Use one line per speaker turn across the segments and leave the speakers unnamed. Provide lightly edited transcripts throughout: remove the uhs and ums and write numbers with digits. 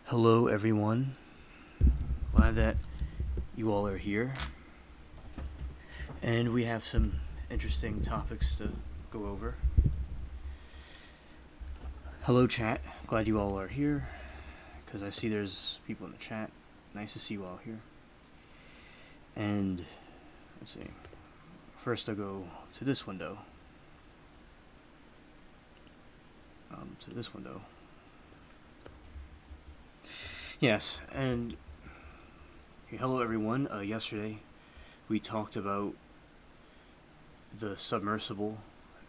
Hello, everyone. Glad that you all are here. And we have some interesting topics to go over. Hello, chat. Glad you all are here, because I see there's people in the chat. Nice to see you all here. And let's see. First, I'll go to this window. Yes, and hello everyone. Yesterday we talked about the submersible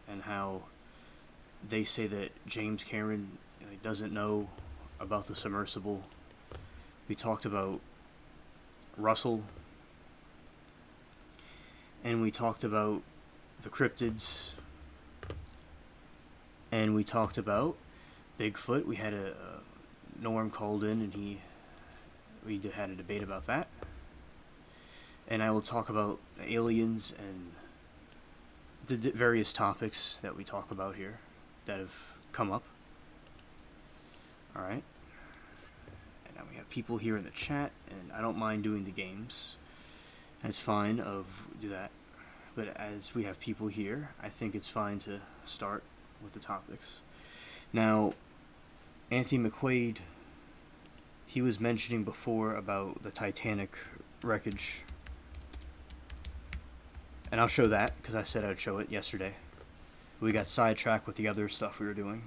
and how they say that James Cameron doesn't know about the submersible. We talked about Russell, and we talked about the cryptids, and we talked about Bigfoot. We had a Norm called in, and we had a debate about that. And I will talk about aliens and the various topics that we talk about here that have come up. All right. And now we have people here in the chat, and I don't mind doing the games. That's fine. Do that. But as we have people here, I think it's fine to start with the topics. Now, Anthony McQuaid, he was mentioning before about the Titanic wreckage. And I'll show that, because I said I'd show it yesterday. We got sidetracked with the other stuff we were doing.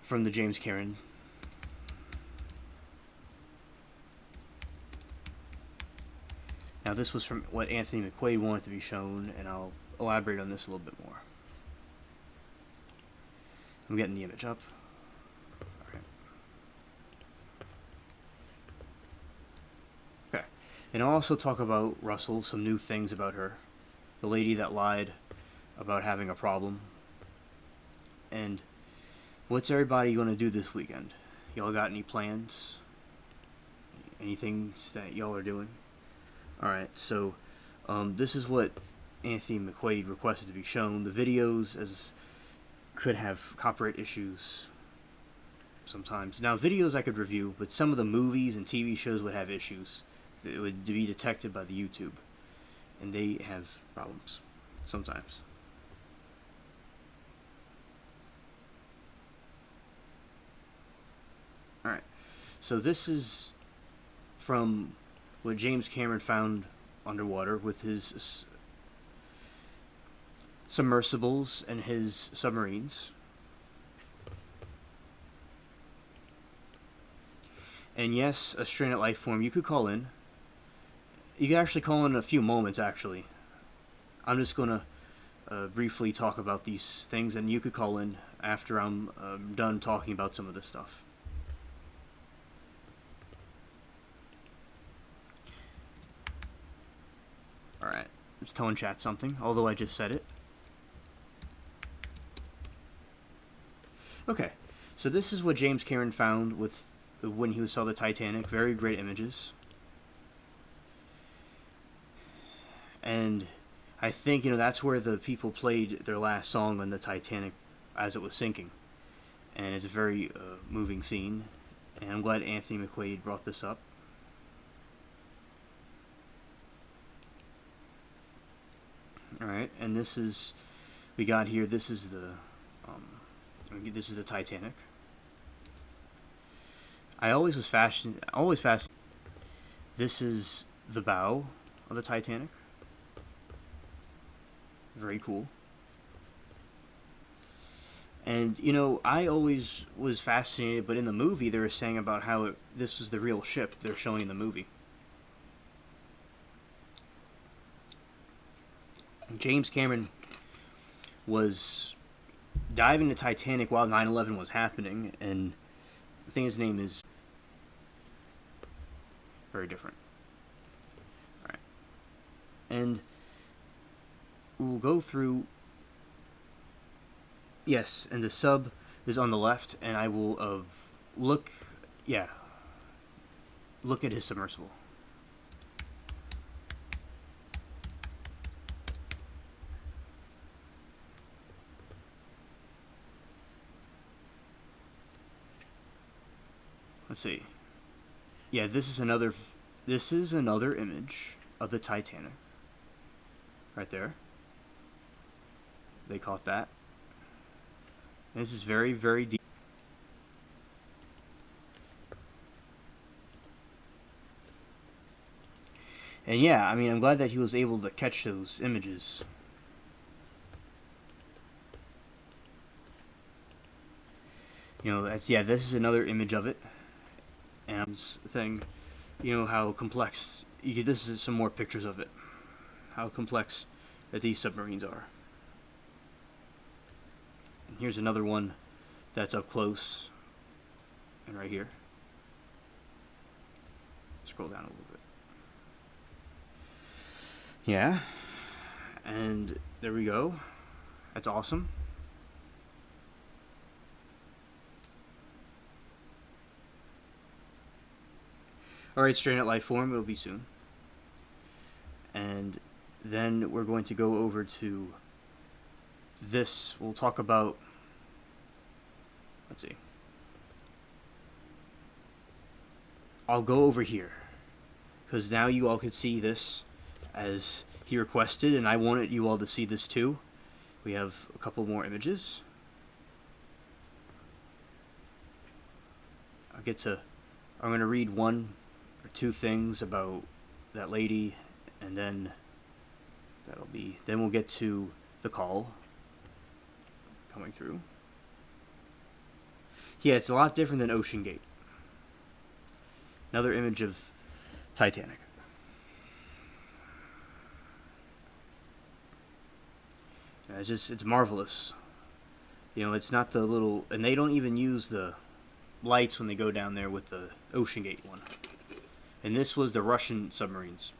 From the James Cameron. Now this was from what Anthony McQuaid wanted to be shown, and I'll elaborate on this a little bit more. I'm getting the image up. Alright. Okay. And I'll also talk about Russell, some new things about her. The lady that lied about having a problem. And what's everybody going to do this weekend? Y'all got any plans? Anything that y'all are doing? Alright, so this is what Anthony McQuaid requested to be shown. The videos could have copyright issues sometimes. Now, videos I could review, but some of the movies and TV shows would have issues. It would be detected by the YouTube, and they have problems sometimes. Alright, so this is from what James Cameron found underwater with his submersibles and his submarines. And yes, a stranded life form, you could call in. You could actually call in a few moments, actually. I'm just going to briefly talk about these things, and you could call in after I'm done talking about some of this stuff. Alright, I'm just telling chat something, although I just said it. Okay, so this is what James Cameron found when he saw the Titanic. Very great images. And I think, that's where the people played their last song on the Titanic as it was sinking. And it's a very moving scene. And I'm glad Anthony McQuaid brought this up. Alright, and this is, we got here, this is the Titanic. I always was fascinated. This is the bow of the Titanic. Very cool. And I always was fascinated, but in the movie they were saying about how this was the real ship they're showing in the movie. James Cameron was diving the Titanic while 9/11 was happening, and I think his name is very different. Alright. And we'll go through. Yes, and the sub is on the left, and I will look at his submersible. let's see. Yeah, this is another image of the Titanic. Right there. They caught that. And this is very, very deep. And yeah, I mean, I'm glad that he was able to catch those images. You know, this is another image of it. And this thing, you know how complex, this is some more pictures of it. How complex that these submarines are. And here's another one that's up close. And right here. Scroll down a little bit. Yeah. And there we go. That's awesome. Alright, Stranded Life Form, it'll be soon. And then we're going to go over to this. We'll talk about, let's see. I'll go over here, because now you all could see this as he requested, and I wanted you all to see this too. We have a couple more images. I'm going to read one or two things about that lady, and then then we'll get to the call coming through. Yeah, it's a lot different than Ocean Gate. Another image of Titanic. It's marvelous. You know, it's not the little, and they don't even use the lights when they go down there with the Ocean Gate one. And this was the Russian submarines.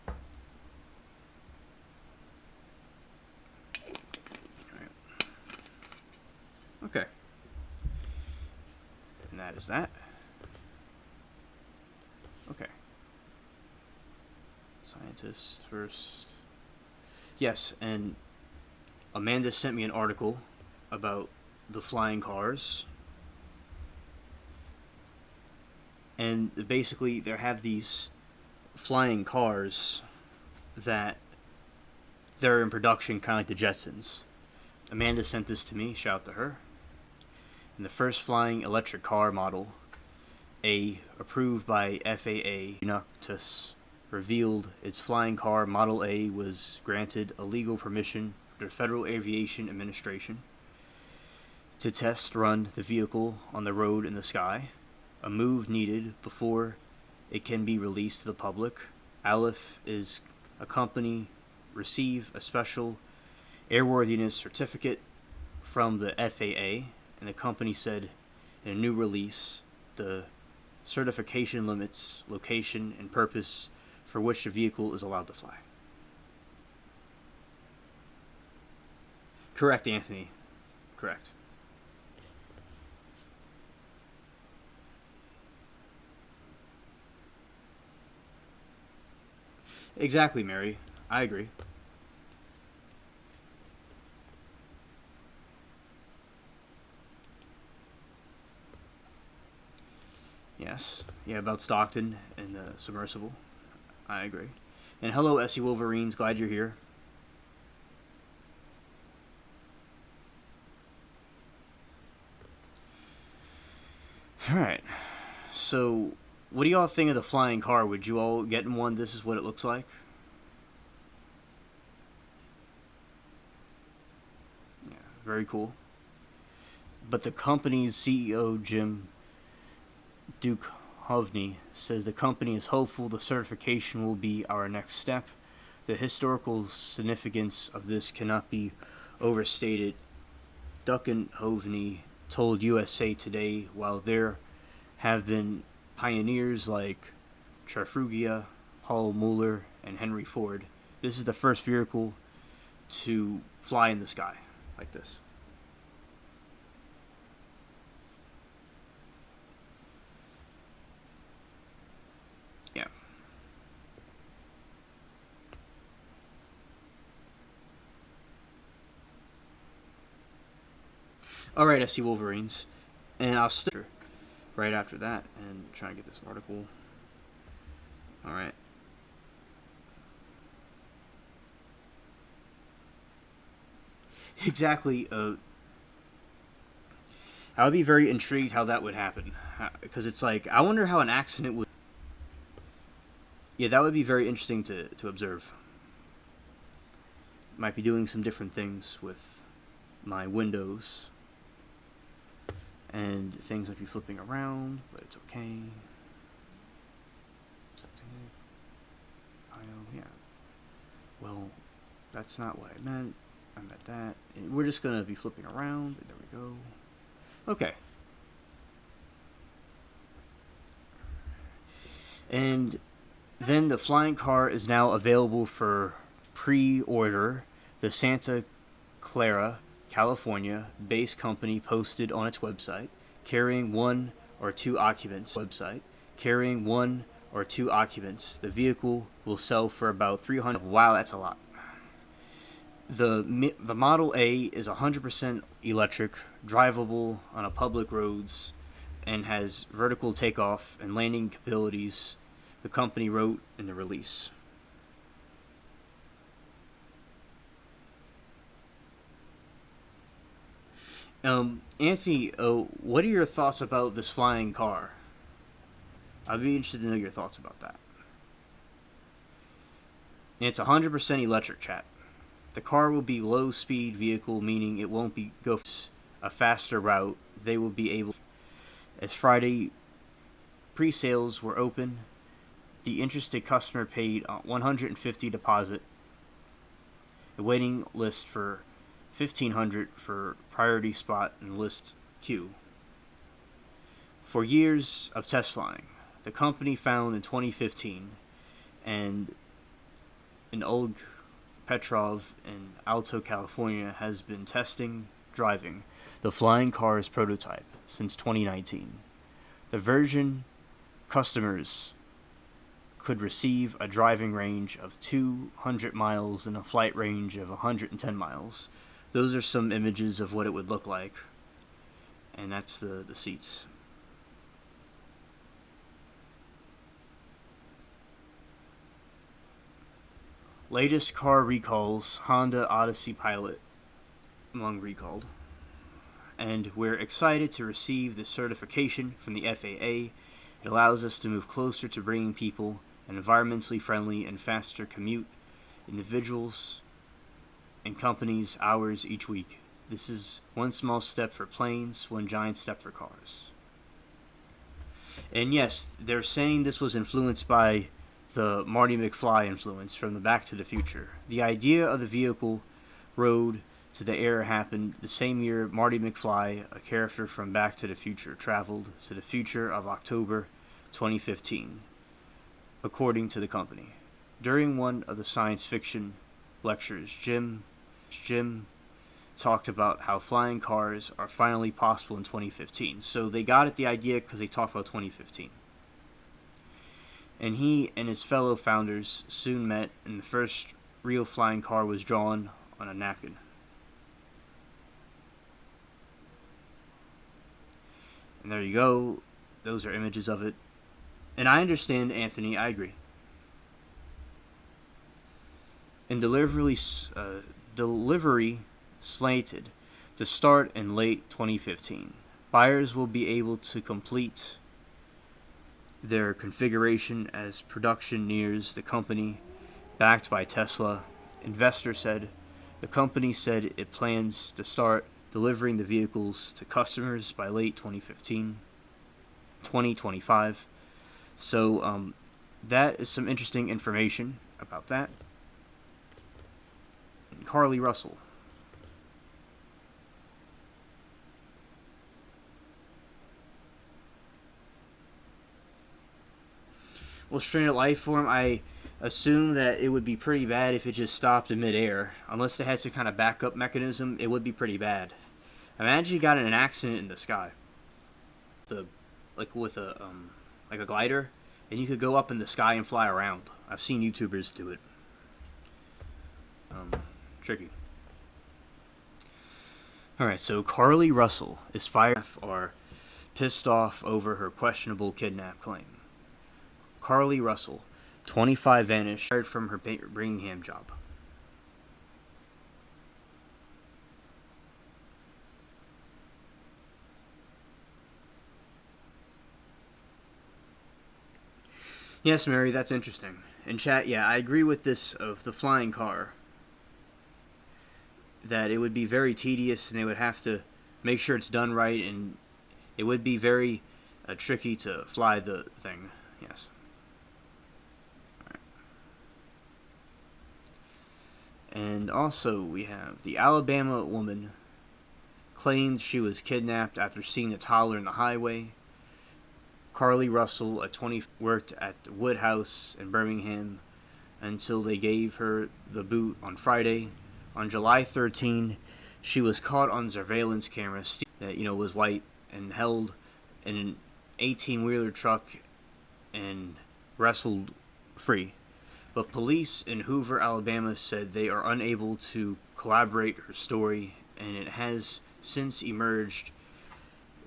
Right. Okay. And that is that. Okay. Scientists first. Yes, and Amanda sent me an article about the flying cars. And basically, they have these flying cars that they're in production, kind of like the Jetsons. Amanda sent this to me, shout out to her. And the first flying electric car model, approved by FAA, Unactus, revealed its flying car Model A was granted a legal permission from the Federal Aviation Administration to test run the vehicle on the road in the sky, a move needed before it can be released to the public. Aleph is a company receive a special airworthiness certificate from the FAA, and the company said in a new release the certification limits location and purpose for which the vehicle is allowed to fly. Correct, Anthony. Correct. Exactly, Mary. I agree. Yes. Yeah, about Stockton and the submersible. I agree. And hello, SE Wolverines. Glad you're here. Alright. So, what do y'all think of the flying car? Would you all get in one? This is what it looks like. Yeah, very cool. But the company's CEO, Jim Duchovny, says the company is hopeful the certification will be our next step. The historical significance of this cannot be overstated. Duchovny told USA Today, while there have been pioneers like Trafalgar, Paul Muller, and Henry Ford, this is the first vehicle to fly in the sky like this. Yeah. Alright, SC Wolverines. And I'll start. right after that and try to get this article. All right. Exactly. I would be very intrigued how that would happen, because it's like I wonder how an accident would. Yeah, that would be very interesting to observe. Might be doing some different things with my windows, and things might be flipping around, but it's okay. Yeah. Well, that's not what I meant. I meant that. And we're just gonna be flipping around. There we go. Okay. And then the flying car is now available for pre-order. The Santa Clara, California based company posted on its website, carrying one or two occupants. The vehicle will sell for about 300. Wow, that's a lot. The Model A is 100% electric, drivable on a public roads, and has vertical takeoff and landing capabilities, the company wrote in the release. Anthony, what are your thoughts about this flying car? I'd be interested to know your thoughts about that. And it's 100% electric, chat. The car will be low-speed vehicle, meaning it won't be go a faster route. They will be able. As Friday pre-sales were open, the interested customer paid $150 deposit. A waiting list for $1,500 for priority spot and list queue. For years of test flying, the company found in 2015, and in Oleg Petrov in Alto, California, has been testing driving the flying car's prototype since 2019. The version customers could receive a driving range of 200 miles and a flight range of 110 miles. Those are some images of what it would look like. And that's the seats. Latest car recalls, Honda Odyssey Pilot among recalled. And we're excited to receive the certification from the FAA. It allows us to move closer to bringing people an environmentally friendly and faster commute, individuals and companies hours each week. This is one small step for planes, one giant step for cars. And yes, they're saying this was influenced by the Marty McFly influence from the Back to the Future. The idea of the vehicle road to the air happened the same year Marty McFly, a character from Back to the Future, traveled to the future of October 2015, according to the company. During one of the science fiction lectures, Jim talked about how flying cars are finally possible in 2015. So they got at the idea because they talked about 2015. And he and his fellow founders soon met, and the first real flying car was drawn on a napkin. And there you go. Those are images of it. And I understand, Anthony, I agree. And delivery slated to start in late 2015. Buyers will be able to complete their configuration as production nears. The company, backed by Tesla, investor said. The company said it plans to start delivering the vehicles to customers by late 2025. So that is some interesting information about that. And Carly Russell. Well, stranded life form, I assume that it would be pretty bad if it just stopped in midair. Unless they had some kind of backup mechanism, it would be pretty bad. Imagine you got in an accident in the sky, with a glider, and you could go up in the sky and fly around. I've seen YouTubers do it. Tricky. All right, so Carly Russell is fired. Are pissed off over her questionable kidnap claim. Carly Russell, 25, vanished, fired from her Birmingham job. Yes, Mary, that's interesting. In chat, yeah, I agree with this of the flying car. That it would be very tedious and they would have to make sure it's done right, and it would be very tricky to fly the thing. Yes. Right. And also we have the Alabama woman claims she was kidnapped after seeing a toddler in the highway. Carly Russell, a 20, worked at the Wood House in Birmingham until they gave her the boot on Friday. On July 13, she was caught on surveillance camera that was white and held in an 18-wheeler truck and wrestled free. But police in Hoover, Alabama said they are unable to corroborate her story, and it has since emerged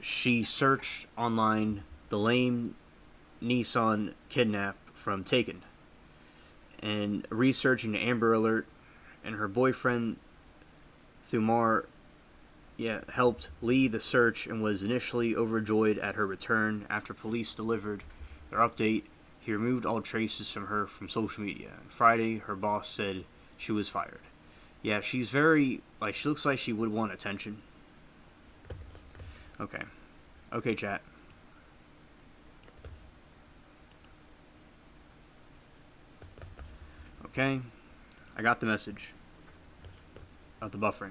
she searched online the lame Nissan kidnap from Taken and researching the Amber Alert, and her boyfriend Thumar helped lead the search and was initially overjoyed at her return. After police delivered their update, he removed all traces from her from social media. On Friday, her boss said she was fired. Yeah, she's very, she looks like she would want attention. Okay, chat. Okay, I got the message about the buffering.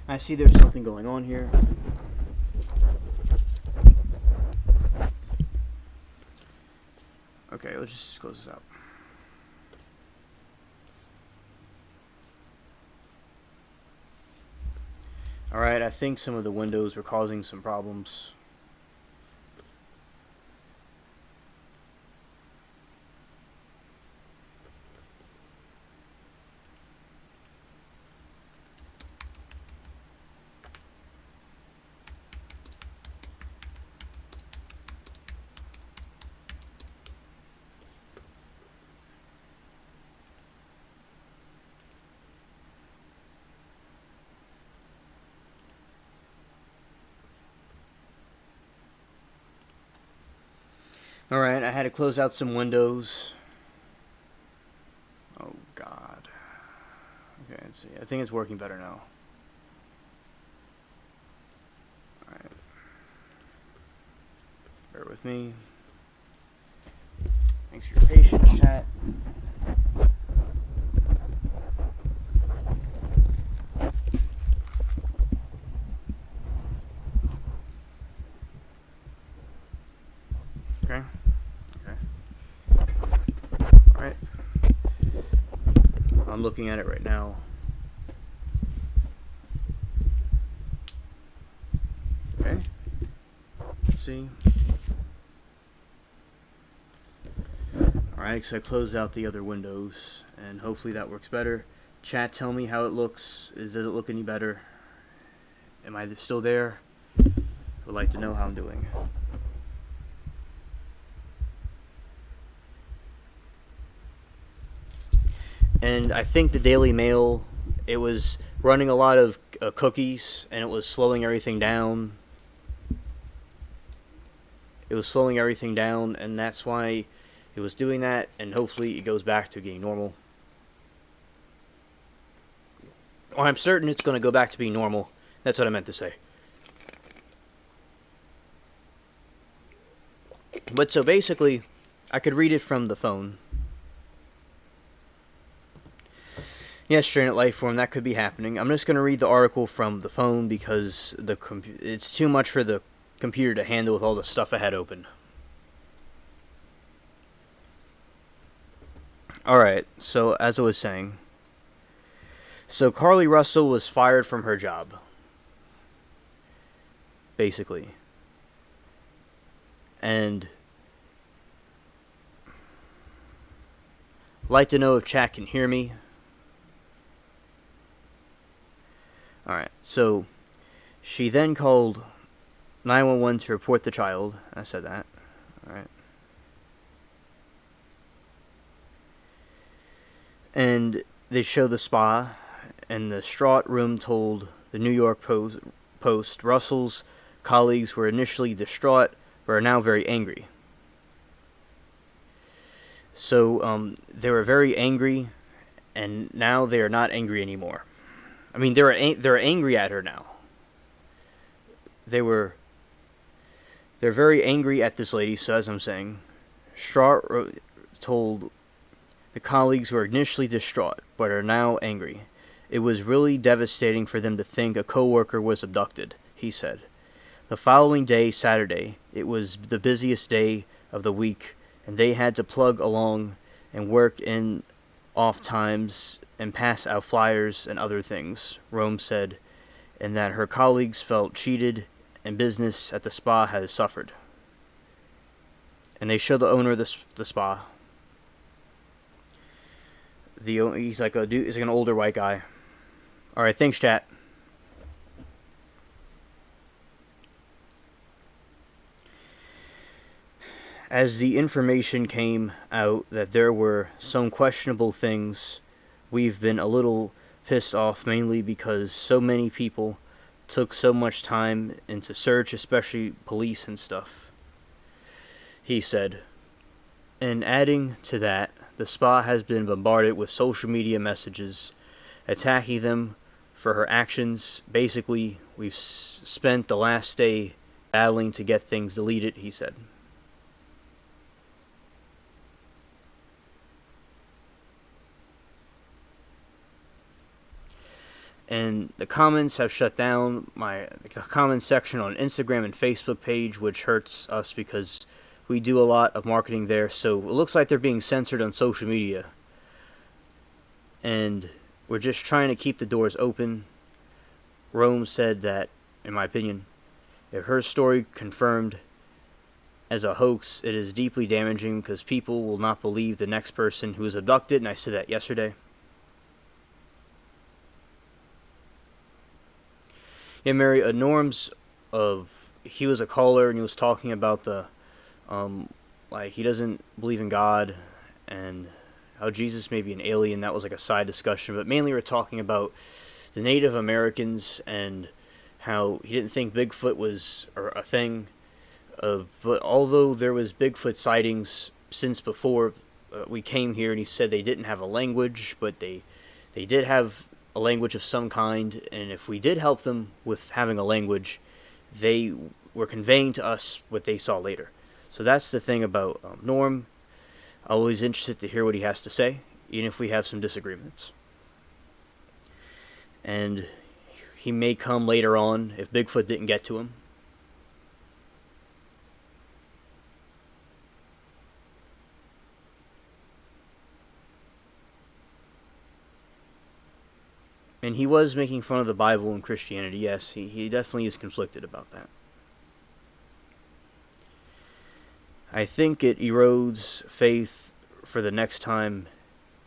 I see there's something going on here. Okay, let's just close this out. Alright, I think some of the windows were causing some problems. Alright, I had to close out some windows. Oh, God. Okay, let's see. I think it's working better now. Alright. Bear with me. Thanks for your patience, chat. Okay. Alright. I'm looking at it right now. Okay. Let's see. Alright, so I closed out the other windows, and hopefully that works better. Chat, tell me how it looks. Does it look any better? Am I still there? I would like to know how I'm doing. And I think the Daily Mail, it was running a lot of cookies, and it was slowing everything down. It was slowing everything down, and that's why it was doing that, and hopefully it goes back to being normal. Or I'm certain it's going to go back to being normal. That's what I meant to say. But so basically, I could read it from the phone. Yes, Strain Life Form, that could be happening. I'm just going to read the article from the phone because it's too much for the computer to handle with all the stuff I had open. Alright, so as I was saying, so Carly Russell was fired from her job, basically. And I'd like to know if chat can hear me. Alright, so she then called 911 to report the child. I said that. Alright. And they show the spa, and the distraught room told the New York Post Russell's colleagues were initially distraught, but are now very angry. So they were very angry, and now they are not angry anymore. I mean, they're angry at her now. They're very angry at this lady. So as I'm saying, Straw told the colleagues were initially distraught, but are now angry. It was really devastating for them to think a coworker was abducted, he said. The following day, Saturday, it was the busiest day of the week, and they had to plug along and work in off times and pass out flyers and other things, Rome said, and that her colleagues felt cheated and business at the spa has suffered. And they show the owner of the spa. He's like a dude. He's like an older white guy. All right, thanks, chat. As the information came out that there were some questionable things, we've been a little pissed off, mainly because so many people took so much time into search, especially police and stuff, he said. And adding to that, the spa has been bombarded with social media messages attacking them for her actions. Basically, we've spent the last day battling to get things deleted, he said. And the comments have shut down the comment section on Instagram and Facebook page, which hurts us because we do a lot of marketing there. So it looks like they're being censored on social media. And we're just trying to keep the doors open. Rome said that, in my opinion, if her story confirmed as a hoax, it is deeply damaging because people will not believe the next person who is abducted. And I said that yesterday. Yeah, Mary, he was a caller and he was talking about like he doesn't believe in God and how Jesus may be an alien. That was like a side discussion, but mainly we're talking about the Native Americans and how he didn't think Bigfoot was a thing. But although there was Bigfoot sightings since before we came here, and he said they didn't have a language, but they did have a language of some kind, and if we did help them with having a language, they were conveying to us what they saw later. So that's the thing about Norm. Always interested to hear what he has to say, even if we have some disagreements. And he may come later on if Bigfoot didn't get to him. And he was making fun of the Bible and Christianity. Yes, he definitely is conflicted about that. I think it erodes faith for the next time.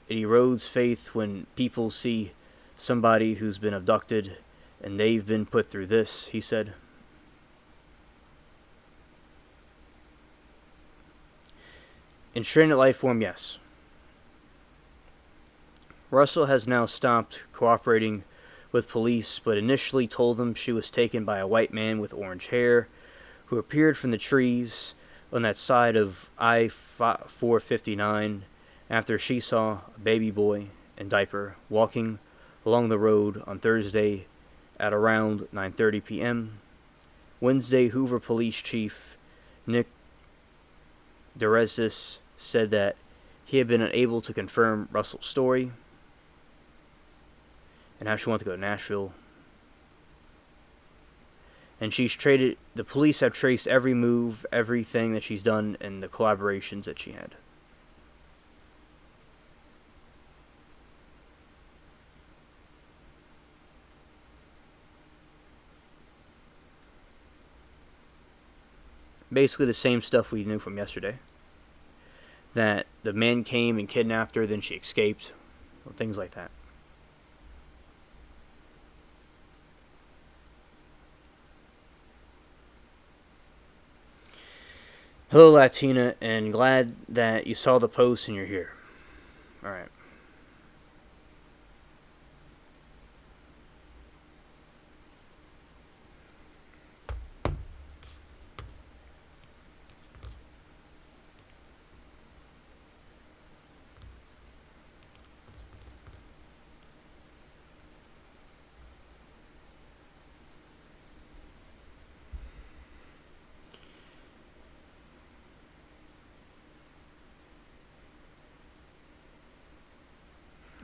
It erodes faith when people see somebody who's been abducted and they've been put through this, he said. In Stranded Life Form, yes. Russell has now stopped cooperating with police, but initially told them she was taken by a white man with orange hair who appeared from the trees on that side of I-459 after she saw a baby boy in diaper walking along the road on Thursday at around 9:30 p.m. Wednesday, Hoover Police Chief Nick DeRezis said that he had been unable to confirm Russell's story. and how she wanted to go to Nashville. And the police have traced every move, everything that she's done, and the collaborations that she had. Basically the same stuff we knew from yesterday. That the man came and kidnapped her, then she escaped. Things like that. Hello, Latina, and glad that you saw the post and you're here. Alright.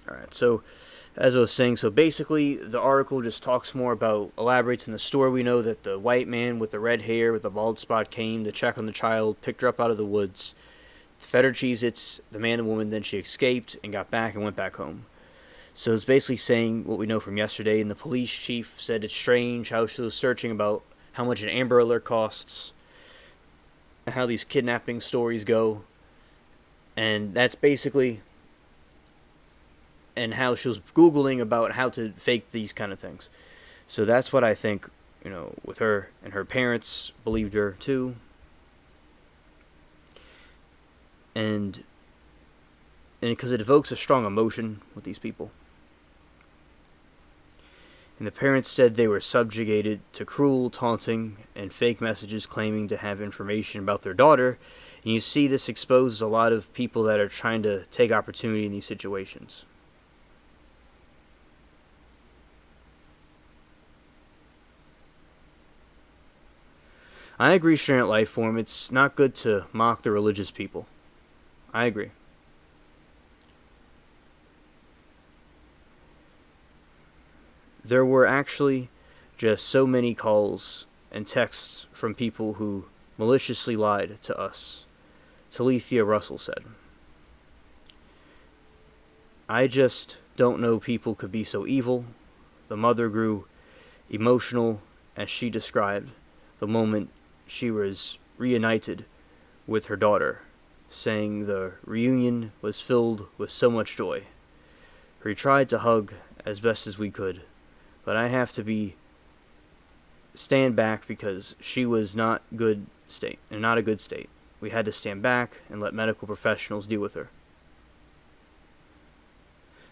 Alright, so as I was saying, so basically the article just talks more about, elaborates in the story. We know that the white man with the red hair with the bald spot came to check on the child, picked her up out of the woods, fed her Cheez-Its, the man and woman, then she escaped and got back and went back home. So it's basically saying what we know from yesterday, and the police chief said it's strange how she was searching about how much an Amber Alert costs, and how these kidnapping stories go, and that's basically, and how she was Googling about how to fake these kind of things. So that's what I think, with her, and her parents believed her too. And because it evokes a strong emotion with these people. And the parents said they were subjugated to cruel taunting and fake messages claiming to have information about their daughter. And you see this exposes a lot of people that are trying to take opportunity in these situations. I agree, sharing life form. It's not good to mock the religious people. I agree. There were actually just so many calls and texts from people who maliciously lied to us, Talithia Russell said. I just don't know people could be so evil. The mother grew emotional as she described the moment she was reunited with her daughter, saying the reunion was filled with so much joy. We tried to hug as best as we could, but I have to stand back because she was not a good state. We had to stand back and let medical professionals deal with her.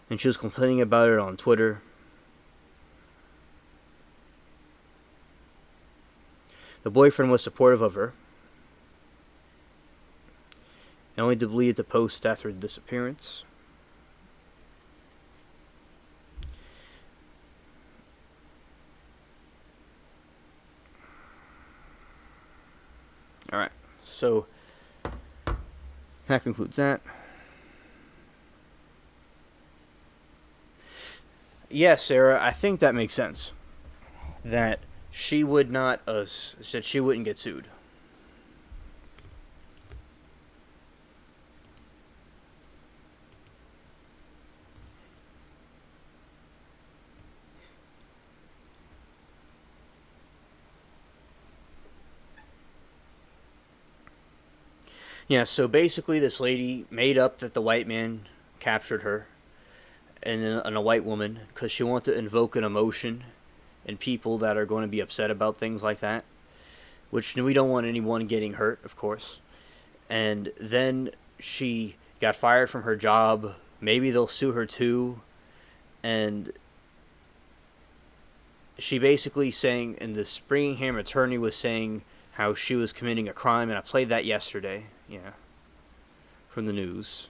And she was complaining about it on Twitter. The boyfriend was supportive of her, and only deleted the post after her disappearance. Alright, so that concludes that. Yes, Sarah, I think that makes sense. That she would not, that she wouldn't get sued. Yeah, so basically this lady made up that the white man captured her and a white woman because she wanted to invoke an emotion in people that are going to be upset about things like that, which we don't want anyone getting hurt, of course. And then she got fired from her job. Maybe they'll sue her too. And she basically saying, and the Springham attorney was saying how she was committing a crime, and I played that yesterday, from the news.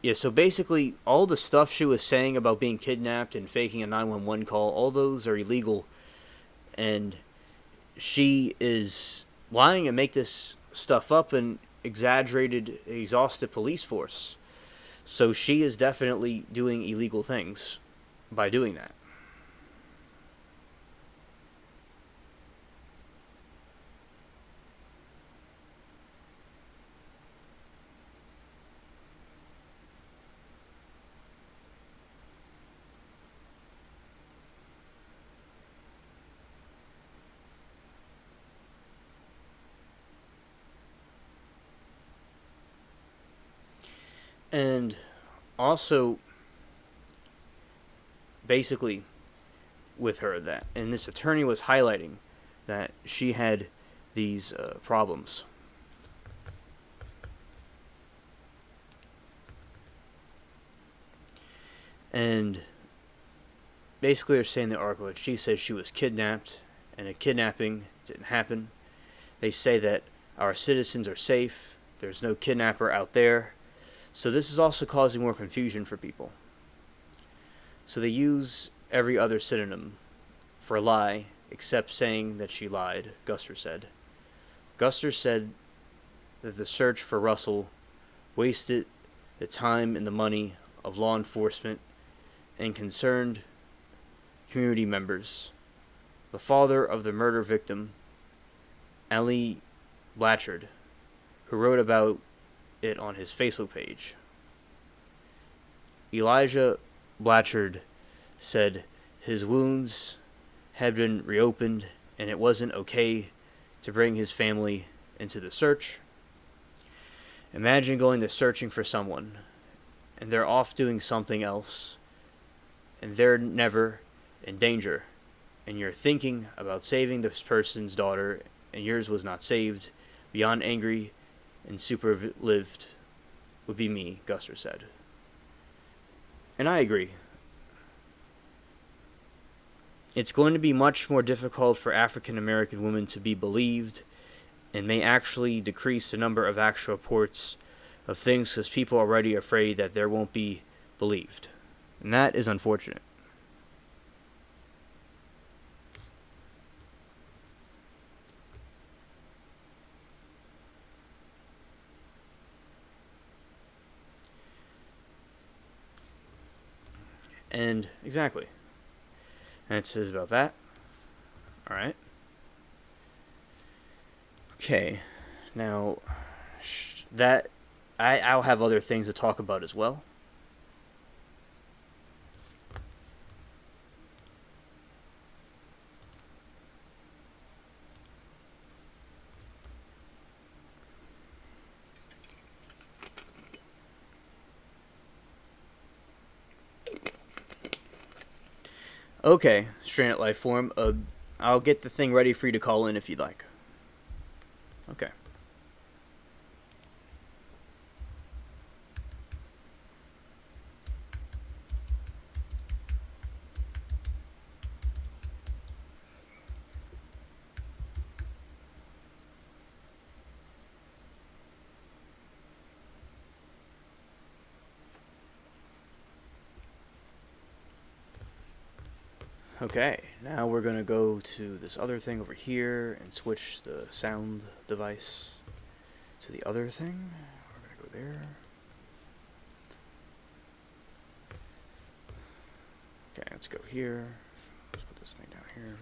Yeah, so basically, all the stuff she was saying about being kidnapped and faking a 911 call, all those are illegal. And she is lying and make this stuff up and exaggerated, exhausted police force. So she is definitely doing illegal things by doing that. And also, basically, with her, that, and this attorney was highlighting that she had these problems. And basically, they're saying in the article that she says she was kidnapped, and a kidnapping didn't happen. They say that our citizens are safe, there's no kidnapper out there. So this is also causing more confusion for people. So they use every other synonym for a lie except saying that she lied, Guster said. Guster said that the search for Russell wasted the time and the money of law enforcement and concerned community members. The father of the murder victim, Ellie Blatchard, who wrote about it on his Facebook page. Elijah Blatchard said his wounds had been reopened and it wasn't okay to bring his family into the search. Imagine going to searching for someone and they're off doing something else and they're never in danger and you're thinking about saving this person's daughter and yours was not saved. Beyond angry and super-lived would be me, Guster said. And I agree. It's going to be much more difficult for African American women to be believed and may actually decrease the number of actual reports of things because people are already afraid that there won't be believed. And that is unfortunate. And exactly. And it says about that. Alright. Okay. Now, that I'll have other things to talk about as well. Okay, Stranded Life Form. I'll get the thing ready for you to call in if you'd like. Okay. Okay, now we're going to go to this other thing over here and switch the sound device to the other thing. We're going to go there. Okay, let's go here. Let's put this thing down here.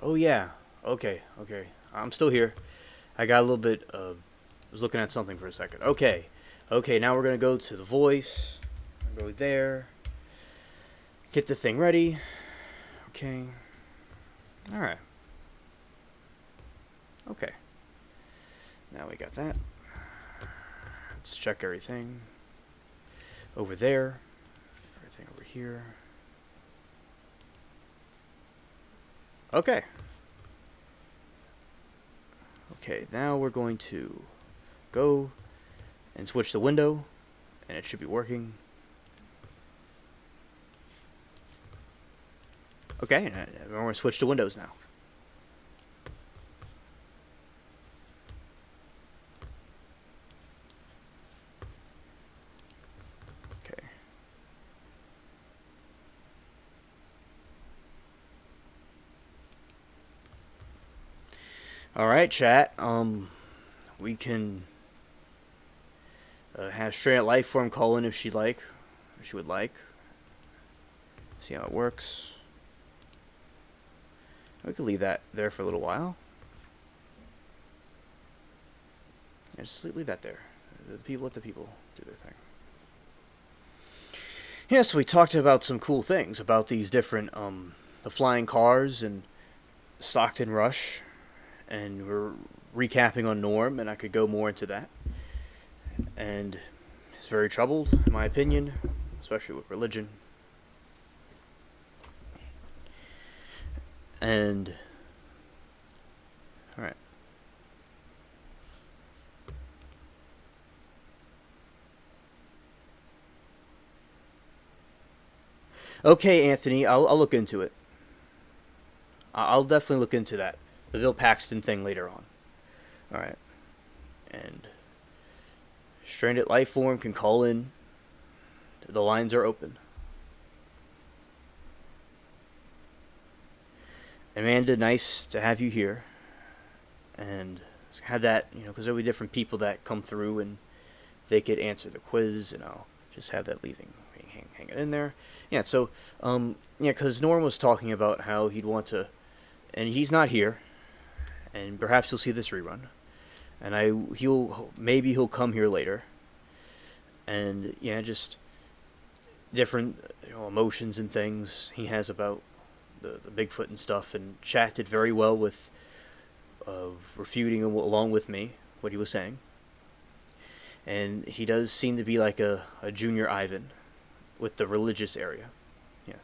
Oh yeah. Okay. I'm still here. I got a little bit was looking at something for a second. Okay. Now we're gonna go to the voice. Go there. Get the thing ready. Okay. All right. Okay. Now we got that. Let's check everything. Over there. Everything over here. Okay. Okay, now we're going to go and switch the window, and it should be working. Okay, and we're going to switch to Windows now. Okay. All right, chat. We can have Straight Out Lifeform call in if she would like. See how it works. We could leave that there for a little while. Yeah, just leave that there. Let the people do their thing. Yeah, so we talked about some cool things about these different, the flying cars and Stockton Rush, and we're recapping on Norm, and I could go more into that. And he's very troubled, in my opinion, especially with religion. And all right. Okay, Anthony, I'll look into it. I'll definitely look into that. The Bill Paxton thing later on. All right. And Stranded Lifeform can call in. The lines are open. Amanda, nice to have you here. And have that, because there'll be different people that come through and they could answer the quiz, and I'll just have that hang it in there. Yeah, so, because Norm was talking about how he'd want to, and he's not here, and perhaps you'll see this rerun, and maybe he'll come here later, and yeah, just different emotions and things he has about the Bigfoot and stuff, and chat did very well with refuting along with me what he was saying. And he does seem to be like a junior Ivan with the religious area. Yes.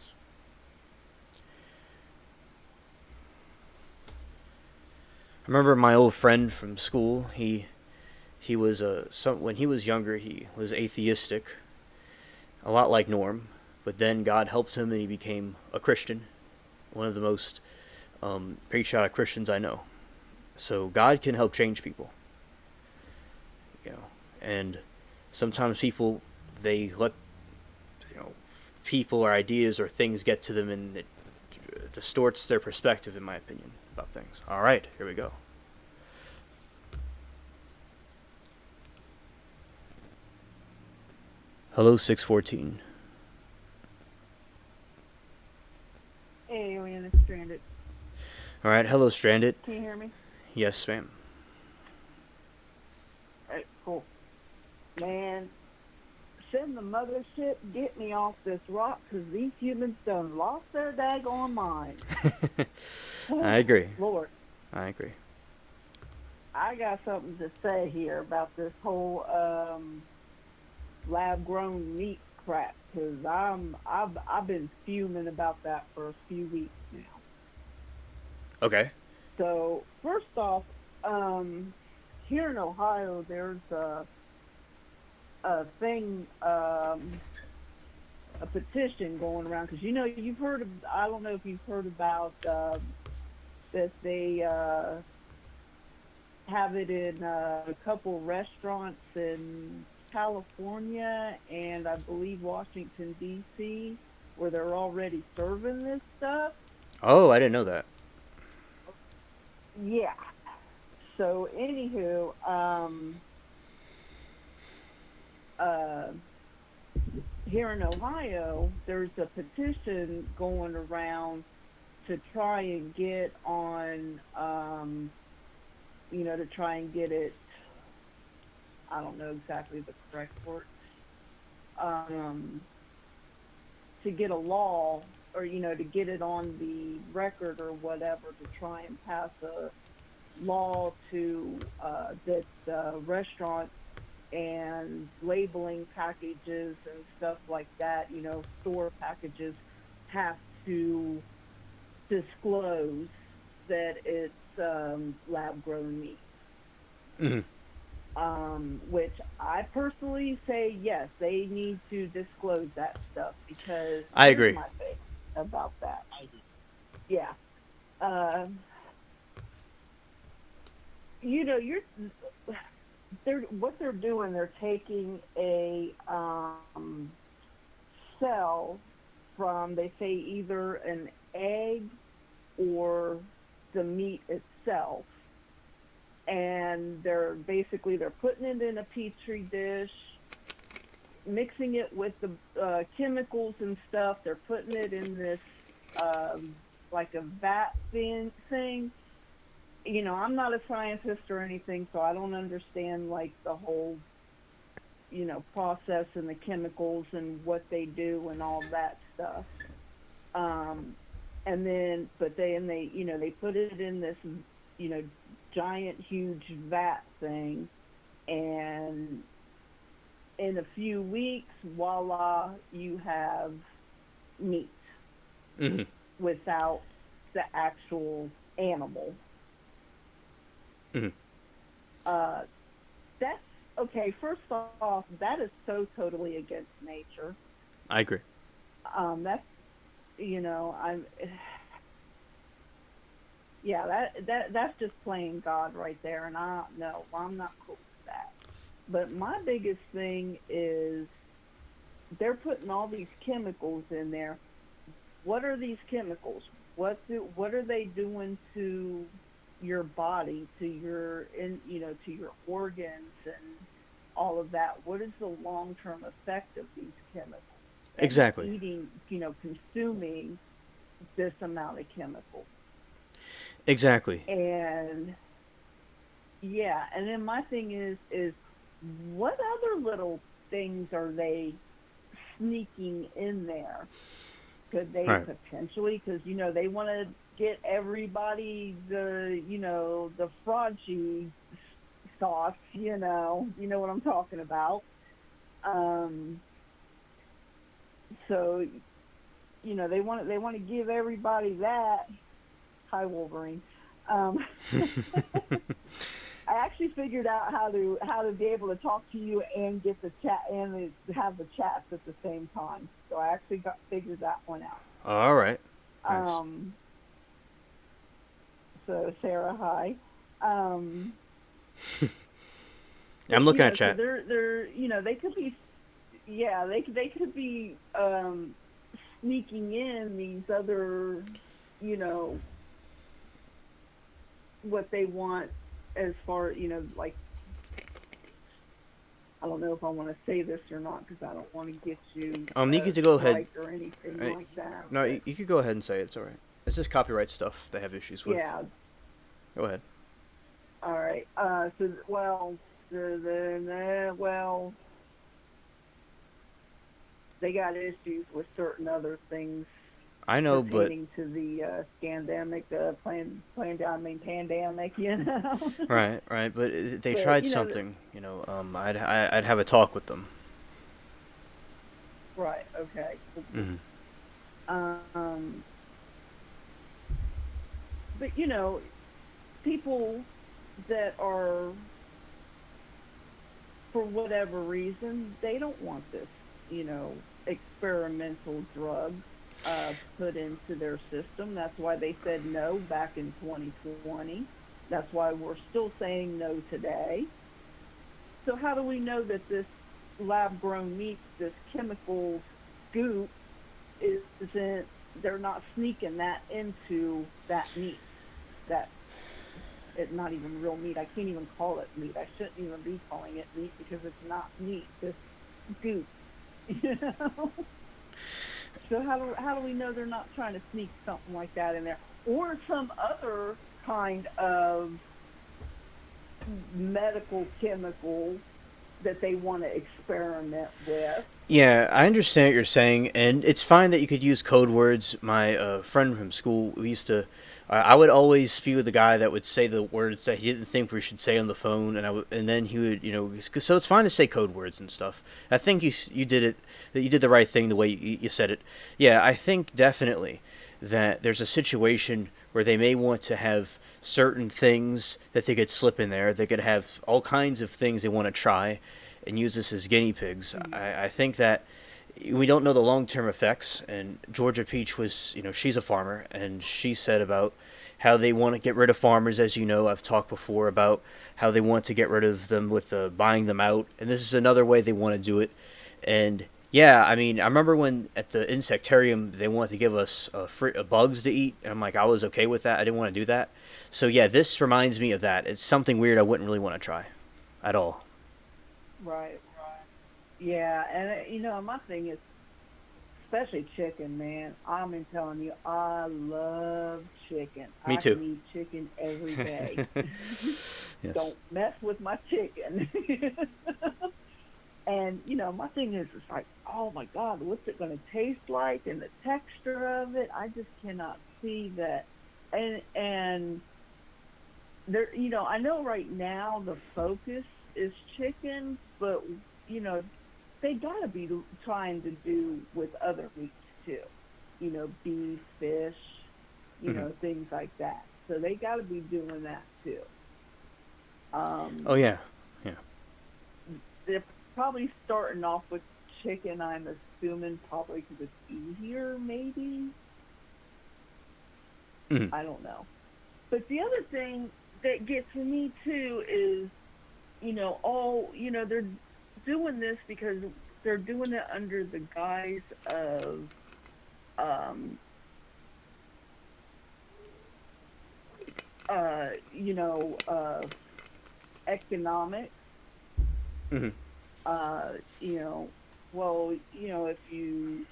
I remember my old friend from school, he was when he was younger, he was atheistic, a lot like Norm, but then God helped him and he became a Christian, one of the most patriotic Christians I know. So God can help change people. And sometimes people, they let people or ideas or things get to them, and it distorts their perspective, in my opinion, about things. All right, here we go. Hello, 614.
Hey, Alien, it's Stranded.
All right, hello, Stranded.
Can you hear me?
Yes, ma'am.
Alright, cool. Man, send the mothership, get me off this rock, because these humans done lost their daggone mind.
I agree.
Lord.
I agree.
I got something to say here about this whole lab-grown meat crap, because I've been fuming about that for a few weeks now.
Okay.
So, first off, here in Ohio, there's a thing, a petition going around, because you've heard of, I don't know if you've heard about that they have it in a couple restaurants in California and I believe Washington, D.C., where they're already serving this stuff.
Oh, I didn't know that.
Yeah. So, anywho, here in Ohio, there's a petition going around to try and get on, to try and get it, I don't know exactly the correct word, to get a law, or, to get it on the record or whatever, to try and pass a law to that restaurants and labeling packages and stuff like that, store packages have to disclose that it's lab grown meat.
Hmm.
Which I personally say yes, they need to disclose that stuff because
I
here's
agree.
my thing about that. Yeah. Uh, you're they're what they're doing. They're taking a cell from, they say, either an egg or the meat itself, and they're putting it in a petri dish, mixing it with the chemicals and stuff. They're putting it in this like a vat thing. I'm not a scientist or anything, so I don't understand like the whole process and the chemicals and what they do and all that stuff. Um, and then, but they put it in this, you know, giant, huge vat thing, and in a few weeks, voila, you have meat
Hmm.
without the actual animal.
Hmm.
Uh, that's okay. First off, that is so totally against nature.
I agree.
That's I'm yeah, that's just playing God right there, and I no, I'm not cool with that. But my biggest thing is they're putting all these chemicals in there. What are these chemicals? What are they doing to your body, to your to your organs and all of that? What is the long term effect of these chemicals? And
Exactly.
eating, consuming this amount of chemicals.
Exactly.
And yeah, and then my thing is what other little things are they sneaking in there? Could they
Right.
potentially, because they want to get everybody the fraudy sauce, what I'm talking about. Um, so they want to give everybody that. Hi, Wolverine. Um, I actually figured out how to be able to talk to you and get the chat and have the chats at the same time. So I actually got figured that one out.
All right. Nice.
Um, so Sarah, hi. Um,
I'm
but
looking at
so
chat.
they're they could be, yeah, they could be sneaking in these other you know what they want, as far like, I don't know if I want to say this or not because I don't want to get you
You
a
get to go ahead.
strike or anything
Uh,
like that.
no,
But
you could go ahead and say it. It's all right. It's just copyright stuff they have issues with.
yeah,
Go ahead.
all right. So well, well, they got issues with certain other things
I know, but
pertaining to the scandemic, pandemic,
right, right. But they
but
tried something. I'd have a talk with them.
right, okay.
Hmm.
Um, but people that are, for whatever reason, they don't want this, experimental drug put into their system. That's why they said no back in 2020. That's why we're still saying no today. So how do we know that this lab grown meat, this chemical goop, isn't, they're not sneaking that into that meat? That it's not even real meat. I can't even call it meat. I shouldn't even be calling it meat because it's not meat. This goop, you know. So how do we know they're not trying to sneak something like that in there, or some other kind of medical chemical that they want to experiment with?
Yeah, I understand what you're saying, and it's fine that you could use code words. My friend from school, we used to I would always be with the guy that would say the words that he didn't think we should say on the phone, and then he would, so it's fine to say code words and stuff. I think you did it, that you did the right thing the way you said it. Yeah, I think definitely that there's a situation where they may want to have certain things that they could slip in there. They could have all kinds of things they want to try, and use this as guinea pigs. I think that we don't know the long term effects. And Georgia Peach was, she's a farmer, and she said about how they want to get rid of farmers. As you know, I've talked before about how they want to get rid of them with buying them out, and this is another way they want to do it. And yeah, I mean, I remember when at the insectarium they wanted to give us bugs to eat, and I'm like, I was okay with that. I didn't want to do that. So yeah, this reminds me of that. It's something weird I wouldn't really want to try, at all.
Right, right. Yeah, and my thing is, especially chicken, man. I'm telling you, I love chicken.
Me
I
too.
can eat chicken every day.
Yes.
Don't mess with my chicken. And my thing is, it's like, oh my God, what's it going to taste like, and the texture of it? I just cannot see that. And there, I know right now the focus is chicken, but they got to be trying to do with other meats too. Beef, fish,
Hmm.
things like that. So they got to be doing that too.
Oh yeah, yeah.
They're probably starting off with chicken. I'm assuming probably because it's easier, maybe.
Hmm.
I don't know. But the other thing that gets me too is, they're doing this because they're doing it under the guise of, um, uh, you know, uh, economics.
Hmm.
Uh, you know, well, if you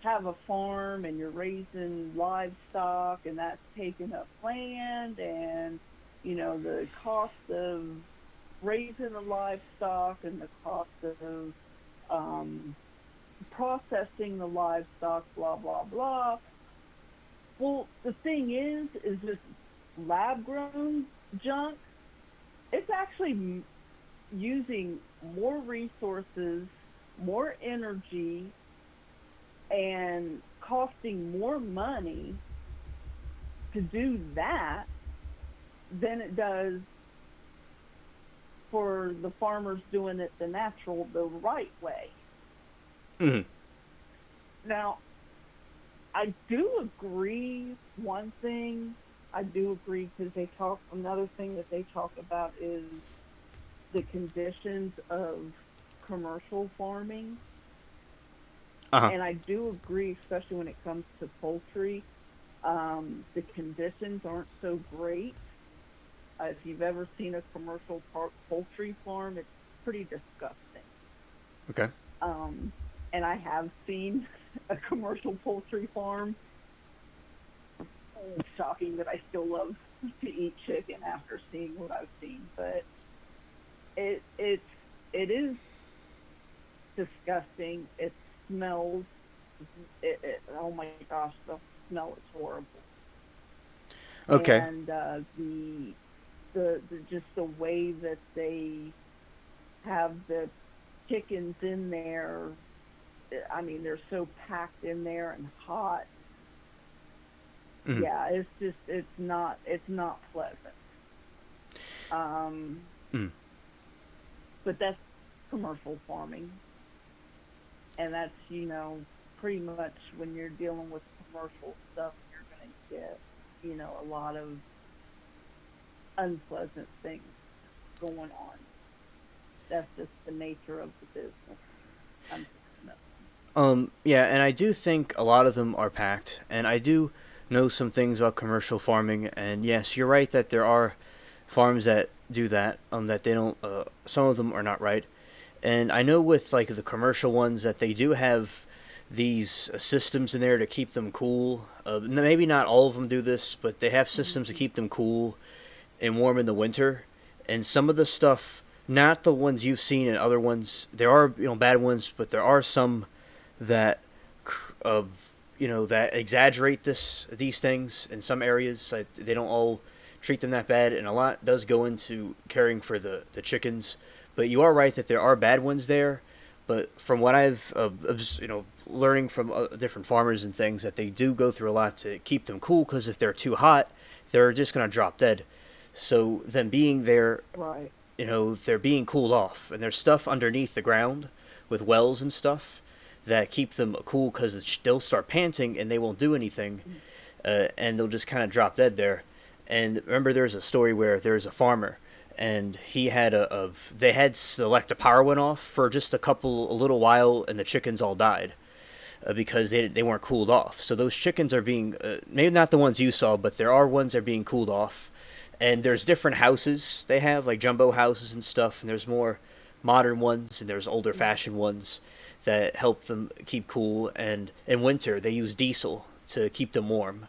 have a farm and you're raising livestock and that's taking up land, and the cost of raising the livestock and the cost of um, processing the livestock, blah blah blah. Well, the thing is this lab grown junk. It's actually using more resources, more energy, and costing more money to do that than it does for the farmers doing it the right way.
Hmm.
Now, I do agree. One thing I do agree, because another thing that they talk about is the conditions of commercial farming.
Uh huh.
And I do agree, especially when it comes to poultry, the conditions aren't so great. If you've ever seen a commercial poultry farm, it's pretty disgusting.
Okay.
Um, and I have seen a commercial poultry farm. It's shocking that I still love to eat chicken after seeing what I've seen, but it it's it is disgusting. It smells. Oh my gosh, the smell is horrible.
Okay.
And the just the way that they have the chickens in there. I mean, they're so packed in there and hot.
Hmm.
Yeah, it's not pleasant. Um,
Hmm.
but that's commercial farming, and that's pretty much when you're dealing with commercial stuff, you're going to get a lot of unpleasant things going on. That's just the nature of the business, unfortunately.
Yeah, and I do think a lot of them are packed, and I do know some things about commercial farming. And yes, you're right that there are farms that do that. That they don't. Some of them are not right, and I know with like the commercial ones that they do have these systems in there to keep them cool. Maybe not all of them do this, but they have systems to
Mm-hmm.
keep them cool and warm in the winter. And some of the stuff, not the ones you've seen, and other ones, there are bad ones, but there are some that uh, that exaggerate these things in some areas. They don't all treat them that bad, and a lot does go into caring for the chickens. But you are right that there are bad ones there. But from what I've learning from different farmers and things, that they do go through a lot to keep them cool, because if they're too hot, they're just gonna drop dead. So them being there,
Right.
they're being cooled off, and there's stuff underneath the ground with wells and stuff that keep them cool, because they'll start panting and they won't do anything, and they'll just kind of drop dead there. And remember, there's a story where there's a farmer, and he had they had the electric power went off for just a little while, and the chickens all died, because they weren't cooled off. So those chickens are being, maybe not the ones you saw, but there are ones that are being cooled off. And there's different houses they have, like jumbo houses and stuff, and there's more modern ones, and there's older fashioned ones that help them keep cool. And in winter, they use diesel to keep them warm.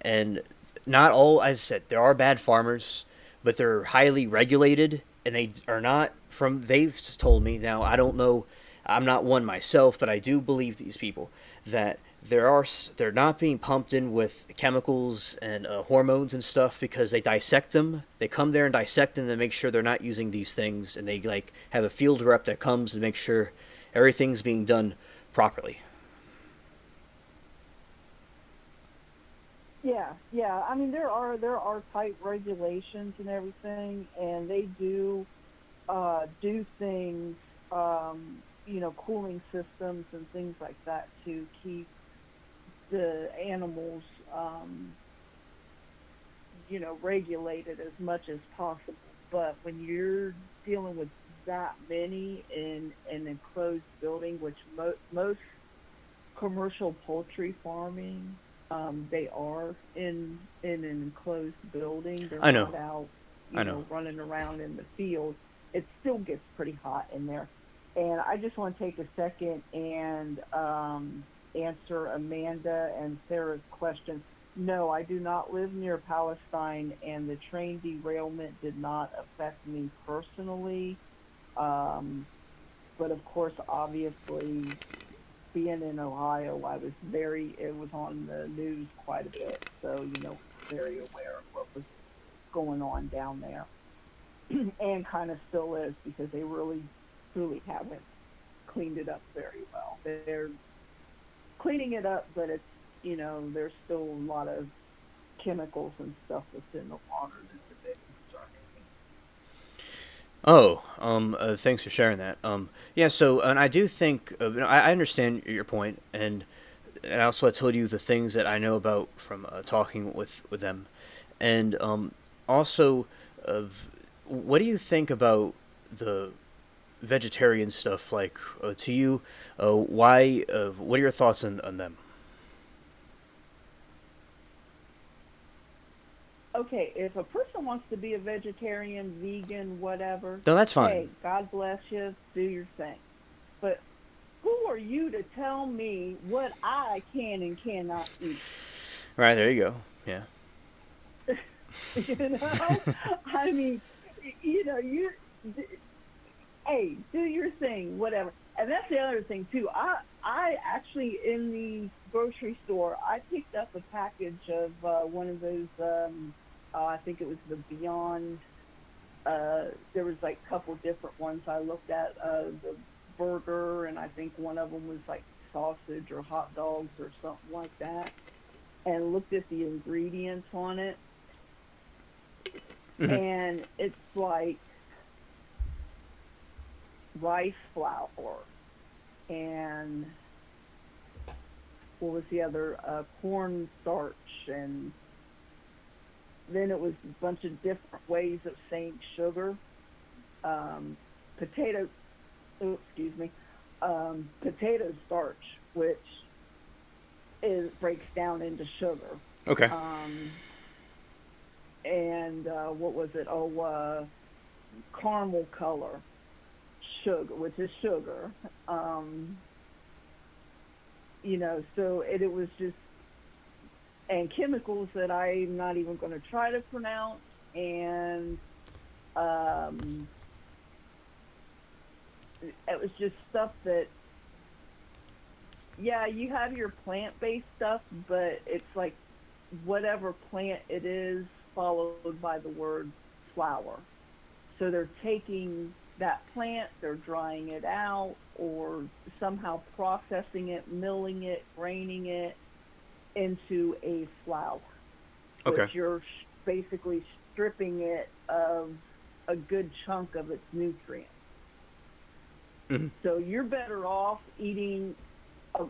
And not all, as I said, there are bad farmers, but they're highly regulated, and they are not from. They've told me, now I don't know, I'm not one myself, but I do believe these people that they're not being pumped in with chemicals and hormones and stuff, because they dissect them. They come there and dissect them to make sure they're not using these things, and they like have a field rep that comes to make sure everything's being done properly.
Yeah, yeah. I mean, there are tight regulations and everything, and they do things, cooling systems and things like that to keep the animals, regulated as much as possible. But when you're dealing with that many in an enclosed building, which most commercial poultry farming, they are in an enclosed building. They're
I know.
not out,
I know.
running around in the field. It still gets pretty hot in there. And I just want to take a second and answer Amanda and Sarah's question. No, I do not live near Palestine, and the train derailment did not affect me personally. But of course, obviously, being in Ohio, it was on the news quite a bit. So, very aware of what was going on down there. And kind of still is, because they really, truly haven't cleaned it up very well. They're cleaning it up, but it's, there's still a lot of chemicals and stuff that's in the water that's a bit concerning.
Oh, thanks for sharing that. Yeah. So, and I do think, I understand your point, and also I told you the things that I know about from talking with them, and also, what do you think about the vegetarian stuff? Like, to you, why? What are your thoughts on them?
Okay, if a person wants to be a vegetarian, vegan, whatever,
No, that's fine.
hey, God bless you, do your thing. But who are you to tell me what I can and cannot eat?
Right, there you go. Yeah.
you know, I mean, you, hey, do your thing, whatever. And that's the other thing too. I actually, in the grocery store, I picked up a package of one of those. I think it was the Beyond. There was like a couple different ones I looked at. The burger, and I think one of them was like sausage or hot dogs or something like that. And looked at the ingredients on it,
Hmm.
and it's like rice flour and what was the other, corn starch, and then it was a bunch of different ways of saying sugar. Potato, oh, excuse me, potato starch, which breaks down into sugar.
Okay.
And what was it? Oh, caramel color sugar, which is sugar. So it was just, and chemicals that I'm not even going to try to pronounce, and it was just stuff that yeah, you have your plant-based stuff, but it's like whatever plant it is followed by the word flower. So they're taking that plant, they're drying it out, or somehow processing it, milling it, graining it into a flour. But
Okay.
you're basically stripping it of a good chunk of its nutrients.
Hmm.
So you're better off eating a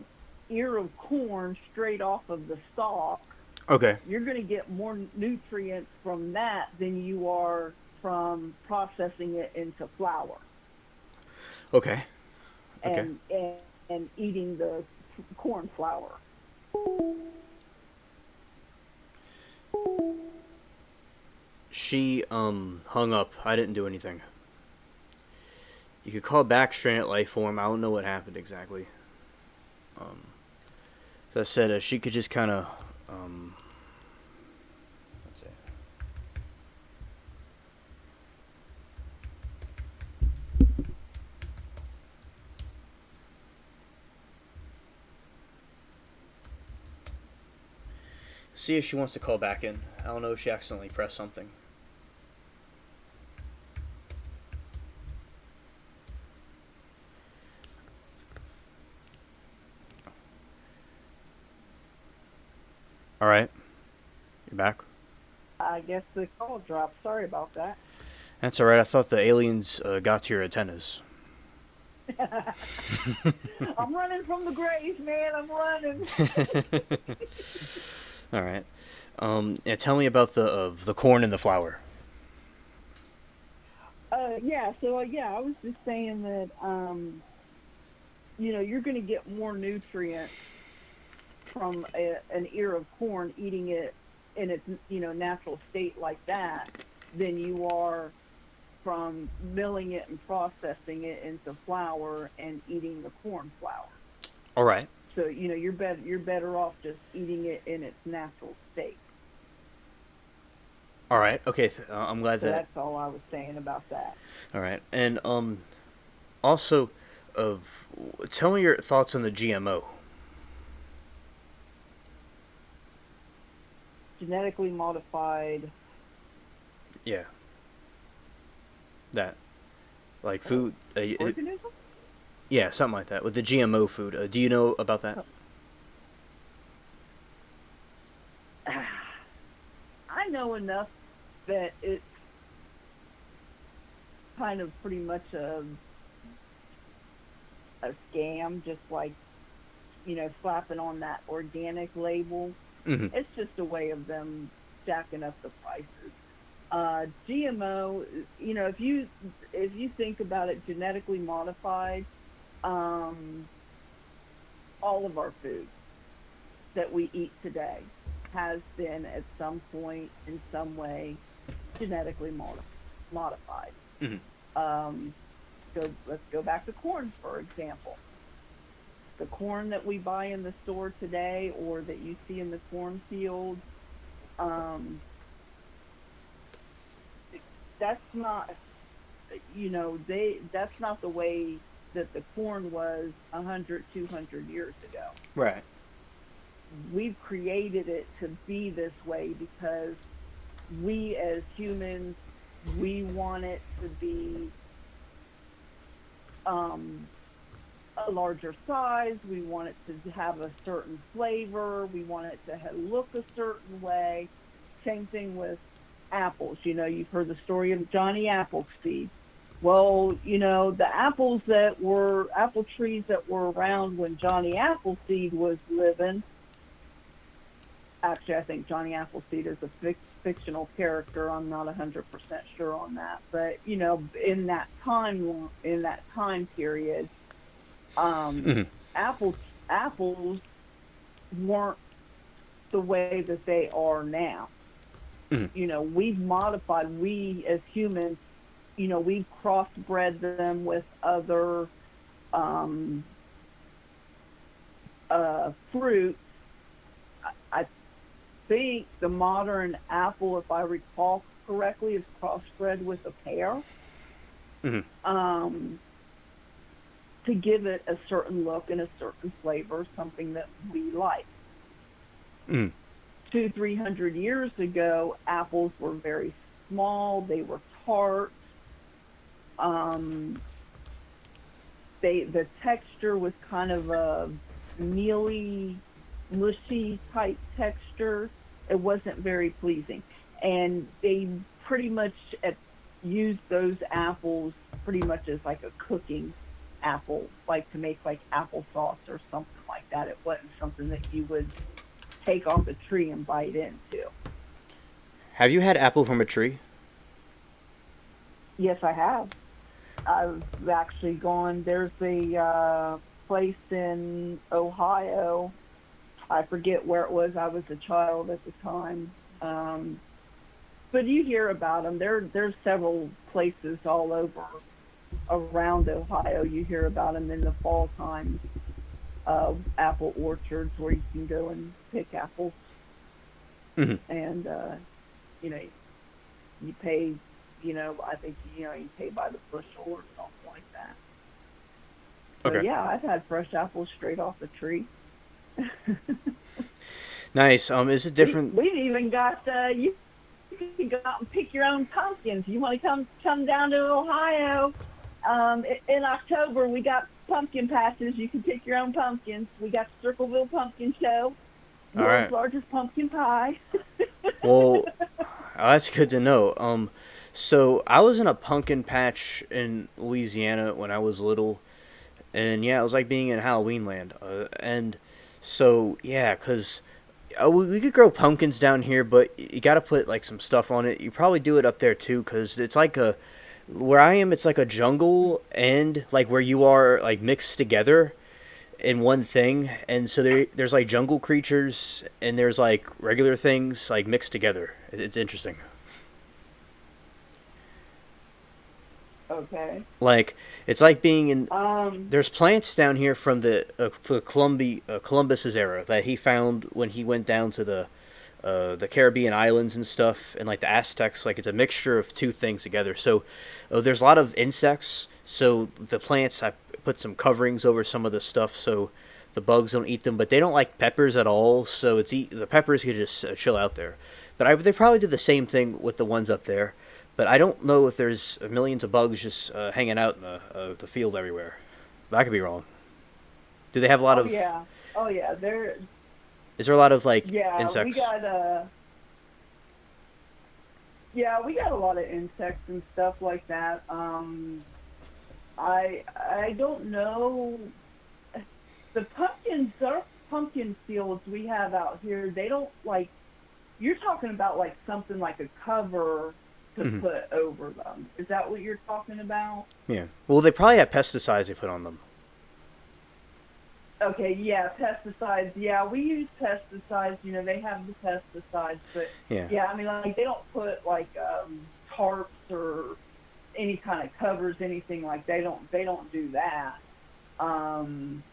ear of corn straight off of the stalk.
Okay.
You're going to get more nutrients from that than you are from processing it into flour
Okay. Okay.
and eating the corn flour.
She hung up. I didn't do anything. You could call back Stranded Life Form. I don't know what happened exactly. Um, so I said she could just kind of let's see. See if she wants to call back in. I don't know if she accidentally pressed something. All right, you're back.
I guess the call dropped. Sorry about that.
That's all right. I thought the aliens got to your antennas.
I'm running from the grave, man. I'm running.
All right. Yeah, tell me about the corn and the flour.
Yeah. So yeah, I was just saying that you're going to get more nutrients from an ear of corn eating it in its natural state like that than you are from milling it and processing it into flour and eating the corn flour.
All right.
So you're better off just eating it in its natural state.
All right. Okay. I'm glad
So
that.
that's all I was saying about that.
All right. And also, uh, tell me your thoughts on the GMO.
Genetically modified
Yeah. That like
uh,
food.
organism.
Yeah, something like that with the GMO food. Do you know about that?
I know enough that it's kind of pretty much a scam, just like slapping on that organic label.
Mm-hmm.
It's just a way of them jacking up the prices. GMO, if you think about it, genetically modified, um, all of our food that we eat today has been at some point in some way genetically modified.
Mm-hmm.
Um, let's go back to corn, for example. The corn that we buy in the store today or that you see in the cornfield, um, that's not, that's not the way that the corn was 100, 200 years ago.
Right.
We've created it to be this way because we as humans, we want it to be um, a larger size. We want it to have a certain flavor. We want it to look a certain way. Same thing with apples. You've heard the story of Johnny Appleseed. Well, the apple trees that were around when Johnny Appleseed was living. Actually, I think Johnny Appleseed is a fictional character. I'm not 100% sure on that, but in that time period, um,
Mm-hmm.
apples weren't the way that they are now.
Mm-hmm.
We've modified. We as humans, we've crossbred them with other um, fruits. I think the modern apple, if I recall correctly, is crossbred with a pear.
Mm-hmm.
Um, to give it a certain look and a certain flavor, something that we like.
Mm.
200-300 years ago, apples were very small. They were tart. Um, the texture was kind of a mealy, mushy type texture. It wasn't very pleasing, and they pretty much used those apples pretty much as like a cooking apple, like to make like applesauce or something like that. It wasn't something that you would take off a tree and bite into.
Have you had apple from a tree?
Yes, I have. I've actually gone. There's a place in Ohio. I forget where it was. I was a child at the time. But you hear about them. There's several places all over around Ohio. You hear about them in the fall time. Apple orchards where you can go and pick apples,
Mm-hmm.
and you know, you pay. I think you pay by the bushel or something like that. So
Okay.
yeah, I've had fresh apples straight off the tree.
Nice. Is it different?
We've even got you can go out and pick your own pumpkins. You want to come down to Ohio in October? We got pumpkin patches. You can pick your own pumpkins. We got the Circleville Pumpkin Show,
All
world's
right.
largest pumpkin pie.
Well, that's good to know. So I was in a pumpkin patch in Louisiana when I was little, and yeah, it was like being in Halloween land. And so yeah, cause we could grow pumpkins down here, but you got to put like some stuff on it. You probably do it up there too, cause it's like where I am, it's like a jungle and like where you are like mixed together in one thing, and so there's like jungle creatures and there's like regular things like mixed together. It's interesting.
Okay.
Like it's like being in.
Um.
There's plants down here from the Columbus's era that he found when he went down to the Caribbean islands and stuff, and like the Aztecs. Like it's a mixture of two things together. So there's a lot of insects. So the plants, I put some coverings over some of the stuff so the bugs don't eat them. But they don't like peppers at all. So the peppers could just chill out there. But they probably do the same thing with the ones up there. But I don't know if there's millions of bugs just hanging out in the field everywhere. But I could be wrong. Do they have a lot
Oh
of?
yeah. Oh yeah.
Is there a lot of like
Yeah.
insects?
We got a lot of insects and stuff like that. I don't know. The pumpkins, our pumpkin fields we have out here, they don't like. You're talking about like something like a cover to
Hmm.
put over them. Is that what you're talking about?
Yeah. Well, they probably have pesticides they put on them.
Okay, yeah, pesticides. Yeah, we use pesticides. They have the pesticides, but
Yeah.
yeah, I mean, like they don't put like tarps or any kind of covers, anything like they don't do that. Um,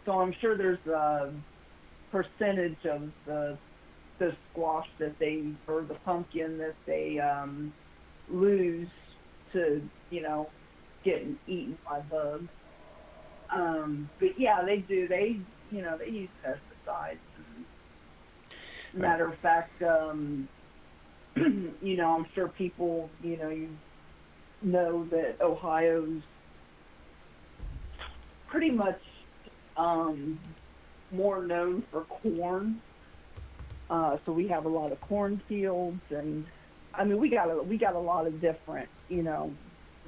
so I'm sure there's a percentage of the squash that or the pumpkin that they lose to getting eaten by bugs. But yeah, they do. They use pesticides.
Right.
Matter of fact, I'm sure people, you know that Ohio's pretty much more known for corn. So we have a lot of cornfields, and I mean we got a lot of different,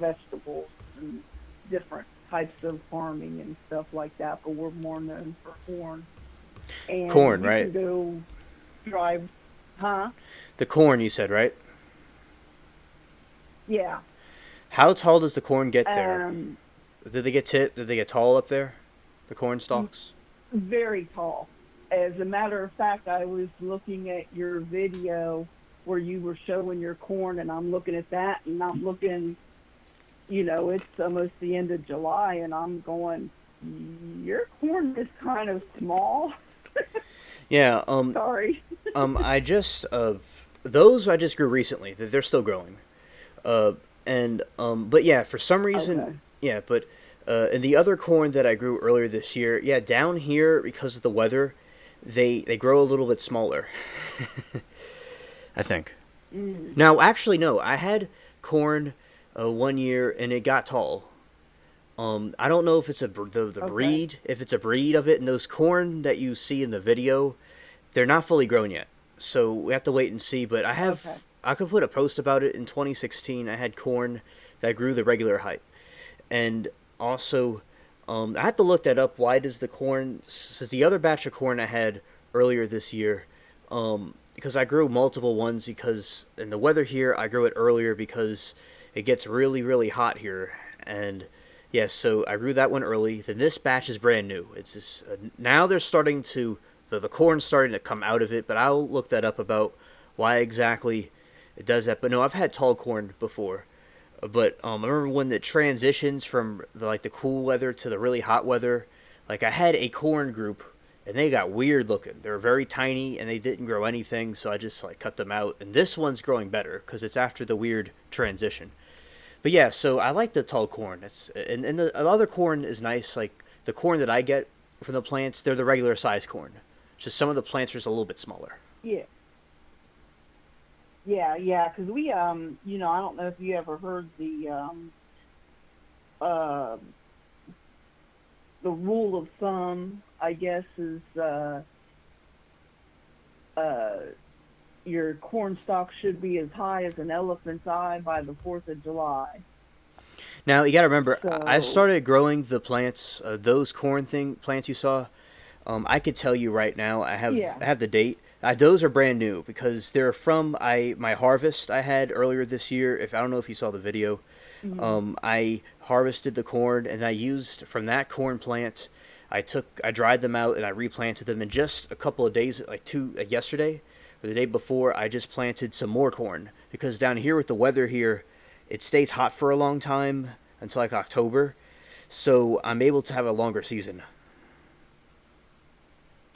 vegetables and different types of farming and stuff like that. But we're more known for corn. And
Corn,
you
right?
can go drive, huh?
The corn, you said, right?
Yeah.
How tall does the corn get there?
Um,
Did they get Did they get tall up there? The corn stalks.
Very tall. As a matter of fact, I was looking at your video where you were showing your corn, and I'm looking at that, and I'm looking, it's almost the end of July, and I'm going, your corn is kind of small.
Yeah.
Sorry.
I just those I just grew recently. They're still growing. Uh, and but yeah, for some
Okay.
reason, yeah, but And the other corn that I grew earlier this year, yeah, down here because of the weather, they grow a little bit smaller. I think.
Mm.
Now, actually, no. I had corn 1 year and it got tall. I don't know if it's the
Okay.
breed, if it's a breed of it, and those corn that you see in the video, they're not fully grown yet. So we have to wait and see. But
Okay.
I could put a post about it in 2016. I had corn that grew the regular height, and also, I had to look that up. Why does the corn? Since the other batch of corn I had earlier this year, because I grew multiple ones because in the weather here I grew it earlier because it gets really really hot here, and yes, so I grew that one early. Then this batch is brand new. It's just now they're starting to the corn's starting to come out of it, but I'll look that up about why exactly it does that. But no, I've had tall corn before. But I remember when it transitions from the cool weather to the really hot weather. Like I had a corn group, and they got weird looking. They were very tiny, and they didn't grow anything. So I just like cut them out. And this one's growing better because it's after the weird transition. But yeah, so I like the tall corn. And the other corn is nice. Like the corn that I get from the plants, they're the regular size corn. Just some of the plants are just a little bit smaller.
Yeah. Yeah. Yeah. Because we, I don't know if you ever heard uh, the rule of thumb. I guess is uh, your corn stalk should be as high as an elephant's eye by the 4th of July.
Now you got to remember, I
So
started growing the plants, those corn thing plants you saw. I could tell you right now,
yeah.
I have the date. Those are brand new because they're from I my harvest I had earlier this year. If I don't know if you saw the video,
Hmm.
I harvested the corn and I used from that corn plant. I dried them out and I replanted them in just a couple of days, like yesterday or the day before. I just planted some more corn because down here with the weather here, it stays hot for a long time until like October, so I'm able to have a longer season.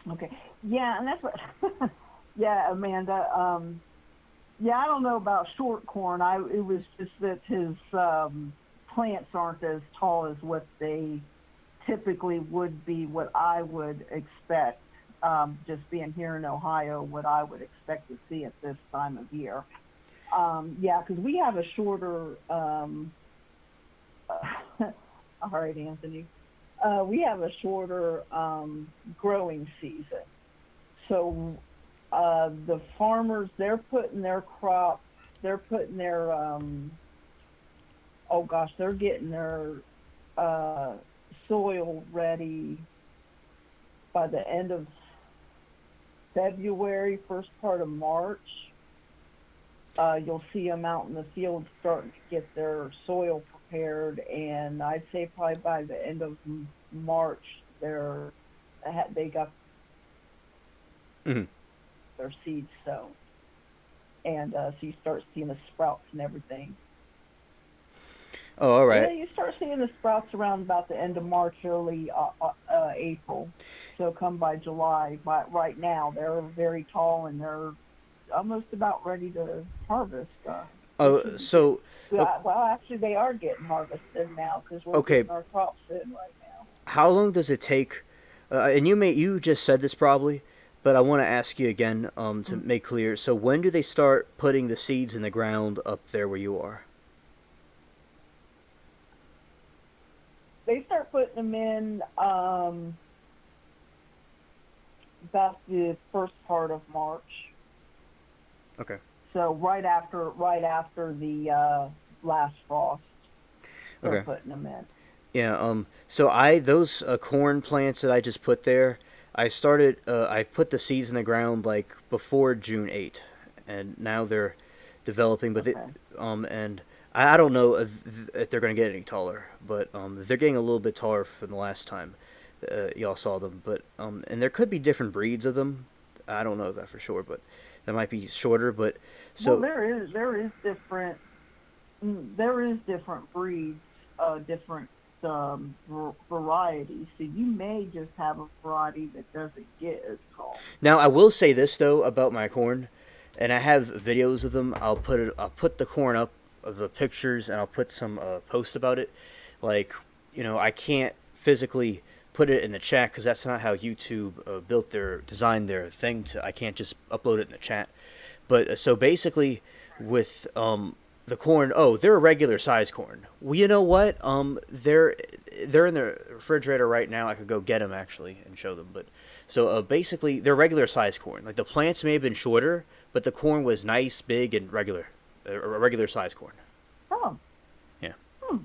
Okay. Yeah, and that's what. Yeah, Amanda. Yeah, I don't know about short corn. It was just that his plants aren't as tall as what they typically would be. What I would expect, just being here in Ohio, what I would expect to see at this time of year. Yeah, because we have a shorter. All right, Anthony. We have a shorter growing season. So the farmers, they're putting their crop, they're putting their, oh gosh, they're getting their uh, soil ready by the end of February, first part of March. You'll see them out in the field starting to get their soil prepared, and I'd say probably by the end of March, they got
Mhm.
their seeds sown, and so you start seeing the sprouts and everything.
Oh, all
Yeah,
right.
you start seeing the sprouts around about the end of March, early April. So come by July, but right now they're very tall and they're almost about ready to harvest. We
Oh,
should get
so o-
well, actually they are getting harvested now because we're
okay.
getting our crops in right now.
How long does it take? And you just said this probably, but I want to ask you again to
Mm.
make clear. So when do they start putting the seeds in the ground up there where you are?
They start putting them in about the first part of March.
Okay.
So right after the last frost, they're
Okay.
putting them in.
Yeah. So those corn plants that I just put there, I started. I put the seeds in the ground like before June 8th, and now they're developing.
Okay.
And I don't know if they're going to get any taller, but they're getting a little bit taller from the last time y'all saw them. But and there could be different breeds of them. I don't know that for sure, but that might be shorter. But
Well,
so
there is different breeds, different varieties. So you may just have a variety that doesn't get as tall.
now I will say this though about my corn, and I have videos of them. I'll put the corn up, of the pictures, and I'll put some post about it. Like I can't physically put it in the chat because that's not how YouTube designed their thing. I can't just upload it in the chat. But so basically, with the corn, oh, they're a regular size corn. Well, you know what? They're in the refrigerator right now. I could go get them actually and show them. But so basically, they're regular size corn. Like the plants may have been shorter, but the corn was nice, big, and regular, a regular size corn.
Oh,
Yeah.
hmm.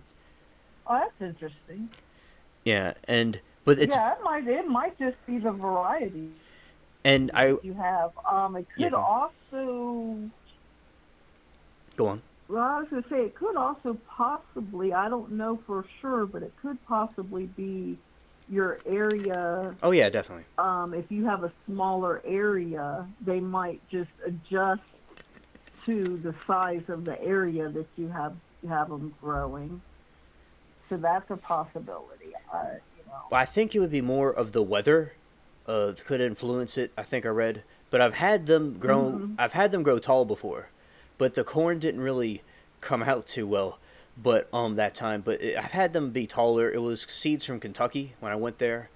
Oh, that's interesting.
Yeah, but it's
Yeah, it might just be the variety
and I
you have. It
yeah.
could also.
Go on.
Well, I was going to say it could also possibly. I don't know for sure, but it could possibly be your area.
Oh yeah, definitely.
If you have a smaller area, they might just adjust to the size of the area that you have them growing. So that's a possibility.
Well, I think it would be more of the weather could influence it. I think I read, but I've had them grow.
Mm-hmm.
I've had them grow tall before, but the corn didn't really come out too well. But that time, I've had them be taller. It was seeds from Kentucky when I went there,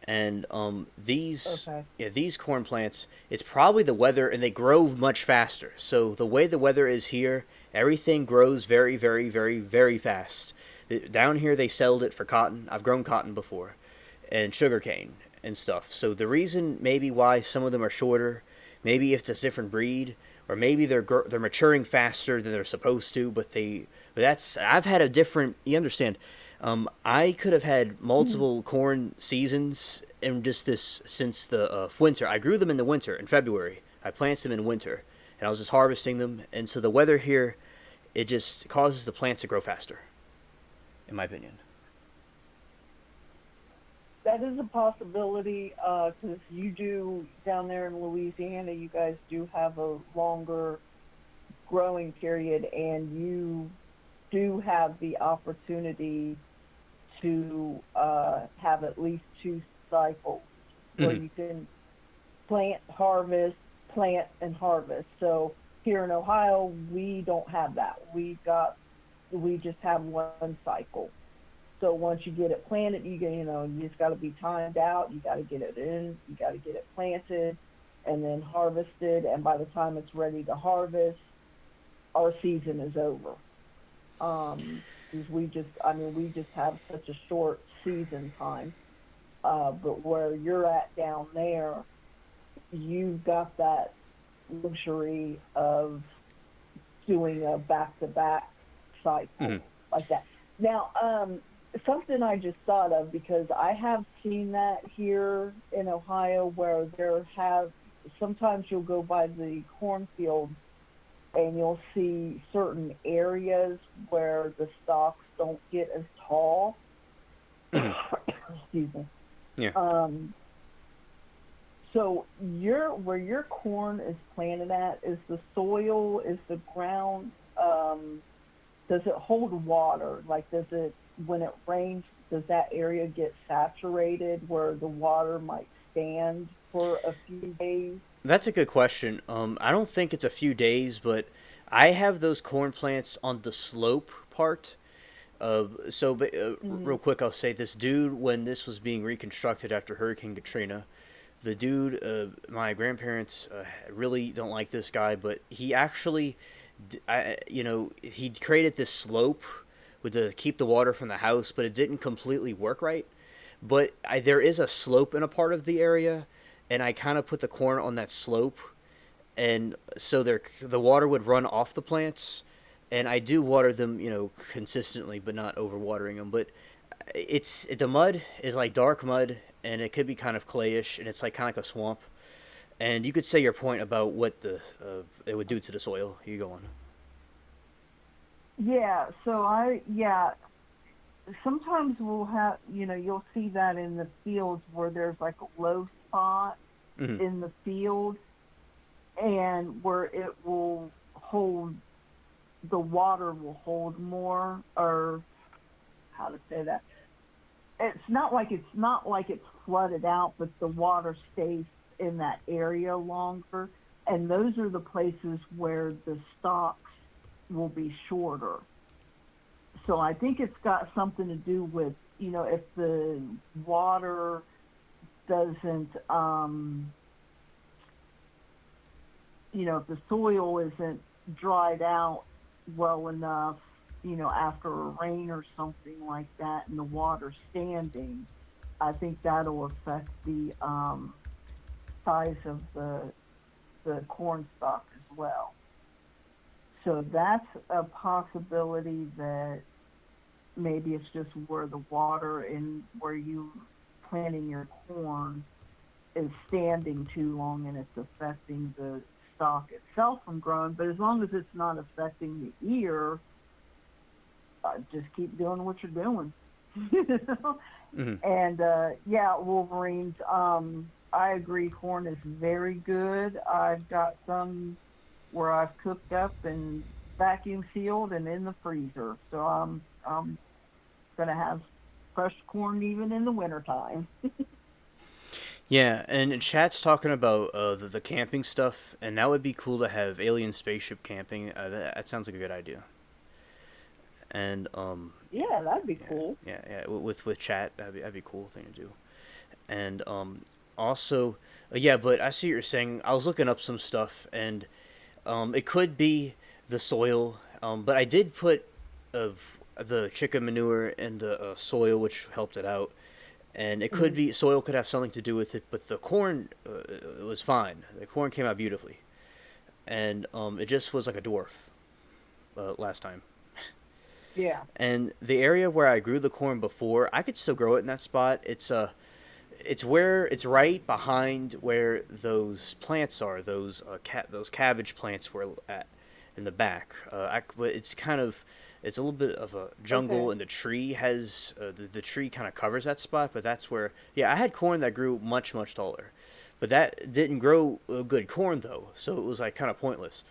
and
Okay.
these corn plants. It's probably the weather, and they grow much faster. So the way the weather is here, everything grows very, very, very, very fast. Down here, they sold it for cotton. I've grown cotton before, and sugarcane and stuff. So the reason maybe why some of them are shorter, maybe if it's a different breed, or maybe they're maturing faster than they're supposed to. But that's I've had a different. You understand? I could have had multiple corn seasons in just this since the winter. I grew them in the winter in February. I planted them in winter, and I was just harvesting them. And so the weather here, it just causes the plants to grow faster, in my opinion.
That is a possibility because you do down there in Louisiana. You guys do have a longer growing period, and you do have the opportunity to have at least two cycles where
Mm-hmm.
you can plant and harvest. So here in Ohio, we don't have that. We just have one cycle. So once you get it planted, you just got to be timed out. You got to get it in. You got to get it planted, and then harvested. And by the time it's ready to harvest, our season is over. 'Cause we just have such a short season time. But where you're at down there, you've got that luxury of doing a back-to-back cycle
Mm-hmm.
like that. Now, something I just thought of because I have seen that here in Ohio where sometimes you'll go by the cornfields and you'll see certain areas where the stalks don't get as tall. Excuse me.
Yeah.
So where your corn is planted at, is the ground, does it hold water? Like when it rains, does that area get saturated where the water might stand for a few days?
That's a good question. I don't think it's a few days, but I have those corn plants on the slope part.
Mm-hmm.
Real quick, I'll say this dude, when this was being reconstructed after Hurricane Katrina, the dude, my grandparents really don't like this guy, but he actually, he created this slope to keep the water from the house, but it didn't completely work right. But there is a slope in a part of the area, and I kind of put the corn on that slope, and so the water would run off the plants, and I do water them, consistently, but not overwatering them. But the mud is like dark mud, and it could be kind of clayish, and it's like kind of like a swamp. And you could say your point about what it would do to the soil. You go on.
Yeah, sometimes we'll have, you'll see that in the fields where there's like a low spot
Mm-hmm.
in the field and where the water will hold more, or how to say that. It's not like it's flooded out, but the water stays in that area longer. And those are the places where the stalks will be shorter. So I think it's got something to do with if the water doesn't, if the soil isn't dried out well enough, after a rain or something like that, and the water's standing, I think that'll affect the size of the corn stalk as well. So that's a possibility that maybe it's just where the water in where you planting your corn is standing too long and it's affecting the stalk itself from growing. But as long as it's not affecting the ear, just keep doing what you're doing.
Hmm.
And yeah, Wolverines. I agree. Corn is very good. I've got some where I've cooked up and vacuum sealed and in the freezer. So I'm gonna have fresh corn even in the wintertime.
Yeah, and chat's talking about the camping stuff, and that would be cool to have alien spaceship camping. That sounds like a good idea. And
Yeah, that'd be
yeah,
cool.
yeah. With chat, that'd be a cool thing to do. And also, yeah. But I see what you're saying. I was looking up some stuff, and it could be the soil. But I did put uh, the chicken manure in the soil, which helped it out. And it could
Hmm.
be soil could have something to do with it, but the corn was fine. The corn came out beautifully, and it just was like a dwarf last time.
Yeah.
And the area where I grew the corn before, I could still grow it in that spot. It's where it's right behind where those plants are. Those cabbage plants were at in the back. But it's a little bit of a jungle,
Okay.
and the tree has the tree kind of covers that spot. But that's where, yeah, I had corn that grew much taller, but that didn't grow good corn though, so it was like kind of pointless.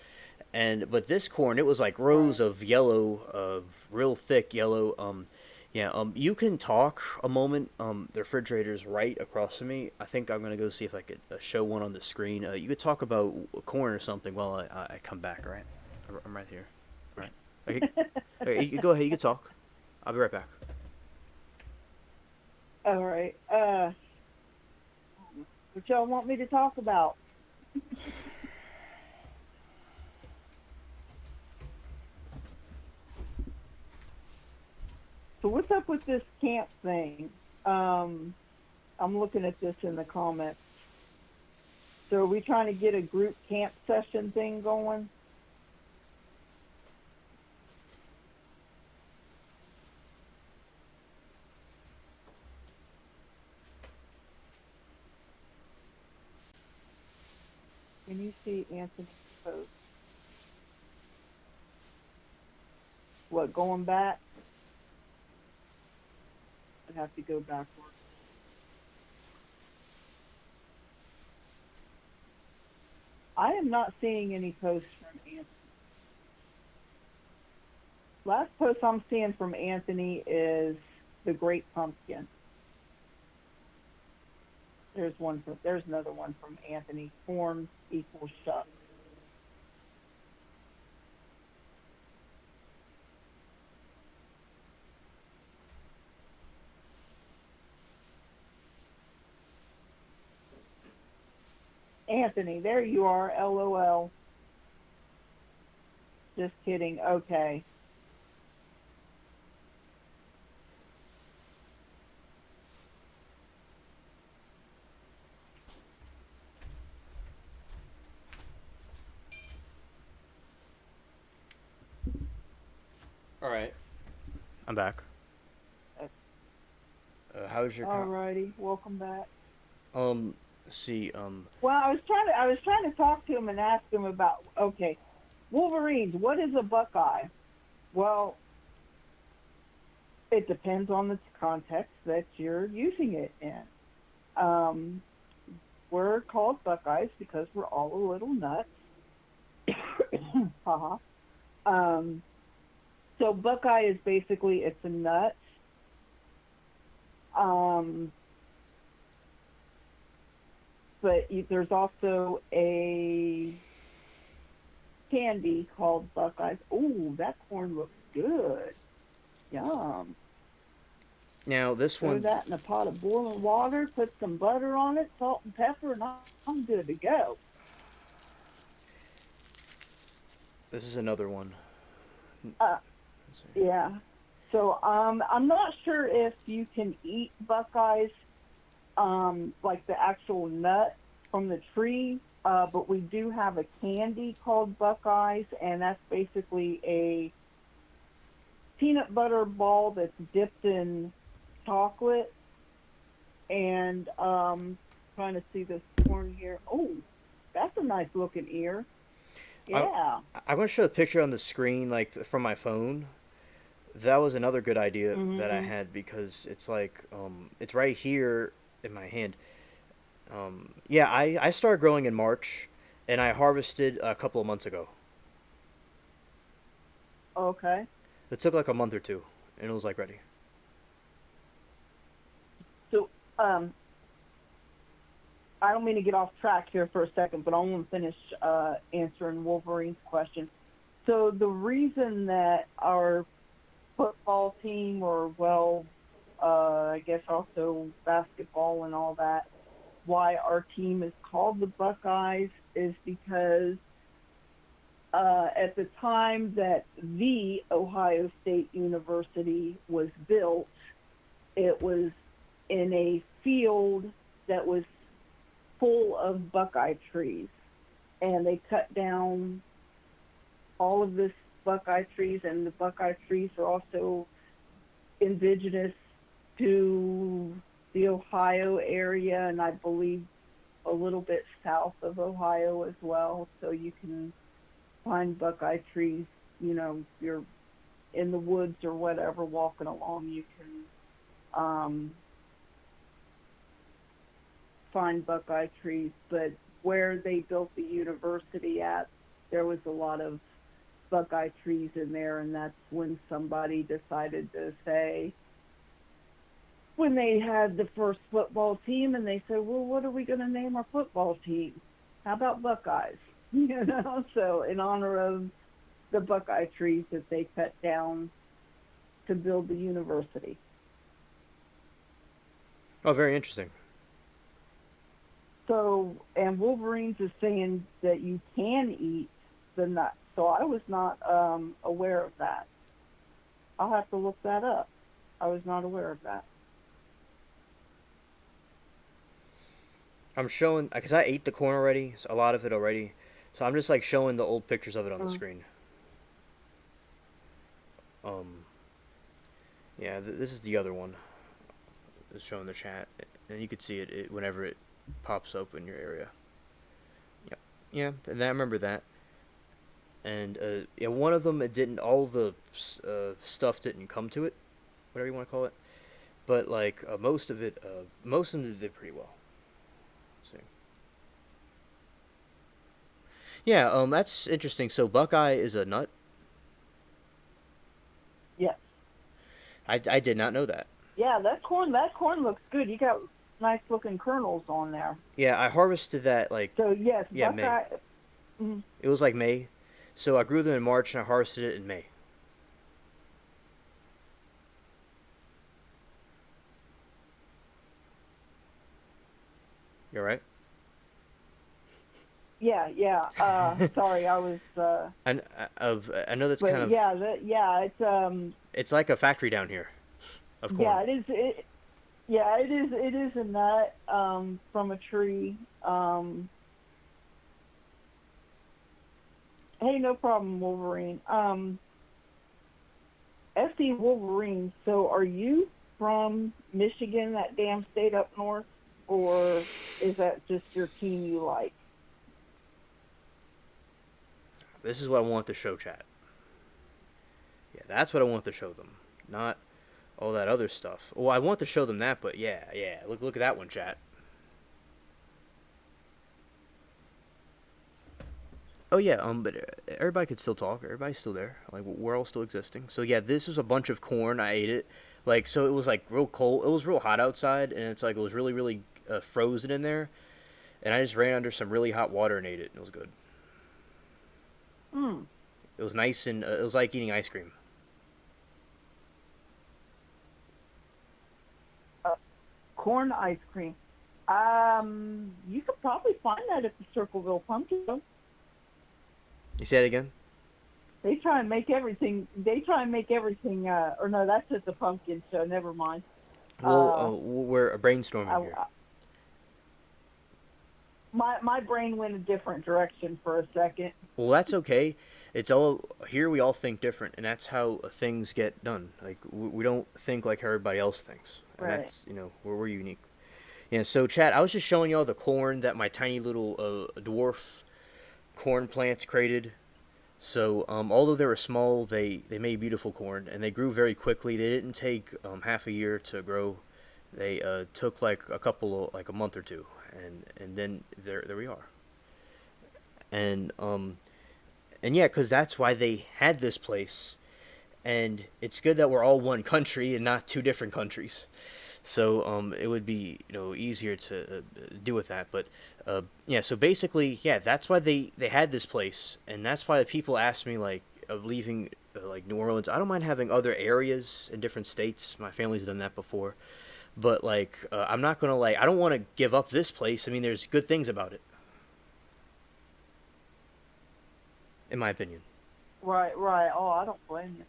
And but this corn, it was like rows
Right.
of yellow, real thick yellow. Yeah. You can talk a moment. The refrigerator's right across from me. I think I'm gonna go see if I could show one on the screen. You could talk about corn or something while I come back. All right. I'm right here. All right. Okay. Okay, you go ahead. You can talk. I'll be right back.
All right. What y'all want me to talk about? So what's up with this camp thing? Um, I'm looking at this in the comments. So are we trying to get a group camp session thing going? Can you see Anthony's post? What, going back? I have to go backward. I am not seeing any posts from Anthony. Last post I'm seeing from Anthony is the Great Pumpkin. There's another one from Anthony. Corn equals shucks. Anthony, there you are. LOL. Just kidding. Okay.
All right. I'm back. How's your
Alrighty. Welcome back.
let's see.
Well, I was trying to talk to him and ask him about, okay, Wolverines, what is a Buckeye? Well, it depends on the context that you're using it in. Um, we're called Buckeyes because we're all a little nuts. Haha. um, so Buckeye is basically it's a nut. Um, but there's also a candy called Buckeyes. Ooh, that corn looks good. Yum.
Now this
Throw
one,
that in a pot of boiling water, put some butter on it, salt and pepper, and I'm good to go.
this is another one.
Uh,
Let's see.
yeah. So I'm not sure if you can eat buckeyes, like the actual nut from the tree, but we do have a candy called buckeyes, and that's basically a peanut butter ball that's dipped in chocolate. And trying to see this corn here. Oh, that's a nice looking ear.
I
Yeah.
I'm gonna show a picture on the screen, like from my phone. That was another good idea that I
Mm-hmm.
had because it's like it's right here in my hand. Yeah, I started growing in March, and I harvested a couple of months ago.
Okay.
It took like a month or two, and it was like ready.
So um, I don't mean to get off track here for a second, but I want to finish answering Wolverine's question. So the reason that our football team, or well, I guess also basketball and all that, why our team is called the Buckeyes is because at the time that the Ohio State University was built, it was in a field that was full of buckeye trees. And they cut down all of this buckeye trees, and the buckeye trees are also indigenous to the Ohio area, and I believe a little bit south of Ohio as well. So you can find buckeye trees, if you're in the woods or whatever walking along, you can find buckeye trees. But where they built the university at, there was a lot of buckeye trees in there, and that's when somebody decided to say, when they had the first football team, and they said, well, what are we going to name our football team? How about Buckeyes? So in honor of the buckeye trees that they cut down to build the university.
Oh, very interesting.
So, and Wolverines is saying that you can eat the nuts. So I was not aware of that. I'll have to look that up. I was not aware of that.
I'm showing because I ate the corn already, so a lot of it already. So I'm just like showing the old pictures of it on the
Uh,
screen. Um, yeah, this is the other one. It's showing the chat, and you could see it whenever it pops up in your area. Yep. Yeah, and I remember that. And yeah, one of them it didn't. All the stuff didn't come to it, whatever you want to call it. But like most of them did pretty well. So, yeah, that's interesting. So Buckeye is a nut.
yes.
I did not know that.
Yeah, that corn looks good. You got nice looking kernels on there.
Yeah, I harvested that like
So yes,
yeah May.
Buckeye. Mm,
It was like May, so I grew them in March and I harvested it in May. You all right?
yeah, yeah. Sorry, I was.
I know that's kind
But
of
yeah,
it's like a factory down here of corn.
yeah, it is. Yeah, it is. It is a nut from a tree. Hey, no problem, Wolverine. FC Wolverine. So, are you from Michigan, that damn state up north, or is that just your team you like?
This is what I want to show chat. Yeah, that's what I want to show them, not all that other stuff. Well, I want to show them that, but yeah. Look at that one, chat. Oh yeah, but everybody could still talk. Everybody's still there. Like we're all still existing. So yeah, this was a bunch of corn. I ate it. Like so, it was like real cold. It was real hot outside, and it's like it was really frozen in there. And I just ran under some really hot water and ate it. And it was good.
Hmm.
It was nice, and it was like eating ice cream.
Corn ice cream. You could probably find that at the Circleville Pumpkin Show.
You say it again?
They try and make everything. They try and make everything. Or no, that's at the pumpkin show. Never mind.
Well,
Uh,
we're brainstorming
I,
here.
my brain went a different direction for a second.
Well, that's okay. It's all here. We all think different, and that's how things get done. Like we don't think like everybody else thinks, and
Right.
that's we're unique. Yeah. So, Chad, I was just showing y'all the corn that my tiny little dwarf corn plants created. So, although they were small, they made beautiful corn, and they grew very quickly. They didn't take half a year to grow. They took like like a month or two, and then there we are. And and yeah, because that's why they had this place, and it's good that we're all one country and not two different countries. So it would be easier to do with that. But yeah, so basically, yeah, that's why they had this place, and that's why people ask me like of leaving like New Orleans. I don't mind having other areas in different states. My family's done that before, but like I'm not gonna like I don't want to give up this place. I mean, there's good things about it, in my opinion.
Right. Right. Oh, I don't blame you.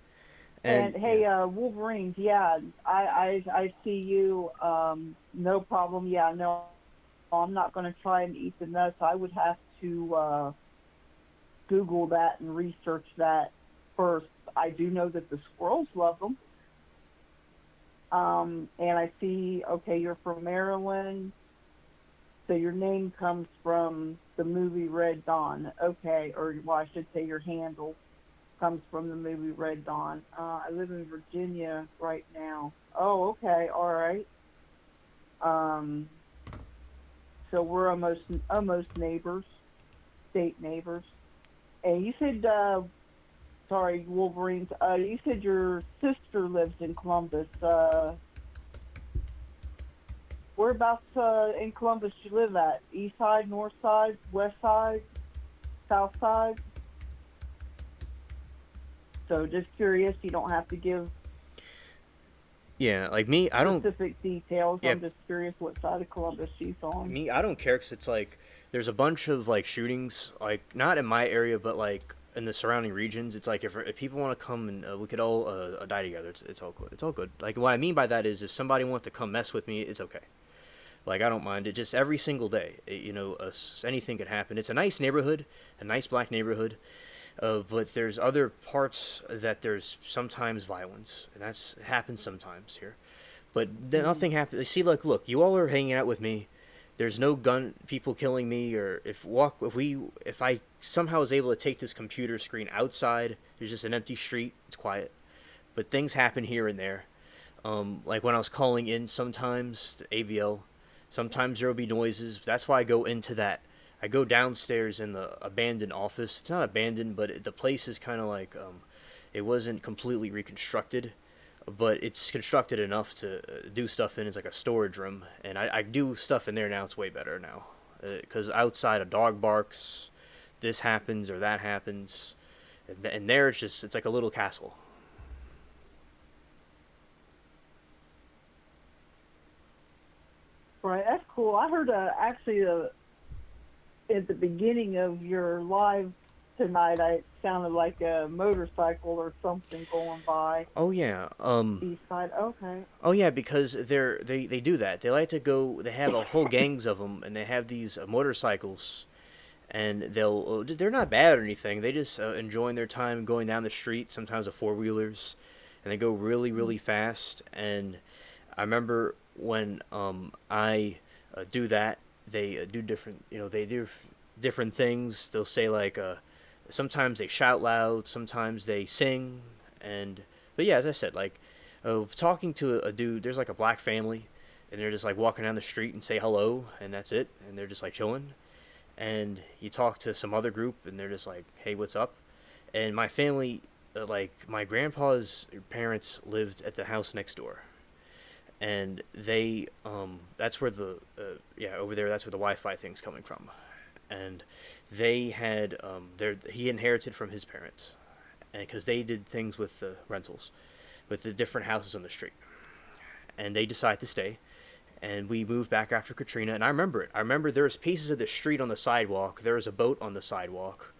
And
And
yeah,
hey, Wolverines. Yeah, I see you. No problem. Yeah. No, I'm not going to try and eat the nuts. I would have to Google that and research that first. I do know that the squirrels love them. And I see, okay, you're from Maryland, so your name comes from the movie Red Dawn. Okay, or well, I should say your handle comes from the movie Red Dawn. I live in Virginia right now. Oh, okay, all right. Um, so we're almost neighbors, state neighbors. And you said, sorry, Wolverines. You said your sister lives in Columbus. Whereabouts in Columbus you live at? East side, north side, west side, south side? So just curious. You don't have to give
yeah, like me, I don't.
specific details.
Yeah,
I'm just curious what side of Columbus she's on.
me, I don't care because it's like there's a bunch of like shootings, like not in my area, but like in the surrounding regions. It's like if people want to come and we could all die together. It's all good. It's all good. Like what I mean by that is if somebody wants to come mess with me, it's okay. Like I don't mind it. Just every single day, anything could happen. It's a nice neighborhood, a nice black neighborhood. But there's other parts that there's sometimes violence, and that's happens sometimes here. But then
Mm-hmm.
nothing happens. See, look, you all are hanging out with me. There's no gun people killing me, or if I somehow was able to take this computer screen outside, there's just an empty street. It's quiet, but things happen here and there. Like when I was calling in, sometimes the ABL, sometimes there will be noises. That's why I go into that. I go downstairs in the abandoned office. It's not abandoned, but the place is kind of like it wasn't completely reconstructed, but it's constructed enough to do stuff in. It's like a storage room, and I do stuff in there now. It's way better now, because outside a dog barks, this happens or that happens, and there it's like a little castle.
Right, that's cool. I heard actually at the beginning of your live tonight, it sounded like a motorcycle or something going by
Oh yeah.
east side. Okay.
Oh yeah, because they do that. They like to go. They have a whole gangs of them, and they have these motorcycles, and they're not bad or anything. They just enjoying their time going down the street. Sometimes the four wheelers, and they go really really fast. And I remember when I do that, they do different. They do different things. They'll say like sometimes they shout loud, sometimes they sing, and but yeah, as I said, like talking to a dude, there's like a black family, and they're just like walking down the street and say hello, and that's it, and they're just like chilling. And you talk to some other group, and they're just like, hey, what's up? And my family, like my grandpa's parents lived at the house next door, and that's where the yeah, over there, that's where the Wi-Fi thing's coming from. And they had he inherited from his parents, and because they did things with the rentals with the different houses on the street, and they decided to stay. and we moved back after Katrina, and I remember it. I remember there was pieces of the street on the sidewalk. There was a boat on the sidewalk.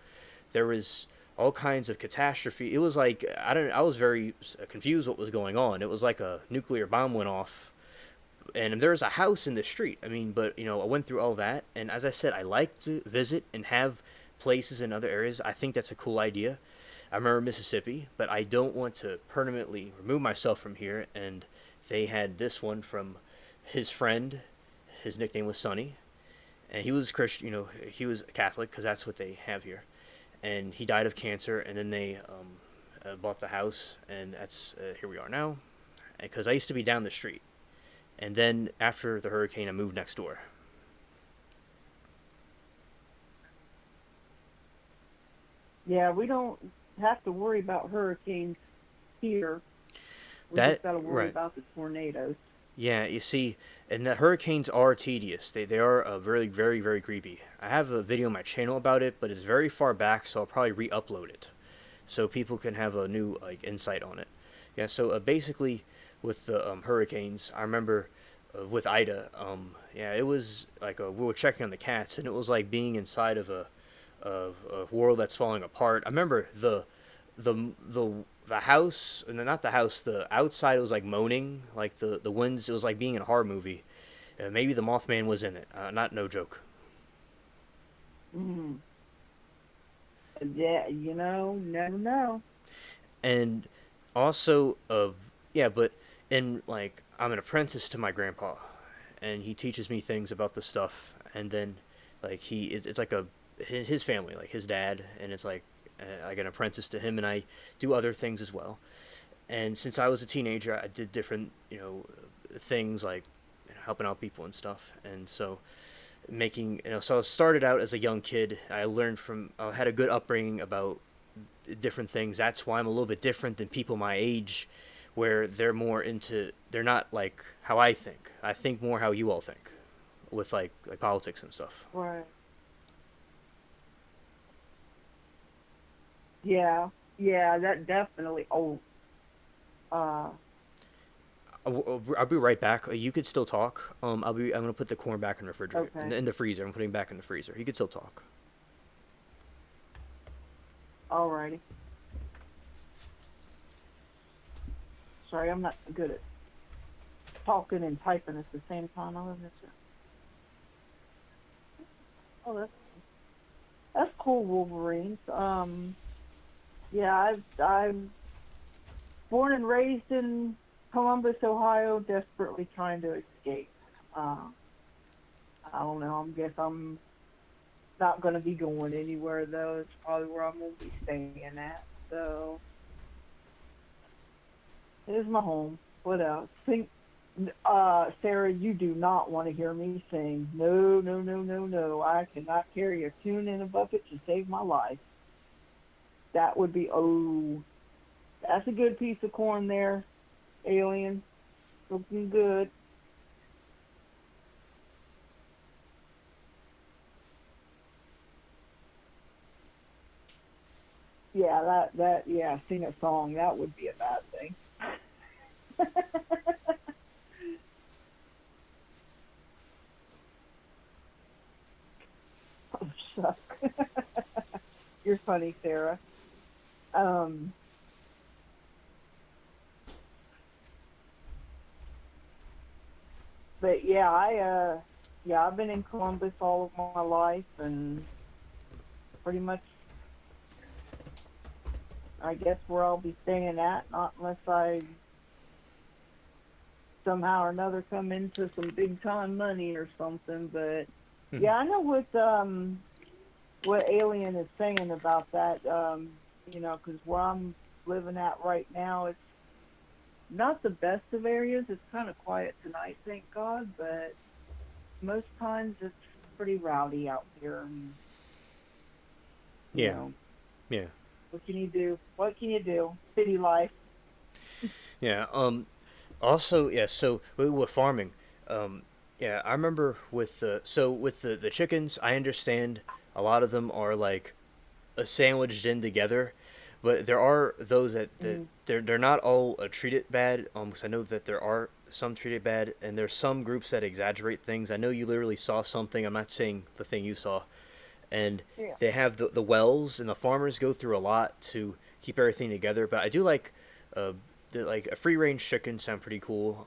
There was all kinds of catastrophe. It was like I don't. I was very confused what was going on. It was like a nuclear bomb went off, and there was a house in the street. I mean, but I went through all that, and as I said, I like to visit and have places in other areas. I think that's a cool idea. I remember Mississippi, but I don't want to permanently remove myself from here. And they had this one from his friend. His nickname was Sonny, and he was Christian. He was Catholic because that's what they have here. And he died of cancer, and then they bought the house, and that's here we are now. Because I used to be down the street, and then after the hurricane, I moved next door.
Yeah, we don't have to worry about hurricanes here. We
That
just got to worry
right.
about the tornadoes.
Yeah, you see, and the hurricanes are tedious. They are very very very creepy. I have a video on my channel about it, but it's very far back, so I'll probably re-upload it, so people can have a new insight on it. Yeah, so basically with the hurricanes, I remember with Ida, yeah, it was like we were checking on the cats, and it was like being inside of a world that's falling apart. I remember the house, and not the house, the outside was like moaning, like the winds. It was like being in a horror movie. Maybe the Mothman was in it. Not no joke.
Mm. Yeah, never know.
And also, yeah, but in like I'm an apprentice to my grandpa, and he teaches me things about the stuff, and then like it's like a his family, like his dad, and it's like an apprentice to him, and I do other things as well. And since I was a teenager, I did different things like helping out people and stuff, and so making so I started out as a young kid. I learned from I had a good upbringing about different things. That's why I'm a little bit different than people my age, where they're not like how I think. I think more how you all think, with like politics and stuff.
Right. Yeah, yeah, that definitely. Oh, uh,
I'll be right back. You could still talk. I'm gonna put the corn back in the refrigerator
okay.
in the freezer. I'm putting it back in the freezer. You could still talk.
Alrighty. Sorry, I'm not good at talking and typing at the same time. I was just, oh, that's cool, Wolverines. Yeah, I'm born and raised in Columbus, Ohio, desperately trying to escape. Uh, I don't know. I guess I'm not going to be going anywhere though. It's probably where I'm going to be staying at. So it is my home. What else? Sarah, you do not want to hear me sing. No, no, no, no, no. I cannot carry a tune in a bucket to save my life. That would be, oh, that's a good piece of corn there, alien. Looking good. Yeah, yeah, sing a song. That would be a bad thing. Oh, shucks. You're funny, Sarah. Um, but yeah, yeah, I've been in Columbus all of my life, and pretty much, I guess where I'll be staying at, not unless I somehow or another come into some big time money or something. But yeah, I know what Alien is saying about that. Because where I'm living at right now, it's not the best of areas. It's kind of quiet tonight, thank God. But most times it's pretty rowdy out here. And, you
Yeah,
know,
yeah,
what can you do? What can you do? City life.
yeah. Also, yeah. So with farming, um, yeah, I remember with the chickens. I understand a lot of them are like sandwiched in together, but there are those that
Mm,
they're not all treated bad. Because I know that there are some treat it bad, and there's some groups that exaggerate things. I know you literally saw something. I'm not saying the thing you saw, and
Yeah.
they have the wells, and the farmers go through a lot to keep everything together. But I do like, uh, like a free range chicken sound pretty cool.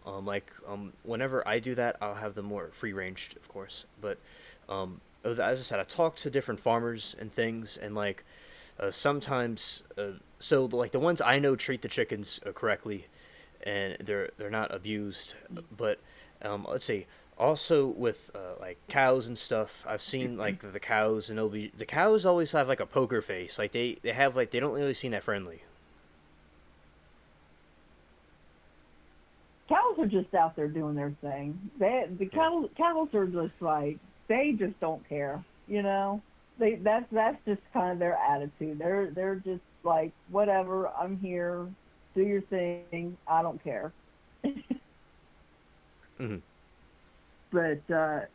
Whenever I do that, I'll have them more free ranged, of course. But as I said, I talk to different farmers and things, and like sometimes, so like the ones I know treat the chickens correctly, and they're not abused. But let's see. Also with like cows and stuff, I've seen like the cows, and the cows always have like a poker face. Like they have like they don't really seem that friendly.
Cows are just out there doing their thing. The
Yeah.
cows are just like, they just don't care, you know. That's just kind of their attitude. They're just like, whatever, I'm here, do your thing, I don't care.
Hmm.
But yeah,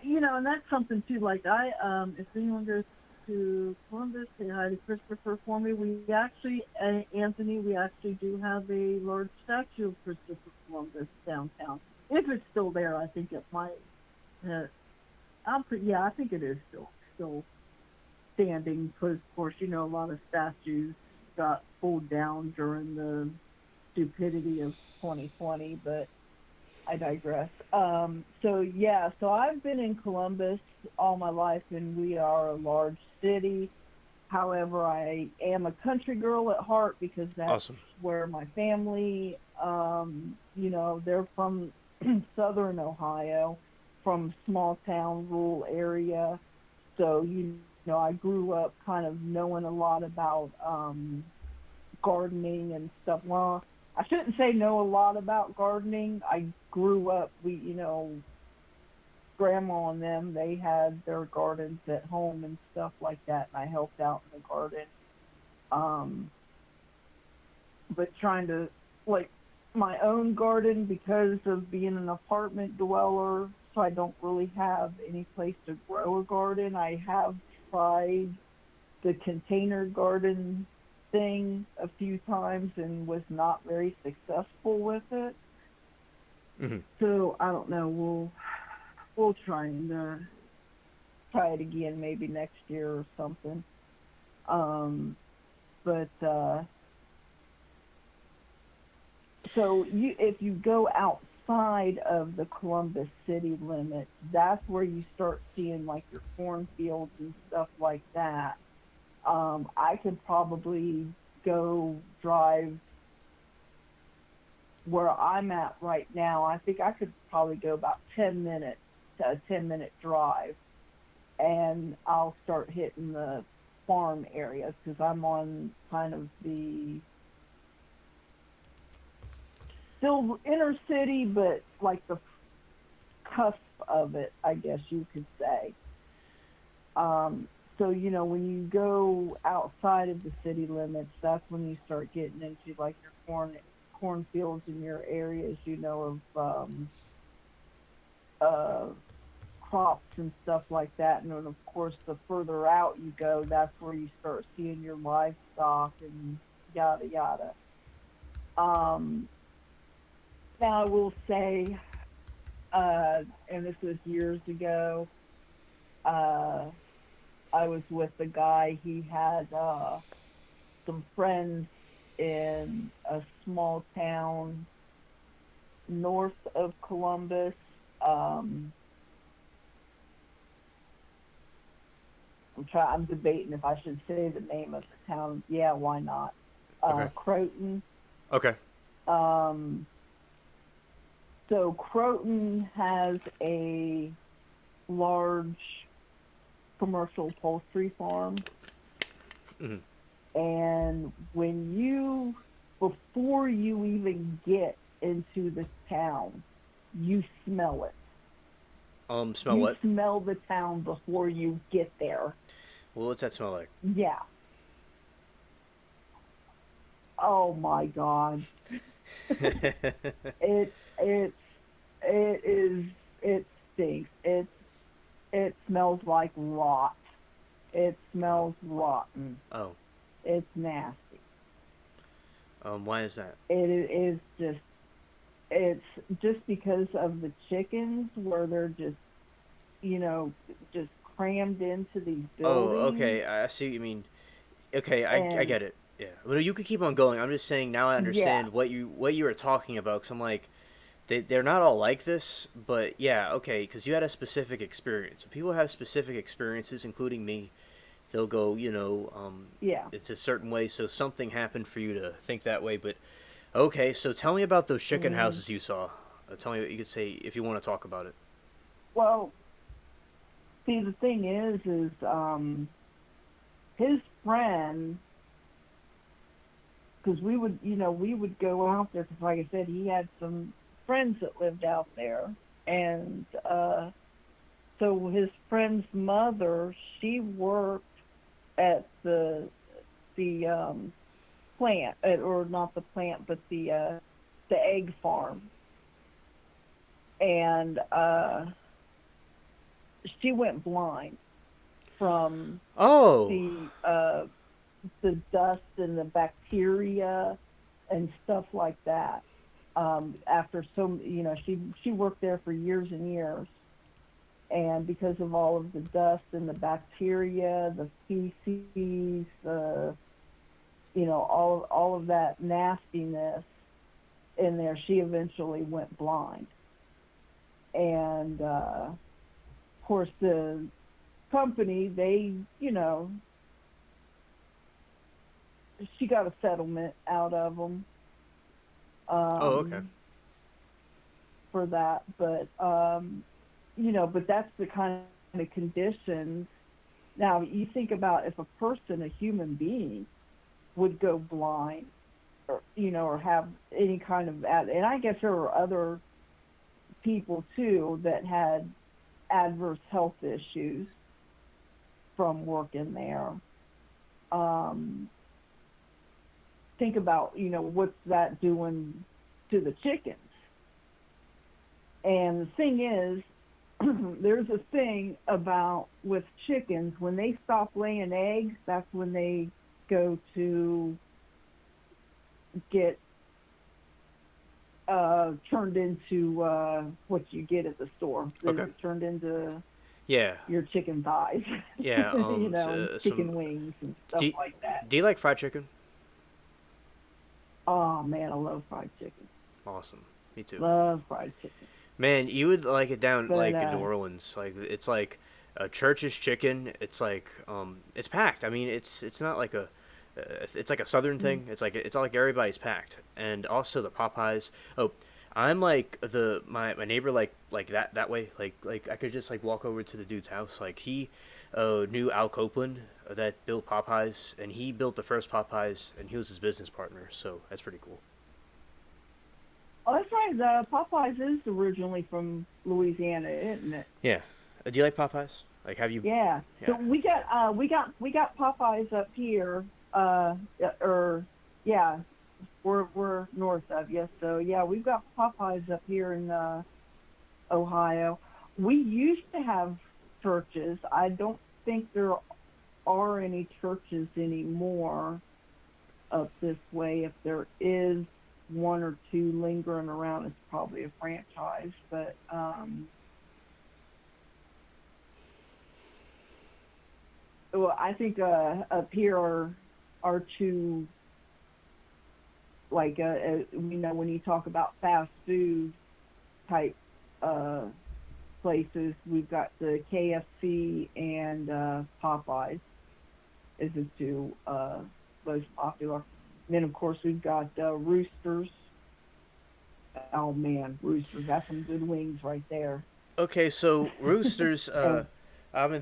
and that's something too. Like if anyone goes to Columbus, say hi to Christopher for me. We actually, Anthony, we actually do have a large statue of Christopher Columbus downtown. If it's still there, I think it might. Uh, yeah, I think it is still standing. Because of course, a lot of statues got pulled down during the stupidity of 2020, but I digress. So yeah, so I've been in Columbus all my life, and we are a large city. However, I am a country girl at heart because that's
Awesome.
where my family, they're from southern Ohio, from small town, rural area. So, I grew up kind of knowing a lot about gardening and stuff. Well, I shouldn't say know a lot about gardening. I grew up, grandma and them, they had their gardens at home and stuff like that, and I helped out in the garden. Um, but trying to, like, my own garden because of being an apartment dweller, so I don't really have any place to grow a garden. I have tried the container garden thing a few times and was not very successful with it.
Hmm.
So I don't know. We'll try it again maybe next year or something. Um, but so if you go outside of the Columbus city limits, that's where you start seeing like your cornfields and stuff like that. I could probably go drive where I'm at right now. I think I could probably go about 10 minutes to a 10-minute drive, and I'll start hitting the farm areas because I'm on kind of the still inner city, but like the cusp of it, I guess you could say. So when you go outside of the city limits, that's when you start getting into like your cornfields in your areas, of uh, crops and stuff like that. And then of course, the further out you go, that's where you start seeing your livestock and yada yada. Um, Now I will say, and this was years ago. Uh, I was with a guy. He had some friends in a small town north of Columbus. Um, I'm debating if I should say the name of the town. Yeah, why not?
Okay.
Croton.
Okay.
Um, so Croton has a large commercial poultry farm,
Hmm.
and before you even get into the town, you smell it.
Smell
You
what?
smell the town before you get there.
Well, what's that smell like?
Yeah. Oh my God. It it's it is it stinks. It smells like rot. It
Oh.
smells rotten.
Oh.
It's nasty.
Why is that?
It is just it's just because of the chickens where they're just, you know, just crammed into these
Oh,
buildings.
okay. I see what you mean. Okay, I
And
get it. Yeah. Well, you could keep on going. I'm just saying now I
yeah,
understand what you were talking about. Cause I'm like, they're not all like this, but yeah, okay. Because you had a specific experience. When people have specific experiences, including me, they'll go,
yeah.
it's a certain way. So something happened for you to think that way. But okay, so tell me about those chicken
Hmm.
houses you saw. Tell me what you could say if you want to talk about it.
Well, see, the thing is, his friend, because we would go out there because, like I said, he had some friends that lived out there, and so his friend's mother, she worked at the plant, or not the plant, but the egg farm, and she went blind from
Oh,
the uh the dust and the bacteria and stuff like that. After so, she worked there for years and years, and because of all of the dust and the bacteria, the feces, all of that nastiness in there, she eventually went blind. And of course, the company, they, she got a settlement out of them,
oh, okay.
um, for that. But but that's the kind of conditions. Now you think about if a person, a human being, would go blind, or or have any kind of and I guess there were other people too that had adverse health issues from working there. Um, think about what's that doing to the chickens. And the thing is, there's a thing about with chickens, when they stop laying eggs, that's when they go to get turned into what you get at the store.
Okay.
They're turned into
Yeah.
your chicken thighs,
Yeah. Some.
chicken wings and
Do
stuff
you,
like that.
do you like fried chicken?
Oh man, I love fried chicken.
Awesome. Me too.
Love fried chicken.
Man, you would like it down
But
like in New Orleans. Like it's like a Church's chicken. It's like it's packed. I mean, it's not like it's like a southern
mm,
thing. It's like everybody's packed. And also the Popeyes. Oh, I'm like my neighbor like that way. Like I could just like walk over to the dude's house. Like he knew Al Copeland that built Popeyes, and he built the first Popeyes, and he was his business partner. So that's pretty cool.
oh, that's right. The Popeyes is originally from Louisiana, isn't it?
Yeah. Do you like Popeyes? Like, have you?
Yeah. So
Yeah.
we got Popeyes up here. Or yeah, we're north of you. So yeah, we've got Popeyes up here in Ohio. We used to have churches. I don't think there are any churches anymore up this way. If there is one or two lingering around, it's probably a franchise. But well, I think up here are two, like when you talk about fast food type uh places, we've got the KFC and Popeyes is the two most popular. And then of course we've got Roosters. Oh man, Roosters, that's some good wings right there.
Okay, so Roosters.
And
I'm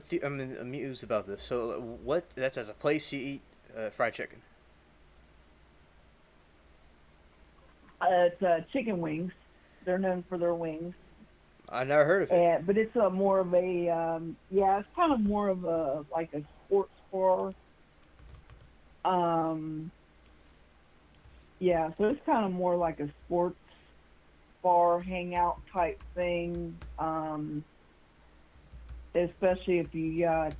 amused about this. So what? That's as a place you eat fried chicken.
it's chicken wings. They're known for their wings.
I never heard of it.
And but it's a more of a yeah, it's kind of more of a like a sports bar. Um, yeah, so it's kind of more like a sports bar hangout type thing. Especially if you got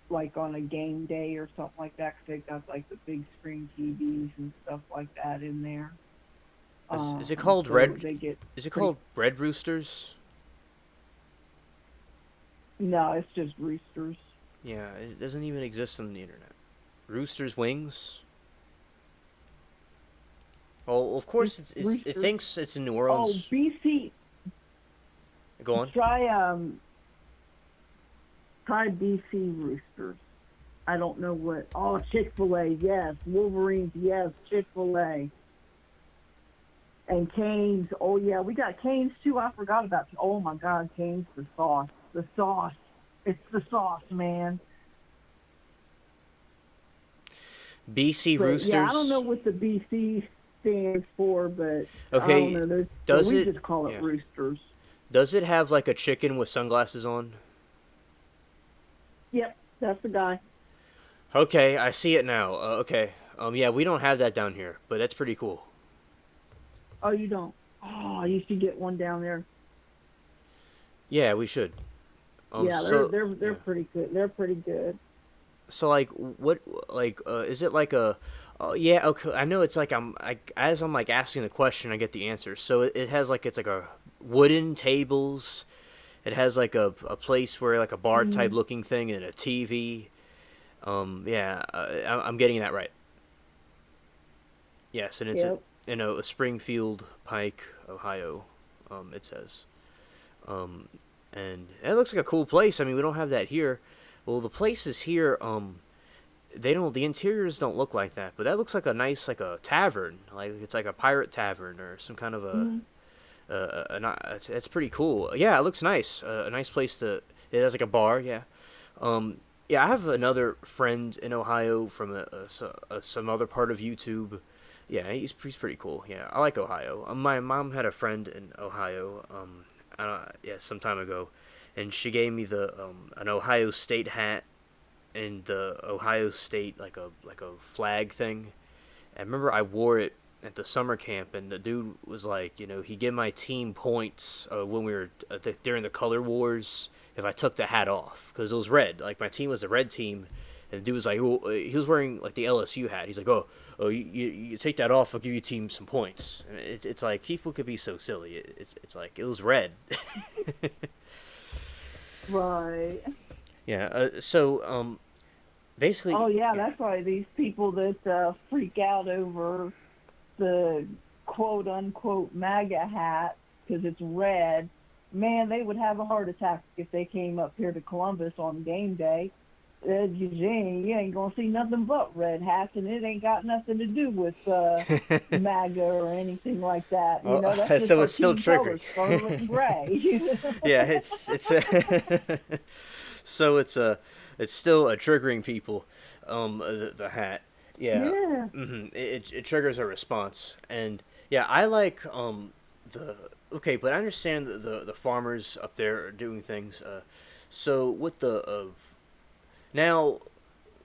like on a game day or something like that, 'cause they got like the big screen TVs and stuff like that in there.
Is it called
So
red?
they get
Is it
pretty.
called red roosters?
No, it's just roosters.
Yeah, it doesn't even exist on the internet. Roosters wings. Oh, of
Just
course it
roosters.
thinks it's in New
Oh,
Orleans.
BC.
Go on.
Try try BC roosters. I don't know what. Oh, Chick-fil-A, yes. Wolverines, yes. Chick-fil-A. And Canes. Oh, yeah, we got Canes, too. I forgot about. Oh, my God, Canes, the sauce. The sauce. It's the sauce, man.
BC
But, yeah, I don't know
roosters.
what the BC stands for, but I don't
Okay,
know. But
does
we
it?
just call it
Yeah.
roosters.
Does it have like a chicken with sunglasses on?
Yep, that's the guy.
Okay, I see it now. Okay. Yeah, we don't have that down here, but that's pretty cool.
Oh, you don't? Oh, you should get one down there.
Yeah, we should.
Yeah,
So
they're
yeah.
pretty good. They're pretty good.
So like, what like is it like a? Oh yeah, okay. I know it's like as I'm like asking the question, I get the answer. So it has like it's like a wooden tables. It has like a place where like a bar type
Mm,
looking thing and a TV. Yeah, I'm getting that right. Yes, and it's
yep.
in a Springfield Pike, Ohio. It says. Um, and it looks like a cool place. I mean, we don't have that here. Well, the places here, they don't. The interiors don't look like that, but that looks like a nice, like a tavern. Like it's like a pirate tavern or some kind of a.
Mm,
It's pretty cool. Yeah, it looks nice. A nice place to. It has like a bar. Yeah. Yeah, I have another friend in Ohio from some other part of YouTube. Yeah, he's pretty cool. Yeah, I like Ohio. My mom had a friend in Ohio. Yeah, some time ago, and she gave me the an Ohio State hat and the Ohio State like a flag thing. I remember I wore it at the summer camp, and the dude was like, he gave my team points when we were during the color wars if I took the hat off because it was red. Like my team was a red team, and the dude was like, oh, he was wearing like the LSU hat. He's like, oh, you take that off, I'll give your team some points. And it's like people could be so silly. It's like it was red.
right.
Yeah. So basically,
Oh yeah,
yeah.
that's why these people that freak out over the quote unquote MAGA hat because it's red, man, they would have a heart attack if they came up here to Columbus on game day. You ain't gonna see nothing but red hats, and it ain't got nothing to do with MAGA or anything like that. You know, that's just
So
our
it's still
team
triggering.
colors, scarlet and gray.
Yeah, it's so it's still triggering people. The hat. Yeah.
Yeah.
It triggers a response, and yeah, I like the okay, but I understand the farmers up there are doing things. So with the now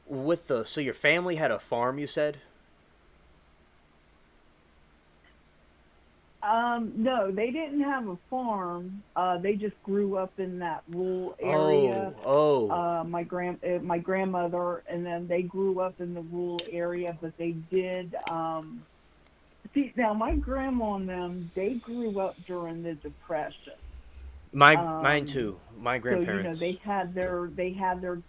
with the so your family had a farm, you said.
No, they didn't have a farm. They just grew up in that rural area.
Oh.
My grandmother, and then they grew up in the rural area, but they did. See, now my grandma and them, they grew up during the Depression.
Mine
Um,
too. My
so
grandparents.
they had their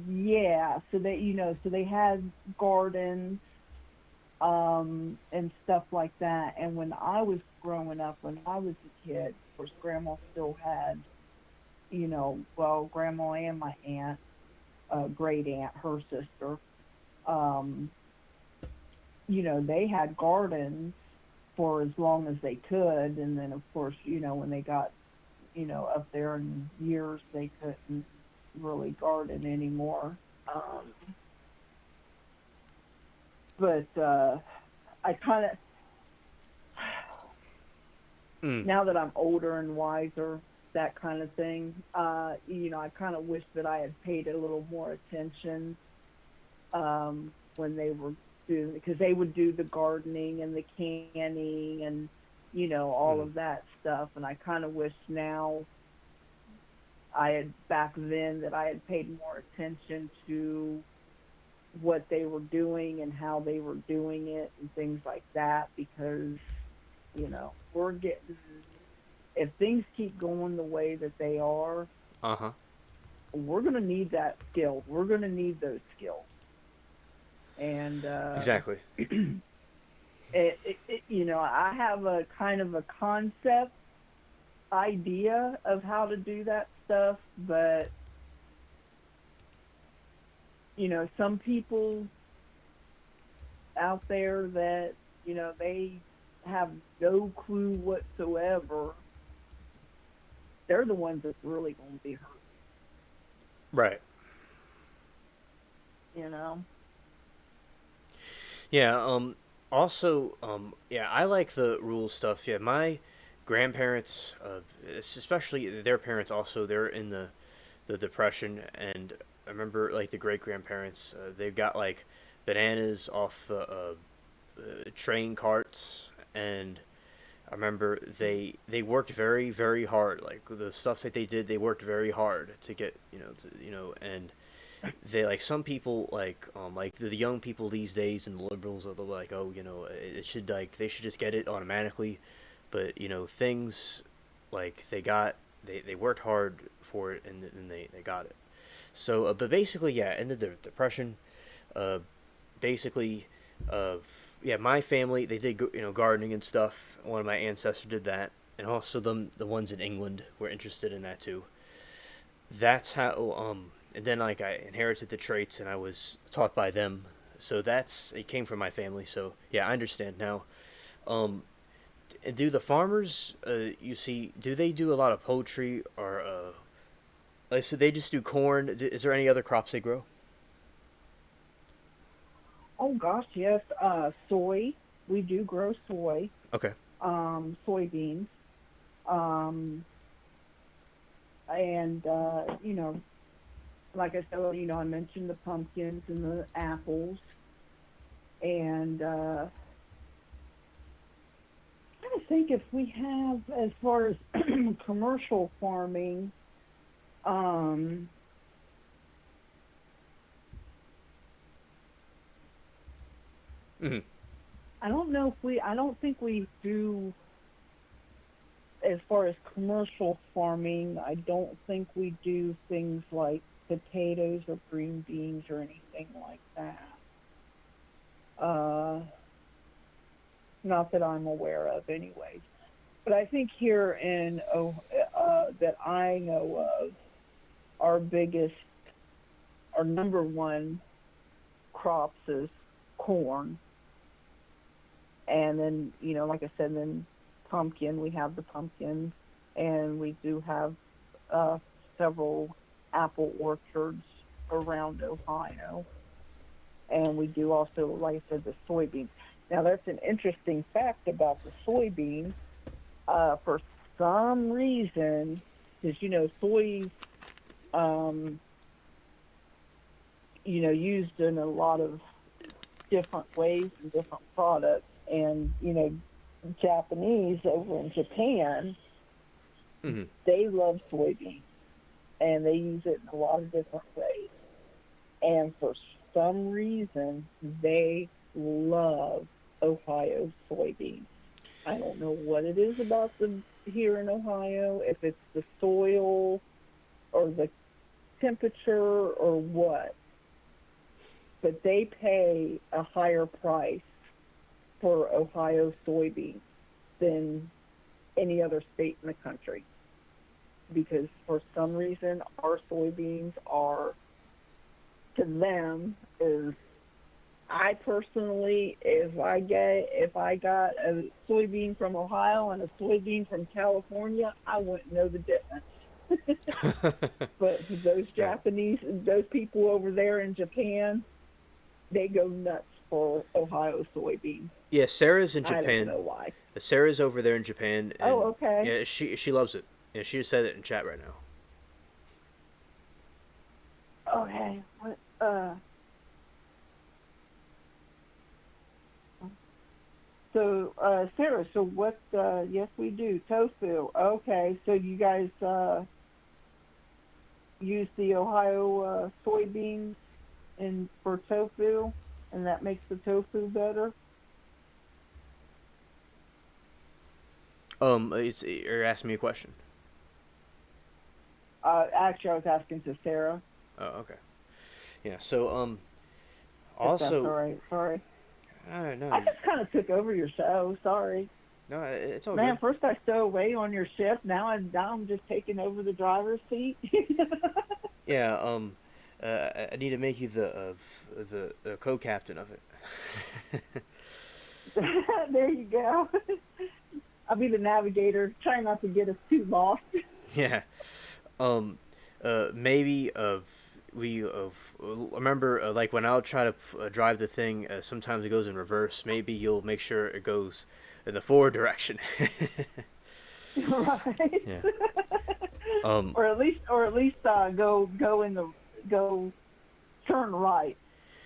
yeah. So they so they had gardens and stuff like that. And when I was growing up, when I was a kid, of course, Grandma still had, well, Grandma and my aunt, great aunt, her sister, um, they had gardens for as long as they could. And then, of course, when they got, up there in years, they couldn't really garden anymore. But I kind of,
Mm.
now that I'm older and wiser, that kind of thing, I kind of wish that I had paid a little more attention when they were doing, because they would do the gardening and the canning and, all
Mm.
of that stuff. And I kind of wish now back then, that I had paid more attention to what they were doing and how they were doing it and things like that, because We're getting, if things keep going the way that they are,
Uh huh.
we're going to need that skill. We're going to need those skills. And
Exactly.
I have a kind of a concept idea of how to do that stuff, but some people out there that they have no clue whatsoever, they're the ones that's really going to be hurt.
Right.
You know.
Yeah. Also. Yeah. I like the rule stuff. Yeah. My grandparents, especially their parents, also they're in the depression, and I remember like the great grandparents. They've got like bananas off the train carts, and I remember they worked very very hard. Like the stuff that they did, they worked very hard to get and they like some people like the young people these days and the liberals are like, oh, it should, like, they should just get it automatically, but things like they worked hard for it, and then they got it. So but basically, yeah, in the depression, uh basically, uh yeah, my family, they did gardening and stuff. One of my ancestors did that, and also the ones in England were interested in that too. That's how and then like I inherited the traits and I was taught by them. So that's it came from my family. So yeah, I understand now. Um do the farmers you see, do they do a lot of poultry, or like, so they just do corn? Is there any other crops they grow?
Oh gosh, yes. Soy. We do grow soy.
Okay.
Soybeans. Um, and like I said, I mentioned the pumpkins and the apples, and trying to think if we have, as far as commercial farming. Um,
Hmm.
I don't know if we. I don't think we do, as far as commercial farming. I don't think we do things like potatoes or green beans or anything like that. Uh, Not that I'm aware of, anyways. But I think here in that I know of, our biggest, our number one crops is corn, and then like I said, then pumpkin. We have the pumpkins, and we do have uh, several apple orchards around Ohio, and we do also, like I said, the soybeans. Now that's an interesting fact about the soybeans. For some reason, because soy's um, used in a lot of different ways and different products, and Japanese over in Japan,
Hmm.
they love soybeans, and they use it in a lot of different ways. And for some reason, they love Ohio soybeans. I don't know what it is about them here in Ohio, if it's the soil or the temperature or what, but they pay a higher price for Ohio soybeans than any other state in the country, because for some reason our soybeans are, to them, is, I personally, if I got a soybean from Ohio and a soybean from California, I wouldn't know the difference. But those
Right.
Japanese, those people over there in Japan, they go nuts for Ohio soybeans.
Yeah, Sarah's in
I don't
Japan.
know why.
Sarah's over there in Japan,
Oh,
and
okay.
yeah, she loves it. Yeah, she just said it in chat right now.
Okay. What? So, Sarah. So what? Yes, we do tofu. Okay. So you guys use the Ohio soybeans in for tofu, and that makes the tofu better.
You're asking me a question.
Actually, I was asking to Sarah,
Oh, okay. Yeah. So
if that's all
also,
right. Sorry.
no,
I just kind of took over your show. Sorry.
no, it's all
Man,
good.
first I stow away on your shift. Now I'm just taking over the driver's seat.
Yeah. I need to make you the co-captain of it.
There you go. I'll be the navigator. Try not to get us too lost.
Yeah. Um. Maybe we remember like when I'll try to drive the thing. Sometimes it goes in reverse. Maybe you'll make sure it goes in the forward direction.
Right.
Yeah. Um.
or at least go in the go turn right.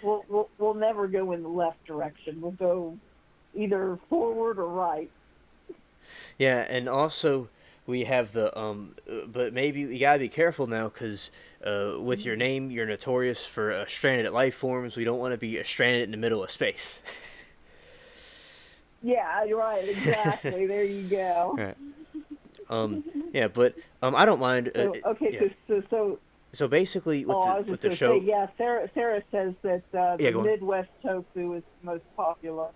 We'll never go in the left direction. We'll go either forward or right.
Yeah, and also we have but maybe we gotta be careful now because with your
Mhm.
name, you're notorious for stranded life forms. We don't want to be stranded in the middle of space.
Yeah, you're right. Exactly. There you go.
Right. Um. Yeah, but I don't mind.
So okay,
Yeah. So basically,
oh, I was
with
just
the
going to say,
show,
yeah. Sarah says that
yeah,
the
go on.
Midwest tofu is the most popular.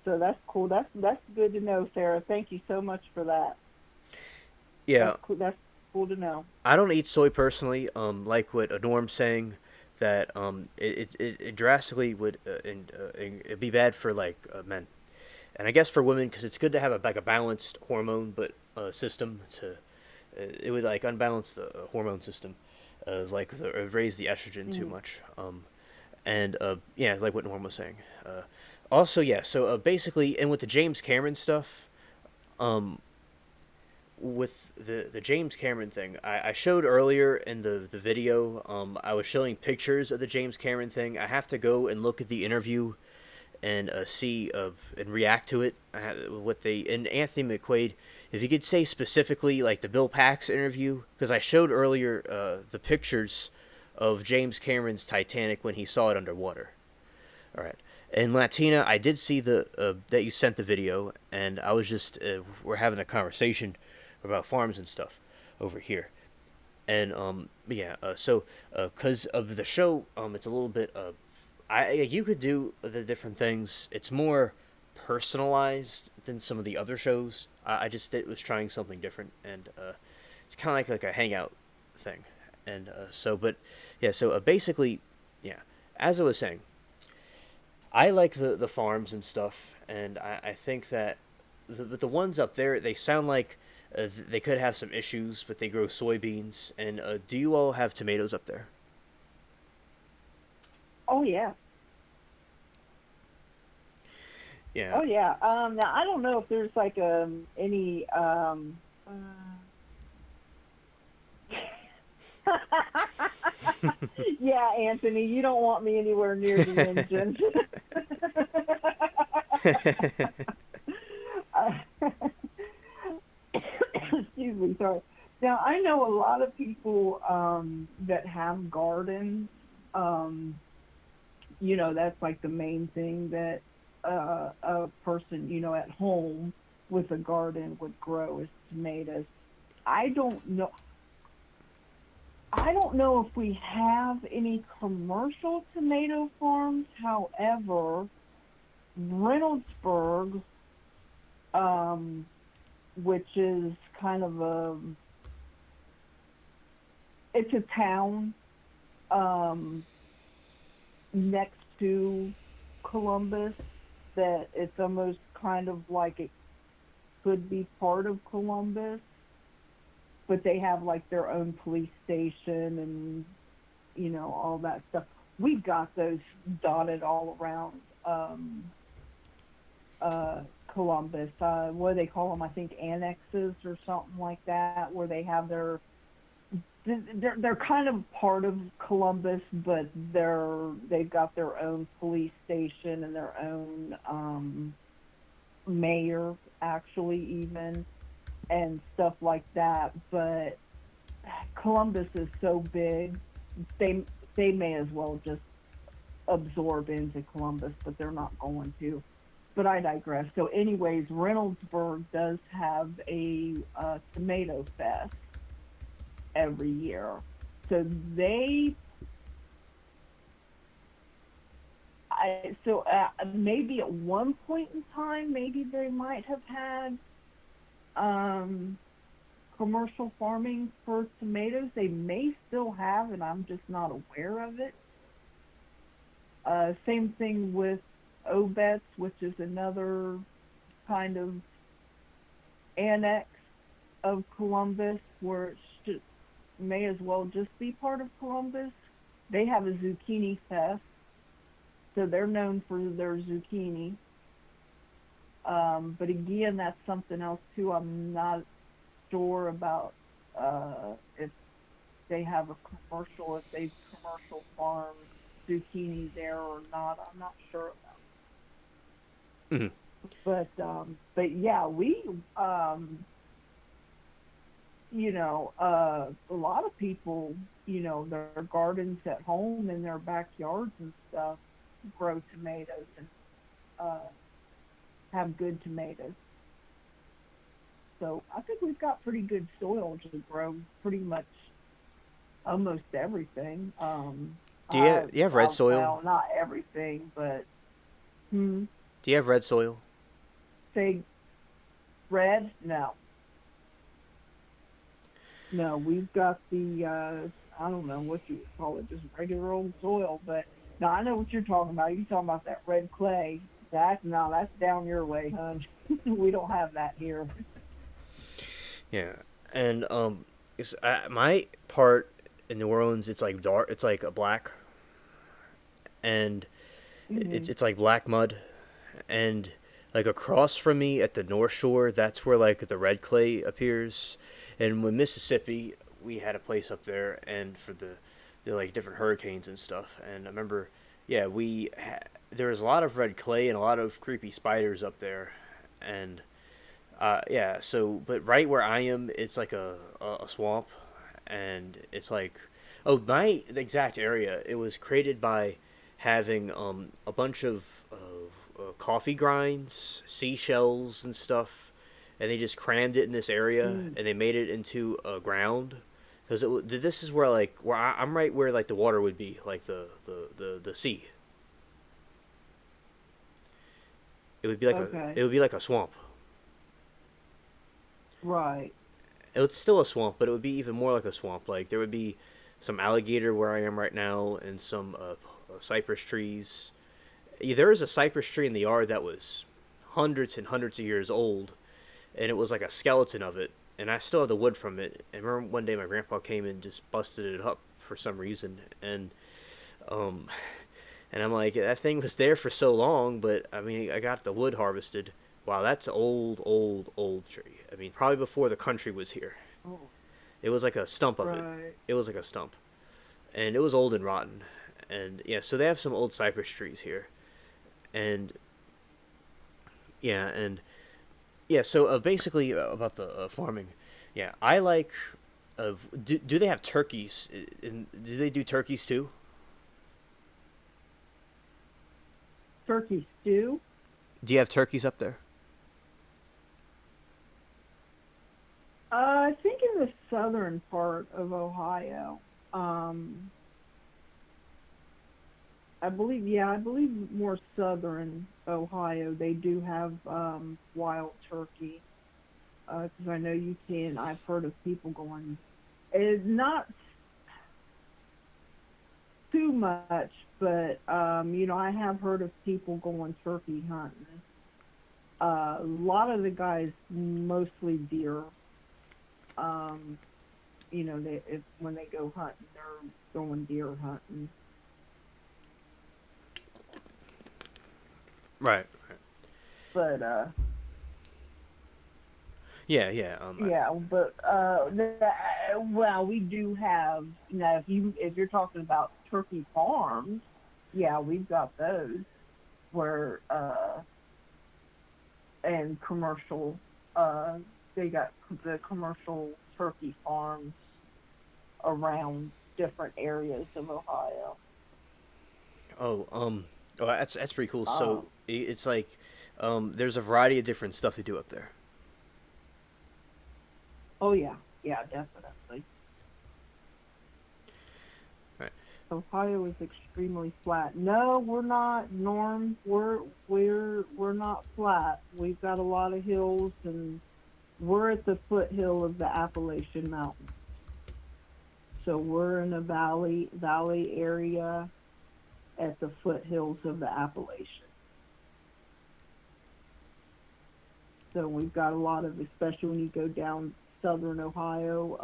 So that's cool. That's good to know, Sarah. Thank you so much for that.
Yeah,
That's cool to know.
I don't eat soy personally. Like what Norm's saying, that it drastically would it'd be bad for like men, and I guess for women because it's good to have a balanced hormone but system to it would like unbalance the hormone system, like raise the estrogen too
Mm.
much. And yeah, like what Norm was saying. Also, yeah. So basically, and with the James Cameron stuff, um, with the James Cameron thing, I showed earlier in the video. I was showing pictures of the James Cameron thing. I have to go and look at the interview and see and react to it. What they and Anthony McQuaid, if you could say specifically like the Bill Pax interview, because I showed earlier the pictures of James Cameron's Titanic when he saw it underwater. All right. And Latina, I did see the that you sent the video, and I was just we're having a conversation about farms and stuff over here, and yeah, so because of the show, it's a little bit you could do the different things. It's more personalized than some of the other shows. I just was trying something different, and it's kind of like a hangout thing, and but yeah, so basically, yeah, as I was saying, I like the farms and stuff, and I think that the ones up there they sound like they could have some issues, but they grow soybeans. And do you all have tomatoes up there?
Oh yeah.
Yeah.
Oh yeah. Now I don't know if there's like any yeah, Anthony, you don't want me anywhere near the engine. Excuse me, sorry. Now I know a lot of people that have gardens. Um, that's like the main thing that a person, at home with a garden would grow is tomatoes. I don't know. I don't know if we have any commercial tomato farms. However, Reynoldsburg, um, which is kind of it's a town um, next to Columbus that it's almost kind of like it could be part of Columbus, but they have like their own police station and all that stuff. We've got those dotted all around Columbus. What do they call them? I think annexes or something like that, where they have they're kind of part of Columbus, but they've got their own police station and their own mayor, actually, even, and stuff like that. But Columbus is so big, they may as well just absorb into Columbus, but they're not going to. but I digress. So, anyways, Reynoldsburg does have a tomato fest every year. So maybe at one point in time, maybe they might have had um, commercial farming for tomatoes. They may still have, and I'm just not aware of it. Same thing with Obets, which is another kind of annex of Columbus, where it may as well just be part of Columbus. They have a zucchini fest, so they're known for their zucchini. But again, that's something else too. I'm not sure about if they have a commercial, if they commercial farm zucchini there or not. I'm not sure
Hmm.
about. But yeah, we a lot of people, their gardens at home in their backyards and stuff grow tomatoes and uh, have good tomatoes. So I think we've got pretty good soil to grow pretty much almost everything.
Do you have red soil?
Well, not everything, but hmm,
Do you have red soil?
say red. No, no, we've got the I don't know what you would call it, just regular old soil. But no, I know what you're talking about. You're talking about that red clay. That's down your way, hon. We don't have that here.
Yeah, and my part in New Orleans, it's like dark. It's like a black, and
Hmm.
it's like black mud, and like across from me at the North Shore, that's where like the red clay appears. And when Mississippi, we had a place up there, and for the like different hurricanes and stuff. And I remember, yeah, there was a lot of red clay and a lot of creepy spiders up there, and yeah. So, but right where I am, it's like a swamp, and it's like, oh, my exact area. It was created by having a bunch of coffee grinds, seashells, and stuff, and they just crammed it in this area,
Mm.
and they made it into a ground. Because this is where like where I'm right where like the water would be, like the sea.
Okay.
It would be like a swamp.
Right.
It's still a swamp, but it would be even more like a swamp. Like there would be some alligator where I am right now, and some cypress trees. Yeah, there was a cypress tree in the yard that was hundreds and hundreds of years old, and it was like a skeleton of it. And I still have the wood from it. And remember one day my grandpa came and just busted it up for some reason, um, and I'm like, that thing was there for so long, but I mean, I got the wood harvested. Wow, that's old, old, old tree. I mean, probably before the country was here.
Oh,
It was like a stump of it.
right.
It was like a stump, and it was old and rotten. And yeah, so they have some old cypress trees here, and yeah, and yeah. So basically about the farming, yeah, I like. Do they have turkeys? Do they do turkeys too?
Turkey stew.
Do you have turkeys up there?
I think in the southern part of Ohio. Um, I believe more southern Ohio, they do have wild turkey. Because I know you can. I've heard of people going. It's not too much, but I have heard of people going turkey hunting. A lot of the guys mostly deer. Um, when they go hunting, they're going deer hunting.
Right. Right.
But
Yeah. Yeah.
yeah, but well, we do have, if you're talking about turkey farms, yeah, we've got those where and commercial uh they got the commercial turkey farms around different areas of Ohio.
Oh. Oh, that's pretty cool.
Uh,
So it's like there's a variety of different stuff they do up there.
oh yeah, yeah, definitely.
Right.
Ohio is extremely flat. No, we're not, Norm. We're not flat. We've got a lot of hills, and we're at the foothill of the Appalachian Mountains. So we're in a valley area at the foothills of the Appalachian. So we've got a lot of, especially when you go down southern Ohio,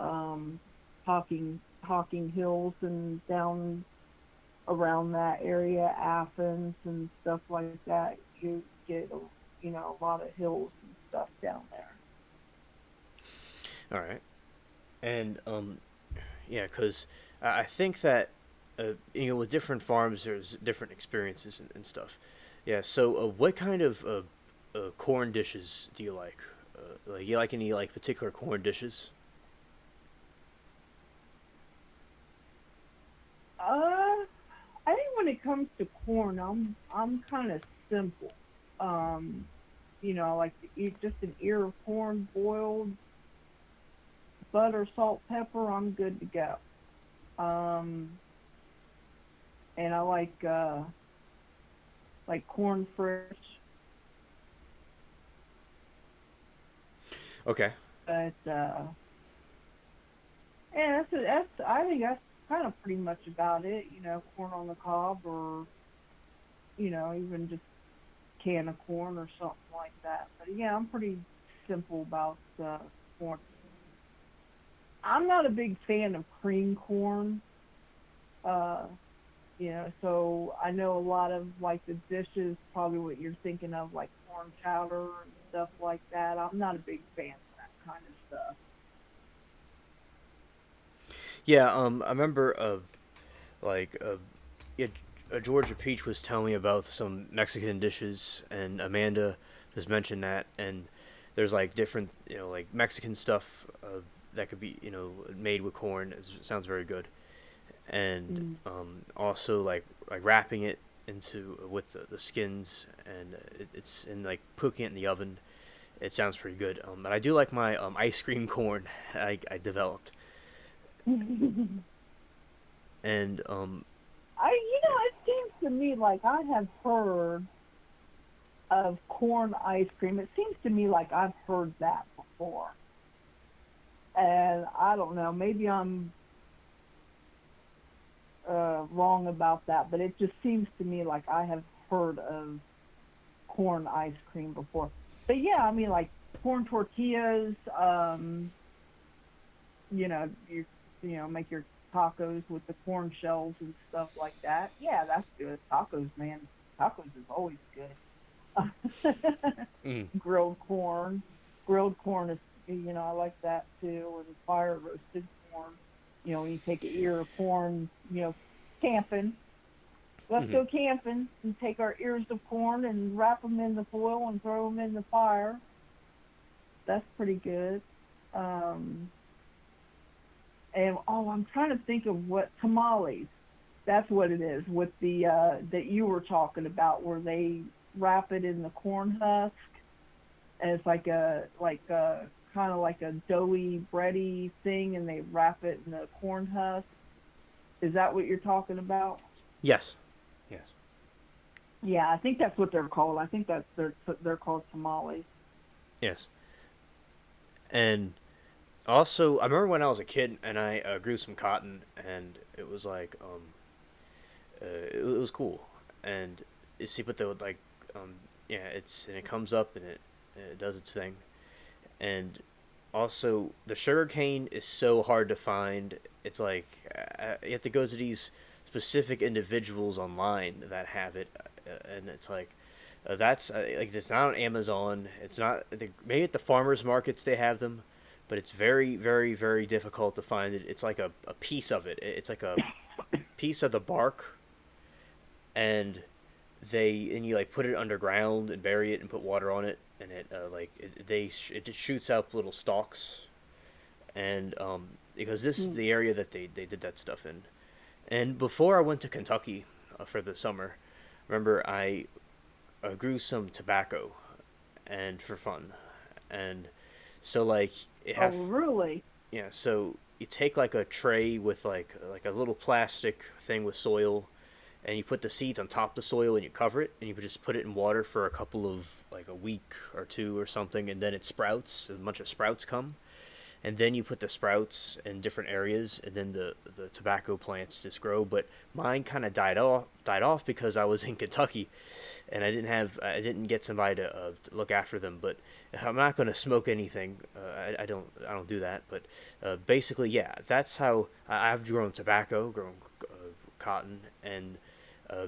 Hocking Hills and down around that area, Athens and stuff like that. You get a lot of hills and stuff down there.
All right. And yeah, because I think that with different farms, there's different experiences and stuff. Yeah. So, what kind of corn dishes do you like? Like, you like any like particular corn dishes?
I think when it comes to corn, I'm kind of simple. Um, I like to eat just an ear of corn boiled, butter, salt, pepper. I'm good to go. And I like corn fritters,
Okay.
but yeah, that's I think that's kind of pretty much about it. Corn on the cob, or even just can of corn or something like that. But yeah, I'm pretty simple about corn. I'm not a big fan of cream corn. Uh, so I know a lot of like the dishes, probably what you're thinking of, like corn chowder and stuff like that. I'm not a big fan of that kind of stuff.
Yeah. I remember like yeah, Georgia Peach was telling me about some Mexican dishes, and Amanda just mentioned that, and there's like different like Mexican stuff that could be made with corn. It sounds very good, and
Mm.
also like wrapping it into with the skins, and it's and like cooking it in the oven. It sounds pretty good. But I do like my ice cream corn I developed, and yeah.
It seems to me like I have heard of corn ice cream. It seems to me like I've heard that before. And I don't know, maybe I'm wrong about that, but it just seems to me like I have heard of corn ice cream before. But yeah, I mean, like corn tortillas, make your tacos with the corn shells and stuff like that. Yeah, that's good. Tacos, man. Tacos is always good.
Mm.
Grilled corn. Grilled corn is, I like that too. And fire roasted corn. When you take an ear of corn, camping. Let's
Hmm.
go camping and take our ears of corn and wrap them in the foil and throw them in the fire. That's pretty good. Um, and I'm trying to think of what tamales. That's what it is with the that you were talking about, where they wrap it in the corn husk, and it's like a kind of like a doughy, bready thing, and they wrap it in the corn husk. Is that what you're talking about?
Yes. Yes.
Yeah, I think that's what they're called. I think that's they're called tamales.
Yes. And also, I remember when I was a kid and I grew some cotton, and it was like it was cool. And you see, but the like yeah, it comes up and it does its thing. And also, the sugar cane is so hard to find. It's like you have to go to these specific individuals online that have it, and it's like that's like it's not on Amazon. It's not maybe at the farmers markets they have them, but it's very very very difficult to find it. It's like a piece of it. It's like a piece of the bark, and and you like put it underground and bury it and put water on it, and it just shoots out little stalks, and because this is
Mm.
the area that they did that stuff in. And before I went to Kentucky for the summer, remember I grew some tobacco, and for fun, and so like it
Oh,
have
really?
yeah. So you take like a tray with like a little plastic thing with soil, and you put the seeds on top of the soil and you cover it, and you just put it in water for a couple of like a week or two or something, and then it sprouts. A bunch of sprouts come, and then you put the sprouts in different areas, and then the tobacco plants just grow. But mine kind of died off because I was in Kentucky, and I didn't get somebody to look after them. But I'm not going to smoke anything. I don't do that. But basically, yeah, that's how I've grown tobacco, grown cotton, and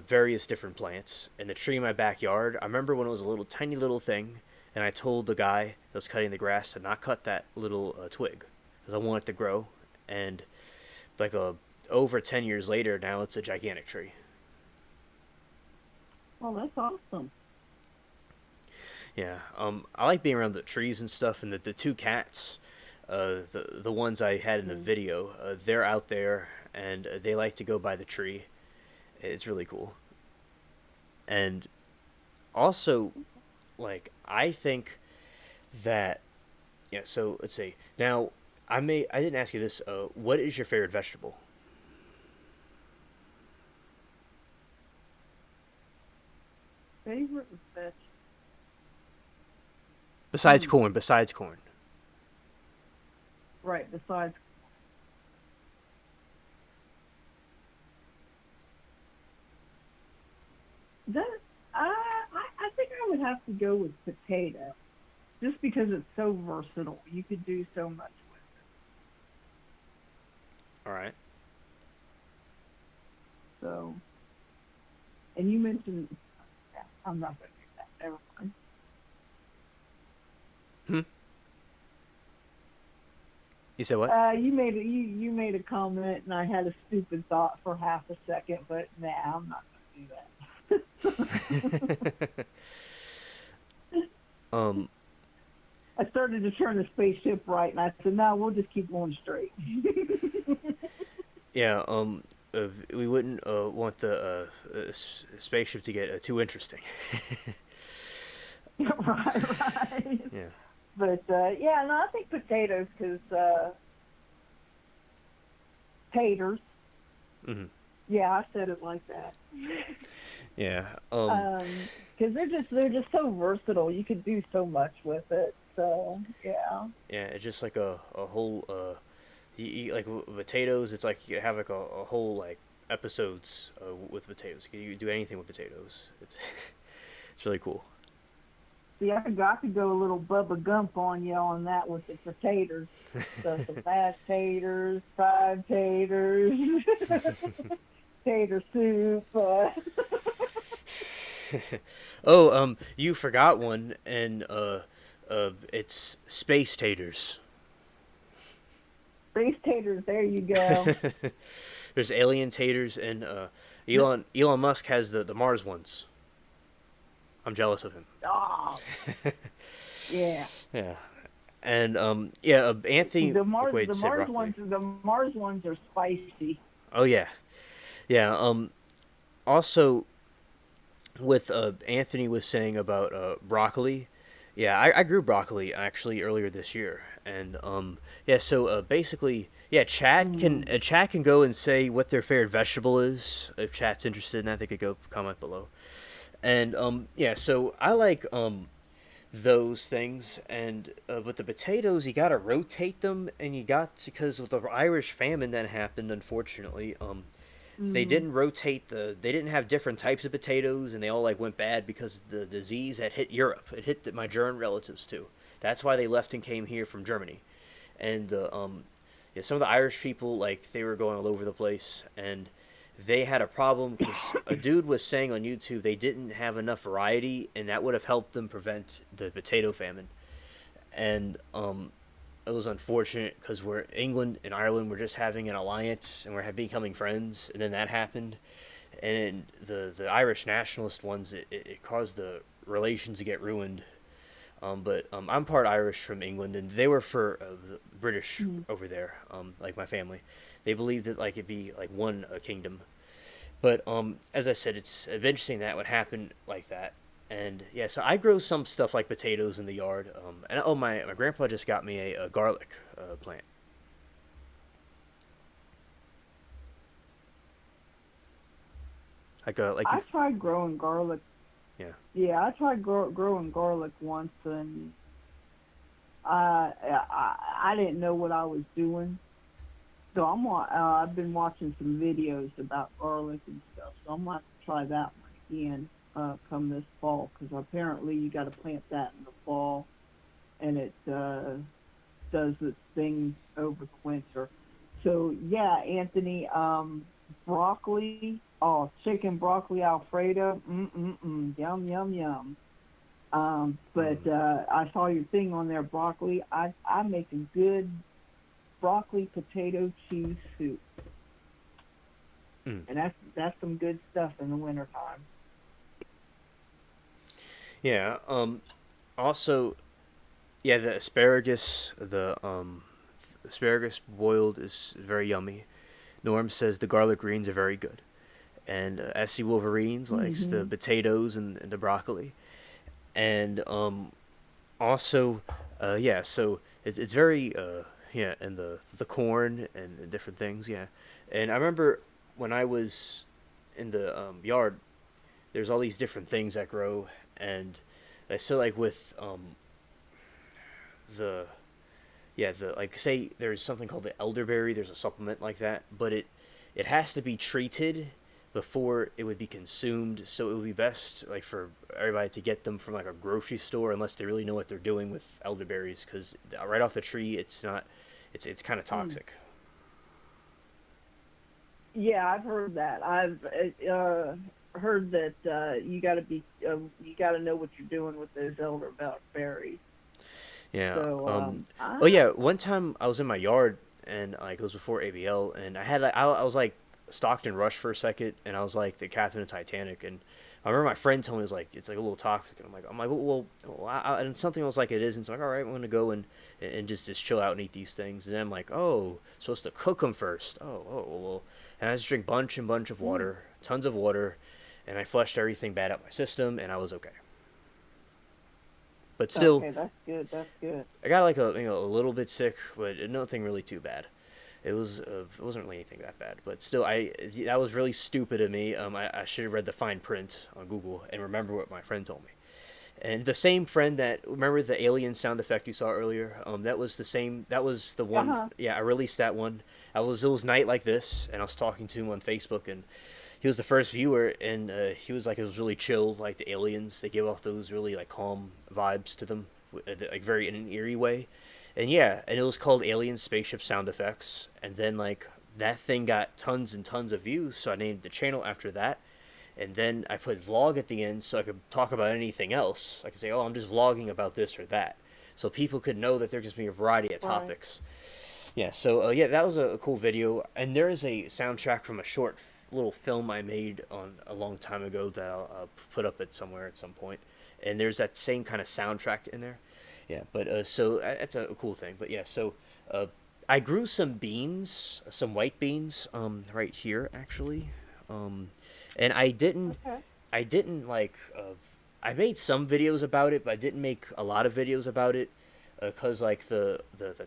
various different plants. And the tree in my backyard, I remember when it was a little tiny little thing, and I told the guy that was cutting the grass to not cut that little twig because I want it to grow. And like over 10 years later, now it's a gigantic tree.
Oh, that's awesome.
Yeah, I like being around the trees and stuff, and the two cats, the ones I had in the
Mm.
video, they're out there, and they like to go by the tree. It's really cool. And also, like, I think that yeah. So let's see. Now, I didn't ask you this. What is your favorite vegetable
Favorite veg?
besides
Hmm.
corn? Besides corn.
Right. Besides that, I think I would have to go with potato, just because it's so versatile. You could do so much with
All right.
it. So, and you mentioned, yeah, I'm not going to do that. Never mind.
Hmm. You said what?
You made a comment, and I had a stupid thought for half a second, but nah, I'm not going to do that.
um.
I started to turn the spaceship right, and I said, "No, we'll just keep going straight."
Yeah. We wouldn't want the spaceship to get too interesting.
Right, right.
Yeah.
But yeah, no, I think potatoes because taters.
Hmm.
Yeah, I said it like that.
Yeah.
Because they're just so versatile. You could do so much with it. So yeah.
Yeah. It's just like a whole you eat like potatoes. It's like you have like a whole like episodes with potatoes. You can do anything with potatoes. It's really cool.
See, I could go a little Bubba Gump on you on that with the potatoes. So some mashed taters, fried taters, tater soup.
Oh, you forgot one, and it's space taters.
Space taters. There you go.
There's alien taters, and
The,
Elon Musk has the Mars ones. I'm jealous of him.
oh, yeah.
Yeah, and yeah, Anthony. Wait,
The
said
Mars
broccoli.
ones are spicy.
Oh yeah, yeah. Also, with Anthony was saying about broccoli. Yeah, I grew broccoli actually earlier this year, and yeah. So basically, yeah,
Mm.
chat can go and say what their favorite vegetable is. If chat's interested in that, they could go comment below. And yeah, so I like those things, and with the potatoes, you gotta rotate them, and you got because with the Irish famine that happened, unfortunately,
Mm.
they didn't have different types of potatoes, and they all like went bad because the disease had hit Europe. It hit my German relatives too. That's why they left and came here from Germany, and yeah, some of the Irish people like they were going all over the place, and they had a problem because a dude was saying on YouTube they didn't have enough variety, and that would have helped them prevent the potato famine. And it was unfortunate because we're England and Ireland were just having an alliance and we're becoming friends, and then that happened, and the Irish nationalist ones it caused the relations to get ruined. But I'm part Irish from England, and they were for the British
Mm.
over there. Like my family, they believed that like it'd be like one kingdom, But as I said, it's interesting that would happen like that. And yeah, so I grow some stuff like potatoes in the yard. And oh, my grandpa just got me a garlic plant. Like
I
you,
tried growing garlic.
yeah.
Yeah, I tried growing garlic once, and I didn't know what I was doing. So I've been watching some videos about garlic and stuff. So I'm going to try that one again come this fall, because apparently you got to plant that in the fall, and it does its thing over the winter. So yeah, Anthony, broccoli, oh, chicken broccoli Alfredo, yum yum yum. But
Mm,
I saw your thing on there, broccoli. I make a good broccoli potato cheese soup,
mm.
and that's some good stuff in the wintertime.
Yeah. Also, yeah, the asparagus, the asparagus boiled is very yummy. Norm says the garlic greens are very good, and SC Wolverines likes the
Hmm.
potatoes and the broccoli, and also, yeah, so it's very yeah, and the corn and different things, yeah. And I remember when I was in the yard, there's all these different things that grow, and so like with the yeah, the like say there's something called the elderberry. There's a supplement like that, but it has to be treated before it would be consumed. So it would be best like for everybody to get them from like a grocery store, unless they really know what they're doing with elderberries, because right off the tree, it's not. It's kind of
Mm.
toxic.
Yeah, I've heard that. I've heard that you got to know what you're doing with those elderberries.
Yeah.
So
Oh yeah. One time I was in my yard and like it was before ABL, and I had like I was like stocked in Rush for a second, and I was like the captain of Titanic, and I remember my friend told me it was like it's like a little toxic, and I'm like and something was like it isn't. So I'm like, all right, I'm gonna go and just chill out and eat these things, and then I'm like, oh, supposed to cook them first. Oh well, and I just drink bunch and bunch of
mm,
water, tons of water, and I flushed everything bad out my system, and I was okay. But still,
okay, that's good. That's good.
I got like a little bit sick, but nothing really too bad. It wasn't really anything that bad, but still, I that was really stupid of me. I should have read the fine print on Google and remember what my friend told me. And the same friend that remember the alien sound effect you saw earlier, that was the same. That was the
Uh
one.
huh.
Yeah, I released that one. It was night like this, and I was talking to him on Facebook, and he was the first viewer, and he was like it was really chill, like the aliens. They give off those really like calm vibes to them, like very in an eerie way. And yeah, and it was called Alien Spaceship Sound Effects. And then like that thing got tons and tons of views, so I named the channel after that. And then I put vlog at the end so I could talk about anything else. I could say, oh, I'm just vlogging about this or that, so people could know that there gives me a variety of
Right.
topics. Yeah, so yeah, that was a cool video, and there is a soundtrack from a short little film I made on a long time ago that I'll put up at somewhere at some point, and there's that same kind of soundtrack in there. Yeah, but so that's a cool thing. But yeah, so uh, I grew some beans, some white beans, right here actually, um, and
Okay.
I didn't like. I made some videos about it, but I didn't make a lot of videos about it because like the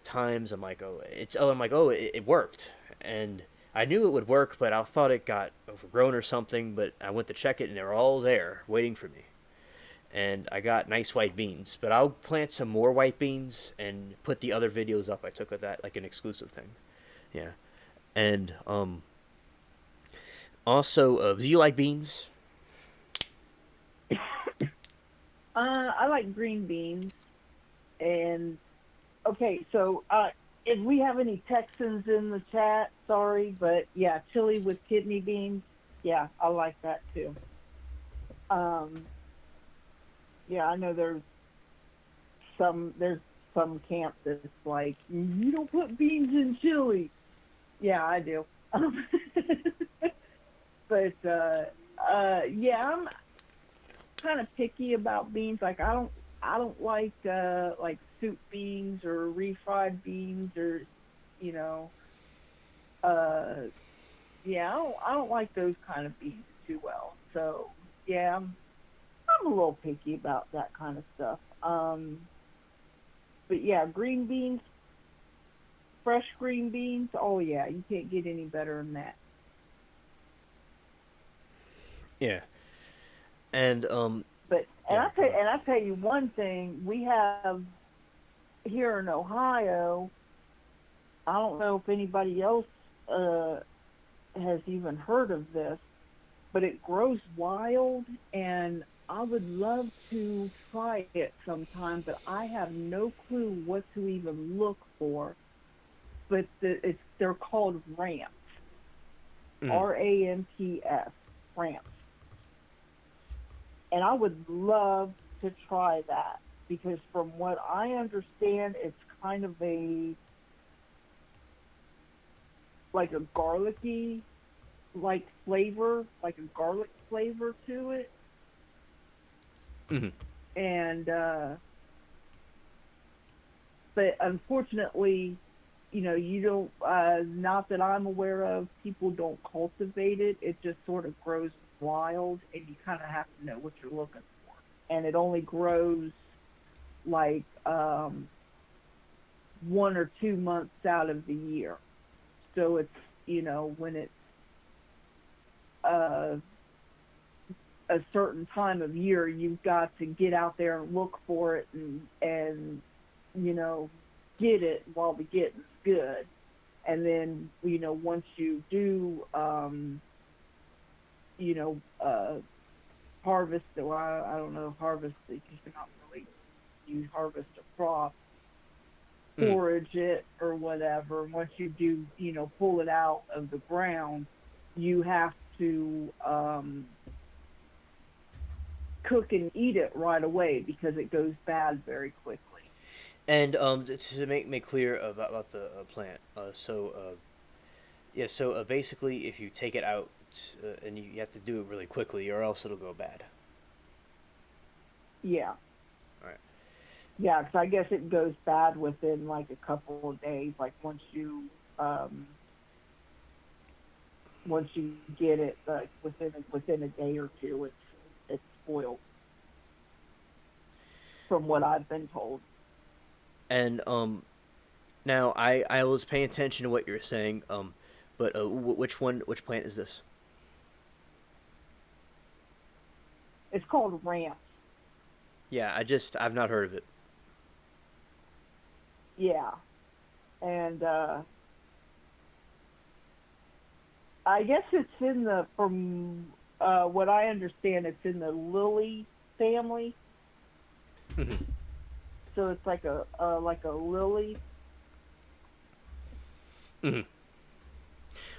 times I'm like oh it worked, and I knew it would work, but I thought it got overgrown or something. But I went to check it, and they were all there waiting for me, and I got nice white beans. But I'll plant some more white beans and put the other videos up I took of that like an exclusive thing. Yeah, and also, do you like beans?
I like green beans. And okay, so if we have any Texans in the chat, sorry, but yeah, chili with kidney beans. Yeah, I like that too. Um, yeah, I know there's some camp that's like you don't put beans in chili. Yeah, I do. But yeah, I'm kind of picky about beans. Like I don't like soup beans or refried beans or you know uh yeah, I don't like those kind of beans too well. So yeah, I'm a little picky about that kind of stuff. But yeah, green beans, fresh green beans. Oh yeah, you can't get any better than that.
Yeah. And
But
yeah, go ahead.
and I tell you one thing, we have here in Ohio. I don't know if anybody else uh, has even heard of this, but it grows wild, and I would love to try it sometime, but I have no clue what to even look for. But they're called ramps,
Mm.
RAMPS, ramps, and I would love to try that because from what I understand, it's kind of a like a garlicky like flavor, like a garlic flavor to it,
Hmm.
and but unfortunately, you don't. Not that I'm aware of. People don't cultivate it. It just sort of grows wild, and you kind of have to know what you're looking for. And it only grows like 1 or 2 months out of the year. So it's when it's uh, a certain time of year, you've got to get out there and look for it and you know get it while the getting's good. And then once you do you know harvest, or I don't know, harvest because you're not really, you harvest a crop,
Mm.
forage it or whatever. Once you do pull it out of the ground, you have to cook and eat it right away because it goes bad very quickly.
And to make clear about the plant, yeah, so basically, if you take it out and you have to do it really quickly, or else it'll go bad.
Yeah.
All right.
Yeah, because I guess it goes bad within like a couple of days. Like um once you get it, like within a day or two, it's spoiled, from what I've been told.
And now I was paying attention to what you were saying. But which plant is this?
It's called ramps.
Yeah, I've not heard of it.
Yeah, and I guess it's in the from what I understand, it's in the lily family. So it's like a lily.
Mhm.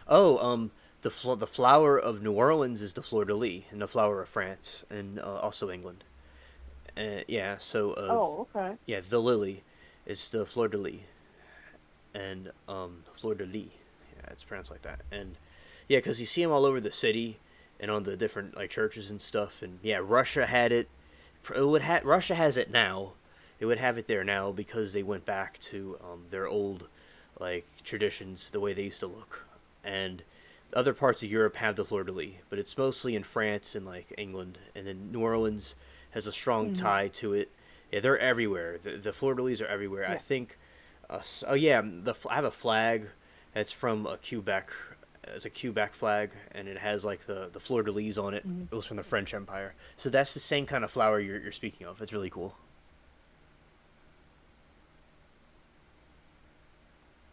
Oh, the flower of New Orleans is the fleur de lis, and the flower of France, and also England. Yeah, so
Oh, okay.
yeah, the lily is the fleur de lis, and fleur de lis. Yeah, it's pronounced like that. And yeah, because you see them all over the city and on the different like churches and stuff. And yeah, Russia had it. Russia has it now. It would have it there now because they went back to their old like traditions, the way they used to look. And other parts of Europe have the fleur de lis, but it's mostly in France and like England, and then New Orleans has a strong
Hmm.
tie to it. Yeah, they're everywhere. The fleur de lis are everywhere. I
Yeah.
think. Oh yeah, I have a flag that's from Quebec. It's a Quebec flag, and it has like the fleur de lis on it.
Hmm.
It was from the French Empire, so that's the same kind of flower you're speaking of. It's really cool.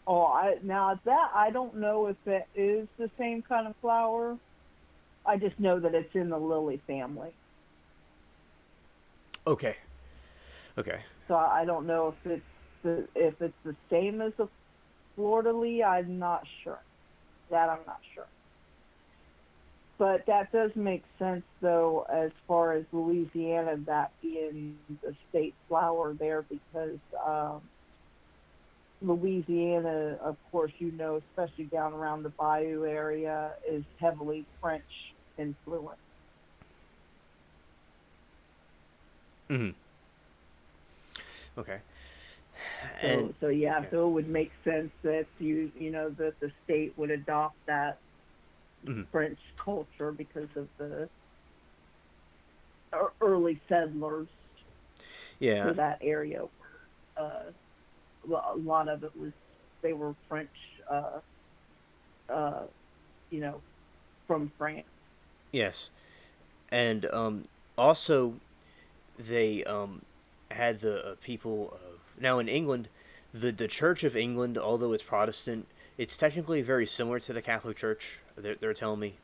Oh, I now that I don't know if it is the same kind of flower. I just know that it's in the lily family.
Okay. Okay.
So I don't know if it's the same as the fleur de lis. I'm not sure. That I'm not sure. But that does make sense, though, as far as Louisiana, that being the state flower there, because Louisiana, of course, especially down around the Bayou area, is heavily French influenced.
Hmm. Okay. And
So yeah,
yeah.
so it would make sense that that the state would adopt that
Mhm.
French culture because of the early settlers
Yeah.
to that area. Uh, a lot of it was they were French, uh, uh, you know, from France.
Yes. And also they had the people now in England, the Church of England, although it's Protestant, it's technically very similar to the Catholic Church. They're telling me,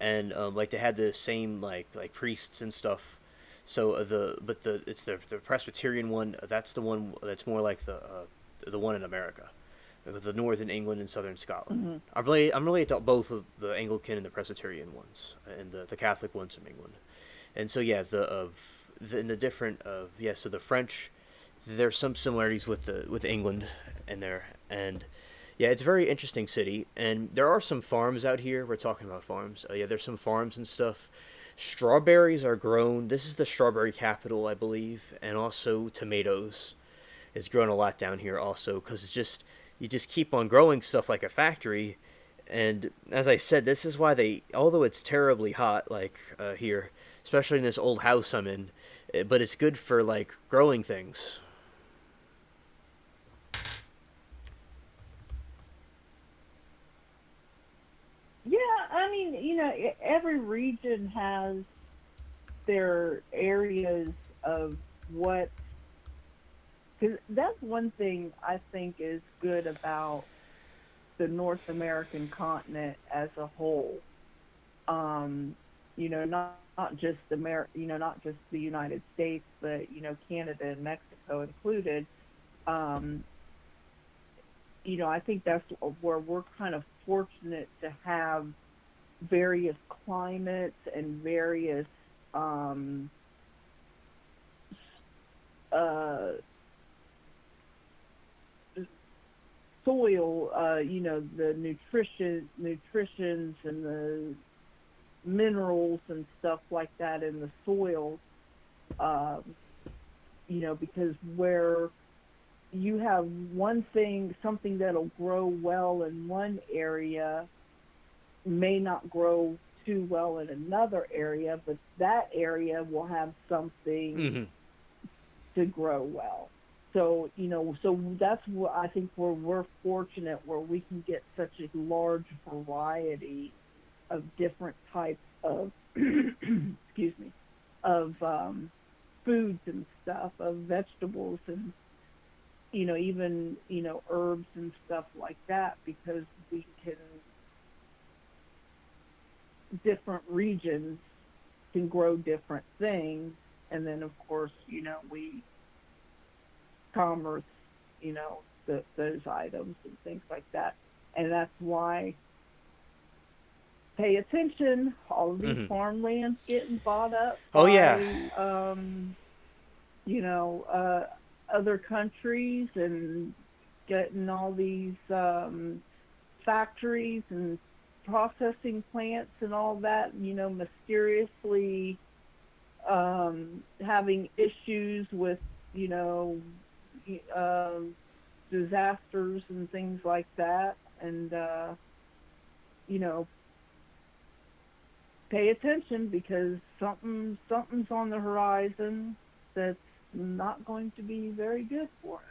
and like they had the same like priests and stuff. So the it's the Presbyterian one. That's the one that's more like the one in America, the Northern England and Southern Scotland.
Mm-hmm.
I'm really at both of the Anglican and the Presbyterian ones, and the Catholic ones from England. And so yeah, in the different yeah, so the French, there's some similarities with England in there, and yeah, it's a very interesting city, and there are some farms out here. We're talking about farms. Yeah, there's some farms and stuff. Strawberries are grown. This is the strawberry capital, I believe, and also tomatoes is grown a lot down here also because it's just you just keep on growing stuff like a factory. And as I said, this is why although it's terribly hot like here, especially in this old house I'm in, but it's good for like growing things.
Yeah, I mean, every region has their areas of what, because that's one thing I think is good about the North American continent as a whole. Um, not just not just the United States, but Canada and Mexico included. Um, I think that's where we're kind of fortunate to have various climates and various um, uh, soil, the nutritions and the minerals and stuff like that in the soil, um, because where you have something that'll grow well in one area may not grow too well in another area, but that area will have something
Mm-hmm.
to grow well. So that's what I think where we're fortunate where we can get such a large variety of different types of excuse me of foods and stuff, of vegetables and even herbs and stuff like that, because we can different regions can grow different things, and then of course we commerce those items and things like that, and that's why pay attention. All of these
Mm-hmm.
farmlands getting bought up
Oh yeah.
by you know other countries and getting all these factories and processing plants and all that, mysteriously having issues with, you know, um, disasters and things like that. And, you know, pay attention because something's on the horizon that's not going to be very good for us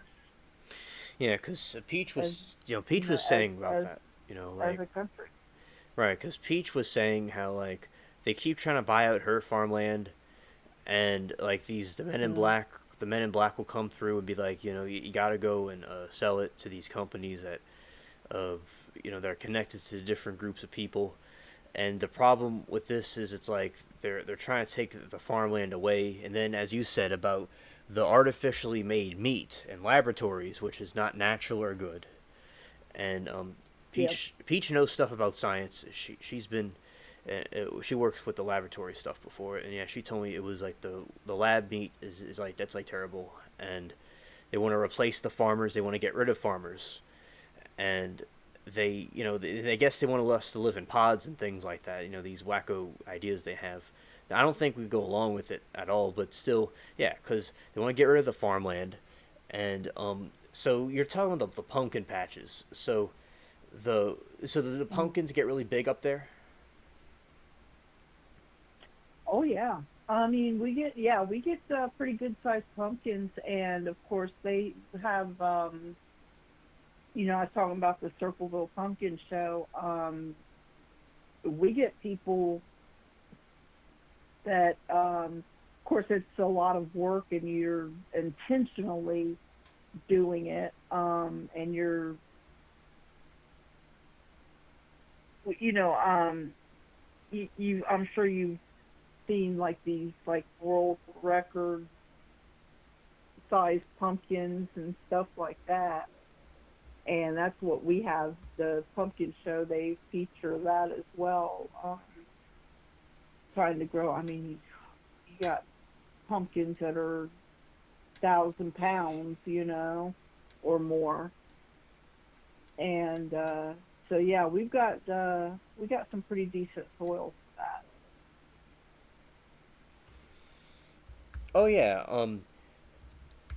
Yeah, because Peach
as
was, Peach was
as
saying about
as
that,
as
like,
a country.
right, because Peach was saying how, like, they keep trying to buy out her farmland, and, like,
Mm.
the men in black will come through and be like, you gotta go and sell it to these companies uh, that are connected to different groups of people. And the problem with this is it's like they're trying to take the farmland away, and then as you said about the artificially made meat in laboratories, which is not natural or good. And
Yep.
Peach knows stuff about science. She's been she works with the laboratory stuff before, and yeah, she told me it was like the lab meat is like that's like terrible, and they want to replace the farmers. They want to get rid of farmers, and I guess they want us to live in pods and things like that. These wacko ideas they have. Now, I don't think we go along with it at all, but still, yeah, because they want to get rid of the farmland, and so you're talking about the pumpkin patches. So the
Mm.
pumpkins get really big up there.
Oh yeah. I mean, we get pretty good sized pumpkins, and of course they have. I was talking about the Circleville Pumpkin Show. We get people that, of course, it's a lot of work, and you're intentionally doing it, and you know, I'm sure you've seen like these like world record sized pumpkins and stuff like that. And that's what we have. The pumpkin show, they feature that as well. Trying to grow. I mean, you got pumpkins that are 1,000 pounds, or more. And so yeah, we got some pretty decent soil for that.
Oh yeah,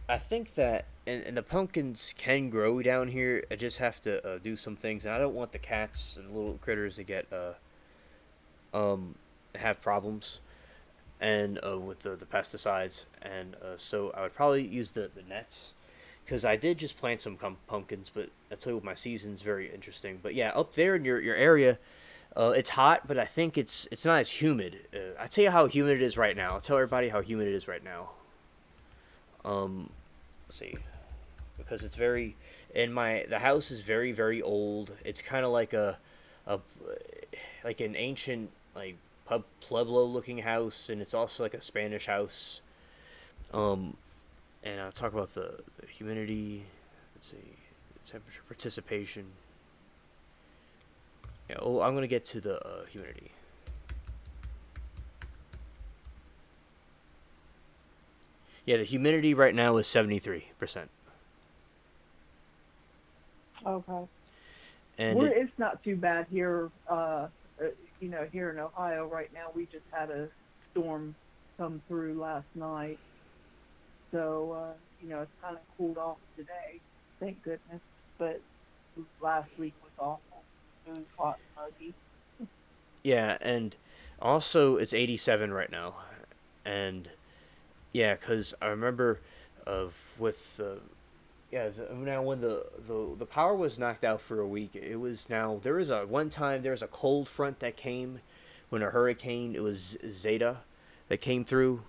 I think that and the pumpkins can grow down here. I just have to do some things, and I don't want the cats and little critters to get um have problems and with the pesticides, and so I would probably use the nets because I did just plant some pumpkins, but I tell you what, my season's very interesting. But yeah, up there in your area, it's hot, but I think it's not as humid. I tell you how humid it is right now. I'll tell everybody how humid it is right now. Um, let's see, because it's very, and my the house is very old. It's kind of like a like an ancient like pueblo looking house, and it's also like a Spanish house. Um, and I'll talk about the humidity. Let's see, temperature, participation. Yeah, oh, I'm gonna get to the humidity. Yeah, the humidity right now is 73%,
Okay.
and it
It's not too bad here. Here in Ohio right now, we just had a storm come through last night, so it's kind of cooled off today. Thank goodness. But last week was awful. It was hot and muggy.
yeah, and also it's 87 right now, and yeah, because I remember of with the yeah now when the power was knocked out for a week, it was now there was a one time there was a cold front that came when a hurricane, it was Zeta that came through,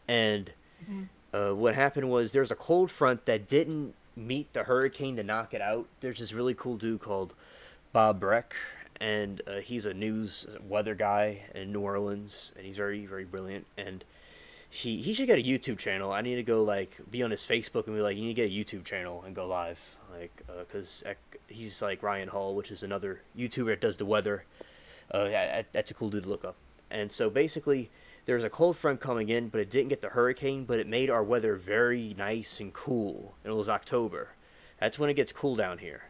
and
Hmm.
what happened was there was a cold front that didn't meet the hurricane to knock it out. There's this really cool dude called Bob Breck, and he's a news weather guy in New Orleans, and he's very brilliant. And he should get a YouTube channel. I need to go like be on his Facebook and be like, you need to get a YouTube channel and go live, like because he's like Ryan Hall, which is another YouTuber that does the weather. Yeah, that's a cool dude to look up. And so basically, there was a cold front coming in, but it didn't get the hurricane, but it made our weather very nice and cool. And it was October. That's when it gets cool down here.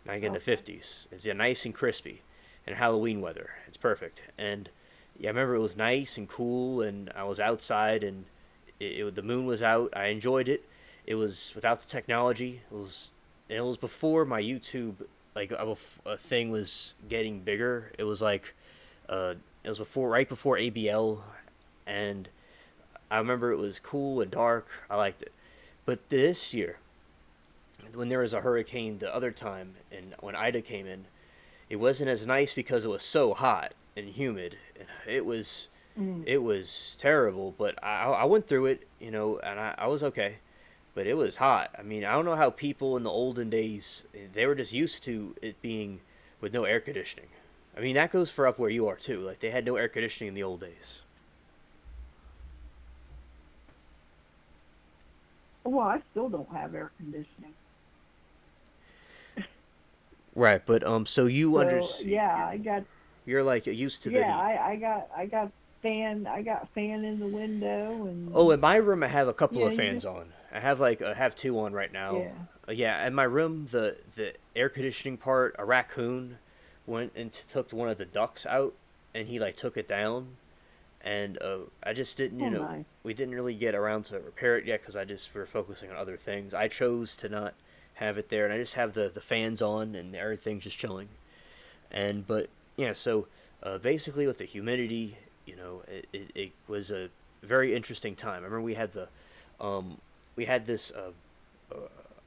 Now I get in the
Okay.
50s. It's yeah, nice and crispy. And Halloween weather. It's perfect. And yeah, I remember it was nice and cool, and I was outside, and the moon was out. I enjoyed it. It was without the technology. It was before my YouTube like a thing was getting bigger. It was like it was before right before ABL, and I remember it was cool and dark. I liked it. But this year, when there was a hurricane the other time, and when Ida came in, it wasn't as nice because it was so hot and humid. It was
Mm.
it was terrible, but I went through it, and I was okay. But it was hot. I mean, I don't know how people in the olden days they were just used to it being with no air conditioning. I mean, that goes for up where you are too. Like they had no air conditioning in the old days.
Well, I still don't have air conditioning.
Right, but so
So yeah,
you're like used to the heat.
I got fan in the window,
Oh,
and
in my room I have a couple
yeah,
of fans on. I have two on right now.
yeah.
Yeah, in my room the air conditioning part, a raccoon went and took one of the ducts out, and he like took it down, and I just didn't,
Oh, nice.
we didn't really get around to repair it yet because I just were focusing on other things. I chose to not have it there, and I just have the fans on and everything's just chilling. And but yeah, so basically with the humidity, It was a very interesting time. I remember um, we had this uh,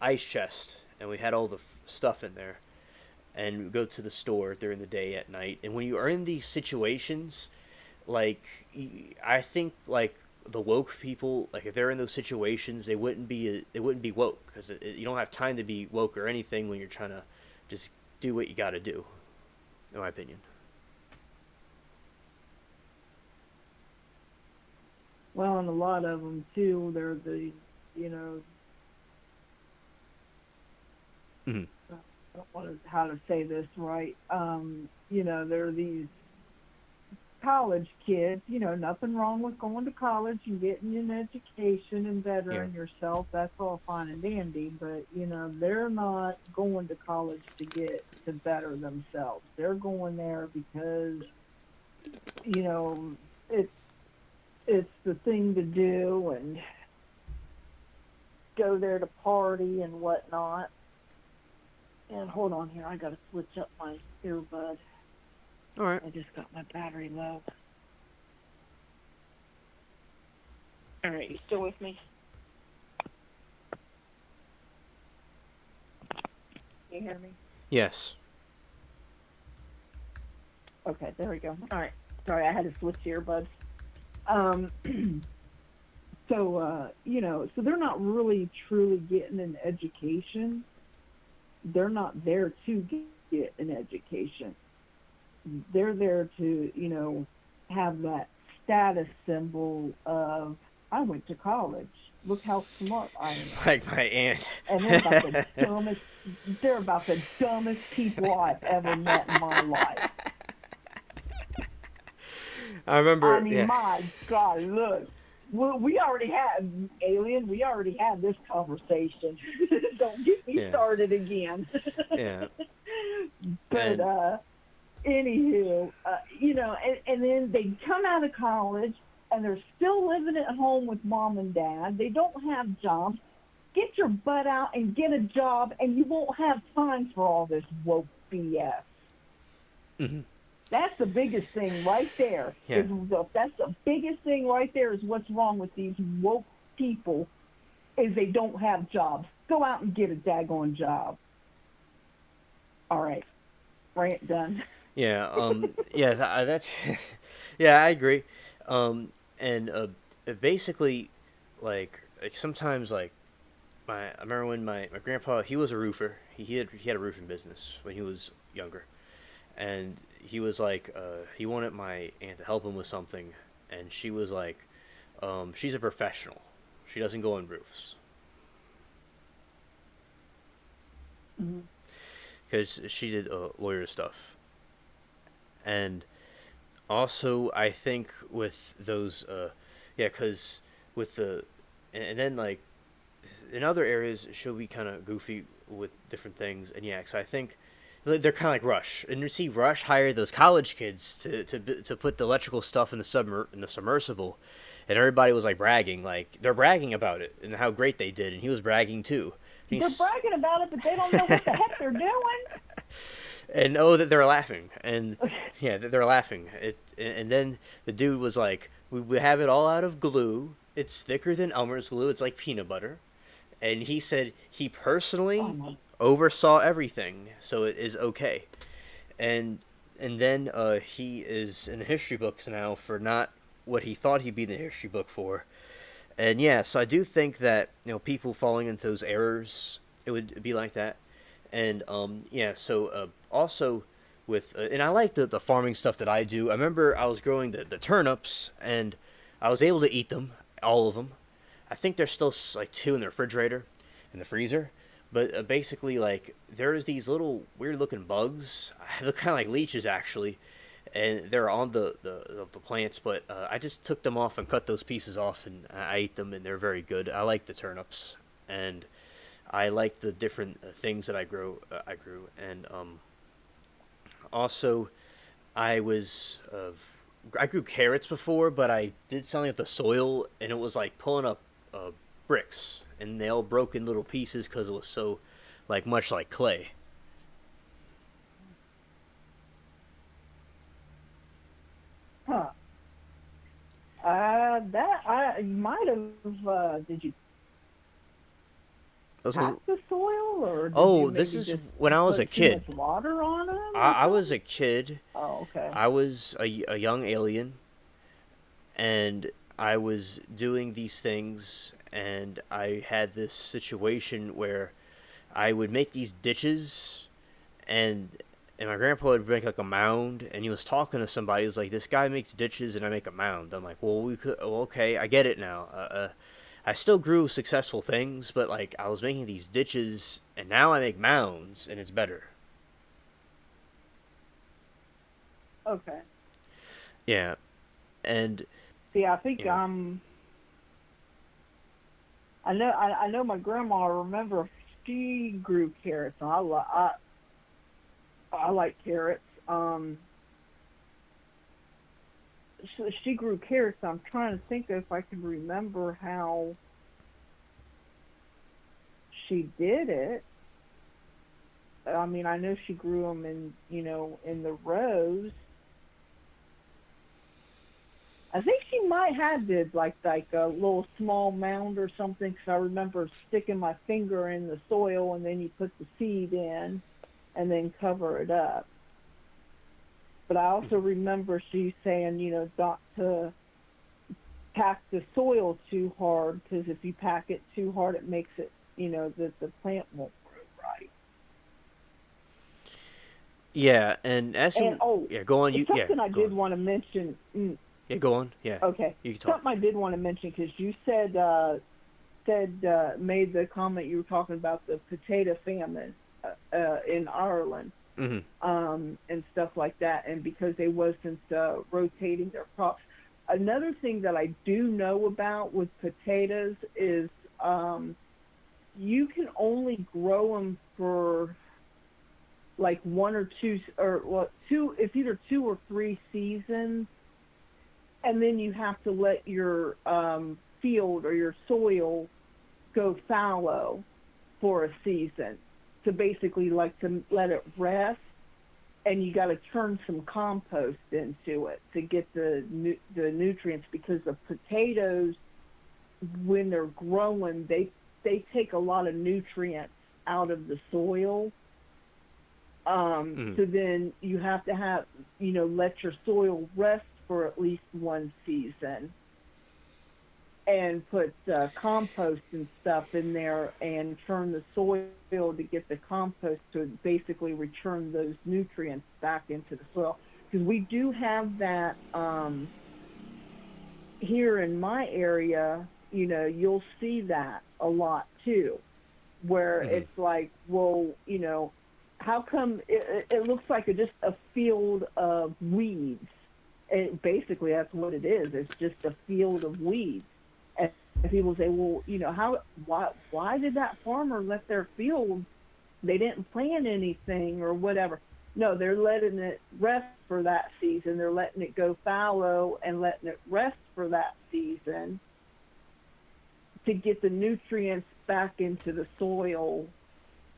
ice chest, and we had all the stuff in there, and we go to the store during the day at night. And when you are in these situations, like I think like the woke people, like if they're in those situations, they wouldn't be woke because you don't have time to be woke or anything when you're trying to just do what you got to do, in my opinion.
Well, and a lot of them too. They're the, you know,
Mm-hmm.
I don't want to how to say this right. They're these college kids. Nothing wrong with going to college and getting an education and
Yeah.
bettering yourself. That's all fine and dandy. But they're not going to college to better themselves. They're going there because you know it's it's the thing to do and go there to party and whatnot. And hold on here, I gotta switch up my earbud.
All right.
I just got my battery low. All right, you still with me? Can you hear me?
Yes.
Okay, there we go. All right. Sorry, I had to switch earbuds. Um, so they're not really truly getting an education. They're not there to get an education. They're there to, have that status symbol of, I went to college. Look how smart I am.
Like my aunt.
And they're about the dumbest people I've ever met in my life.
I remember.
I mean,
Yeah.
my God, look. Well, we already had this conversation. Don't get me
Yeah.
started again.
Yeah.
But,
And
anywho, and then they come out of college and they're still living at home with mom and dad. They don't have jobs. Get your butt out and get a job, and you won't have time for all this woke BS.
mm-hmm.
That's the biggest thing right there.
Yeah.
That's the biggest thing right there is what's wrong with these woke people is they don't have jobs. Go out and get a daggone job. All right. Rant done.
Yeah. Yeah. That's. Yeah, I agree. And basically, like sometimes like I remember when my grandpa, he was a roofer. He had a roofing business when he was younger, and he was like he wanted my aunt to help him with something, and she was like, she's a professional. She doesn't go on roofs
Mm-hmm.
because she did lawyer stuff, and also I think with those yeah, because with the and then like in other areas she'll be kind of goofy with different things, and yeah, because I think they're kind of like Rush, and you see Rush hire those college kids to put the electrical stuff in the submersible, and everybody was like bragging, like they're bragging about it and how great they did, and he was bragging too.
They're bragging about it, but they don't know what the heck they're doing.
And oh, that they're laughing, and yeah, they're laughing. And then the dude was like, "We have it all out of glue. It's thicker than Elmer's glue. It's like peanut butter." And he said he personally oversaw everything, so it is okay. And then he is in the history books now for not what he thought he'd be in the history book for. And yeah, so I do think that people falling into those errors, it would be like that. And yeah, so also with and I like the farming stuff that I do. I remember I was growing the turnips, and I was able to eat them, all of them. I think there's still like two in the refrigerator, in the freezer. But basically, like there's these little weird looking bugs. They look kind of like leeches actually, and they're on the plants. But I just took them off and cut those pieces off, and I ate them, and they're very good. I like the turnips, and I like the different things that I grow. I grew, and also I was I grew carrots before, but I did something with the soil, and it was like pulling up bricks, and they all broke in little pieces because it was so like much like clay.
Huh. you might have. Did you pack
Also,
the soil, or did you
oh, this
maybe
is
just
when I was a
put too
kid.
much water on them or
I was
something?
a kid.
Oh, okay.
I was a young alien, and I was doing these things, and I had this situation where I would make these ditches, and my grandpa would make like a mound, and he was talking to somebody. He was like, "This guy makes ditches, and I make a mound." I'm like, "Well, we could. Well, okay, I get it now." I still grew successful things, but like I was making these ditches, and now I make mounds, and it's better.
Okay.
Yeah, and
See, I think
you know,
I know my grandma. I remember she grew carrots, and I like carrots. She grew carrots. I'm trying to think if I can remember how she did it. I mean, I know she grew them in, in the rows. I think she might have did like a little small mound or something. Because I remember sticking my finger in the soil, and then you put the seed in, and then cover it up. But I also remember she saying, not to pack the soil too hard, because if you pack it too hard, it makes it, that the plant won't grow right.
yeah, and as
And
you,
oh,
yeah, go on. You, yeah,
something I
go
did
on.
want to mention.
Yeah, go on. Yeah,
Okay,
you can talk.
something I did want to mention, because you said made the comment, you were talking about the potato famine in Ireland,
Mm-hmm.
and stuff like that, and because they wasn't rotating their crops. Another thing that I do know about with potatoes is you can only grow them for like one or two, or well, two. It's either 2 or 3 seasons, and then you have to let your field or your soil go fallow for a season, to basically like to let it rest, and you got to turn some compost into it to get the nutrients, because the potatoes, when they're growing, they take a lot of nutrients out of the soil.
Mm-hmm.
So then you have to have, let your soil rest for at least one season, and put compost and stuff in there, and turn the soil to get the compost to basically return those nutrients back into the soil. Because we do have that here in my area. You'll see that a lot too, where
Mm-hmm.
it's like, well, how come it looks like just a field of weeds? Basically, that's what it is. It's just a field of weeds. And people say, well, why did that farmer let their field? They didn't plant anything or whatever. No, they're letting it rest for that season. They're letting it go fallow and letting it rest for that season to get the nutrients back into the soil,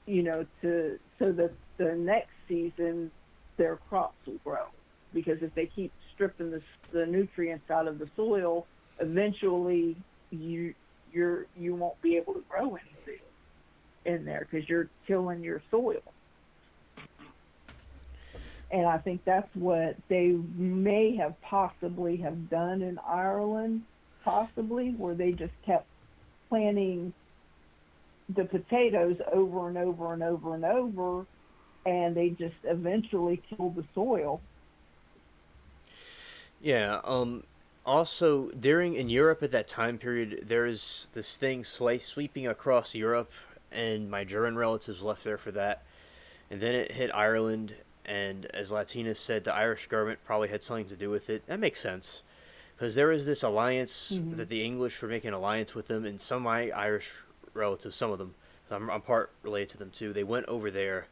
to so that the next season their crops will grow. Because if they keep stripping the nutrients out of the soil, eventually you won't be able to grow anything in there, because you're tilling your soil. And I think that's what they may have possibly have done in Ireland, possibly, where they just kept planting the potatoes over and over and over and over, and they just eventually killed the soil.
Yeah. Also, during in Europe at that time period, there's this thing sweeping across Europe, and my German relatives left there for that, and then it hit Ireland. And as Latina said, the Irish government probably had something to do with it. That makes sense, because there was this alliance
Hmm.
that the English were making an alliance with them, and some of my Irish relatives, some of them, so I'm part related to them too. They went over there,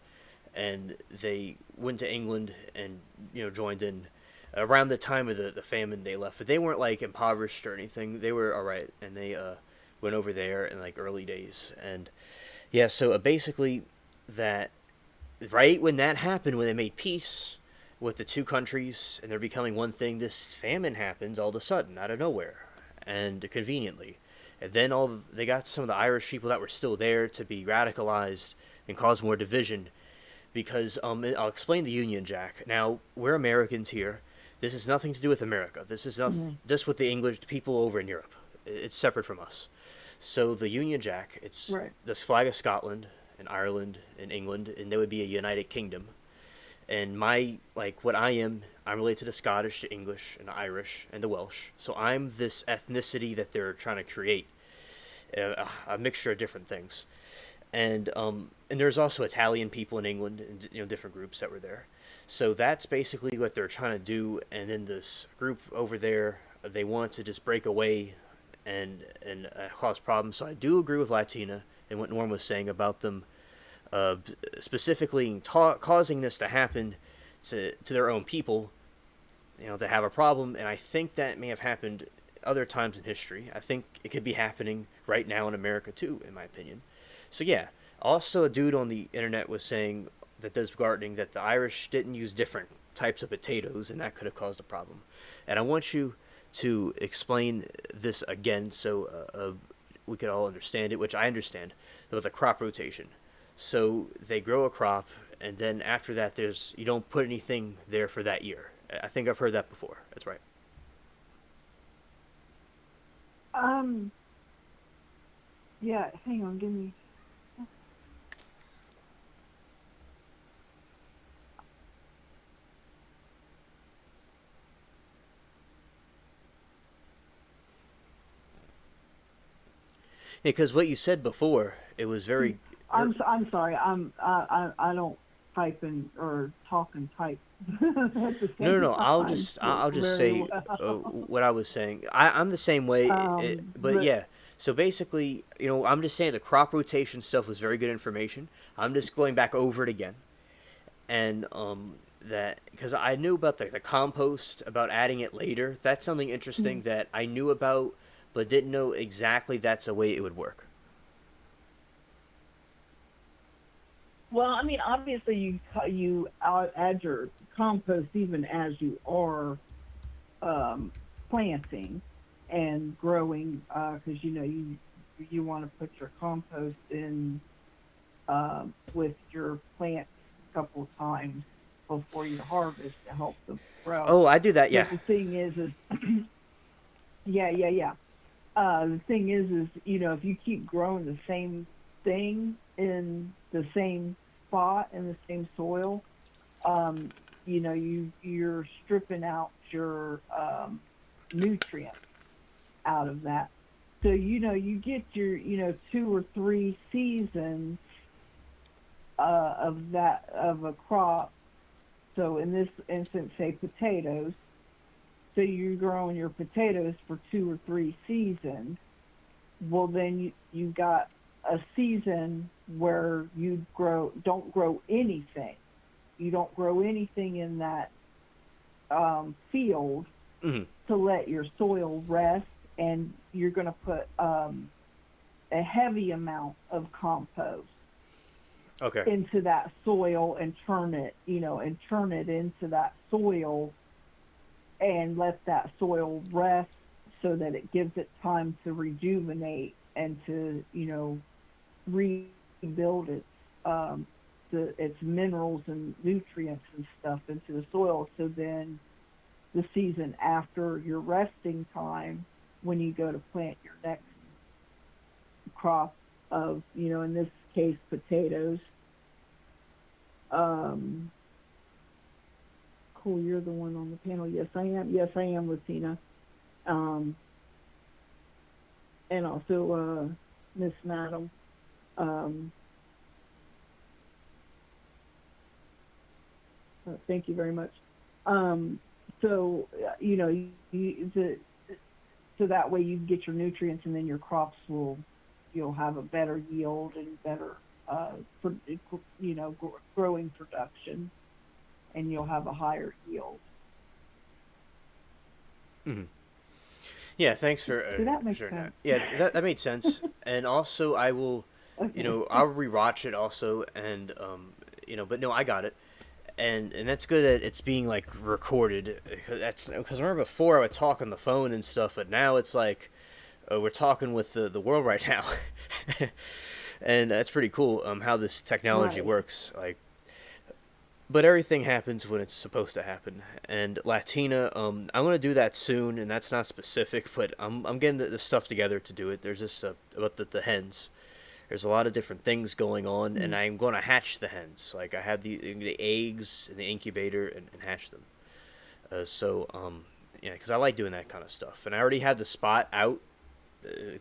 and they went to England and joined in around the time of the famine. They left, but they weren't like impoverished or anything. They were all right, and they went over there in like early days. And yeah, so basically that right when that happened, when they made peace with the two countries and they're becoming one thing, this famine happens all of a sudden out of nowhere. and conveniently. And then they got some of the Irish people that were still there to be radicalized and cause more division because I'll explain the Union Jack. Now, we're Americans here. This has nothing to do with America. This is not
Mm-hmm.
just with the English people over in Europe. It's separate from us. So the Union Jack, it's
Right.
this flag of Scotland and Ireland and England, and there would be a United Kingdom. And my what I'm related to the Scottish, the English, and the Irish, and the Welsh. So I'm this ethnicity that they're trying to create, a mixture of different things. And there's also Italian people in England, and different groups that were there. So that's basically what they're trying to do. And then this group over there, they want to just break away and cause problems. So I do agree with Latina and what Norm was saying about them uh, specifically causing this to happen to their own people, to have a problem. And I think that may have happened other times in history. I think it could be happening right now in America too, in my opinion. So yeah. Also, a dude on the internet was saying that does gardening that the Irish didn't use different types of potatoes, and that could have caused a problem. And I want you to explain this again so we could all understand it, which I understand, with a crop rotation. So they grow a crop, and then after that, you don't put anything there for that year. I think I've heard that before. That's right.
Um. Yeah. Hang on. Give me.
Because what you said before, it was very.
I'm sorry. I don't type and or talk and type at the
No, no,
same
no. I'll
time
just I'll just
very
say
well.
what I was saying. I'm the same way, but
But
yeah. So basically, I'm just saying the crop rotation stuff was very good information. I'm just going back over it again, and that because I knew about the compost about adding it later. That's something interesting that I knew about, but didn't know exactly that's a way it would work.
well, I mean, obviously you add your compost even as you are planting and growing because you want to put your compost in with your plants a couple of times before you harvest to help them grow.
Oh, I do that. Yeah.
But the thing is yeah, yeah, yeah. The thing is, if you keep growing the same thing in the same spot in the same soil, you're stripping out your nutrients out of that. So you get your 2 or 3 seasons of a crop. So in this instance, say potatoes. So you're growing your potatoes for 2 or 3 seasons. Well, then you got a season where you don't grow anything. You don't grow anything in that field
Hmm.
to let your soil rest, and you're going to put a heavy amount of compost
Okay.
into that soil and turn it into that soil and let that soil rest so that it gives it time to rejuvenate and to rebuild its minerals and nutrients and stuff into the soil. So then the season after your resting time, when you go to plant your next crop of, in this case, potatoes. Cool, you're the one on the panel. Yes, I am. Yes, I am, Latina. And also Miss Madam. Thank you very much. So so that way you get your nutrients, and then your crops you'll have a better yield and better growing production, and you'll have a higher yield.
Hmm. Yeah. Thanks for
Did that make
sharing that.
sense?
Yeah, that made sense. And also, I will,
Okay.
I'll rewatch it also, and but no, I got it. and that's good that it's being like recorded. Because remember before I would talk on the phone and stuff, but now it's like we're talking with the world right now, and that's pretty cool. How this technology
Right.
works, like. But everything happens when it's supposed to happen. And Latina, I'm gonna do that soon, and that's not specific, but I'm getting the stuff together to do it. There's this about the hens. There's a lot of different things going on, and
Mm.
I'm going to hatch the hens. Like I have the eggs in the incubator and hatch them. Yeah, because I like doing that kind of stuff, and I already have the spot out,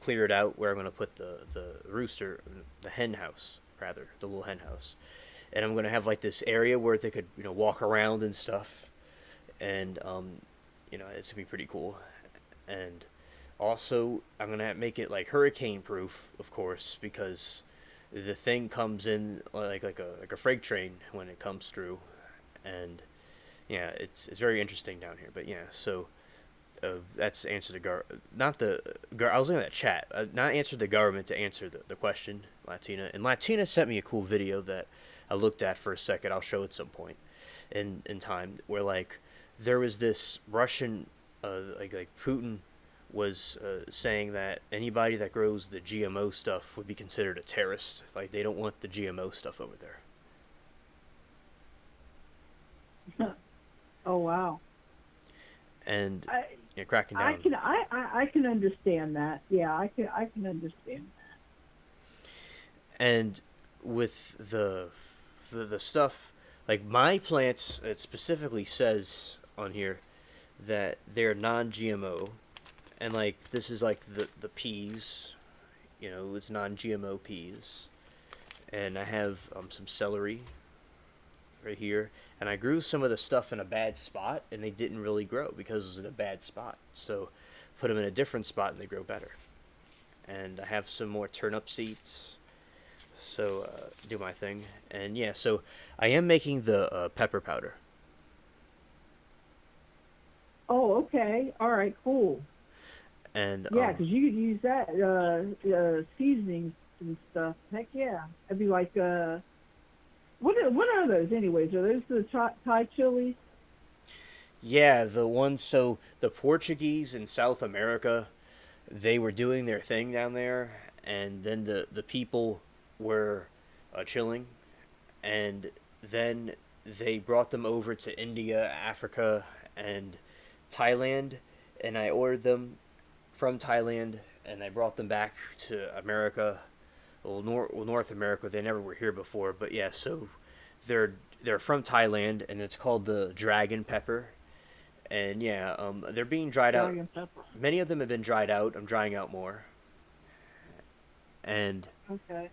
cleared out where I'm going to put the rooster, the hen house rather, the little hen house, and I'm going to have like this area where they could walk around and stuff, and it's gonna be pretty cool, and also, I'm gonna make it like hurricane proof, of course, because the thing comes in like a freight train when it comes through, and yeah, it's very interesting down here. But yeah, so that's answer the not the I was looking at that chat, not answer the government to answer the question, Latina. And Latina sent me a cool video that I looked at for a second. I'll show at some point in time where like there was this Russian like Putin was saying that anybody that grows the GMO stuff would be considered a terrorist. Like they don't want the GMO stuff over there.
Oh wow.
And
I
cracking
I
down.
can I can understand that. Yeah, I can understand.
And with the stuff, like my plants, it specifically says on here that they're non-GMO, and like this is like the peas, it's non-GMO peas, and I have some celery right here, and I grew some of the stuff in a bad spot, and they didn't really grow because it was in a bad spot. So put them in a different spot, and they grow better. And I have some more turnip seeds, so do my thing, and yeah, so I am making the pepper powder,
Oh, okay. All right, cool.
and
Yeah, 'cause you could use that seasonings and stuff. Heck yeah. It'd be like what are those anyways? Are those the Thai chilies?
yeah, the ones, so the Portuguese in South America, they were doing their thing down there, and then the people were chilling, and then they brought them over to India, Africa, and Thailand, and I ordered them from Thailand, and I brought them back to America. Well, North America. They never were here before, but yeah. So they're they're from Thailand, and it's called the dragon pepper. And yeah, they're being dried out.
Dragon pepper.
Many of them have been dried out. I'm drying out more, and
Okay.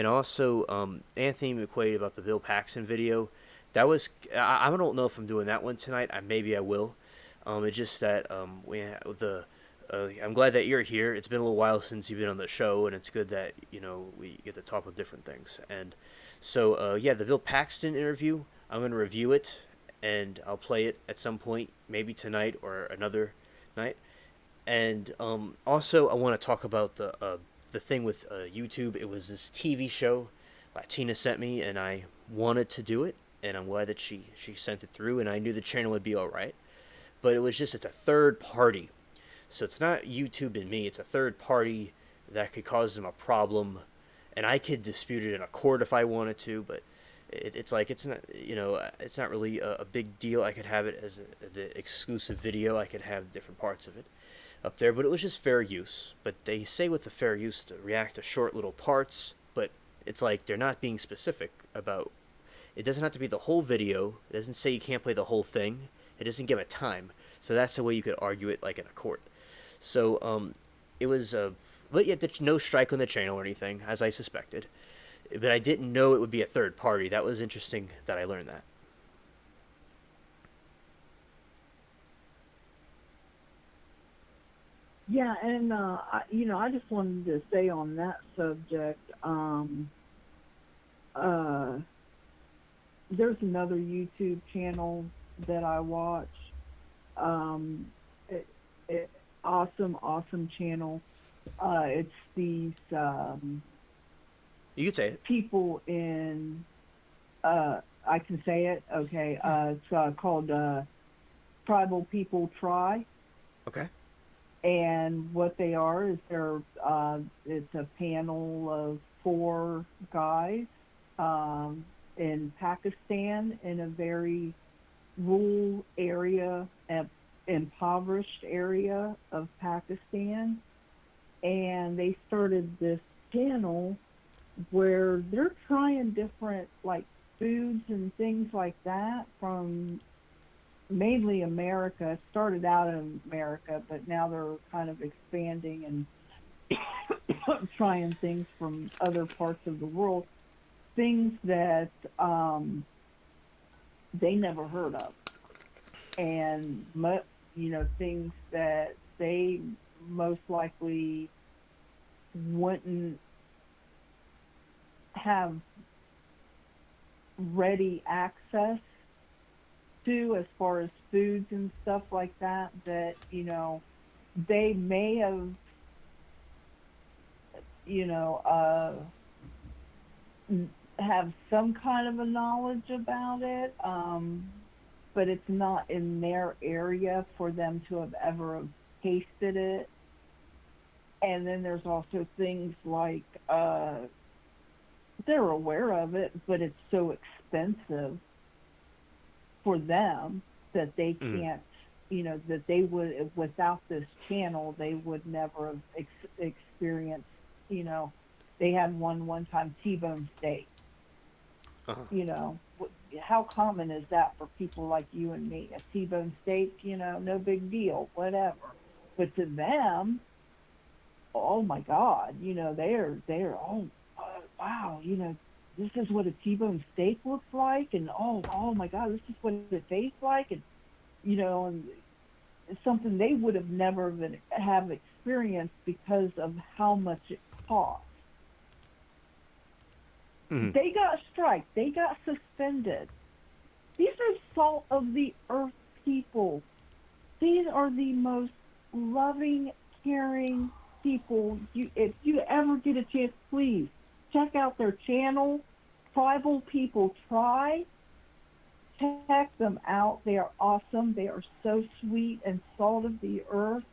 also Anthony McQuaid about the Bill Paxton video. That was I don't know if I'm doing that one tonight. Maybe I will. It's just that the I'm glad that you're here. It's been a little while since you've been on the show, and it's good that we get to talk about different things. And so yeah, the Bill Paxton interview. I'm gonna review it, and I'll play it at some point, maybe tonight or another night. And also, I want to talk about the thing with YouTube. It was this TV show Latina sent me, and I wanted to do it, and I'm glad that she sent it through, and I knew the channel would be all right. But it's a third party, so it's not YouTube and me. It's a third party that could cause them a problem, and I could dispute it in a court if I wanted to. But it's like it's not really a big deal. I could have it as the exclusive video. I could have different parts of it up there, but it was just fair use. But they say with the fair use to react to short little parts, but it's like they're not being specific about. It doesn't have to be the whole video. It doesn't say you can't play the whole thing. It doesn't give a time. So that's the way you could argue it, like in a court. So it was but yet no strike on the channel or anything, as I suspected. But I didn't know it would be a third party. That was interesting that I learned that.
Yeah, and I just wanted to say on that subject. Uh, there's another YouTube channel that I watch. Um, it, awesome channel. It's these
You could say it.
people in uh, I can say it. Okay. It's called Tribal People Try.
Okay.
And what they are is it's a panel of four guys in Pakistan, in a very rural area, impoverished area of Pakistan. And they started this channel where they're trying different like foods and things like that from mainly America. It started out in America, but now they're kind of expanding and trying things from other parts of the world, things that they never heard of, and things that they most likely wouldn't have ready access to, as far as foods and stuff like that, they may have some kind of a knowledge about it, but it's not in their area for them to have ever tasted it. And then there's also things like they're aware of it, but it's so expensive for them that they can't, that they would, without this channel, they would never have experienced, they had one time T-bone steak.
Uh-huh.
How common is that for people like you and me? A T-bone steak, no big deal, whatever. But to them, oh my God, they're oh wow, this is what a T-bone steak looks like, and oh my God, this is what it tastes like, and and it's something they would have never have experienced because of how much it costs.
Mm-hmm.
They got striked. They got suspended. These are salt of the earth people. These are the most loving, caring people. If you ever get a chance, please check out their channel, Tribal People Try. Check them out. They are awesome. They are so sweet and salt of the earth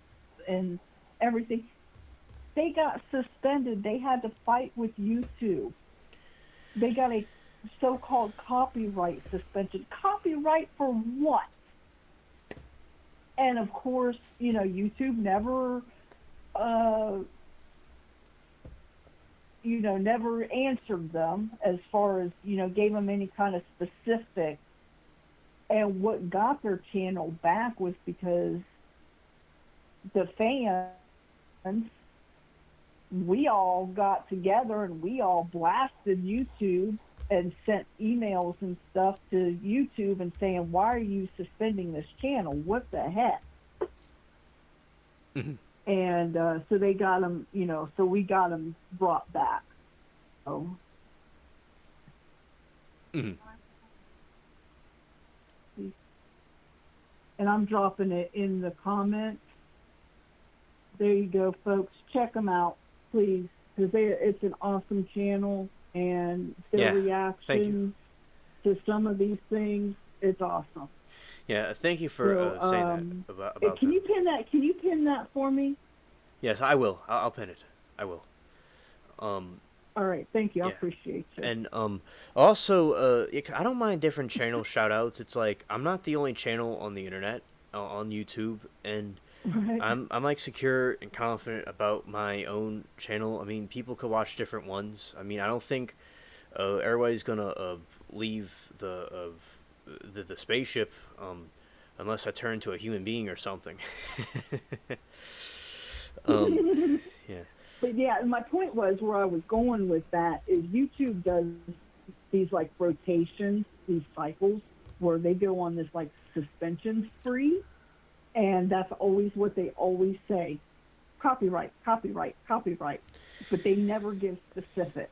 and everything. They got suspended. They had to fight with YouTube. They got a so-called copyright suspension. Copyright for what? And of course, YouTube never, never answered them as far as, gave them any kind of specific. And what got their channel back was because the fans, we all got together and we all blasted YouTube and sent emails and stuff to YouTube and saying, why are you suspending this channel? What the heck?
Mm-hmm.
And so they got them, so we got them brought back. So.
Mm-hmm.
And I'm dropping it in the comments. There you go, folks. Check them out, please, because it's an awesome channel, and their reactions to some of these things, it's awesome.
Yeah, thank you for saying that about
can you pin that? Can you pin that for me?
Yes, I will. I'll pin it. I will.
All right, thank you. I appreciate you.
And also, I don't mind different channel shout-outs. It's like I'm not the only channel on the internet, on YouTube, and
right.
I'm like secure and confident about my own channel. I mean, people could watch different ones. I mean, I don't think everybody's gonna leave the spaceship unless I turn into a human being or something. Yeah.
But yeah, my point was, where I was going with that is YouTube does these like rotations, these cycles where they go on this like suspension spree, and that's always what they always say: copyright, copyright, copyright. But they never give specifics.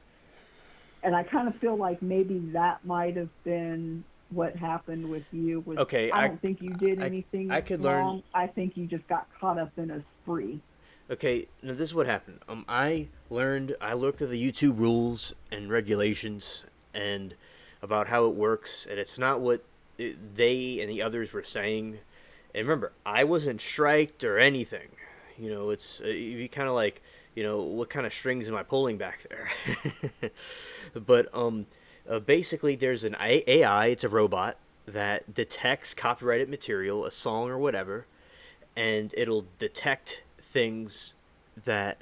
And I kind of feel like maybe that might have been what happened with you.
Okay,
I don't think you did anything wrong. I think you just got caught up in a spree.
Okay, now this is what happened. I looked at the YouTube rules and regulations, and about how it works, and it's not what they and the others were saying. And remember, I wasn't striked or anything. It's you kind of like, what kind of strings am I pulling back there? But basically, there's an AI. It's a robot that detects copyrighted material, a song or whatever, and it'll detect things that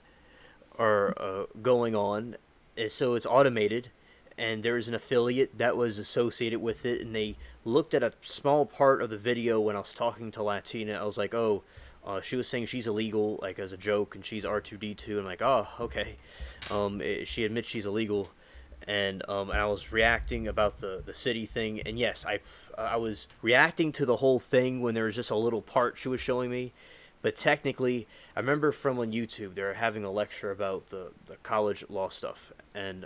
are going on. And so it's automated, and there's an affiliate that was associated with it, and they looked at a small part of the video when I was talking to Latina. I was like, oh, she was saying she's illegal, like as a joke, and she's R2D2. I'm like, oh, okay. She admits she's illegal, and I was reacting about the city thing, and yes, I was reacting to the whole thing when there was just a little part she was showing me, but technically, I remember from on YouTube they were having a lecture about the college law stuff, and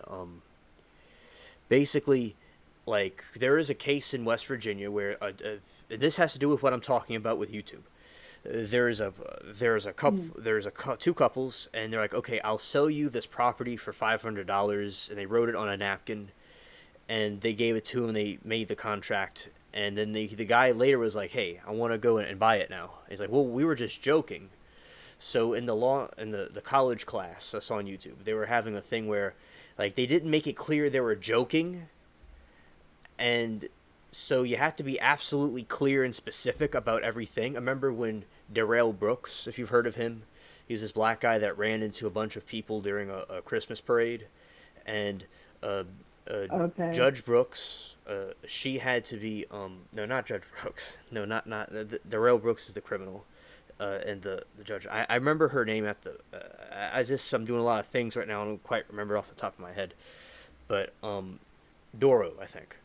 basically, like there is a case in West Virginia where this has to do with what I'm talking about with YouTube. There's a couple two couples, and they're like, okay, I'll sell you this property for $500, and they wrote it on a napkin, and they gave it to him, and they made the contract, and then the guy later was like, hey, I want to go and buy it now. And he's like, well, we were just joking. So in the college class I saw on YouTube, they were having a thing where like they didn't make it clear they were joking, and so you have to be absolutely clear and specific about everything. I remember when Darrell Brooks, if you've heard of him, he was this black guy that ran into a bunch of people during a Christmas parade, and
Okay.
Judge Brooks, she had to be no, not Judge Brooks, no, not Darrell Brooks is the criminal, and the judge. I remember her name at the. I'm doing a lot of things right now. I don't quite remember off the top of my head, but Doro, I think.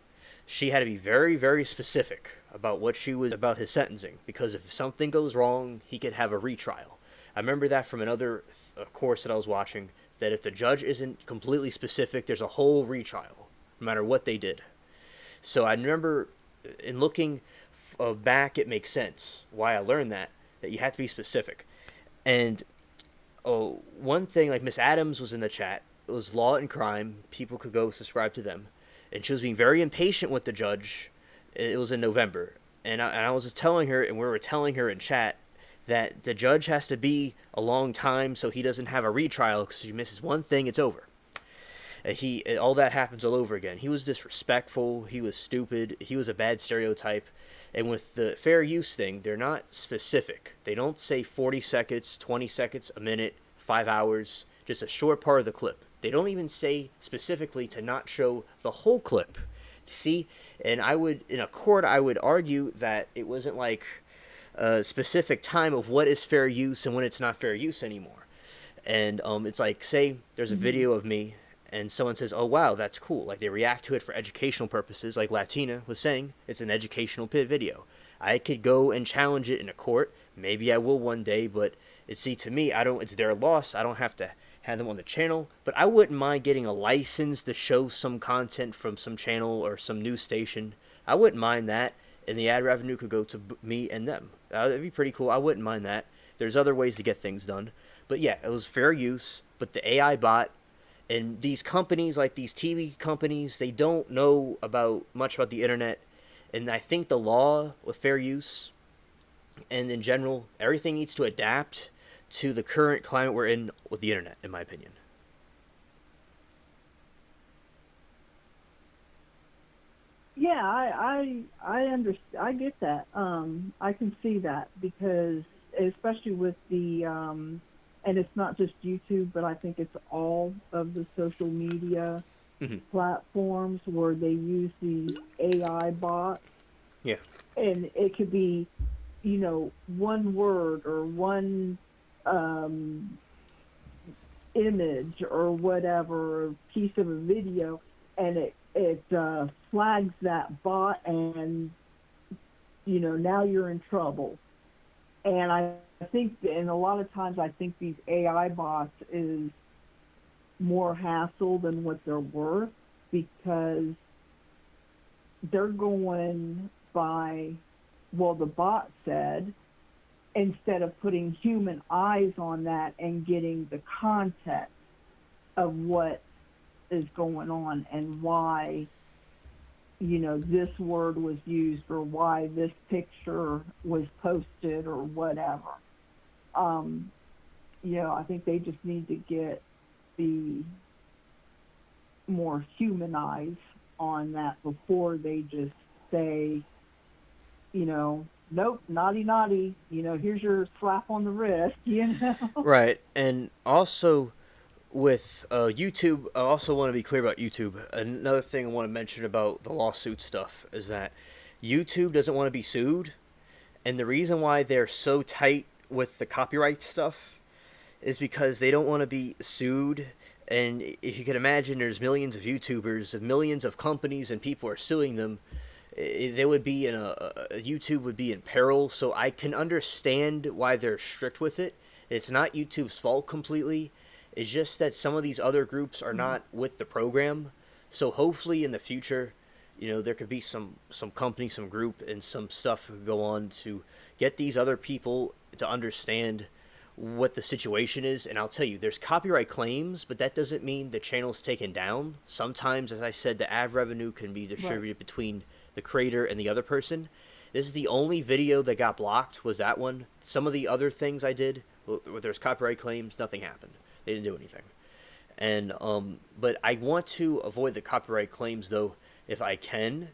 She had to be very, very specific about what she was about his sentencing, because if something goes wrong, he could have a retrial. I remember that from another course that I was watching, that if the judge isn't completely specific, there's a whole retrial, no matter what they did. So I remember in looking back, it makes sense why I learned that you have to be specific. And one thing, like Miss Adams was in the chat, it was Law and Crime. People could go subscribe to them. And she was being very impatient with the judge. It was in November. And I was just telling her, and we were telling her in chat, that the judge has to be a long time so he doesn't have a retrial, because if he misses one thing, it's over. All that happens all over again. He was disrespectful. He was stupid. He was a bad stereotype. And with the fair use thing, they're not specific. They don't say 40 seconds, 20 seconds, a minute, 5 hours, just a short part of the clip. They don't even say specifically to not show the whole clip. See? And in a court, I would argue that it wasn't like a specific time of what is fair use and when it's not fair use anymore. And it's like, say there's a video of me, and someone says, oh, wow, that's cool. Like, they react to it for educational purposes. Like Latina was saying, it's an educational video. I could go and challenge it in a court. Maybe I will one day, but to me, it's their loss. I don't have to have them on the channel. But I wouldn't mind getting a license to show some content from some channel or some news station. I wouldn't mind that, and the ad revenue could go to me and them. That'd be pretty cool. I wouldn't mind that. There's other ways to get things done. But yeah, it was fair use. But the AI bot, and these companies, like these TV companies, they don't know much about the internet. And I think the law with fair use, and in general, everything needs to adapt to the current climate we're in with the internet, in my opinion.
Yeah, I understand. I get that. I can see that, because especially with the and it's not just YouTube, but I think it's all of the social media platforms where they use these AI bots.
Yeah.
And it could be, one word or one image or whatever, piece of a video, and it flags that bot, and now you're in trouble. And I think, and a lot of times I think these AI bots is more hassle than what they're worth, because they're going by, well, the bot said, instead of putting human eyes on that and getting the context of what is going on and why this word was used or why this picture was posted or whatever. Um, I think they just need to get the more humanized on that before they just say, nope, naughty, naughty, here's your slap on the wrist.
Right, and also with YouTube, I also want to be clear about YouTube. Another thing I want to mention about the lawsuit stuff is that YouTube doesn't want to be sued, and the reason why they're so tight with the copyright stuff is because they don't want to be sued. And if you can imagine, there's millions of YouTubers, and millions of companies, and people are suing them. They would be in YouTube would be in peril. So I can understand why they're strict with it. It's not YouTube's fault completely. It's just that some of these other groups are not with the program. So hopefully in the future, there could be some company, some group, and some stuff could go on to get these other people to understand what the situation is. And I'll tell you, there's copyright claims, but that doesn't mean the channel's taken down. Sometimes, as I said, the ad revenue can be distributed right between the creator and the other person. This is the only video that got blocked, was that one. Some of the other things I did, where there's copyright claims, nothing happened. They didn't do anything. And but I want to avoid the copyright claims though, if I can.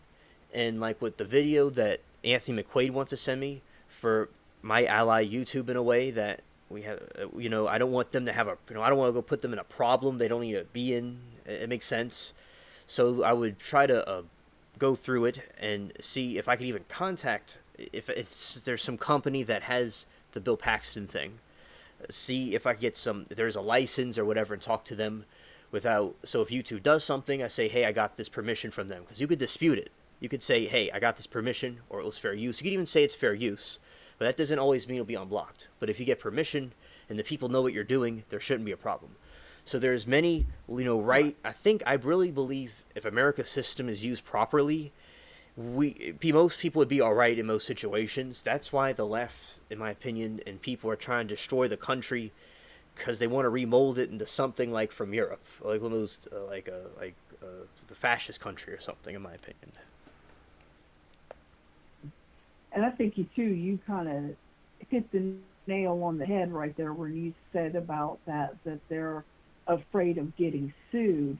And like with the video that Anthony McQuaid wants to send me for my ally YouTube, in a way that we have, I don't want them to have I don't want to go put them in a problem they don't need to be in. It makes sense. So I would try to go through it and see if I could even contact, if there's some company that has the Bill Paxton thing. See if I could get if there's a license or whatever, and talk to them without. So if YouTube does something, I say, hey, I got this permission from them, because you could dispute it. You could say, hey, I got this permission, or it was fair use. You could even say it's fair use, but that doesn't always mean it'll be unblocked. But if you get permission and the people know what you're doing, there shouldn't be a problem. So there's many, right. I really believe if America's system is used properly, most people would be all right in most situations. That's why the left, in my opinion, and people are trying to destroy the country, because they want to remold it into something like from Europe, like one of those, the fascist country or something, in my opinion.
And I think you kind of hit the nail on the head right there when you said about that they're afraid of getting sued,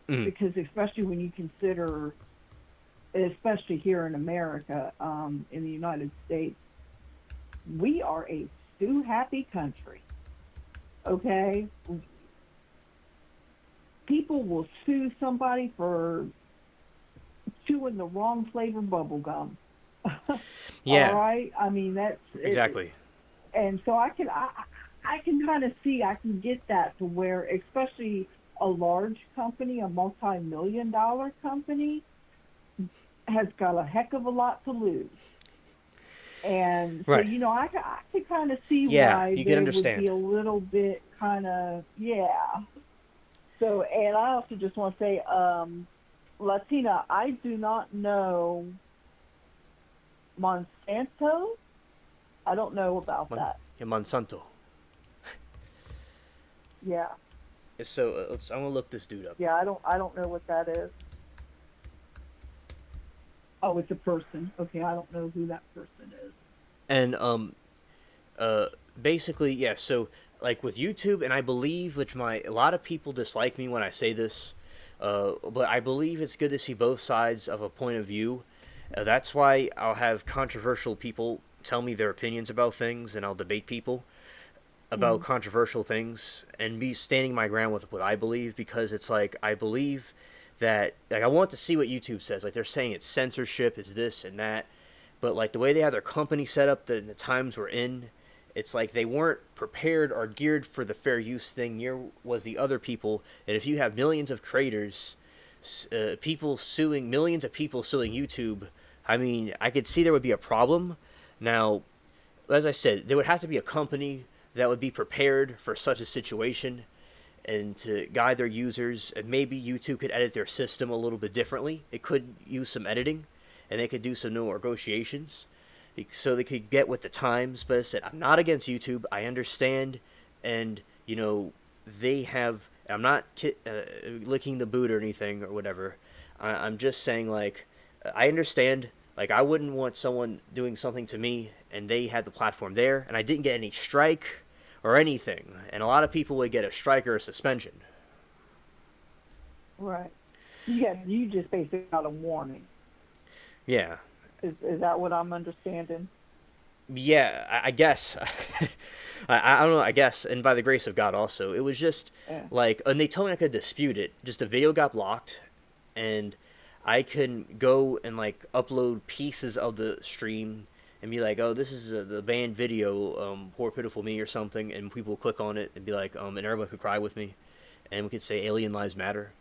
because especially when you consider, especially here in America, in the United States, we are a sue-happy country. Okay? People will sue somebody for chewing the wrong flavor bubble gum.
Yeah.
All right? I mean, that's...
Exactly.
And so I can kind of see, I can get that to where, especially a large company, a multi-million-dollar company, has got a heck of a lot to lose. And so,
right.
I can kind of see why they would be a little bit kind of, So, and I also just want to say, Latina, I do not know Monsanto. I don't know about that.
Yeah, Monsanto.
Yeah.
So I'm gonna look this dude up.
Yeah, I don't know what that is. Oh, it's a person. Okay, I don't know who that person is.
And basically, yeah. So like with YouTube, and I believe, a lot of people dislike me when I say this, but I believe it's good to see both sides of a point of view. That's why I'll have controversial people tell me their opinions about things, and I'll debate people about controversial things, and be standing my ground with what I believe, because it's like, I believe that, like, I want to see what YouTube says. Like, they're saying it's censorship, it's this and that, but like the way they have their company set up, the times we're in, it's like they weren't prepared or geared for the fair use thing. Near was the other people, and if you have millions of creators, millions of people suing YouTube, I mean, I could see there would be a problem. Now, as I said, there would have to be a company that would be prepared for such a situation and to guide their users, and maybe YouTube could edit their system a little bit differently. It could use some editing, and they could do some new negotiations so they could get with the times. But as I said, I'm not against YouTube. I understand, and they have, I'm not licking the boot or anything or whatever. I'm just saying, like, I understand. Like, I wouldn't want someone doing something to me, and they had the platform there, and I didn't get any strike or anything. And a lot of people would get a strike or a suspension.
Right. Yeah, you just basically got a warning.
Yeah,
Is that what I'm understanding?
yeah. I guess. I don't know. I guess, and by the grace of God, also, it was just
Yeah.
like, and they told me I could dispute it. Just the video got blocked, and I can go and like upload pieces of the stream and be like, "Oh, this is the banned video, poor pitiful me" or something, and people click on it and be like, and everyone could cry with me, and we could say "Alien Lives Matter"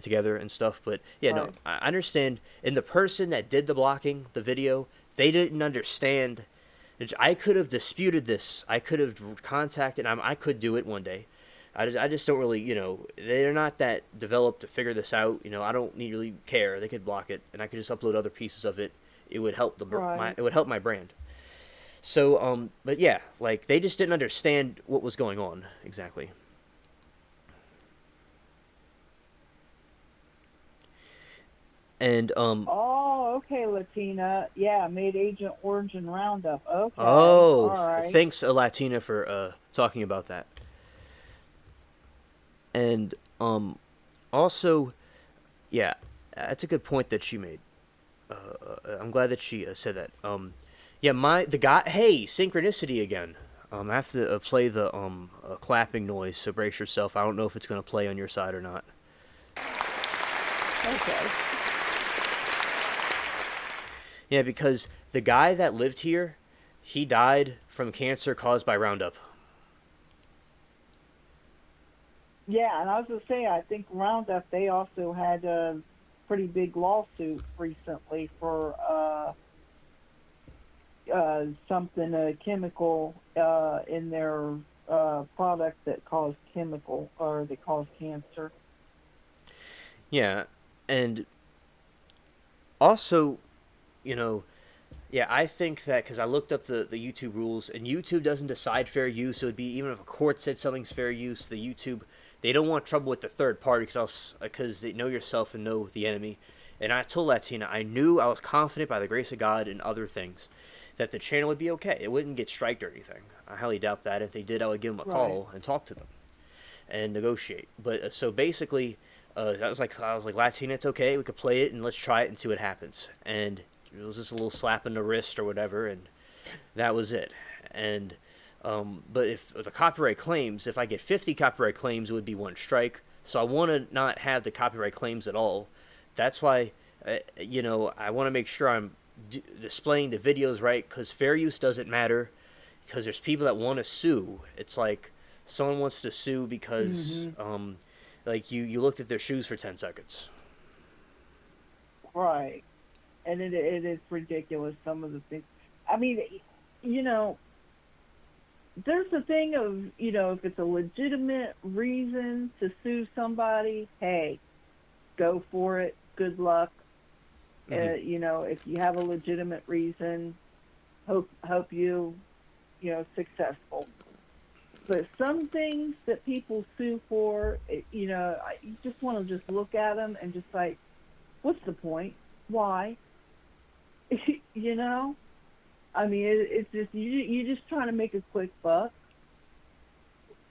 together and stuff. But yeah, no,
Right.
I understand. And the person that did the blocking, the video, they didn't understand. I could have disputed this. I could have contacted. I could do it one day. I just don't really, they're not that developed to figure this out. I don't need really care. They could block it, and I could just upload other pieces of it. It would help
Right.
it would help my brand. So, but yeah, like they just didn't understand what was going on exactly. And
Oh, okay, Latina. Yeah, made Agent Orange and Roundup. Okay.
oh,
All right.
thanks, Latina, for talking about that. And also, yeah, that's a good point that she made. I'm glad that she said that. Yeah, the guy. Hey, synchronicity again. I have to play the clapping noise, so brace yourself. I don't know if it's gonna play on your side or not.
Okay.
Yeah, because the guy that lived here, he died from cancer caused by Roundup.
Yeah, and I was gonna say, I think Roundup, they also had a pretty big lawsuit recently for something, a chemical in their product that caused chemical or that caused cancer.
Yeah, and also, you know, yeah, I think that because I looked up the YouTube rules, and YouTube doesn't decide fair use. So it'd be even if a court said something's fair use, the YouTube they don't want trouble with the third party because they know yourself and know the enemy. And I told Latina I knew I was confident by the grace of God and other things that the channel would be okay. It wouldn't get striked or anything. I highly doubt that. If they did, I would give them a
Right.
call and talk to them and negotiate. But so basically, I was like Latina, it's okay. We could play it and let's try it and see what happens. And it was just a little slap in the wrist or whatever, and that was it. And but if the copyright claims, if I get 50 copyright claims, it would be one strike. So I want to not have the copyright claims at all. That's why, I want to make sure I'm displaying the videos right, because fair use doesn't matter. Because there's people that want to sue. It's like someone wants to sue because,
Mhm.
like you looked at their shoes for 10 seconds.
Right. And it is ridiculous, some of the things. I mean, you know, there's a thing of, if it's a legitimate reason to sue somebody, hey, go for it. Good luck.
Hmm.
If you have a legitimate reason, hope successful. But some things that people sue for, you just want to just look at them and just like, what's the point? Why? you know? I mean, it's just you're just trying to make a quick buck.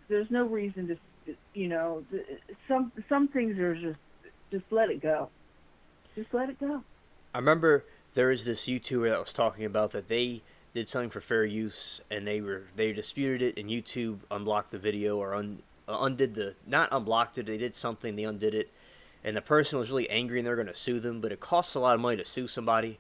There's no reason to, some things are just let it go. Just let it go.
I remember there was this YouTuber that was talking about that they did something for fair use and they disputed it and YouTube unblocked the video or undid the not unblocked it. They did something, they undid it, and the person was really angry and they're going to sue them. But it costs a lot of money to sue somebody,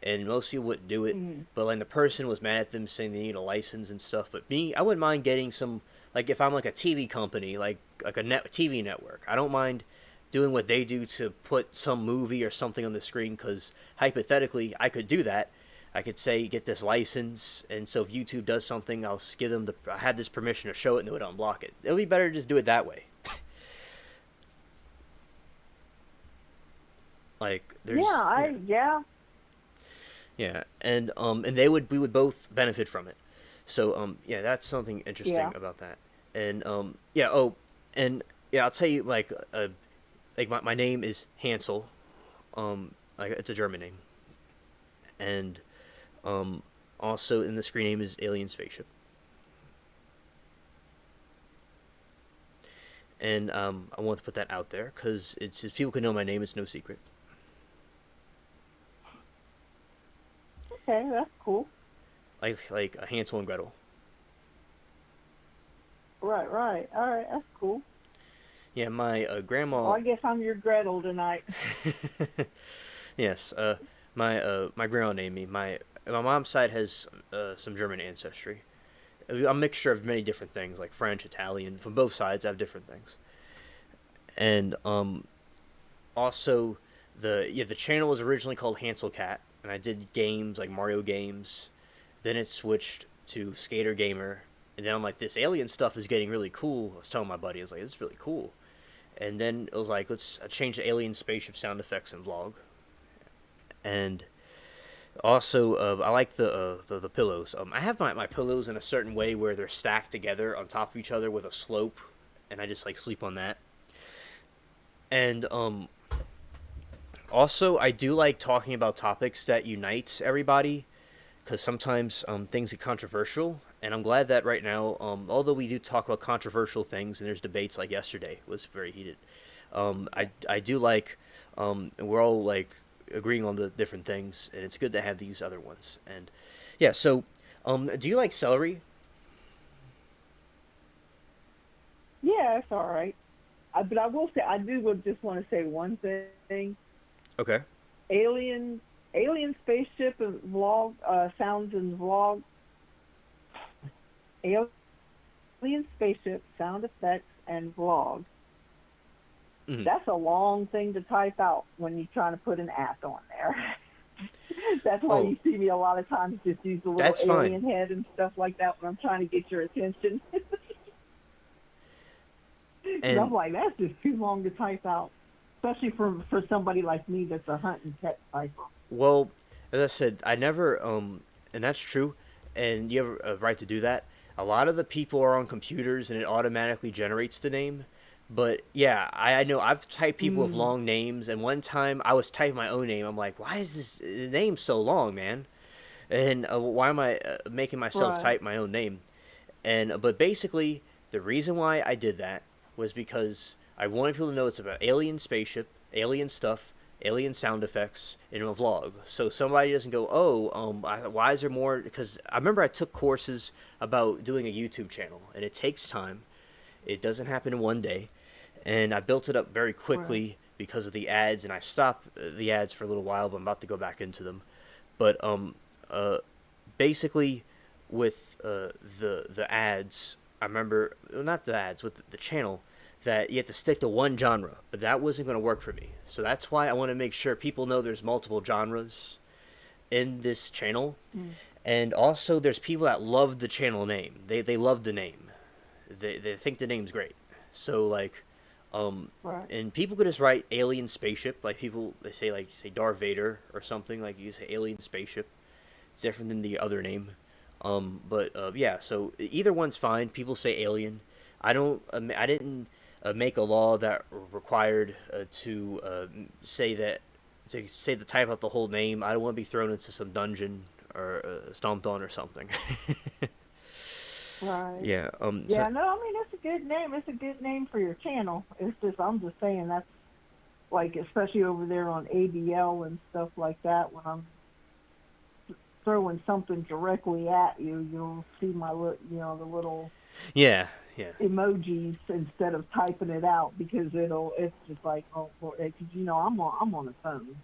and most people wouldn't do it.
Mm,
But like the person was mad at them, saying they need a license and stuff. But me, I wouldn't mind getting some. Like if I'm like a TV company, like a TV network, I don't mind doing what they do to put some movie or something on the screen. Because hypothetically, I could do that. I could say get this license, and so if YouTube does something, I'll give them I had this permission to show it, and they would unblock it. It would be better to just do it that way. Like
yeah,
there's yeah.
yeah.
Yeah, and we would both benefit from it. So yeah, that's something interesting
Yeah.
about that. And yeah, and yeah, I'll tell you like my name is Hansel. Like it's a German name, and um, also in the screen name is Alien Spaceship. And I want to put that out there because it's just, people can know my name. It's no secret.
Okay, that's cool.
Like Hansel and Gretel.
Right, right. All right, that's cool.
Yeah, my
Well,
grandma.
I guess I'm your Gretel tonight.
Yes, my grandma named me. My mom's side has some German ancestry. A mixture of many different things, like French, Italian. From both sides, I have different things. And also the channel was originally called Hansel Cat, and I did games like Mario games. Then it switched to Skater Gamer, and then I'm like, this alien stuff is getting really cool. I was telling my buddy, I was like, this is really cool. And then it was like, let's change the alien spaceship sound effects and vlog. And also, I like the pillows. I have my pillows in a certain way where they're stacked together on top of each other with a slope, and I just like sleep on that. And also, I do like talking about topics that unite everybody because sometimes things get controversial, and I'm glad that right now, although we do talk about controversial things and there's debates like yesterday was very heated, I do like we're all like agreeing on the different things, and it's good to have these other ones. And yeah, so do you like celery?
Yeah, it's all right. But I will say, I do just want to say one thing.
Okay.
Alien, alien spaceship and vlog, sounds and vlog. Alien spaceship sound effects and vlog.
Mm-hmm.
That's a long thing to type out when you're trying to put an app on there. That's why you see me a lot of times just use the little alien head and stuff like that when I'm trying to get your attention. And I'm like, that's just too long to type out, especially for somebody like me that's a hunt and pet typer.
Well, as I said, I never and that's true, and you have a right to do that. A lot of the people are on computers, and it automatically generates the name. But yeah, I know I've typed people with long names, and one time I was typing my own name. I'm like, why is this name so long, man? And why am I making myself type my own name? And but basically, the reason why I did that was because I wanted people to know it's about alien spaceship, alien stuff, alien sound effects in a vlog. So somebody doesn't go, oh, why is there more? Because I remember I took courses about doing a YouTube channel, and it takes time. It doesn't happen in one day, and I built it up very quickly because of the ads, and I stopped the ads for a little while, but I'm about to go back into them. But basically, with the ads, I remember not the ads with the channel that you have to stick to one genre, but that wasn't going to work for me. So that's why I want to make sure people know there's multiple genres in this channel, and also there's people that love the channel name. They love the name. They think the name's great. So like, and people could just write alien spaceship. Like people they say like you say Darth Vader or something like you say alien spaceship. It's different than the other name. But yeah, so either one's fine. People say alien. I didn't make a law that required say that to say the type out the whole name. I don't want to be thrown into some dungeon or stomped on or something.
Right.
Yeah.
Yeah. No, I mean it's a good name. It's a good name for your channel. It's just I'm just saying that's like especially over there on ABL and stuff like that. When I'm throwing something directly at you, you'll see my the little emojis instead of typing it out because it's just like because I'm on the phone,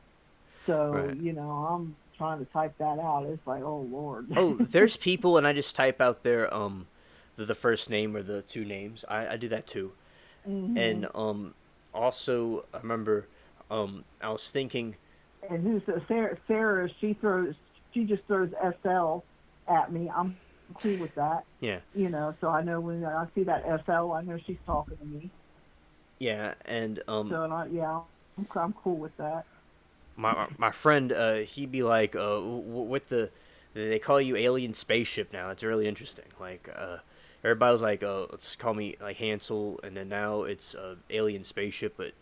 so I'm trying to type that out. It's like, oh Lord.
Oh, there's people, and I just type out their the first name or the two names. I do that too, and also I remember I was thinking.
And who's Sarah? Sarah, she just throws SL at me. I'm cool with that.
Yeah.
So I know when I see that SL, I know she's talking to me.
Yeah, and
So I'm cool with that.
My friend, he'd be like, with they call you alien spaceship now. It's really interesting. Like, everybody was like, let's call me like Hansel, and then now it's alien spaceship. But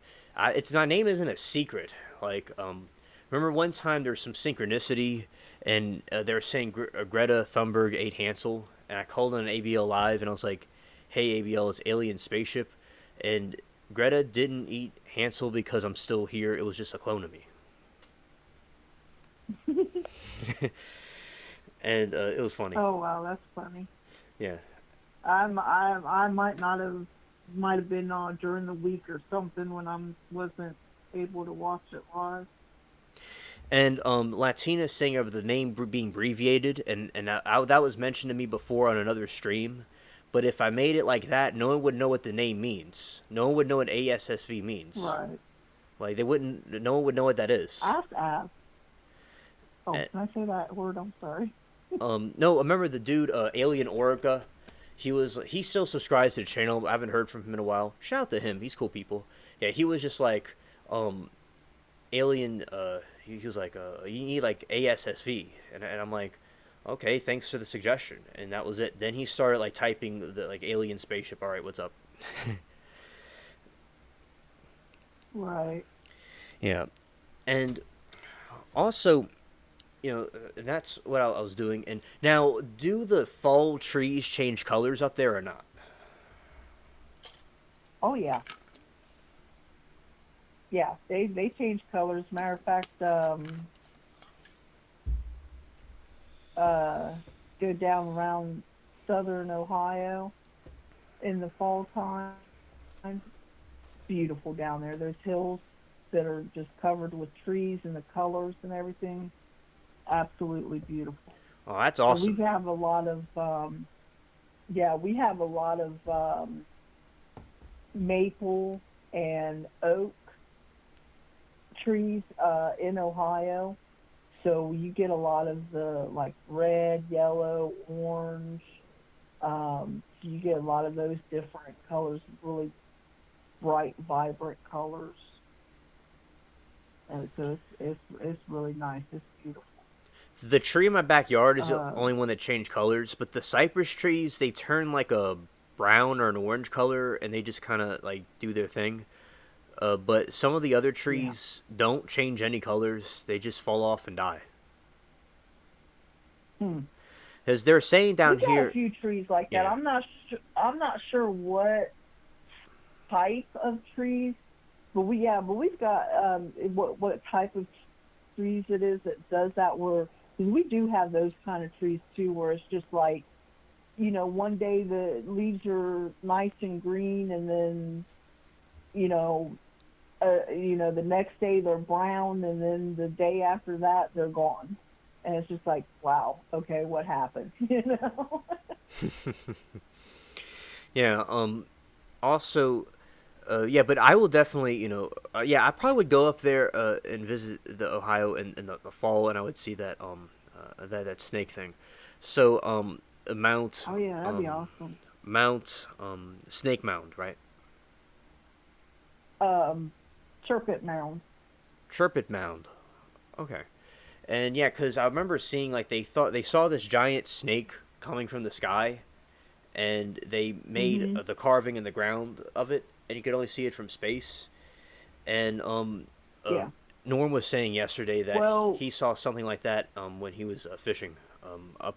it's my name isn't a secret. Like, remember one time there was some synchronicity, and they were saying Greta Thunberg ate Hansel, and I called on ABL Live, and I was like, "Hey ABL, it's Alien Spaceship," and Greta didn't eat Hansel because I'm still here. It was just a clone of me, and it was funny.
Oh wow, that's funny.
Yeah.
I might have been during the week or something when I wasn't able to watch it live.
And Latina saying of the name being abbreviated, and that was mentioned to me before on another stream. But if I made it like that, no one would know what the name means. No one would know what ASSV means.
Right.
Like they wouldn't. No one would know what that is.
Ask. Oh,
And,
can I say that word? I'm sorry.
no, I remember the dude, Alien Orica. He still subscribes to the channel. I haven't heard from him in a while. Shout out to him. He's cool people. Yeah, he was just like, Alien. He was like, you need like ASSV, and I'm like, okay, thanks for the suggestion, and that was it. Then he started like typing the like alien spaceship. All right, what's up?
Right.
Yeah, and also, and that's what I was doing. And now, do the fall trees change colors up there or not?
Oh yeah. Yeah, they change colors. Matter of fact, go down around southern Ohio in the fall time. Beautiful down there. There's hills that are just covered with trees and the colors and everything. Absolutely beautiful.
Oh, that's
And
awesome.
we have a lot of we have a lot of maple and oak trees in Ohio. So you get a lot of the like red, yellow, orange. You get a lot of those different colors, really bright, vibrant colors. And so it's really nice. It's beautiful.
The tree in my backyard is the only one that changed colors, but the cypress trees, they turn like a brown or an orange color, and they just kind of like do their thing. But some of the other
Yeah.
trees don't change any colors; they just fall off and die.
Hmm.
As they're saying
We
down
got a
here,
few trees like that.
yeah,
I'm not sure what type of trees, but we've got what type of trees it is that does that. Where because we do have those kind of trees too, where it's just like one day the leaves are nice and green, and then the next day they're brown, and then the day after that they're gone. And it's just like, wow, okay, what happened?
yeah. Also, yeah, but I will definitely, yeah, I probably would go up there and visit the Ohio in the fall, and I would see that that snake thing. So, Mount
Oh yeah, that'd be
um,
awesome.
Mount Snake Mound, right?
Um, Serpent Mound.
Chirpit Mound. Okay. And yeah, because I remember seeing like they saw this giant snake coming from the sky, and they made
Mhm.
the carving in the ground of it, and you could only see it from space. And uh,
Yeah.
Norm was saying yesterday that
Well,
he saw something like that when he was fishing up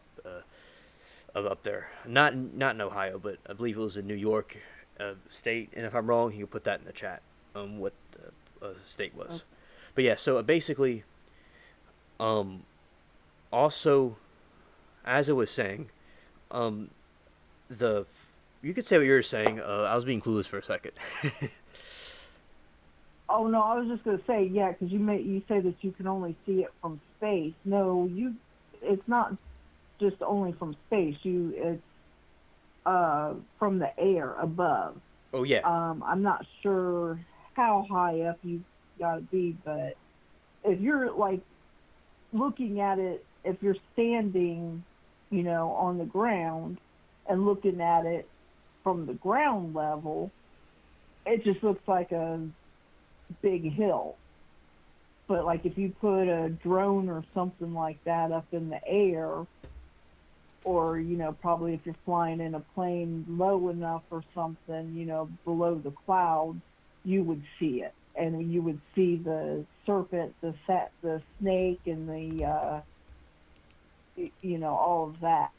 there. Not in Ohio, but I believe it was in New York state. And if I'm wrong, he could put that in the chat. What the state was.
okay.
But yeah, so basically, um, also as I was saying, um, the you could say what you were saying. I was being clueless for a second.
Oh no, I was just gonna say yeah, because you say that you can only see it from space. No, it's not just only from space. It's from the air above.
Oh yeah,
I'm not sure how high up you got to be, but if you're like looking at it, if you're standing, on the ground and looking at it from the ground level, it just looks like a big hill. But like if you put a drone or something like that up in the air, or probably if you're flying in a plane low enough or something, below the clouds, you would see it. and you would see the serpent, the snake, and all of that.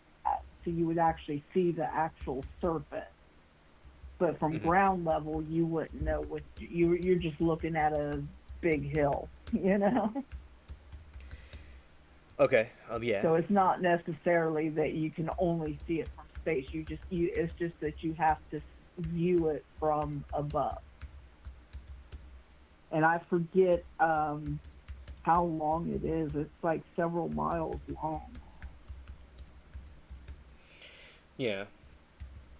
So you would actually see the actual serpent. But from
Hmm.
ground level, you wouldn't know what you're just looking at a big hill, you know.
Okay. Yeah.
So it's not necessarily that you can only see it from space. It's just that you have to view it from above. And I forget how long it is. It's like several miles long.
Yeah.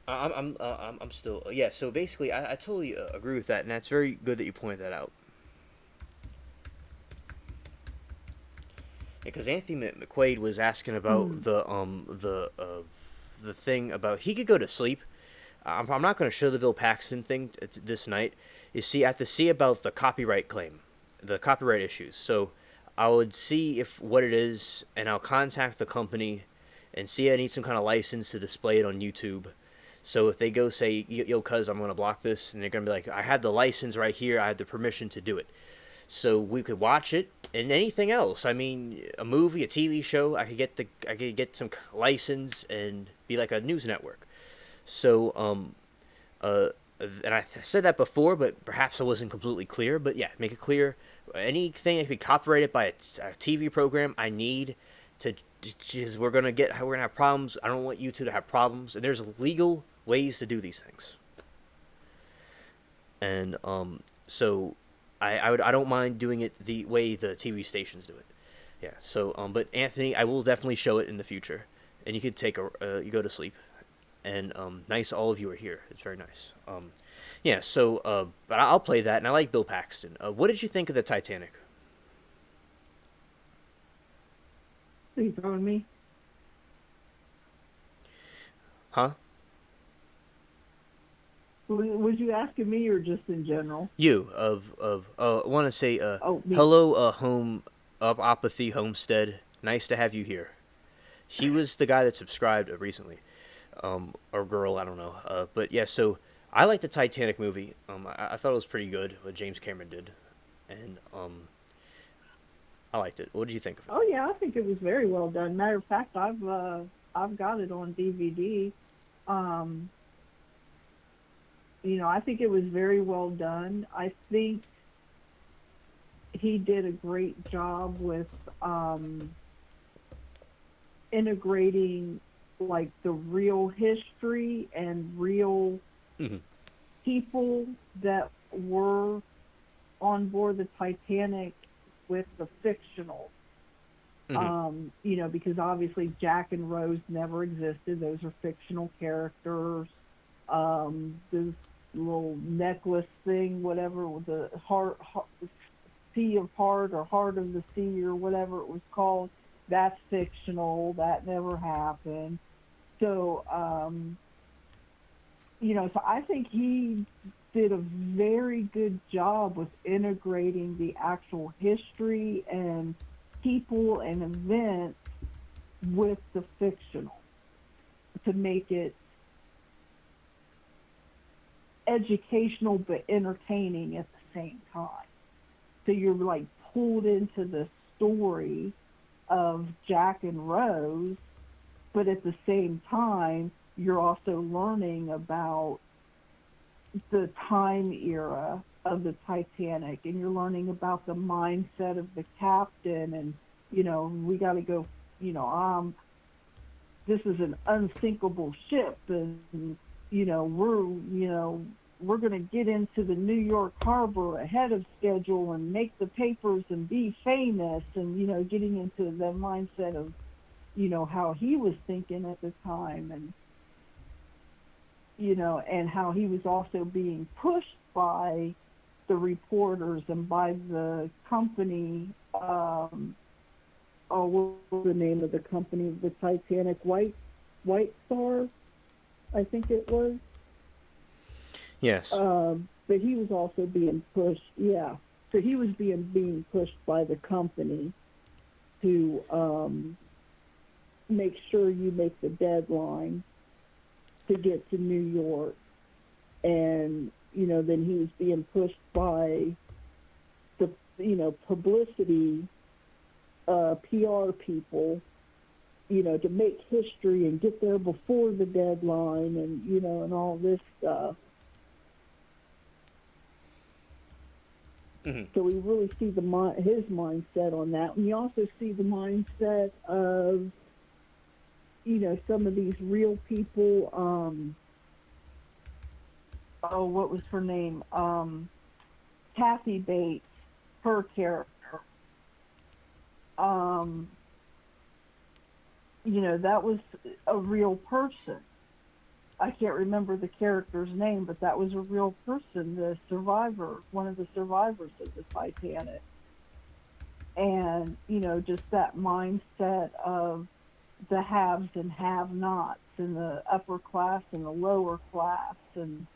I'm still yeah. So basically, I totally agree with that, and that's very good that you pointed that out. Because Anthony McQuaid was asking about
Mm.
the thing about he could go to sleep. I'm not going to show the Bill Paxton thing this night. You see, I have to see about the copyright claim, the copyright issues. So I would see if what it is, and I'll contact the company and see I need some kind of license to display it on YouTube. So if they go say, yo, cuz I'm going to block this, and they're going to be like, I had the license right here, I had the permission to do it. So we could watch it and anything else. I mean, a movie, a TV show. I could get some license and be like a news network. So uh, and I said that before, but perhaps I wasn't completely clear. But yeah, make it clear. Anything that can be copyrighted by a TV program, I need to. Because we're gonna have problems. I don't want you two to have problems, and there's legal ways to do these things. And so I don't mind doing it the way the TV stations do it. Yeah. So but Anthony, I will definitely show it in the future, and you could take a you go to sleep, and nice all of you are here. It's very nice. Yeah. So but I'll play that, and I like Bill Paxton. What did you think of the Titanic?
Are you throwing me?
Huh?
Was you asking me or just in general?
You of I want to say
Oh, me.
hello home of Apathy Homestead. Nice to have you here. He was the guy that subscribed recently, or girl, I don't know. But yeah, so I like the Titanic movie. I thought it was pretty good what James Cameron did, and I liked it. What did you think of it?
Oh yeah, I think it was very well done. Matter of fact, I've got it on DVD. Um, I think it was very well done. I think he did a great job with um, integrating like the real history and real
Mm-hmm.
people that were on board the Titanic with the fictional.
Mm-hmm.
Because obviously Jack and Rose never existed. Those are fictional characters. This little necklace thing, whatever, with the Sea of Heart or Heart of the Sea or whatever it was called, that's fictional. That never happened. So, so I think he did a very good job with integrating the actual history and people and events with the fictional to make it educational but entertaining at the same time. So you're like pulled into the story of Jack and Rose, but at the same time, you're also learning about the time era of the Titanic, and you're learning about the mindset of the captain, and we got to go. This is an unsinkable ship, and we're going to get into the New York harbor ahead of schedule and make the papers and be famous, and getting into the mindset of how he was thinking at the time, and how he was also being pushed by the reporters and by the company. What was the name of the company? The Titanic, White Star, I think it was.
Yes.
But he was also being pushed. Yeah, so he was being pushed by the company to make sure you make the deadline to get to New York, and then he was being pushed by publicity, PR people, to make history and get there before the deadline, and and all this stuff.
Hmm.
So we really see his mindset on that, and you also see the mindset of some of these real people. Oh, what was her name? Kathy Bates, her character. Um, that was a real person. I can't remember the character's name, but that was a real person, the survivor, one of the survivors of the Titanic. And, just that mindset of the haves and have nots, and the upper class and the lower class, and,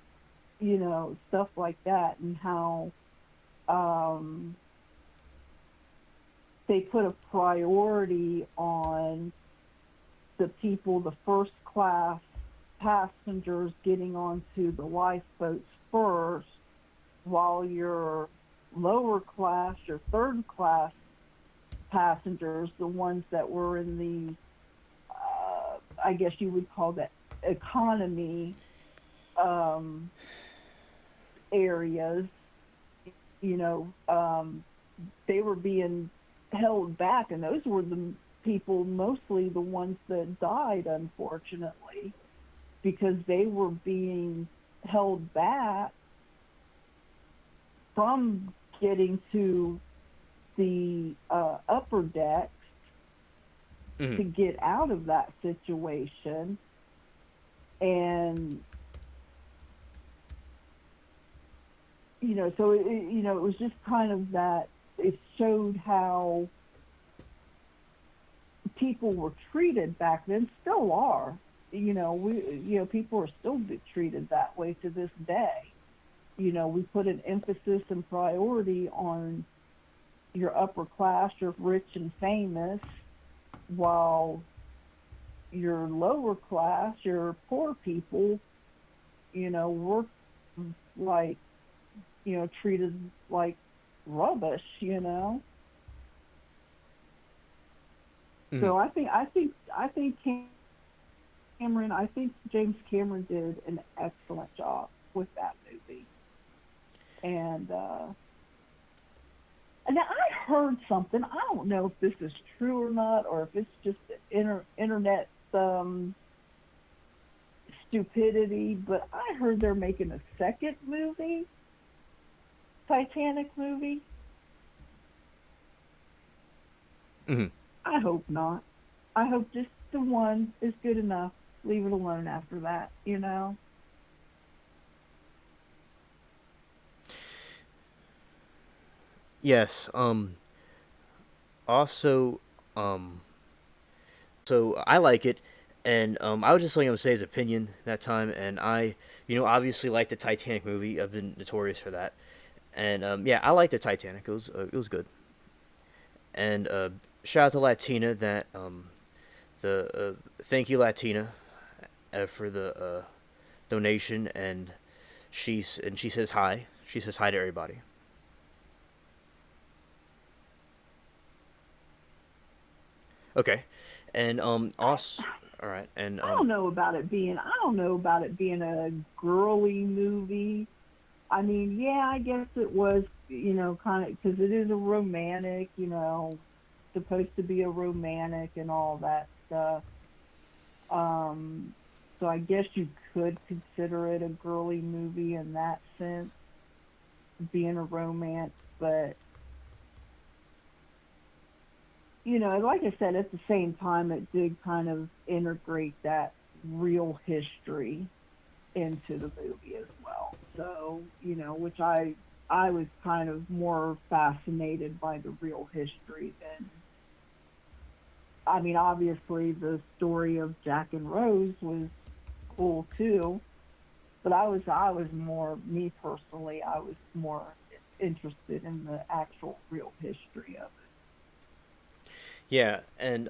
stuff like that, and how um, they put a priority on the people, the first class passengers getting onto the lifeboats first, while your lower class, your third class passengers, the ones that were in the, I guess you would call that economy areas, you know, um, they were being held back, and those were the people, mostly the ones that died, unfortunately, because they were being held back from getting to the upper decks
Hmm.
to get out of that situation. And so it was just kind of that. It showed how people were treated back then, still are. People are still treated that way to this day. We put an emphasis and priority on your upper class, your rich and famous, while your lower class, your poor people, were like, treated like rubbish.
Hmm.
So I think Cameron, I think James Cameron did an excellent job with that movie. And now I heard something. I don't know if this is true or not, or if it's just internet stupidity, but I heard they're making a second movie, Titanic movie.
Hmm.
I hope not. I hope just the one is good enough. Leave it alone after that.
Yes. Also, um, so I like it, and I was just letting him say his opinion that time, and obviously like the Titanic movie. I've been notorious for that, and yeah, I like the Titanic. It was good, and shout out to Latina that the thank you Latina for the donation, and she says hi. She says hi to everybody. Okay, and
I
also, all right, and
I don't know about it being a girly movie. I mean, yeah, I guess it was, kind of, because it is a romantic, supposed to be a romantic and all that stuff. Um, so I guess you could consider it a girly movie in that sense, being a romance. But, like I said, at the same time, it did kind of integrate that real history into the movie as well. So, which I was kind of more fascinated by the real history than, I mean, obviously the story of Jack and Rose was cool too, but I was more, me personally, I was more interested in the actual real history of
yeah, and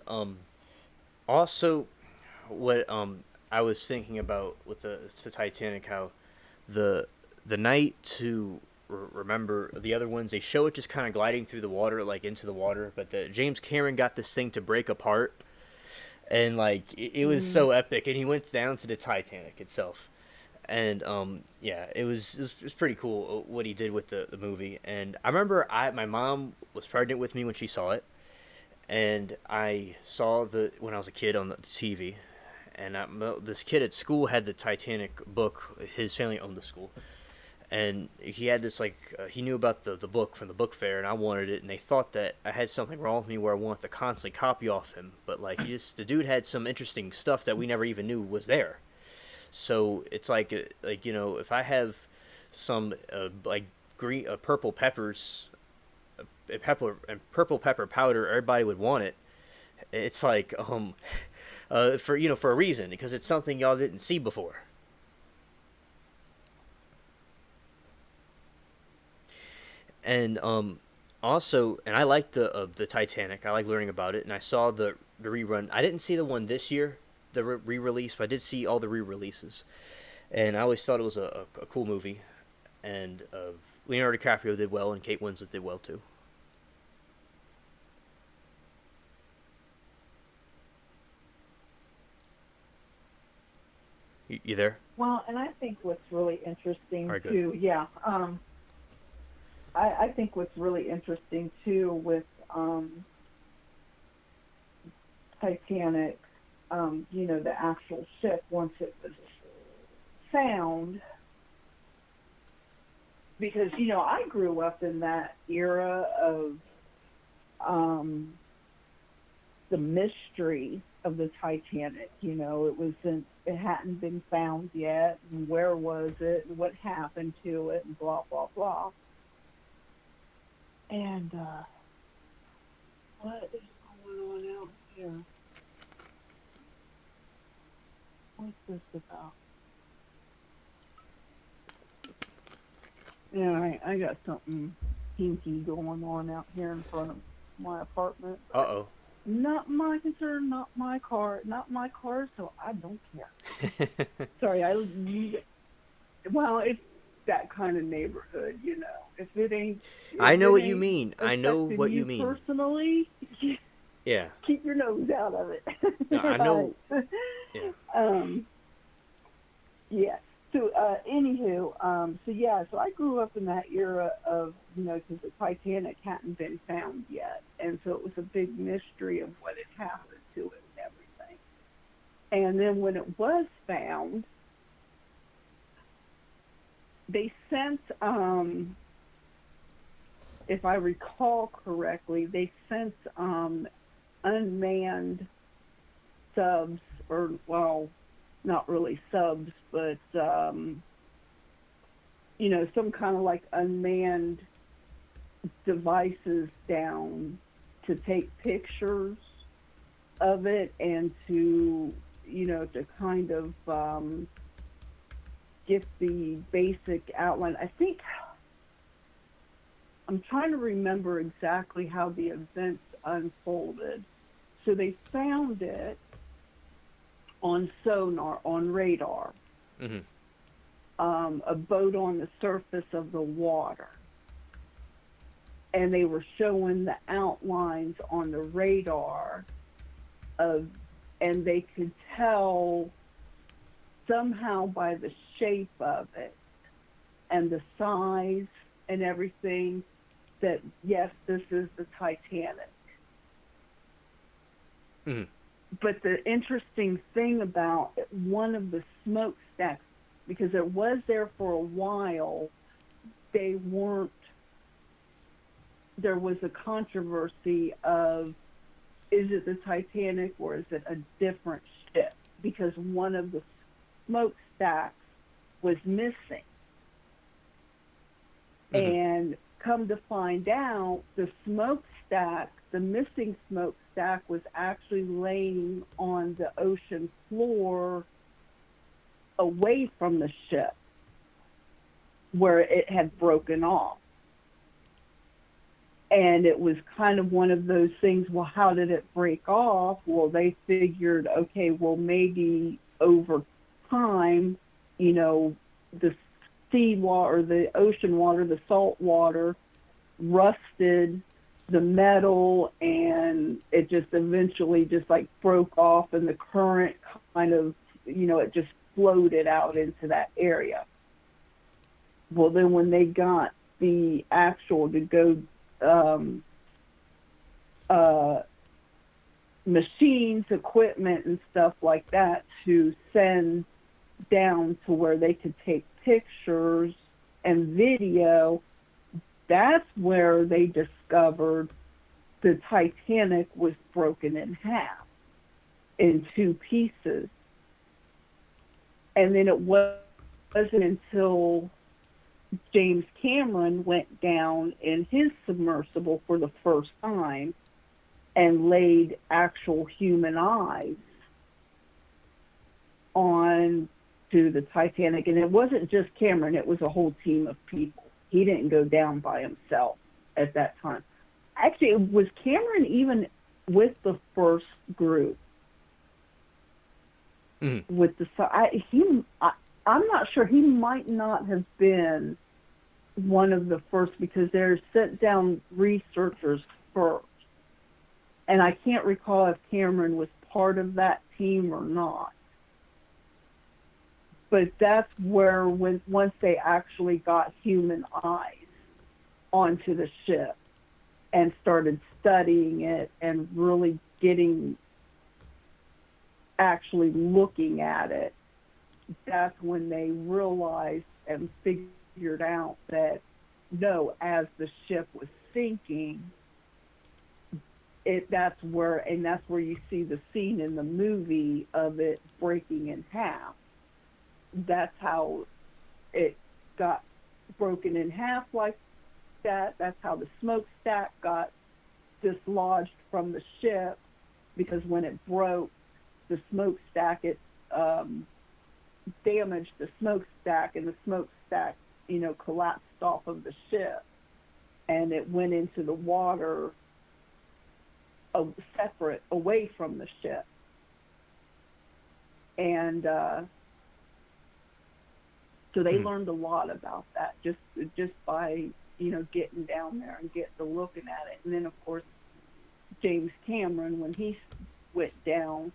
also what I was thinking about with the Titanic, how the the night to remember the other ones. They show it just kind of gliding through the water, like into the water. But the James Cameron got this thing to break apart, and like it was
Mm.
so epic. And he went down to the Titanic itself, and yeah, it was pretty cool what he did with the movie. And I remember my mom was pregnant with me when she saw it, and I saw the when I was a kid on the TV, and this kid at school had the Titanic book. His family owned the school, and he had this he knew about the book from the book fair, and I wanted it, and they thought that I had something wrong with me where I wanted to constantly copy off him. But like the dude had some interesting stuff that we never even knew was there. So it's like if I have some like green purple peppers, purple pepper powder, everybody would want it. It's like for a reason, because it's something y'all didn't see before. And also, and I like the Titanic. I like learning about it, and I saw the rerun. I didn't see the one this year, the re-release, but I did see all the re-releases, and I always thought it was a cool movie. And Leonardo DiCaprio did well, and Kate Winslet did well too. You there?
Well, and I think what's really
All
interesting
right, good.
too, yeah, I think what's really interesting too with Titanic, the actual ship once it was found, because I grew up in that era of um, the mystery of the Titanic. It hadn't been found yet, and where was it, and what happened to it, and blah blah blah. And what is going on out here? What's this about? Yeah, I got something kinky going on out here in front of my apartment.
Uh oh.
Not my concern, not my car, so I don't care. Sorry, well, it's that kind of neighborhood. If it ain't,
I
if
know
it
what you
ain't
mean. I know
affecting
what you
you
mean.
personally,
Yeah.
keep your nose out of it.
No, I know.
Right.
Yeah.
Yeah. So, anywho, so I grew up in that era of, because the Titanic hadn't been found yet, and so it was a big mystery of what had happened to it and everything. And then when it was found, they sent, if I recall correctly, they sent unmanned subs, or, well, not really subs, but, some kind of like unmanned devices down to take pictures of it and to kind of get the basic outline. I think I'm trying to remember exactly how the events unfolded. So they found it on sonar, on radar,
Mm-hmm.
A boat on the surface of the water. And they were showing the outlines on the radar and they could tell somehow by the shape of it and the size and everything that, yes, this is the Titanic.
Mm-hmm.
But the interesting thing about one of the smokestacks, because it was there for a while, there was a controversy of, is it the Titanic or is it a different ship? Because one of the smokestacks was missing.
Mm-hmm.
And come to find out, the missing smokestack was actually laying on the ocean floor away from the ship where it had broken off. And it was kind of one of those things, well, how did it break off? Well, they figured, okay, well, maybe over time, the seawater, the ocean water, the salt water rusted the metal, and it just eventually just like broke off, and the current kind of, it just floated out into that area. Well, then when they got the actual to go machines, equipment, and stuff like that to send down to where they could take pictures and video, that's where they discovered the Titanic was broken in half in two pieces. And then it wasn't until James Cameron went down in his submersible for the first time and laid actual human eyes on to the Titanic. And it wasn't just Cameron, it was a whole team of people. He didn't go down by himself at that time. Actually, was Cameron even with the first group?
Mm-hmm.
With the I'm not sure. He might not have been one of the first, because they're sent down researchers first, and I can't recall if Cameron was part of that team or not. But that's where, once they actually got human eyes onto the ship and started studying it and really actually looking at it, that's when they realized and figured out that, no, as the ship was sinking, that's where you see the scene in the movie of it breaking in half. That's how it got broken in half like that. That's how the smokestack got dislodged from the ship, because when it broke, the smokestack, it damaged the smokestack, and the smokestack, collapsed off of the ship, and it went into the water separate, away from the ship. And so they learned a lot about that just by, getting down there and getting to looking at it. And then, of course, James Cameron, when he went down,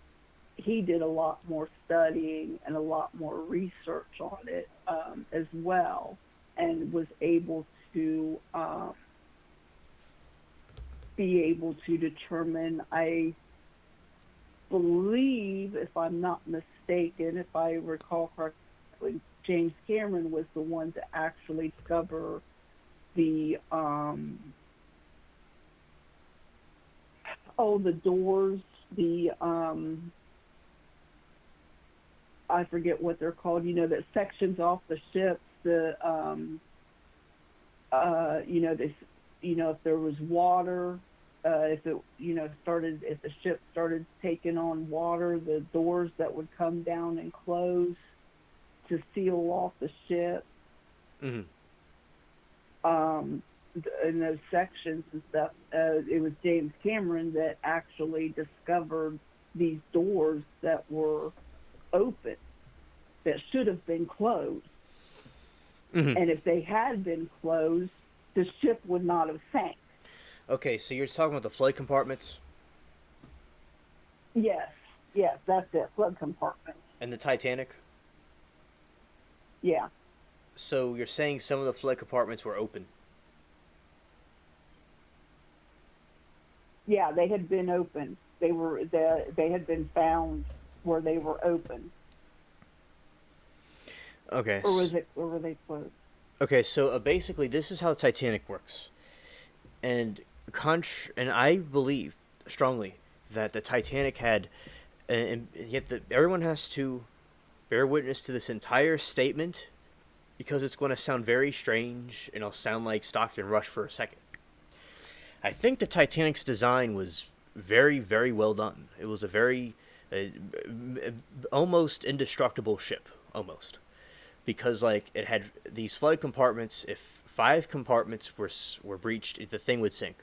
he did a lot more studying and a lot more research on it as well, and was able to determine, I believe, if I'm not mistaken, if I recall correctly, James Cameron was the one to actually discover the the doors, the I forget what they're called, that sections off the ships, the if there was water, if it if the ship started taking on water, the doors that would come down and close to seal off the ship.
Mm-hmm.
In those sections and stuff, it was James Cameron that actually discovered these doors that were open, that should have been closed.
Mm-hmm.
And if they had been closed, the ship would not have sank.
Okay, so you're talking about the flood compartments?
Yes, that's it, flood compartments.
And the Titanic?
Yeah.
So you're saying some of the flood compartments were open?
Yeah, they had been open. They had been found where they were open.
Okay.
Or were they closed?
Okay, so basically this is how Titanic works. And I believe strongly that the Titanic had, and yet everyone has to bear witness to this entire statement, because it's going to sound very strange, and it'll sound like Stockton Rush for a second. I think the Titanic's design was very, very well done. It was a very almost indestructible ship, almost. Because it had these flood compartments. If 5 compartments were breached, the thing would sink.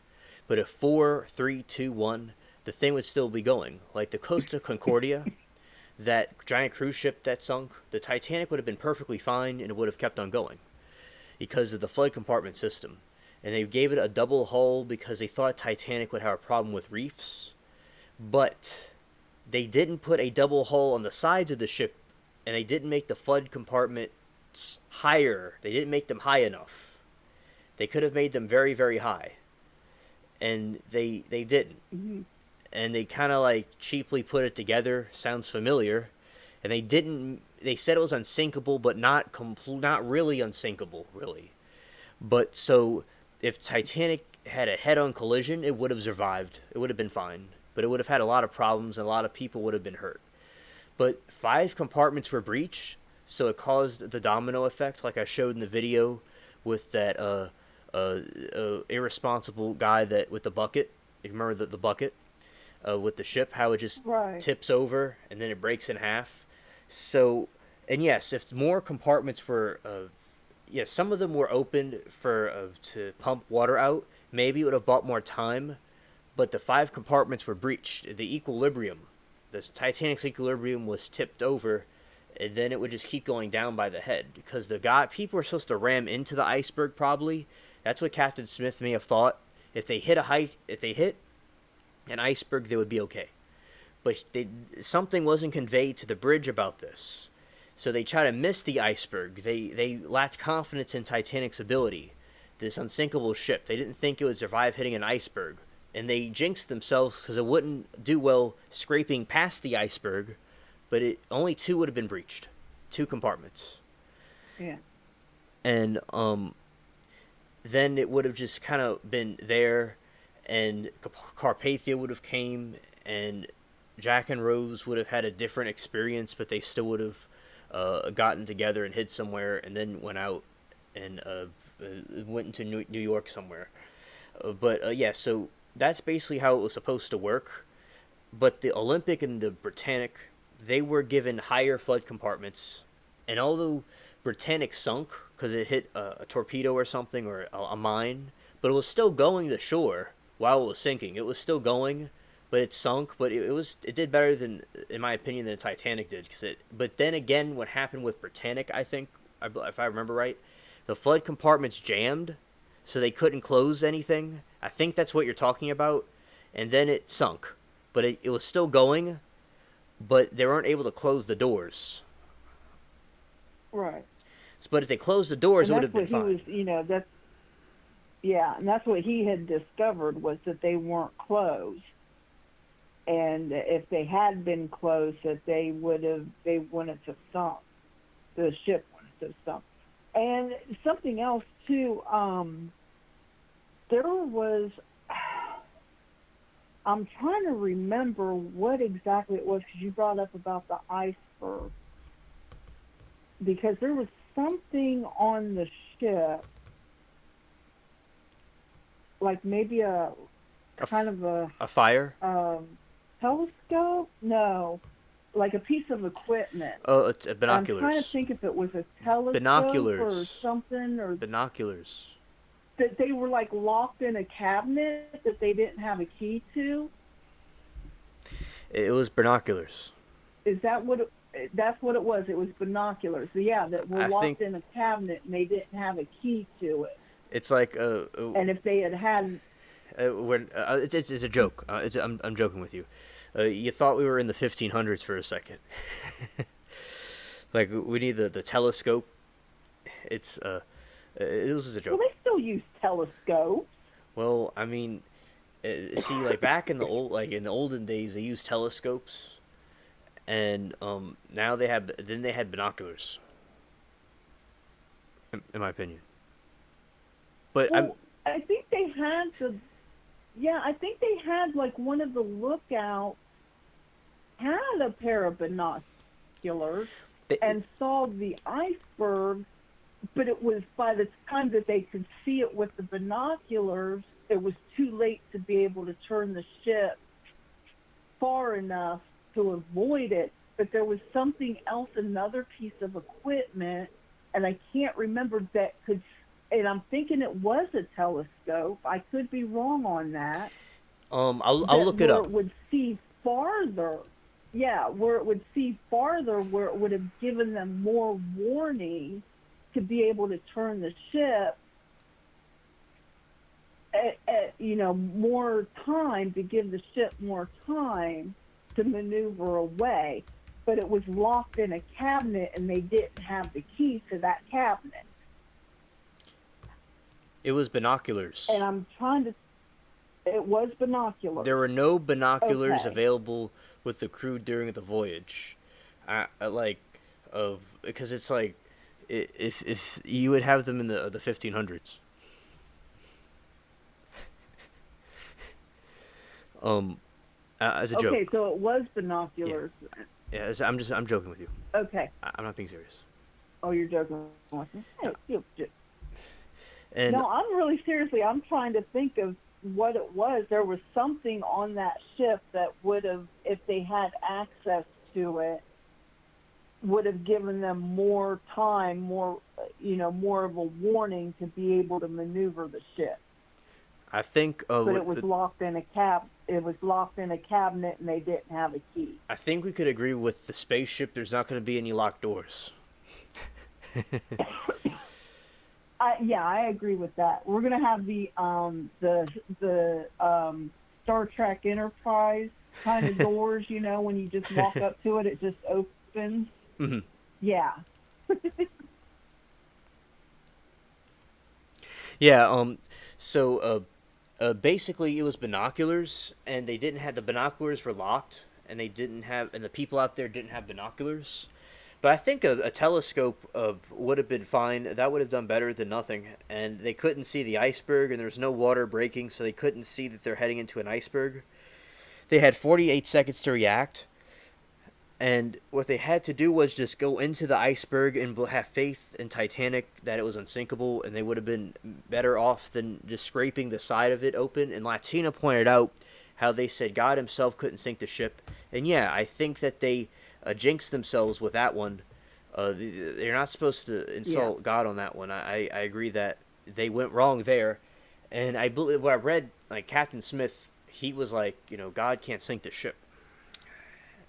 But if 4, 3, 2, 1, the thing would still be going. Like the Costa Concordia, that giant cruise ship that sunk, the Titanic would have been perfectly fine and it would have kept on going because of the flood compartment system. And they gave it a double hull because they thought Titanic would have a problem with reefs. But they didn't put a double hull on the sides of the ship, and they didn't make the flood compartments higher. They didn't make them high enough. They could have made them very, very high. And they didn't.
Mm-hmm.
And they kind of like cheaply put it together. Sounds familiar. And they didn't. They said it was unsinkable, but not really unsinkable, really. But so if Titanic had a head-on collision, it would have survived. It would have been fine, but it would have had a lot of problems, and a lot of people would have been hurt. But 5 compartments were breached, so it caused the domino effect, like I showed in the video with that irresponsible guy that with the bucket. You remember the bucket with the ship, how it just tips over and then it breaks in half. So, and yes, if more compartments were, some of them were opened for to pump water out, maybe it would have bought more time. But the 5 compartments were breached. The equilibrium, the Titanic's equilibrium was tipped over, and then it would just keep going down by the head because people were supposed to ram into the iceberg. Probably that's what Captain Smith may have thought. If they hit an iceberg, they would be okay. But something wasn't conveyed to the bridge about this, so they tried to miss the iceberg. They lacked confidence in Titanic's ability, this unsinkable ship. They didn't think it would survive hitting an iceberg. And they jinxed themselves because it wouldn't do well scraping past the iceberg, but only 2 would have been breached, 2 compartments.
Yeah.
And then it would have just kind of been there, and Carpathia would have came, and Jack and Rose would have had a different experience, but they still would have gotten together and hid somewhere, and then went out and went into New York somewhere. So that's basically how it was supposed to work. But the Olympic and the Britannic, they were given higher flood compartments. And although Britannic sunk because it hit a torpedo or something, or a mine, but it was still going to shore while it was sinking. It was still going, but it sunk. But it did better than, in my opinion, than the Titanic did. But then again, what happened with Britannic, I think, if I remember right, the flood compartments jammed, so they couldn't close anything. I think that's what you're talking about. And then it sunk. But it was still going, but they weren't able to close the doors.
Right.
But if they closed the doors, it would have been fine.
And that's what he had discovered, was that they weren't closed. And if they had been closed, that they wouldn't have sunk. The ship wouldn't have sunk. And something else too, there was, I'm trying to remember what exactly it was, because you brought up about the iceberg. Because there was something on the ship, like maybe a
fire?
Telescope? No. Like a piece of equipment.
Oh, it's binoculars.
I'm trying to think if it was a telescope
binoculars.
Or something. Or
binoculars.
That they were like locked in a cabinet that they didn't have a key to.
It was binoculars.
Is that what that's what it was? It was binoculars. Yeah, that were locked in a cabinet and they didn't have a key to it.
It's like
and if they had
it's a joke. I'm joking with you. You thought we were in the 1500s for a second. Like, we need the telescope. It was a joke.
Well, they still use telescopes.
Well, I mean, see, like back in the olden days, they used telescopes, and now they had binoculars. In my opinion. But
I think they had I think they had, like, one of the lookouts had a pair of binoculars and saw the iceberg, but it was, by the time that they could see it with the binoculars, it was too late to be able to turn the ship far enough to avoid it. But there was something else, another piece of equipment, and I can't remember, that could, and I'm thinking it was a telescope. I could be wrong on that.
I'll look it up.
It would see farther. yeah, where it would see farther, where it would have given them more warning to be able to turn the ship more time, to give the ship more time to maneuver away. But it was locked in a cabinet and they didn't have the key to that cabinet.
It was binoculars.
And I'm trying to, it was binoculars.
There were no binoculars
Okay.
available with the crew during the voyage. Like, of because it's like, if you would have them in the 1500s. Um, as a
Okay,
joke.
so it was
Yeah,
binoculars.
yeah. I'm joking with you.
Okay.
I'm not being serious.
Oh, you're joking with me.
Uh, And
No, I'm really seriously. I'm trying to think of what it was. There was something on that ship that would have, if they had access to it, would have given them more time, more of a warning to be able to maneuver the ship.
I think
But it was locked in a It was locked in a cabinet, and they didn't have a key.
I think we could agree with the spaceship. There's not going to be any locked doors.
Yeah, I agree with that. We're gonna have the Star Trek Enterprise kind of doors. When you just walk up to it, it just opens.
Hmm.
Yeah.
Yeah. So, basically, it was binoculars, and they didn't have the binoculars were locked, and and the people out there didn't have binoculars. But I think a telescope would have been fine. That would have done better than nothing. And they couldn't see the iceberg, and there was no water breaking, so they couldn't see that they're heading into an iceberg. They had 48 seconds to react, and what they had to do was just go into the iceberg and have faith in Titanic that it was unsinkable, and they would have been better off than just scraping the side of it open. And Latina pointed out how they said God himself couldn't sink the ship. And yeah, I think that they jinxed themselves with that one. They're not supposed to
Yeah.
insult God on that one. I agree that they went wrong there. And I believe what I read, like Captain Smith, he was like, God can't sink the ship.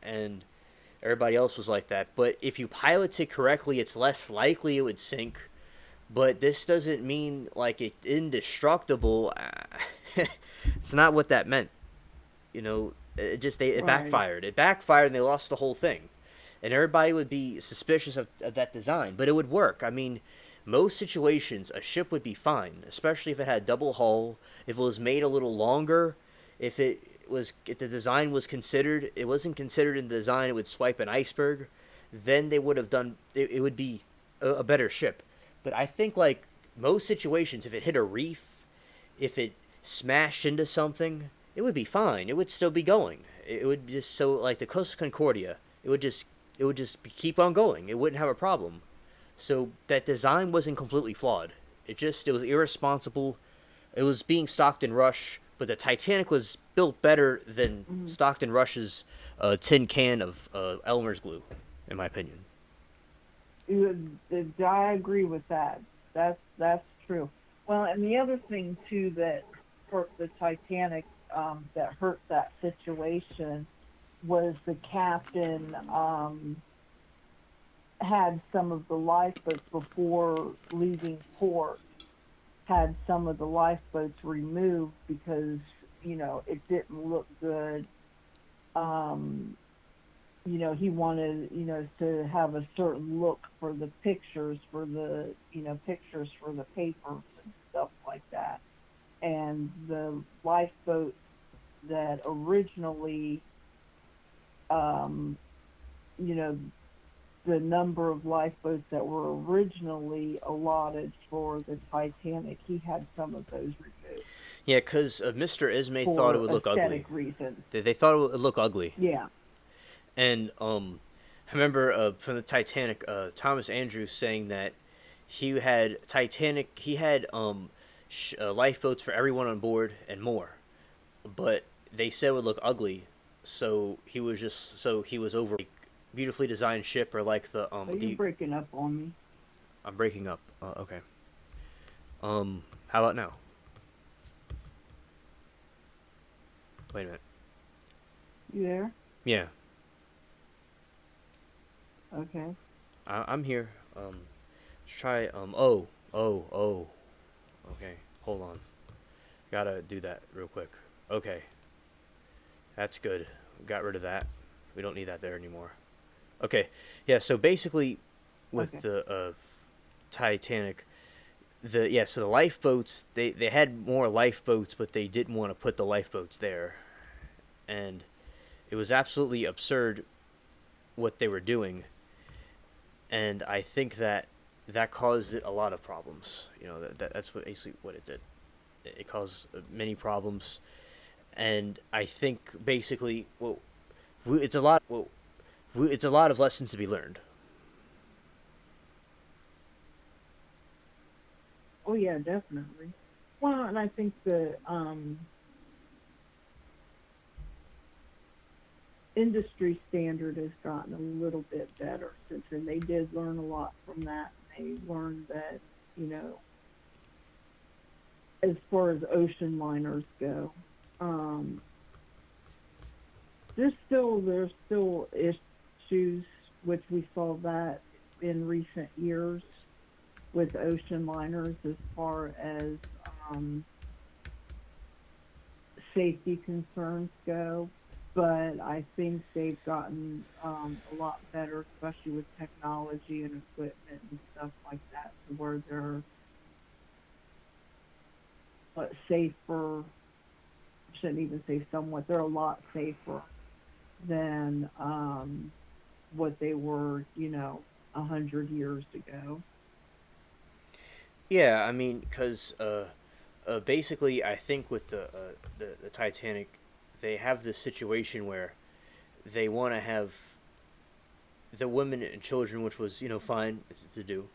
And everybody else was like that. But if you pilot it correctly, it's less likely it would sink. But this doesn't mean like it's indestructible. It's not what that meant. It
Right.
backfired. It backfired, and they lost the whole thing. And everybody would be suspicious of that design, but it would work. I mean, most situations a ship would be fine, especially if it had double hull, if it was made a little longer, if the design was considered, it wasn't considered in the design, it would swipe an iceberg, then they would have done it would be a better ship. But I think like most situations, if it hit a reef, if it smashed into something, it would be fine. It would still be going. It would just so like the Costa Concordia, it would just keep on going. It wouldn't have a problem. So that design wasn't completely flawed. It was irresponsible. It was being Stockton Rush, but the Titanic was built better than
Mm-hmm.
Stockton Rush's tin can of Elmer's glue, in my opinion.
I agree with that. That's true. Well, and the other thing too that hurt the Titanic, that hurt that situation, was the captain had some of the lifeboats before leaving port, had some of the lifeboats removed because it didn't look good. Um, he wanted to have a certain look for the pictures, for the papers and stuff like that. And the lifeboats that originally, um, you know, the number of lifeboats that were originally allotted for the Titanic, he had some of those removed
Yeah, because Mr. Ismay thought it
for
would look ugly.
aesthetic reasons.
They thought it would look ugly.
Yeah.
And I remember from the Titanic, Thomas Andrews saying that he had lifeboats for everyone on board and more, but they said it would look ugly, so he was over a beautifully designed ship or like
So you're
the
breaking up on me.
I'm breaking up. Okay. How about now? Wait a minute.
You there?
Yeah.
Okay.
I'm here. Let's try. Oh. Okay, hold on. Gotta do that real quick. Okay, that's good. Got rid of that. We don't need that there anymore. Okay, yeah. So basically, with
Okay.
the Titanic, so the lifeboats, they had more lifeboats, but they didn't want to put the lifeboats there, and it was absolutely absurd what they were doing, and I think that that caused it a lot of problems. That's what basically what it did. It caused many problems, and I think basically, it's a lot of lessons to be learned.
Oh yeah, definitely. Well, and I think the industry standard has gotten a little bit better since then. They did learn a lot from that. They learned that, you know, as far as ocean liners go, um, there's still issues, which we saw that in recent years with ocean liners as far as um, safety concerns go. But I think they've gotten a lot better, especially with technology and equipment and stuff like that, to where they're safer. I shouldn't even say somewhat. They're a lot safer than what they were, 100 years ago.
Yeah, I mean, because basically, I think with the Titanic, they have this situation where they want to have the women and children, which was fine to do,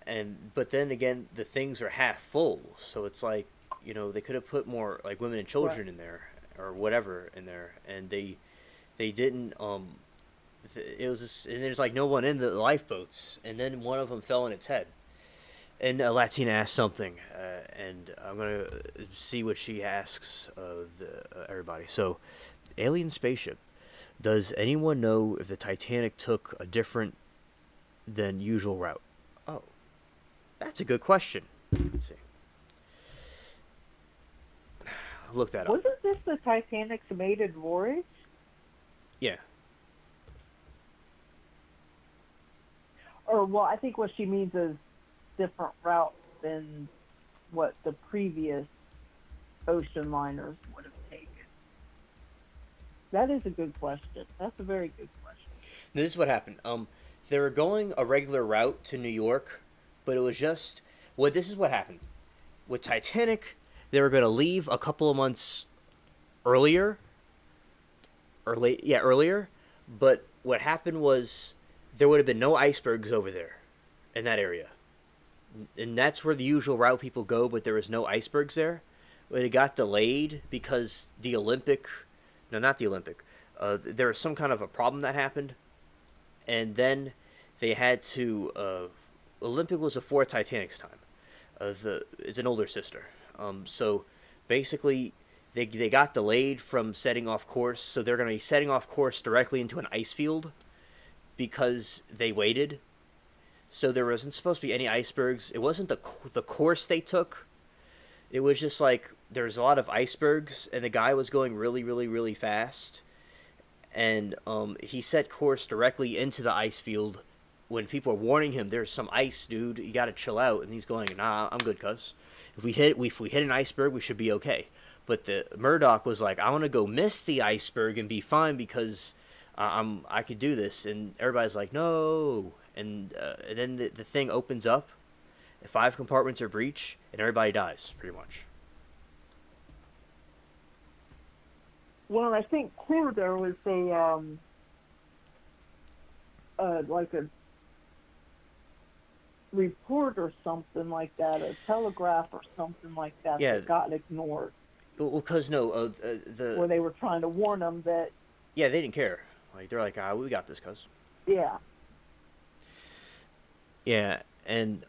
and but then again, the things are half full, so it's like they could have put more like women and
Right.
children in there or whatever in there, and they didn't. It was just, and there's like no one in the lifeboats, and then one of them fell on its head. And Latina asked something, and I'm gonna see what she asks everybody. So, alien spaceship. Does anyone know if the Titanic took a different than usual route? Oh, that's a good question. Let's see. Look that up.
Wasn't this the Titanic's maiden voyage?
Yeah.
Or, well, I think what she means is different route than what the previous ocean liners would have taken. That is a good question. That's a very good question.
This is what happened. They were going a regular route to New York, but it was just this is what happened with Titanic. They were going to leave a couple of months earlier, or late, yeah, earlier. But what happened was there would have been no icebergs over there in that area, and that's where the usual route people go. But there was no icebergs there. But it got delayed because the Olympic, no, not the Olympic. There was some kind of a problem that happened, and then they had to. Olympic was before Titanic's time. It's an older sister. So basically, they got delayed from setting off course, so they're going to be setting off course directly into an ice field because they waited. So there wasn't supposed to be any icebergs. It wasn't the course they took. It was just like there's a lot of icebergs, and the guy was going really, really, really fast, and he set course directly into the ice field. When people are warning him, there's some ice, dude. You gotta chill out, and he's going, "Nah, I'm good, cuz. If we hit an iceberg, we should be okay." But the Murdoch was like, "I want to go miss the iceberg and be fine because I could do this." And everybody's like, "No." And then the thing opens up. 5 compartments are breached, and everybody dies pretty much.
Well, I think too there was a like a report or something like that, a telegraph or something like that
Yeah,
that got ignored,
well, cause no,
where they were trying to warn them that,
yeah, they didn't care. Like they're like, we got this, cuz.
yeah,
Yeah, and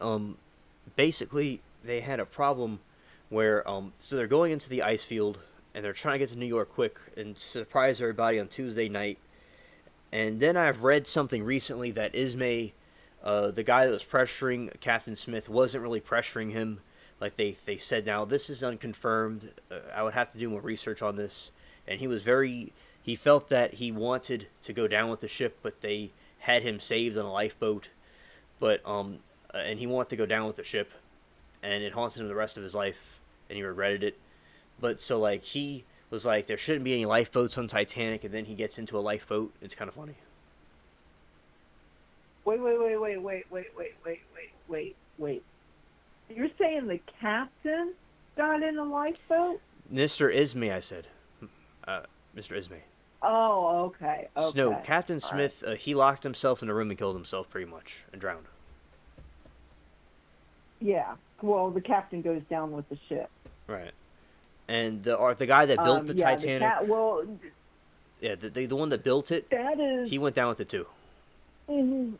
basically they had a problem where so they're going into the ice field and they're trying to get to New York quick and surprise everybody on Tuesday night, And then I've read something recently that Ismay, the guy that was pressuring Captain Smith, wasn't really pressuring him. Like they said, now this is unconfirmed. I would have to do more research on this. And he felt that he wanted to go down with the ship, but they had him saved on a lifeboat. But and he wanted to go down with the ship, and it haunted him the rest of his life, and he regretted it. But so like he was like, there shouldn't be any lifeboats on Titanic, and then he gets into a lifeboat. It's kind of funny.
Wait. You're saying the captain got in a lifeboat?
Mr. Ismay, I said. Mr. Ismay.
Oh, okay.
No, Captain Smith, he locked himself in a room and killed himself pretty much and drowned.
Yeah. Well, the captain goes down with the ship.
Right. And the guy that built the Titanic. The one that built it. He went down with it too.
Mm-hmm.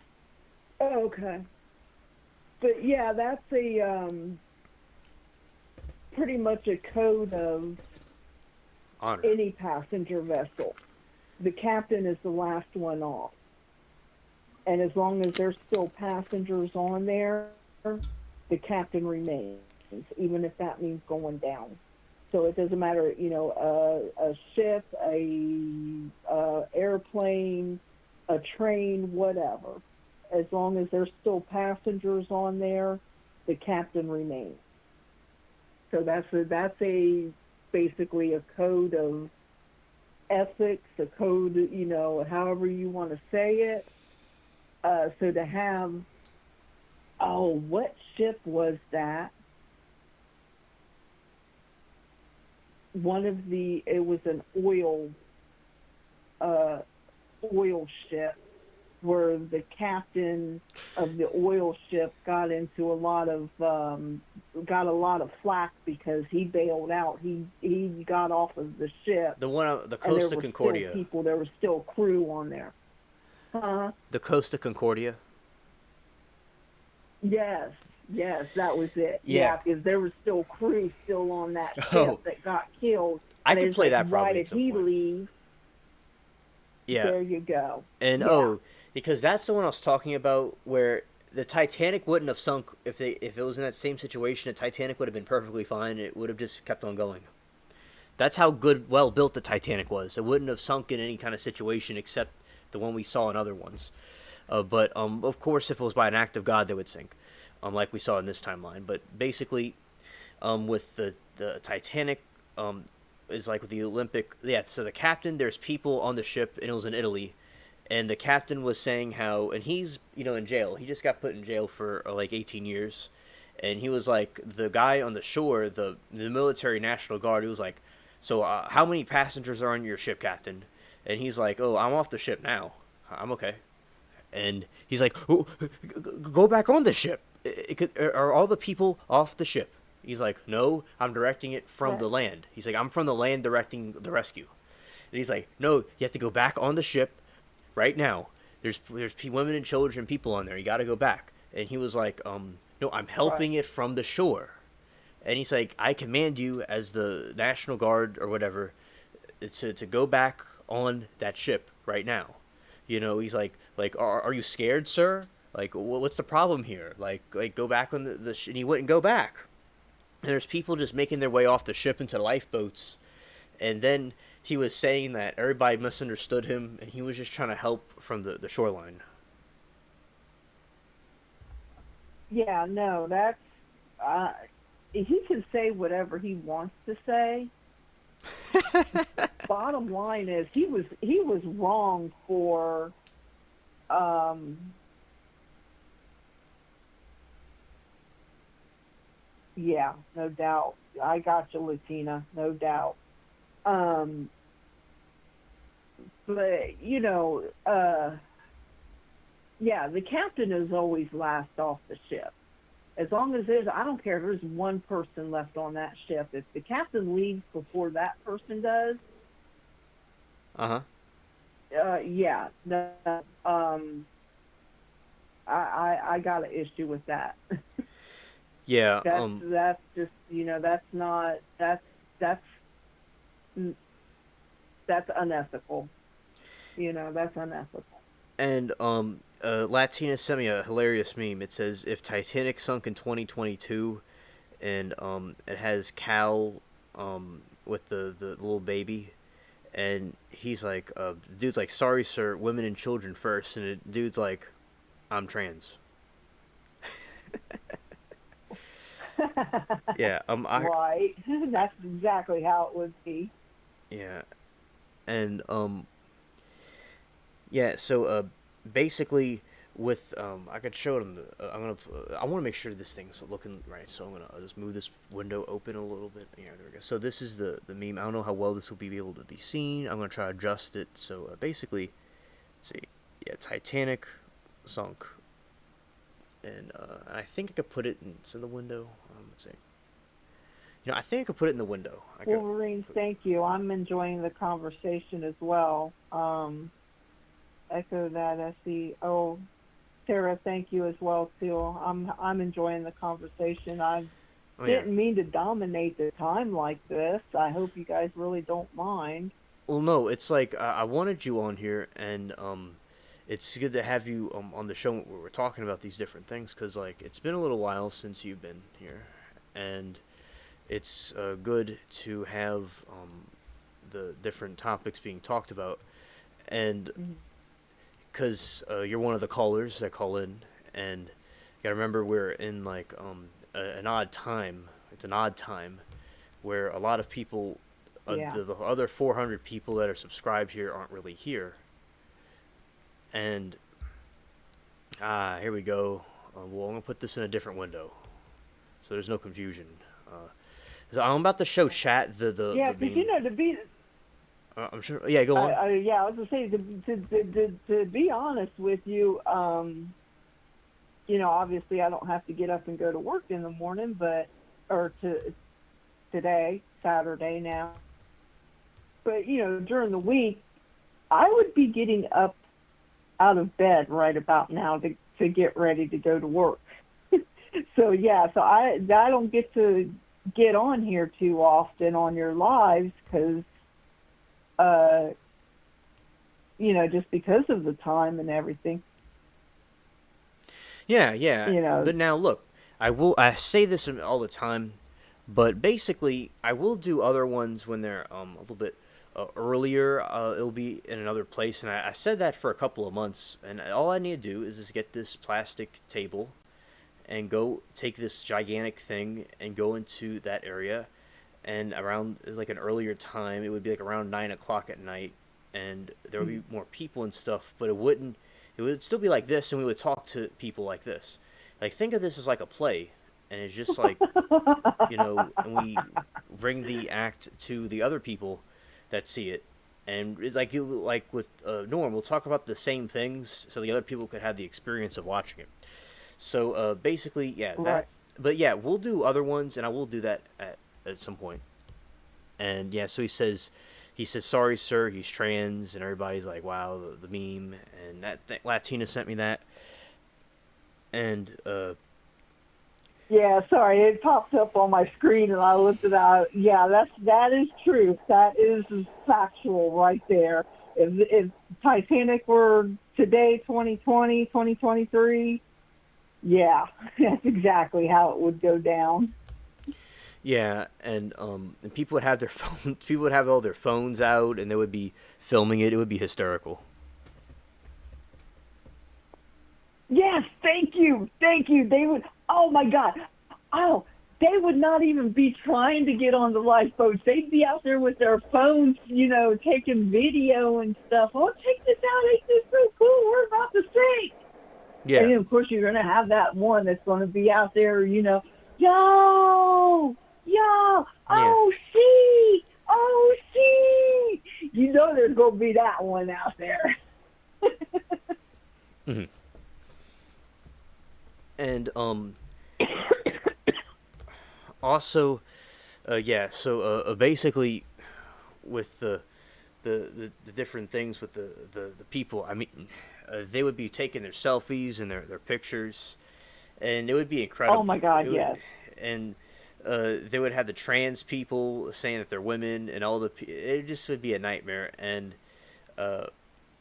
Oh, okay. But yeah, that's a pretty much a code of
honor.
Any passenger vessel. The captain is the last one off, and as long as there's still passengers on there, the captain remains, even if that means going down. So it doesn't matter, a ship, a airplane, a train, whatever. As long as there's still passengers on there, the captain remains. So that's basically a code of ethics, a code, however you want to say it. So to have, what ship was that? It was an oil ship, where the captain of the oil ship got into a lot of flack because he bailed out. He got off of the ship.
The one, the Costa Concordia.
There was still crew on there.
The Costa Concordia.
Yes, that was it.
Yeah,
because there was still crew still on that ship that got killed.
I could play that probably.
Why did he leave?
Yeah.
There you go.
And because that's the one I was talking about, where the Titanic wouldn't have sunk if it was in that same situation. The Titanic would have been perfectly fine. It would have just kept on going. That's how well built the Titanic was. It wouldn't have sunk in any kind of situation except the one we saw in other ones. But of course, if it was by an act of God, they would sink, like we saw in this timeline. But basically, with the Titanic, is like with the Olympic. Yeah, so the captain, there's people on the ship, and it was in Italy. And the captain was saying how, and he's, in jail. He just got put in jail for like 18 years. And he was like, the guy on the shore, the military National Guard, he was like, so how many passengers are on your ship, Captain? And he's like, oh, I'm off the ship now. I'm okay. And he's like, oh, go back on the ship. Are all the people off the ship? He's like, no, I'm directing it from the land. He's like, I'm from the land directing the rescue. And he's like, no, you have to go back on the ship right now. There's women and children and people on there. You got to go back. And he was like, no, I'm helping it from the shore. And he's like, I command you as the National Guard or whatever to go back on that ship right now. He's like, are you scared, sir? Like, what's the problem here? Like go back on the and he wouldn't go back. And there's people just making their way off the ship into lifeboats. And then he was saying that everybody misunderstood him, and he was just trying to help from the shoreline.
Yeah, no, that's... he can say whatever he wants to say. Bottom line is, he was wrong for... yeah, no doubt. I got you, Latina, no doubt. But, the captain is always last off the ship. As long as I don't care if there's one person left on that ship. If the captain leaves before that person does, I got an issue with that.
Yeah,
that's just that's unethical. That's unethical.
And Latina sent me a hilarious meme. It says if Titanic sunk in 2022, and it has Cal with the little baby, and he's like, the dude's like, sorry sir, women and children first, and the dude's like, I'm trans. Yeah,
Right. That's exactly how it would be.
yeah, and yeah, so basically with I could show them. I want to make sure this thing's looking right, so I'm gonna just move this window open a little bit. Yeah, there we go. So this is the meme. I don't know how well this will be able to be seen. I'm gonna try to adjust it. So basically, let's see, yeah, Titanic sunk, and I think I could put it it's in the window. Let's see. I think I could put it in the window.
Wolverine, thank you. I'm enjoying the conversation as well. Echo that, SE. Oh, Sarah, thank you as well too. I'm enjoying the conversation. I didn't mean to dominate the time like this. I hope you guys really don't mind.
Well, no, it's like I wanted you on here, and it's good to have you on the show where we're talking about these different things, because like it's been a little while since you've been here, and it's good to have the different topics being talked about, and because you're one of the callers that call in, and you gotta remember we're in like an odd time. It's an odd time where a lot of people, the other 400 people that are subscribed here aren't really here. And here we go. Well, I'm gonna put this in a different window, so there's no confusion. So I'm about to show chat the
because to be.
I'm sure. Yeah, go on.
I was gonna say to be honest with you, obviously I don't have to get up and go to work in the morning, today, Saturday now. But during the week, I would be getting up out of bed right about now to get ready to go to work. So I don't get to get on here too often on your lives because. Just because of the time and everything.
Yeah. But now look, I say this all the time, but basically I will do other ones when they're a little bit earlier. It'll be in another place, and I said that for a couple of months, and all I need to do is just get this plastic table and go take this gigantic thing and go into that area. And around like an earlier time, it would be like around 9 o'clock at night, and there would be more people and stuff, but it would still be like this, and we would talk to people like this. Like, think of this as like a play, and it's just like, and we bring the act to the other people that see it, and it's like with Norm, we'll talk about the same things, so the other people could have the experience of watching it. So basically,
right.
But we'll do other ones, and I will do that at some point. And so he says sorry sir, he's trans, and everybody's like, wow, the meme. And that Latina sent me that, and
sorry, it popped up on my screen and I looked it out. That is true. That is factual right there. If Titanic were today, 2020, 2023, that's exactly how it would go down.
Yeah, and people would have their phone. People would have all their phones out, and they would be filming it. It would be hysterical.
Yes, thank you. They would. Oh my God. Oh, they would not even be trying to get on the lifeboats. They'd be out there with their phones, taking video and stuff. Oh, check this out! Ain't this so cool? We're about to sink.
Yeah.
And then, of course, you're going to have that one that's going to be out there, yo, oh, see, there's going to be that one out there.
Mm-hmm. And also, so basically, with the different things with the people, I mean, they would be taking their selfies and their pictures, and it would be incredible.
Oh my God, yes.
And they would have the trans people saying that they're women, and it just would be a nightmare. And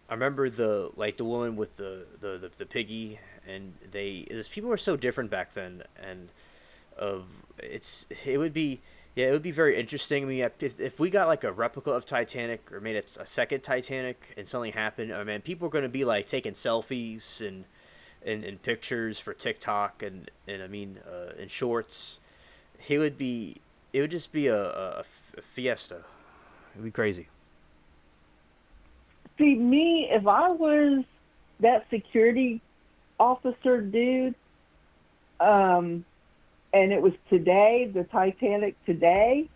I remember the woman with the piggy, and people were so different back then, and of it would be yeah, it would be very interesting. I mean, if we got like a replica of Titanic or made a second Titanic and something happened, I mean, people are going to be like taking selfies and pictures for TikTok and I mean in shorts. He would be it would just be a fiesta. It'd be crazy.
See, me, if I was that security officer dude, um, and it was today, the Titanic today,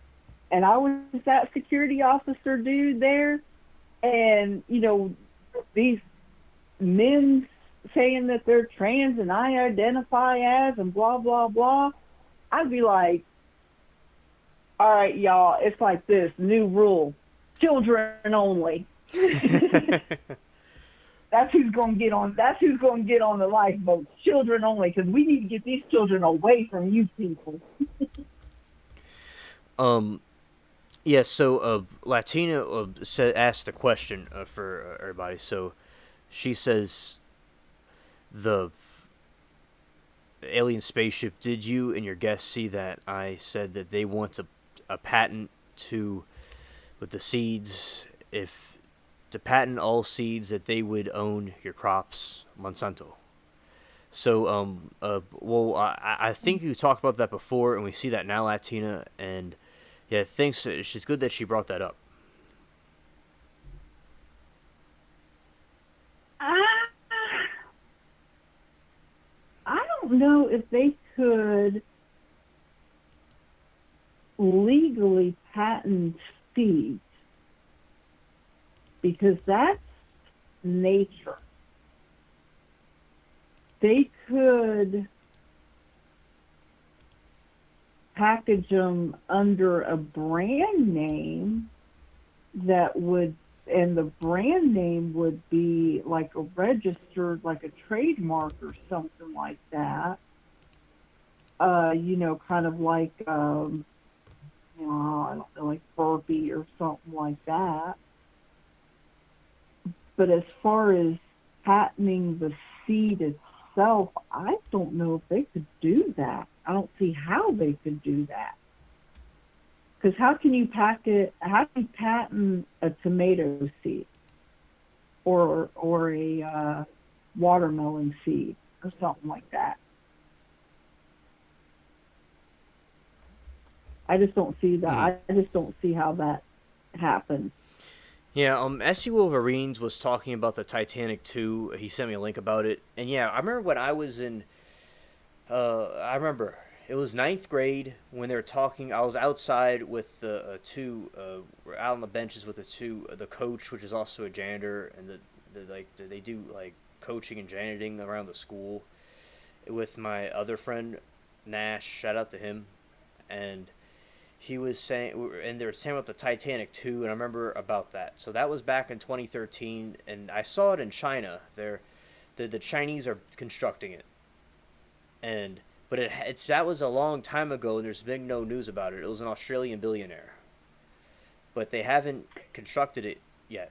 and I was that security officer dude there, and, these men saying that they're trans and I identify as and blah, blah, blah, I'd be like, all right, y'all, it's like this new rule, children only. That's who's going to get on. That's who's going to get on the lifeboat. Children only, because we need to get these children away from you people.
um, yeah. So, Latina asked a question for everybody. So, she says the alien spaceship. Did you and your guests see that? I said that they want a patent to with the seeds if to patent all seeds that they would own your crops, Monsanto. So, well, I think you talked about that before, and we see that now, Latina, and yeah, thanks. It's good that she brought that up.
I, I don't know if they could legally patent seeds because that's nature. They could package them under a brand name that would, and the brand name would be like a registered, like a trademark or something like that. Kind of like, I don't know, like Furby or something like that. But as far as patenting the seed itself, I don't know if they could do that. I don't see how they could do that. Because how can you patent a tomato seed or a watermelon seed or something like that? I just don't see that. I just don't see how that happens.
Yeah, SC Wolverines was talking about the Titanic too. He sent me a link about it, and yeah, I remember when I was in. I remember it was ninth grade when they were talking. I was outside with the two. We're out on the benches with the two. The coach, which is also a janitor, and they do like coaching and janiting around the school. With my other friend Nash, shout out to him, and he was saying, and they were saying about the Titanic too, and I remember about that. So that was back in 2013, and I saw it in China. The Chinese are constructing it, but that was a long time ago, and there's been no news about it. It was an Australian billionaire, but they haven't constructed it yet.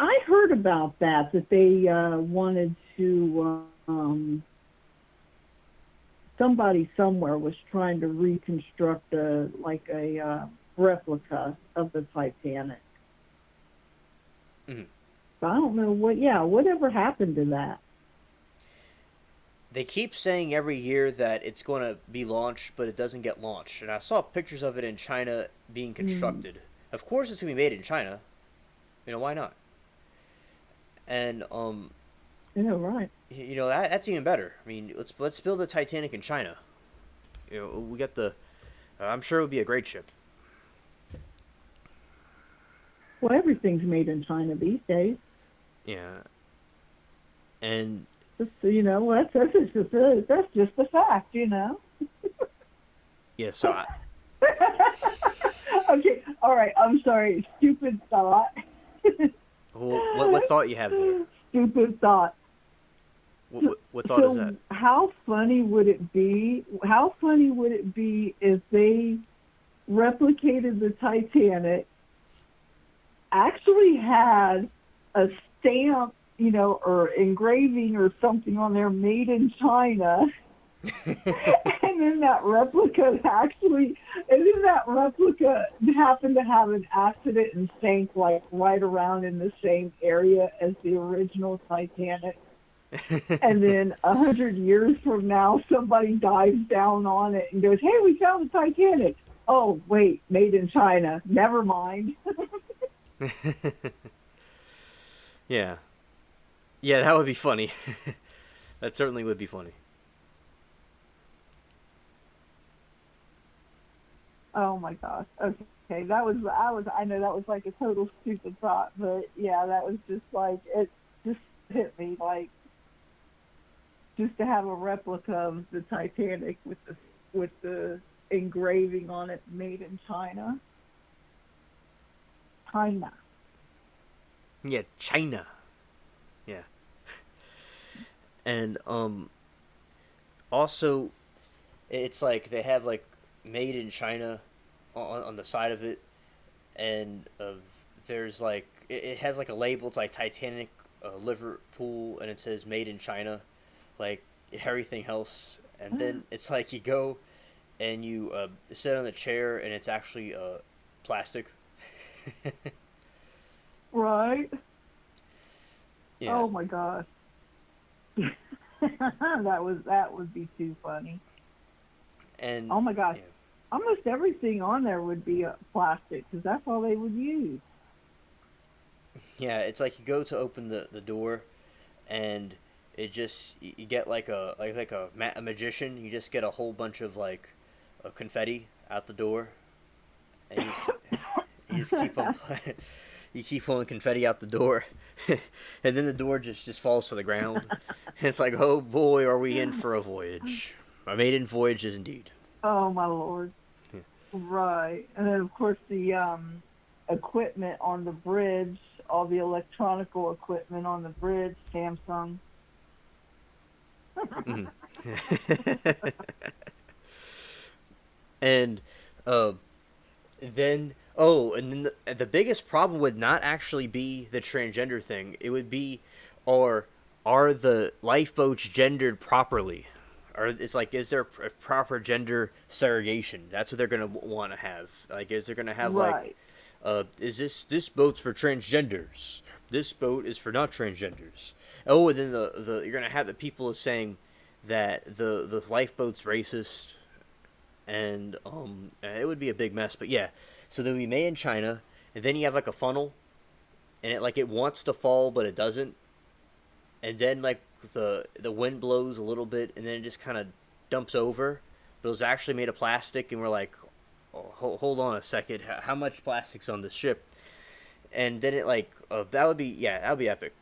I heard about that they wanted to. Somebody somewhere was trying to reconstruct a replica of the Titanic.
Mm-hmm.
So I don't know whatever happened to that.
They keep saying every year that it's going to be launched, but it doesn't get launched. And I saw pictures of it in China being constructed. Of course, it's going to be made in China. Why not? And
right.
That's even better. I mean, let's build the Titanic in China. We got the. I'm sure it would be a great ship.
Well, everything's made in China these days.
Yeah. And.
That's just a fact,
Yeah. So.
Okay. All right. I'm sorry. Stupid thought.
What thought you have there?
Stupid thought.
What thought is that?
How funny would it be? How funny would it be if they replicated the Titanic actually had a stamp, or engraving or something on there made in China. And then that replica happened to have an accident and sank like right around in the same area as the original Titanic. And then 100 years from now, somebody dives down on it and goes, "Hey, we found the Titanic." Oh, wait, made in China. Never mind.
Yeah. Yeah, that would be funny. That certainly would be funny.
Oh my gosh. Okay, I know that was like a total stupid thought, but yeah, that was just like it just hit me like just to have a replica of the Titanic with the engraving on it, made in China. China.
Yeah, China. Yeah. And also it's like they have like made in China on the side of it, and there's like it has like a label. It's like Titanic, Liverpool, and it says made in China, like everything else. And then it's like you go and you sit on the chair, and it's actually plastic.
Right?
Yeah,
Oh my gosh. That would be too funny.
and
Oh my gosh.
yeah,
Almost everything on there would be plastic because that's all they would use.
yeah. It's like you go to open the door, and it just you get like a magician. You just get a whole bunch of like confetti out the door, and you just keep on you keep pulling confetti out the door, and then the door just falls to the ground. And it's like, oh boy, are we in for a voyage? A maiden voyage is indeed.
Oh my lord. Right. And then of course the equipment on the bridge, all the electronical equipment on the bridge, Samsung.
Mhm. And uh, then and then the biggest problem would not actually be the transgender thing. It would be, or are the lifeboats gendered properly? Or it's like, is there a proper gender segregation? That's what they're gonna want to have. Like, is there gonna have like,
Right.
is this boat's for transgenders? This boat is for not transgenders. Oh, and then the you're gonna have the people saying that the lifeboat's racist, and it would be a big mess. But yeah, so they'll be made in China, and then you have like a funnel, and it wants to fall but it doesn't, and then like the wind blows a little bit, and then it just kind of dumps over. But it was actually made of plastic, and we're like, oh, hold on a second, how much plastic's on this ship? And then it like that would be epic.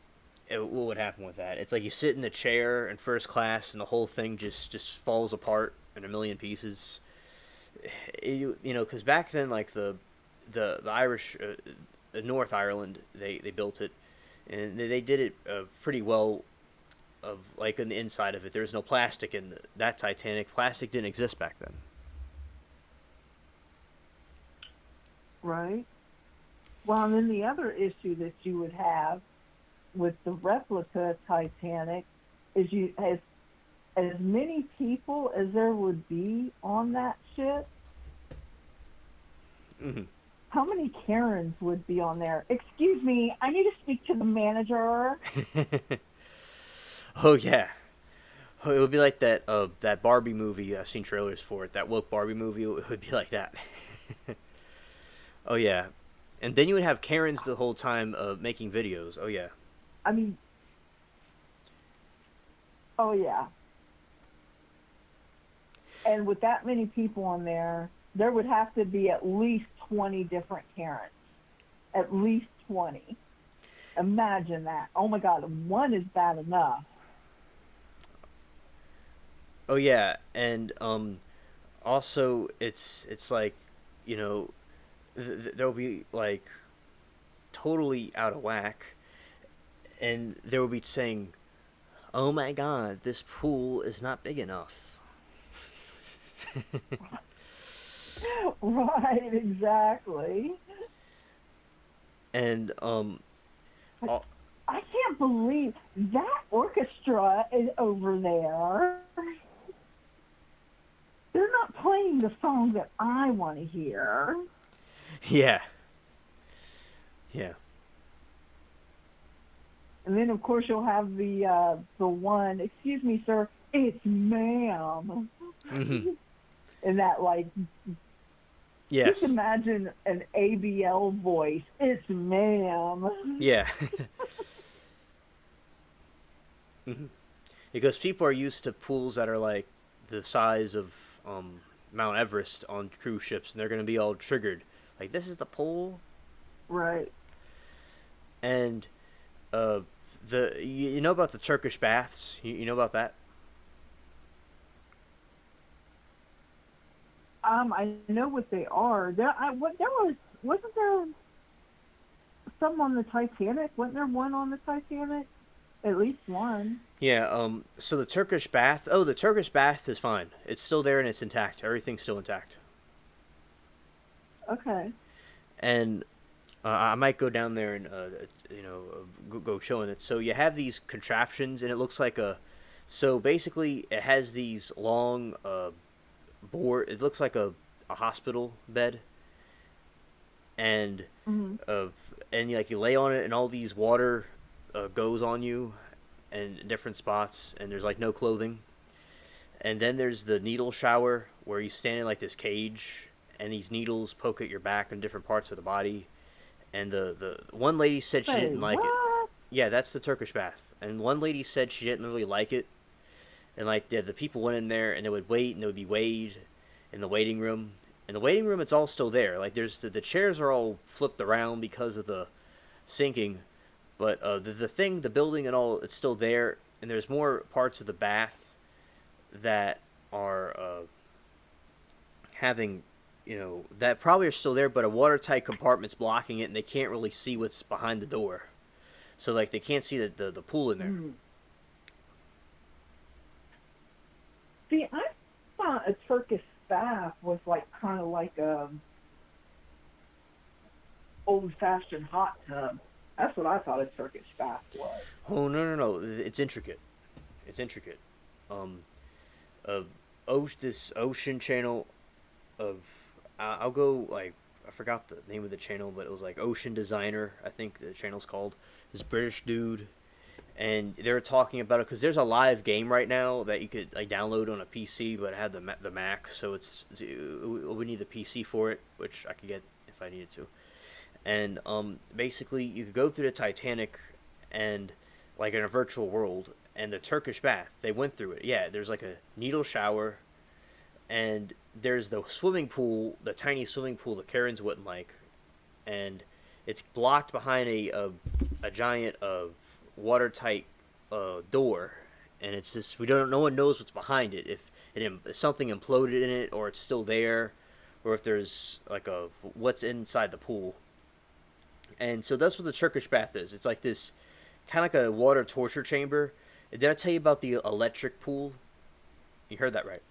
What would happen with that? It's like you sit in the chair in first class, and the whole thing just falls apart in a million pieces. Because back then, like the Irish, North Ireland, they built it, and they did it pretty well. Of like on the inside of it, there's no plastic in that Titanic. Plastic didn't exist back then.
Right. Well, and then the other issue that you would have with the replica Titanic is as many people as there would be on that ship.
Mm-hmm.
How many Karens would be on there? Excuse me, I need to speak to the manager.
Oh yeah, it would be like that Barbie movie. I've seen trailers for it. That woke Barbie movie. It would be like that. Oh yeah, and then you would have Karens the whole time making videos. Oh yeah.
I mean, oh yeah. And with that many people on there, there would have to be at least 20 different Karens. At least 20. Imagine that. Oh my God, one is bad enough.
Oh yeah, and also it's like, there'll be like totally out of whack, and they will be saying, "Oh my God, this pool is not big enough."
Right, exactly.
And
But
all,
I can't believe that orchestra is over there. They're not playing the songs that I want to hear.
yeah, yeah.
And then, of course, you'll have the one. Excuse me, sir. It's ma'am.
Hmm.
And that, like, just
Yes.
imagine an ABL voice. It's ma'am.
Yeah. Hmm. Because people are used to pools that are like the size of Mount Everest on cruise ships, and they're going to be all triggered. Like, this is the pool,
Right.
and uh, you know about the Turkish baths? You know about that?
I know what they are. There wasn't there some on the Titanic? Wasn't there one on the Titanic? At least one.
Yeah. So the Turkish bath. Oh, the Turkish bath is fine. It's still there and it's intact. Everything's still intact.
Okay.
And I might go down there and go showing it. So you have these contraptions, and it looks like a. So basically, it has these long board. It looks like a hospital bed, and
Hmm.
uh, and like you lay on it, and all these water goes on you, and in different spots, and there's like no clothing. And then there's the needle shower where you stand in like this cage, and these needles poke at your back and different parts of the body. And the one lady said she
Say
didn't like it.
what?
Yeah, that's the Turkish bath. And one lady said she didn't really like it. And like the people went in there and they would wait and they would be weighed in the waiting room. In the waiting room, it's all still there. Like there's the chairs are all flipped around because of the sinking, but the building and all, it's still there. And there's more parts of the bath that are having, that probably are still there, but a watertight compartment's blocking it, and they can't really see what's behind the door. So like they can't see the pool in there.
Mm. See, I thought a Turkish bath was like kind of like a old-fashioned hot tub. That's what I thought a Turkish bath was.
Oh no, it's intricate. It's intricate. Um, uh, this ocean channel of I'll go like I forgot the name of the channel, but it was like Ocean Designer. I think the channel's called. This British dude, and they were talking about it because there's a live game right now that you could like download on a PC, but it had the Mac, so we need the PC for it, which I could get if I needed to. And basically you could go through the Titanic, and like in a virtual world, and the Turkish bath. They went through it. Yeah, there's like a needle shower, and there's the swimming pool, the tiny swimming pool that Karens wouldn't like, and it's blocked behind a giant watertight door, and it's just no one knows what's behind it. If something imploded in it, or it's still there, or if there's like what's inside the pool. And so that's what the Turkish bath is. It's like this kind of like a water torture chamber. Did I tell you about the electric pool? You heard that right.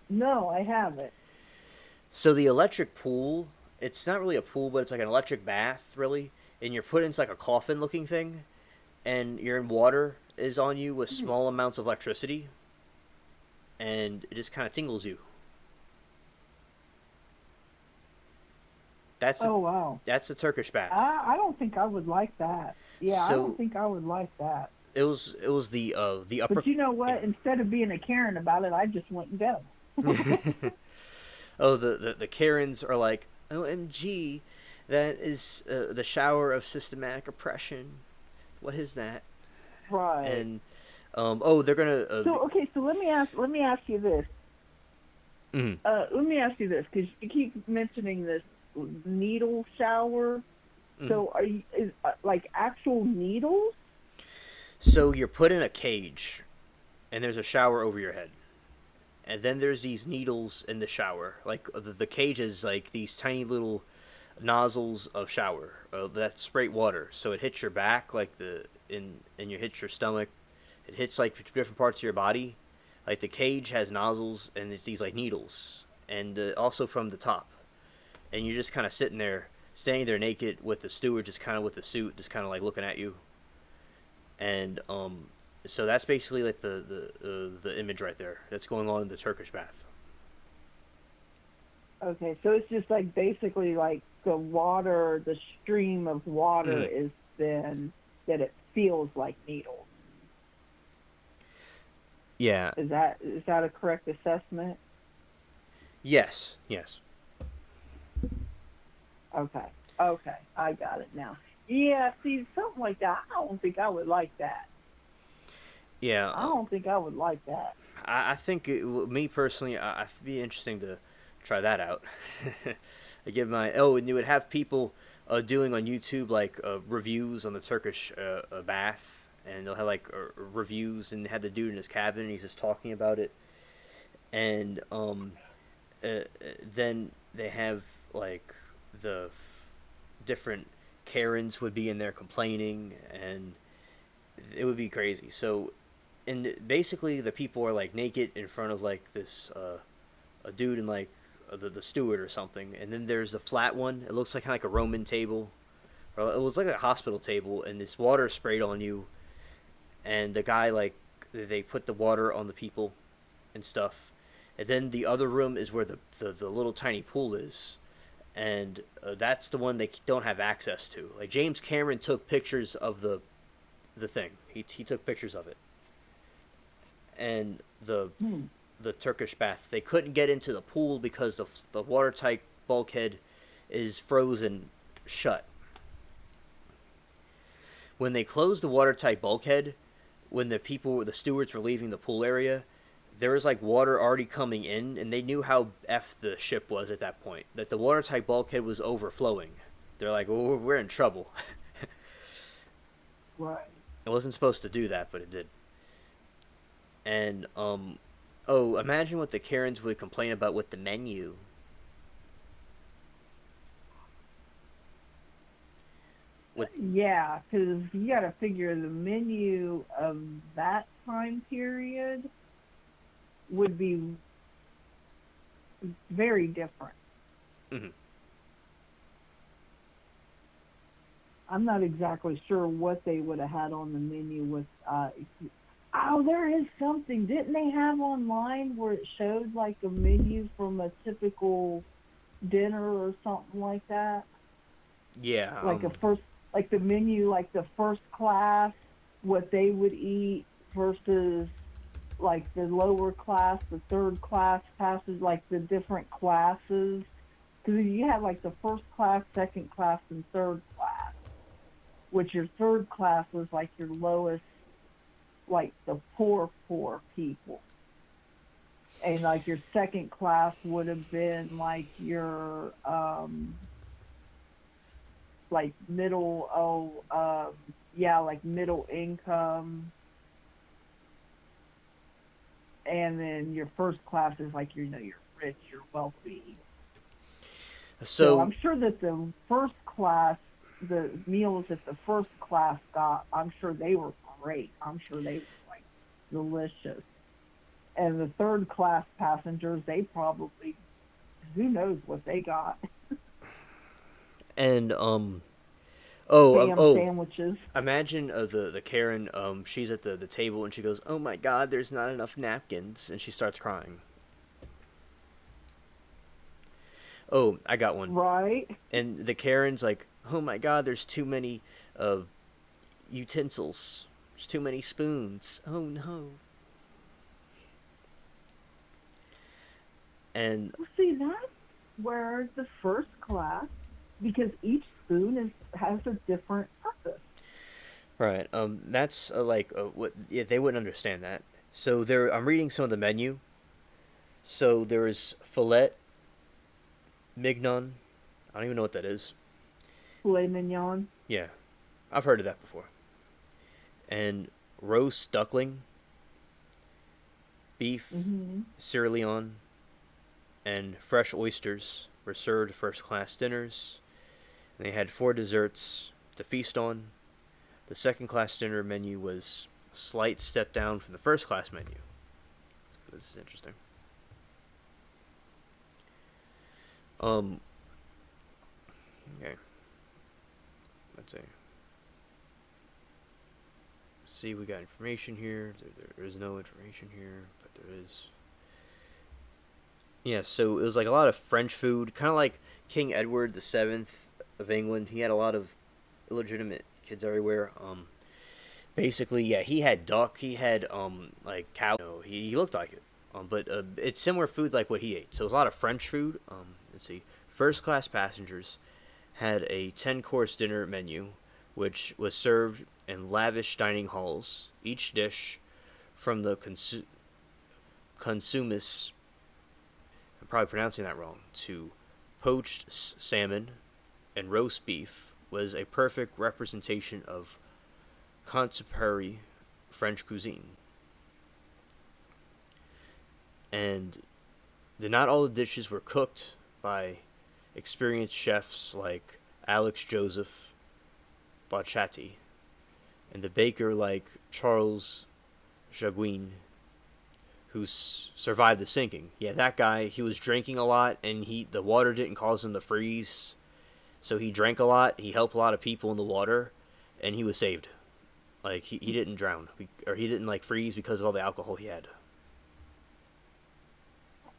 No, I haven't.
So the electric pool, it's not really a pool, but it's like an electric bath, really. And you're put into like a coffin looking thing, and you're in water is on you with
Hmm.
small amounts of electricity, and it just kind of tingles you. That's the
Oh wow.
that's the Turkish bath.
I don't think I would like that. Yeah, I don't
So
think I would like that.
it was the upper.
But you know
Yeah.
what? Instead of being a Karen about it, I just wouldn't go.
Oh, the Karens are like, OMG, that is the shower of systematic oppression. What is that?
Right.
And oh, they're gonna.
So okay, so let me ask you this.
Mhm.
Let me ask you this because you keep mentioning this needle shower.
Mhm.
So are you like actual needles?
So you're put in a cage, and there's a shower over your head, and then there's these needles in the shower. Like the cage is like these tiny little nozzles of shower that spray water. So it hits your back, like and you hit your stomach. It hits like different parts of your body. Like the cage has nozzles, and it's these like needles, and also from the top, and you're just kind of sitting there, standing there naked with the steward just kind of with the suit, just kind of like looking at you. And so that's basically like the image right there that's going on in the Turkish bath.
Okay, so it's just like basically like the water, the stream of water
Mm.
is then that it feels like needles.
Yeah.
Is that a correct assessment?
Yes. Yes.
Okay. Okay, I got it now. Yeah, see, something like that, I don't think I would like that.
Yeah.
I don't think I would like that.
I think me personally, it'd be interesting to try that out. I give my and you would have people doing on YouTube like reviews on the Turkish bath, and they'll have like reviews, and they have the dude in his cabin, and he's just talking about it, and then they have like the different Karens would be in there complaining, and it would be crazy. So, and basically the people are like naked in front of like this a dude and like the steward or something, and then there's the flat one. It looks like kind of like a Roman table, or it was like a hospital table, and this water is sprayed on you, and the guy like they put the water on the people and stuff, and then the other room is where the little tiny pool is, and that's the one they don't have access to. Like James Cameron took pictures of the thing. He took pictures of it, and
Hmm.
the Turkish bath. They couldn't get into the pool because the watertight bulkhead is frozen shut. When they closed the watertight bulkhead, when the stewards were leaving the pool area, there was like water already coming in, and they knew how f the ship was at that point. That the watertight bulkhead was overflowing. They're like, "Oh, we're in trouble."
Right.
It wasn't supposed to do that, but it did. And oh, imagine what the Karens would complain about with the menu. With
Yeah, because you got to figure the menu of that time period would be very different.
mhm.
I'm not exactly sure what they would have had on the menu with. Oh, there is something. Didn't they have online where it showed like a menu from a typical dinner or something like that?
Yeah,
Like a first, like the menu, like the first class, what they would eat versus like the lower class, the third class passes, like the different classes. Because you have like the first class, second class, and third class, which your third class was like your lowest, like the poor people. And like your second class would have been like your like middle yeah, like middle income, and then your first class is like you're rich, you're wealthy. So
so
I'm sure that the first class, the meals that the first class got, I'm sure they were great. I'm sure they were like delicious. And the third class passengers, they probably, who knows what they got.
and
Spam
oh,
sandwiches.
imagine the Karen. She's at the table, and she goes, "Oh my God, there's not enough napkins," and she starts crying. Oh, I got one.
Right.
And the Karen's like, "Oh my God, there's too many uh utensils. There's too many spoons. Oh no." And
Well, see, that's where the first class, because each spoon has a different purpose.
right, that's like what? Yeah, they wouldn't understand that. So there, I'm reading some of the menu. So there is filet mignon. I don't even know what that is.
Filet mignon.
Yeah, I've heard of that before. And roast duckling, beef
Hmm.
sirloin, and fresh oysters were served first class dinners. And they had four desserts to feast on. The second class dinner menu was a slight step down from the first class menu. This is interesting. Um, Okay. Let's see. See, we got information here. There is no information here, but there is. Yeah, so it was like a lot of French food, kind of like King Edward VII of England. He had a lot of illegitimate kids everywhere. Basically, yeah, he had duck. He had like cow. He looked like it. But it's similar food like what he ate. So it was a lot of French food. Let's see. First class passengers had a 10-course dinner menu, which was served in lavish dining halls. Each dish, from the consumus, I'm probably pronouncing that wrong, to poached salmon and roast beef, was a perfect representation of contemporary French cuisine. And not all the dishes were cooked by experienced chefs like Alex Joseph Bocchatti and the baker like Charles Jaguin, who survived the sinking. Yeah, that guy, he was drinking a lot, and the water didn't cause him to freeze, so he drank a lot. He helped a lot of people in the water, and he was saved. Like, he didn't drown, or he didn't, like, freeze because of all the alcohol he had.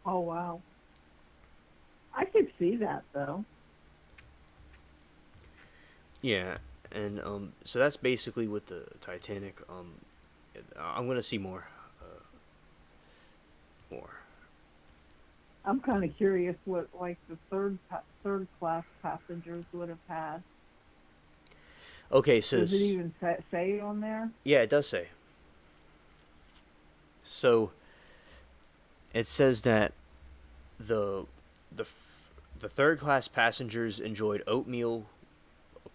Oh, wow. I could see that, though.
Yeah, and so that's basically with the Titanic. I'm gonna see more. More.
I'm kind of curious what, like, the third class passengers would have had.
Okay, so
does it even say on there?
Yeah, it does say. So it says that the third class passengers enjoyed oatmeal,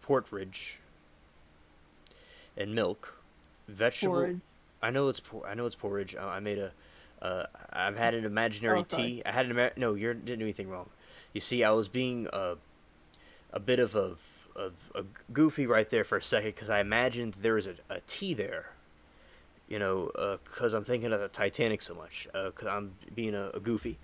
porridge, and milk, vegetable.
Porridge.
I know it's porridge. I made a. I've had an imaginary tea. I had no. You didn't do anything wrong. You see, I was being a bit of a goofy right there for a second because I imagined there was a tea there. You know, because I'm thinking of the Titanic so much. Because I'm being a goofy.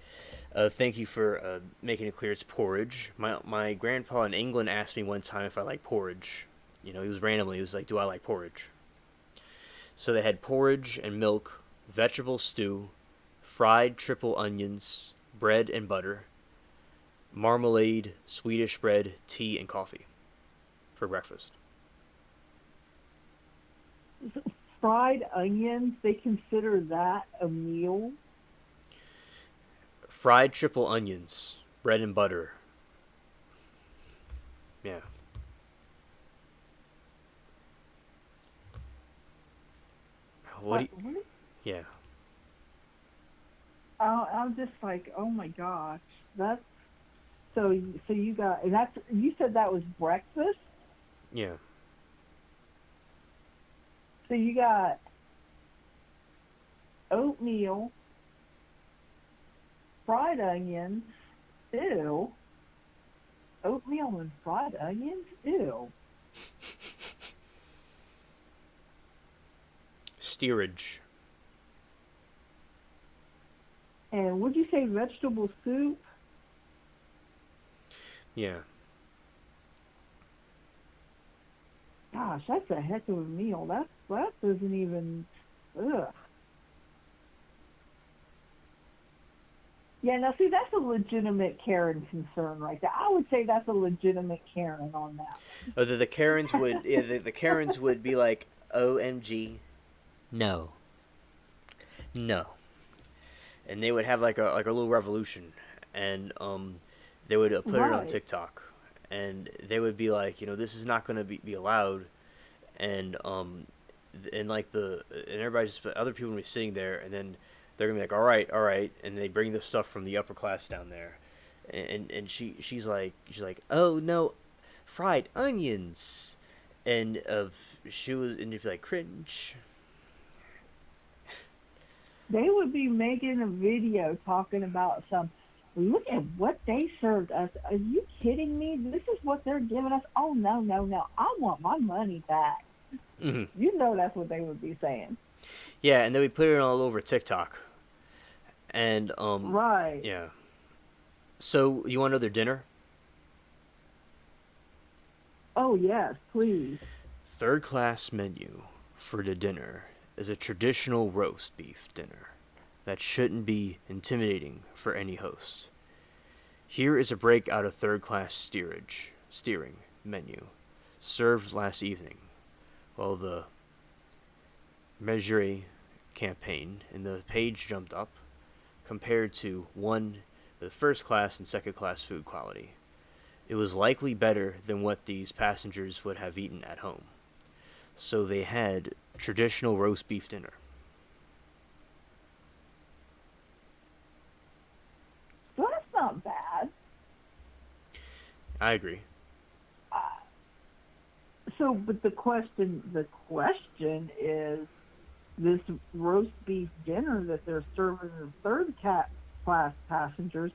Thank you for making it clear it's porridge. My grandpa in England asked me one time if I like porridge. You know, he was like, do I like porridge? So they had porridge and milk, vegetable stew, fried triple onions, bread and butter, marmalade, Swedish bread, tea, and coffee for breakfast.
Fried onions, they consider that a meal?
Fried triple onions, bread and butter. Yeah. What? Yeah.
I'm just like, oh my gosh, that's so you got, and that's, you said that was breakfast?
Yeah.
So you got oatmeal, fried onions, ew. Oatmeal and fried onions, ew.
Steerage.
And would you say vegetable soup?
Yeah.
Gosh, that's a heck of a meal. That doesn't even, ugh. Yeah, now see, that's a legitimate Karen concern right there. I would say that's a legitimate Karen on that.
Oh, the Karens would, yeah, the Karens would be like, OMG, no, and they would have like a little revolution, and they would put it on TikTok, and they would be like, you know, this is not going to be allowed, and like and everybody just, other people would be sitting there, and then they're gonna be like, all right, and they bring the stuff from the upper class down there, and she's like, oh no, fried onions, and you'd be like, cringe.
They would be making a video talking about look at what they served us. Are you kidding me? This is what they're giving us? Oh, no. I want my money back. Mm-hmm. You know that's what they would be saying.
Yeah, and then we put it all over TikTok. And,
right.
Yeah. So, you want to know their dinner?
Oh, yes, please.
Third class menu for the dinner is a traditional roast beef dinner that shouldn't be intimidating for any host. Here is a break out of third class steering menu served last evening while the Mesure campaign in the page jumped up compared to the first class and second class food quality. It was likely better than what these passengers would have eaten at home. So they had traditional roast beef dinner.
So that's not bad.
I agree.
Uh, so, but the question is, this roast beef dinner that they're serving the class passengers,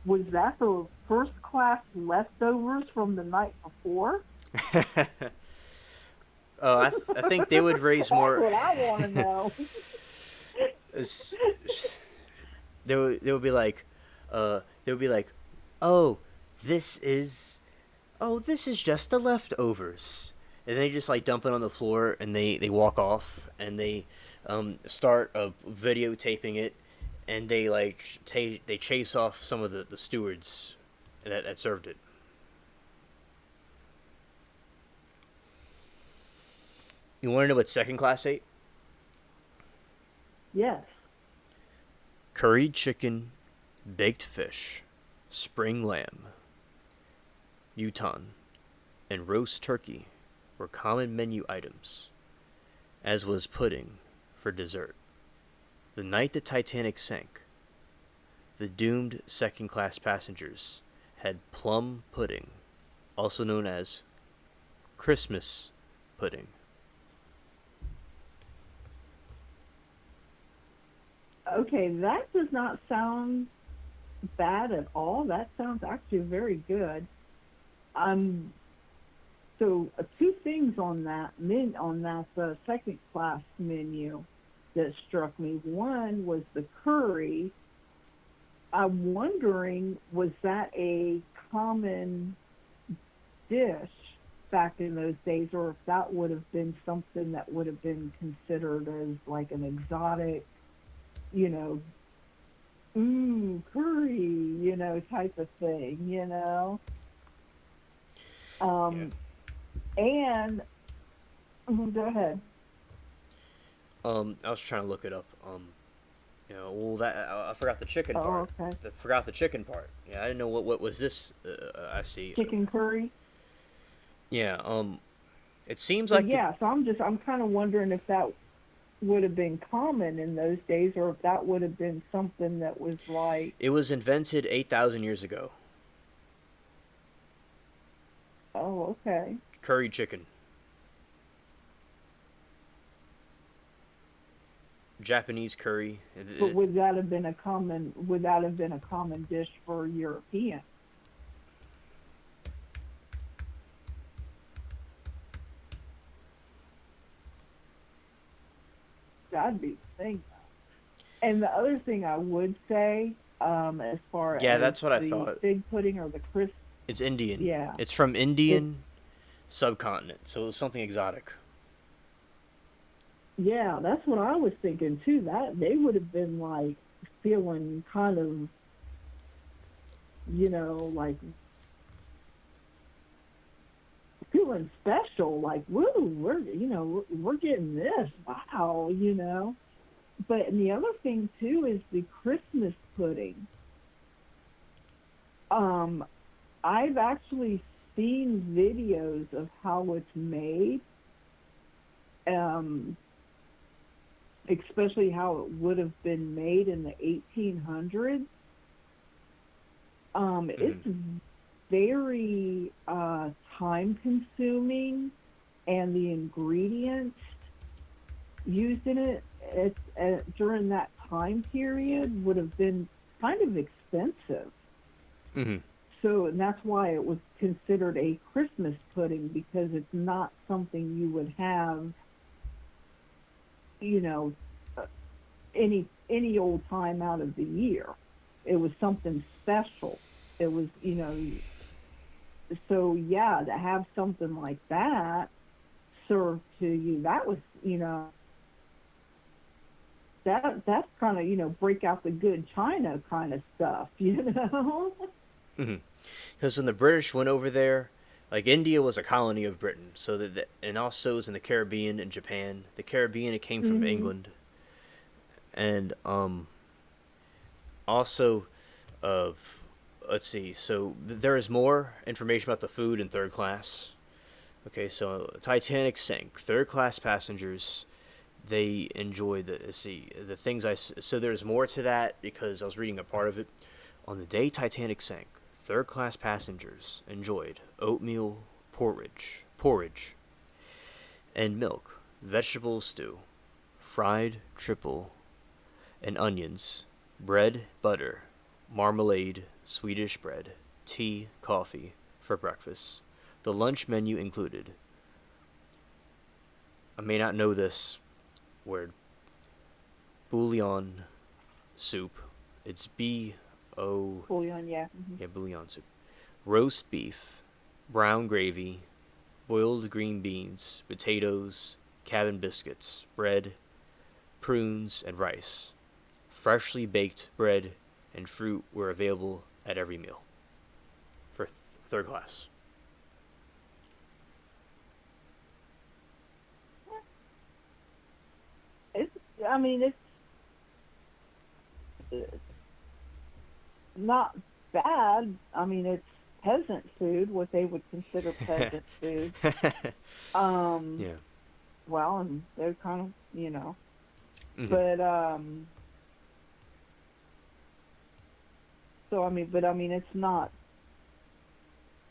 was that the first class leftovers from the night before?
I think they would raise
That's
more.
what I want to know.
They would be like, they would be like, oh, this is, this is just the leftovers, and they just like dump it on the floor and they walk off and they start videotaping it, and they like they chase off some of the stewards that served it. You want to know what second class ate?
Yes.
Curried chicken, baked fish, spring lamb, mouton, and roast turkey were common menu items, as was pudding for dessert. The night the Titanic sank, the doomed second class passengers had plum pudding, also known as Christmas pudding.
Okay, that does not sound bad at all. That sounds actually very good. Um, so two things on that second class menu that struck me. One was the curry. I'm wondering, was that a common dish back in those days, or if that would have been something that would have been considered as like an exotic, you know, curry, type of thing,
Yeah.
Um, and go ahead.
I was trying to look it up. Well, that I forgot the chicken
Oh,
part.
okay.
I forgot the chicken part. Yeah, I didn't know what was this. I see.
Chicken curry.
Yeah. It seems
So
like
yeah, so I'm kind of wondering if that would have been common in those days, or if that would have been something that was like,
it was invented 8,000 years ago.
oh, okay.
Curry chicken, Japanese curry.
But would that have been a common dish for Europeans? That'd be the thing. And the other thing I would say, as far
Yeah,
as
that's what I
the
thought.
fig pudding or the crisp,
It's Indian.
yeah,
It's from
it,
Indian subcontinent, so it was something exotic.
yeah, that's what I was thinking too. That they would have been like feeling kind of, like feeling special, like, woo, we're getting this, wow. But and the other thing too is the Christmas pudding. Um, I've actually seen videos of how it's made, um, especially how it would have been made in the 1800s.
Mm-hmm.
It's very time consuming, and the ingredients used in it during that time period would have been kind of expensive.
Mm-hmm.
So, and that's why it was considered a Christmas pudding, because it's not something you would have, you know, uh, any old time out of the year. It was something special. It was, So yeah, to have something like that served to you, that was, that's kind of, break out the good china kind of stuff,
Because when the British went over there, like India was a colony of Britain, so and also it was in the Caribbean and Japan. The Caribbean it came from
Mhm.
England, and also, uh, let's see. So there is more information about the food in third class. Okay, so Titanic sank. Third class passengers they enjoyed the see the things so there's more to that because I was reading a part of it. On the day Titanic sank, third class passengers enjoyed oatmeal porridge, and milk, vegetable stew, fried triple, and onions, bread, butter, marmalade, Swedish bread, tea, coffee for breakfast. The lunch menu included, I may not know this word, bouillon soup. It's B-O,
Bouillon, yeah. Mhm.
yeah, bouillon soup. Roast beef, brown gravy, boiled green beans, potatoes, cabin biscuits, bread, prunes, and rice. Freshly baked bread and fruit were available at every meal for third class.
It's, I mean, it's not bad. I mean, it's peasant food, what they would consider peasant food. Um,
Yeah.
well, and they're kind of,
Mm-hmm.
but so I mean, it's not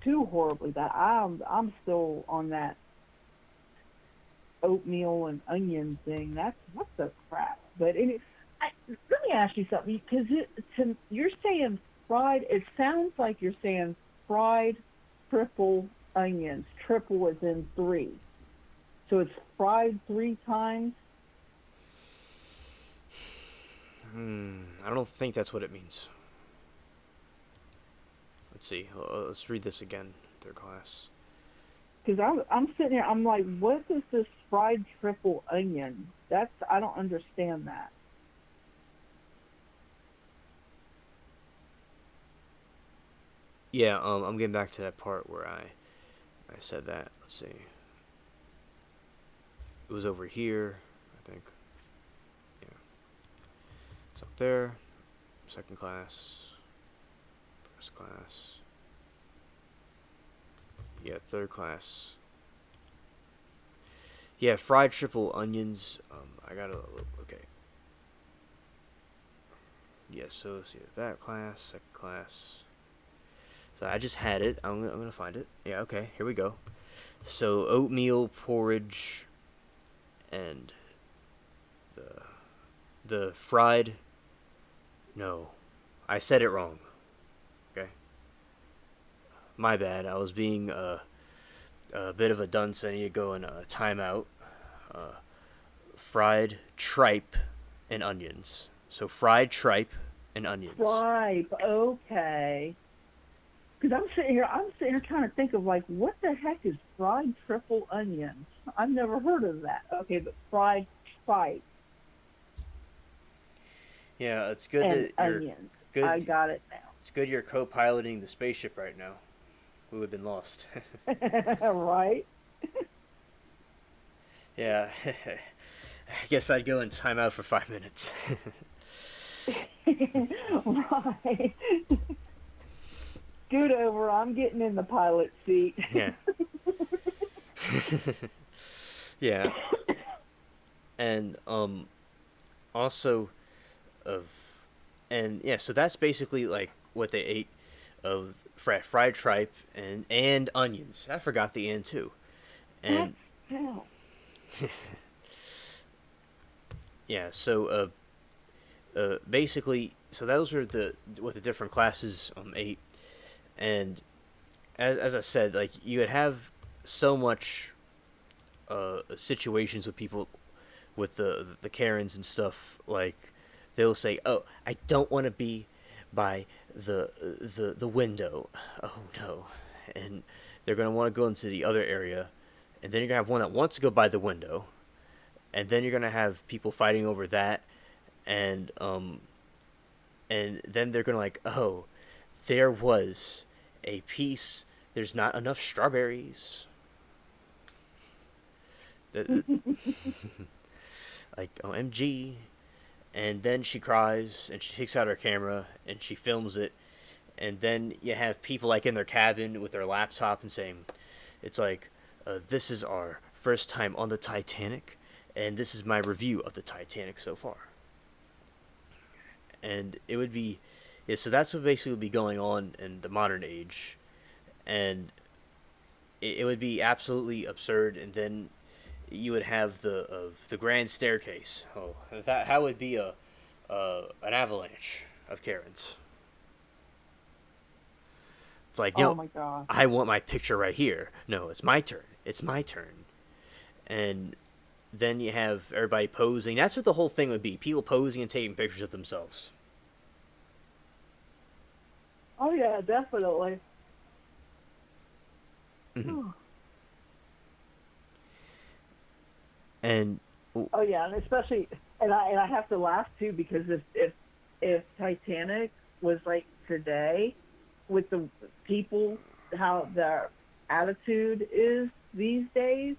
too horribly bad. I'm still on that oatmeal and onion thing. That's what the crap. But let me ask you something, because you're saying fried. It sounds like you're saying fried triple onions. Triple is in three, so it's fried three times.
I don't think that's what it means. Let's see. Let's read this again. Third class.
Because I'm sitting here, I'm like, what is this fried triple onion? That's I don't understand that.
Yeah. I'm getting back to that part where I said that. Let's see. It was over here. I think. Yeah. It's up there. Second class. First class. Yeah. Third class. Yeah. Fried triple onions. I gotta look. Okay. Yeah. So let's see. That class. Second class. So I just had it. I'm gonna find it. Yeah. Okay. Here we go. So oatmeal porridge and the the fried. No, I said it wrong. Okay, my bad. I was being a bit of a dunce. I need to go in a timeout. Uh, Fried tripe and onions. So fried tripe and onions.
Tripe, okay. Because I'm sitting here trying to think of like, what the heck is fried triple onions? I've never heard of that. Okay, but fried tripe
Yeah, it's good
and
that you're
onions. I
good.
got it
It's good you're co-piloting the spaceship right now. We would have been lost.
now. Right?
Yeah, I guess I'd go in timeout for 5 minutes.
Right. Scoot over. I'm getting in the pilot seat.
Yeah. Yeah, and also of and yeah, so that's basically like what they ate of fried tripe and onions. I forgot the and too.
That's
And
hell.
yeah, so basically, so those are the what the different classes ate, and as I said, like you would have so much situations with people with the Karens and stuff. Like they'll say, "Oh, I don't want to be by the window." Oh no, and they're going to want to go into the other area, and then you're going to have one that wants to go by the window, and then you're going to have people fighting over that, and then they're going to like, oh, there was a piece. There's not enough strawberries. Like, OMG. And then she cries, and she takes out her camera, and she films it. And then you have people like in their cabin with their laptop and saying, it's like, this is our first time on the Titanic, and this is my review of the Titanic so far. And it would be, yeah, so that's what basically would be going on in the modern age. And it would be absolutely absurd. And then you would have the grand staircase. Oh, that would be an avalanche of Karens. It's like,
Oh my God.
I want my picture right here. No, it's my turn. It's my turn. And then you have everybody posing. That's what the whole thing would be. People posing and taking pictures of themselves.
Oh yeah, definitely.
Mm-hmm. And
Oh yeah, and especially, and I have to laugh too, because if Titanic was like today, with the people, how their attitude is these days,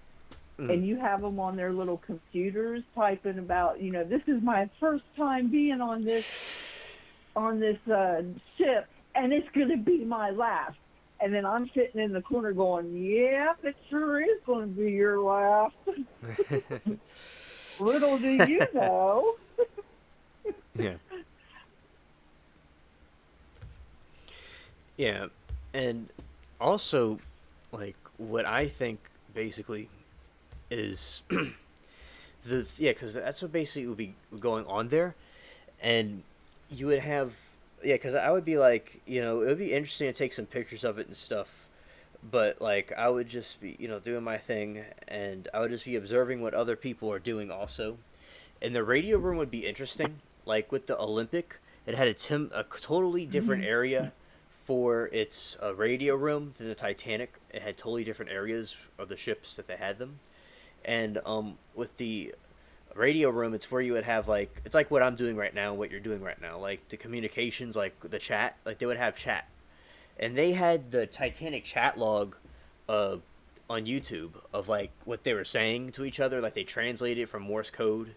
and you have them on their little computers typing about, this is my first time being on this ship, and it's going to be my last. And then I'm sitting in the corner going, yeah, it sure is going to be your last. Little do you know.
yeah. Yeah. And also, like, what I think basically is because that's what basically would be going on there. And you would have, because I would be like, it would be interesting to take some pictures of it and stuff. But, like, I would just be, doing my thing, and I would just be observing what other people are doing also. And the radio room would be interesting. Like, with the Olympic, it had a totally different area for its radio room than the Titanic. It had totally different areas of the ships that they had them. And with the radio room, it's where you would have, like, it's like what I'm doing right now, what you're doing right now. Like, the communications, like, the chat, like, they would have chat. And they had the Titanic chat log on YouTube of, like, what they were saying to each other. Like, they translated it from Morse code.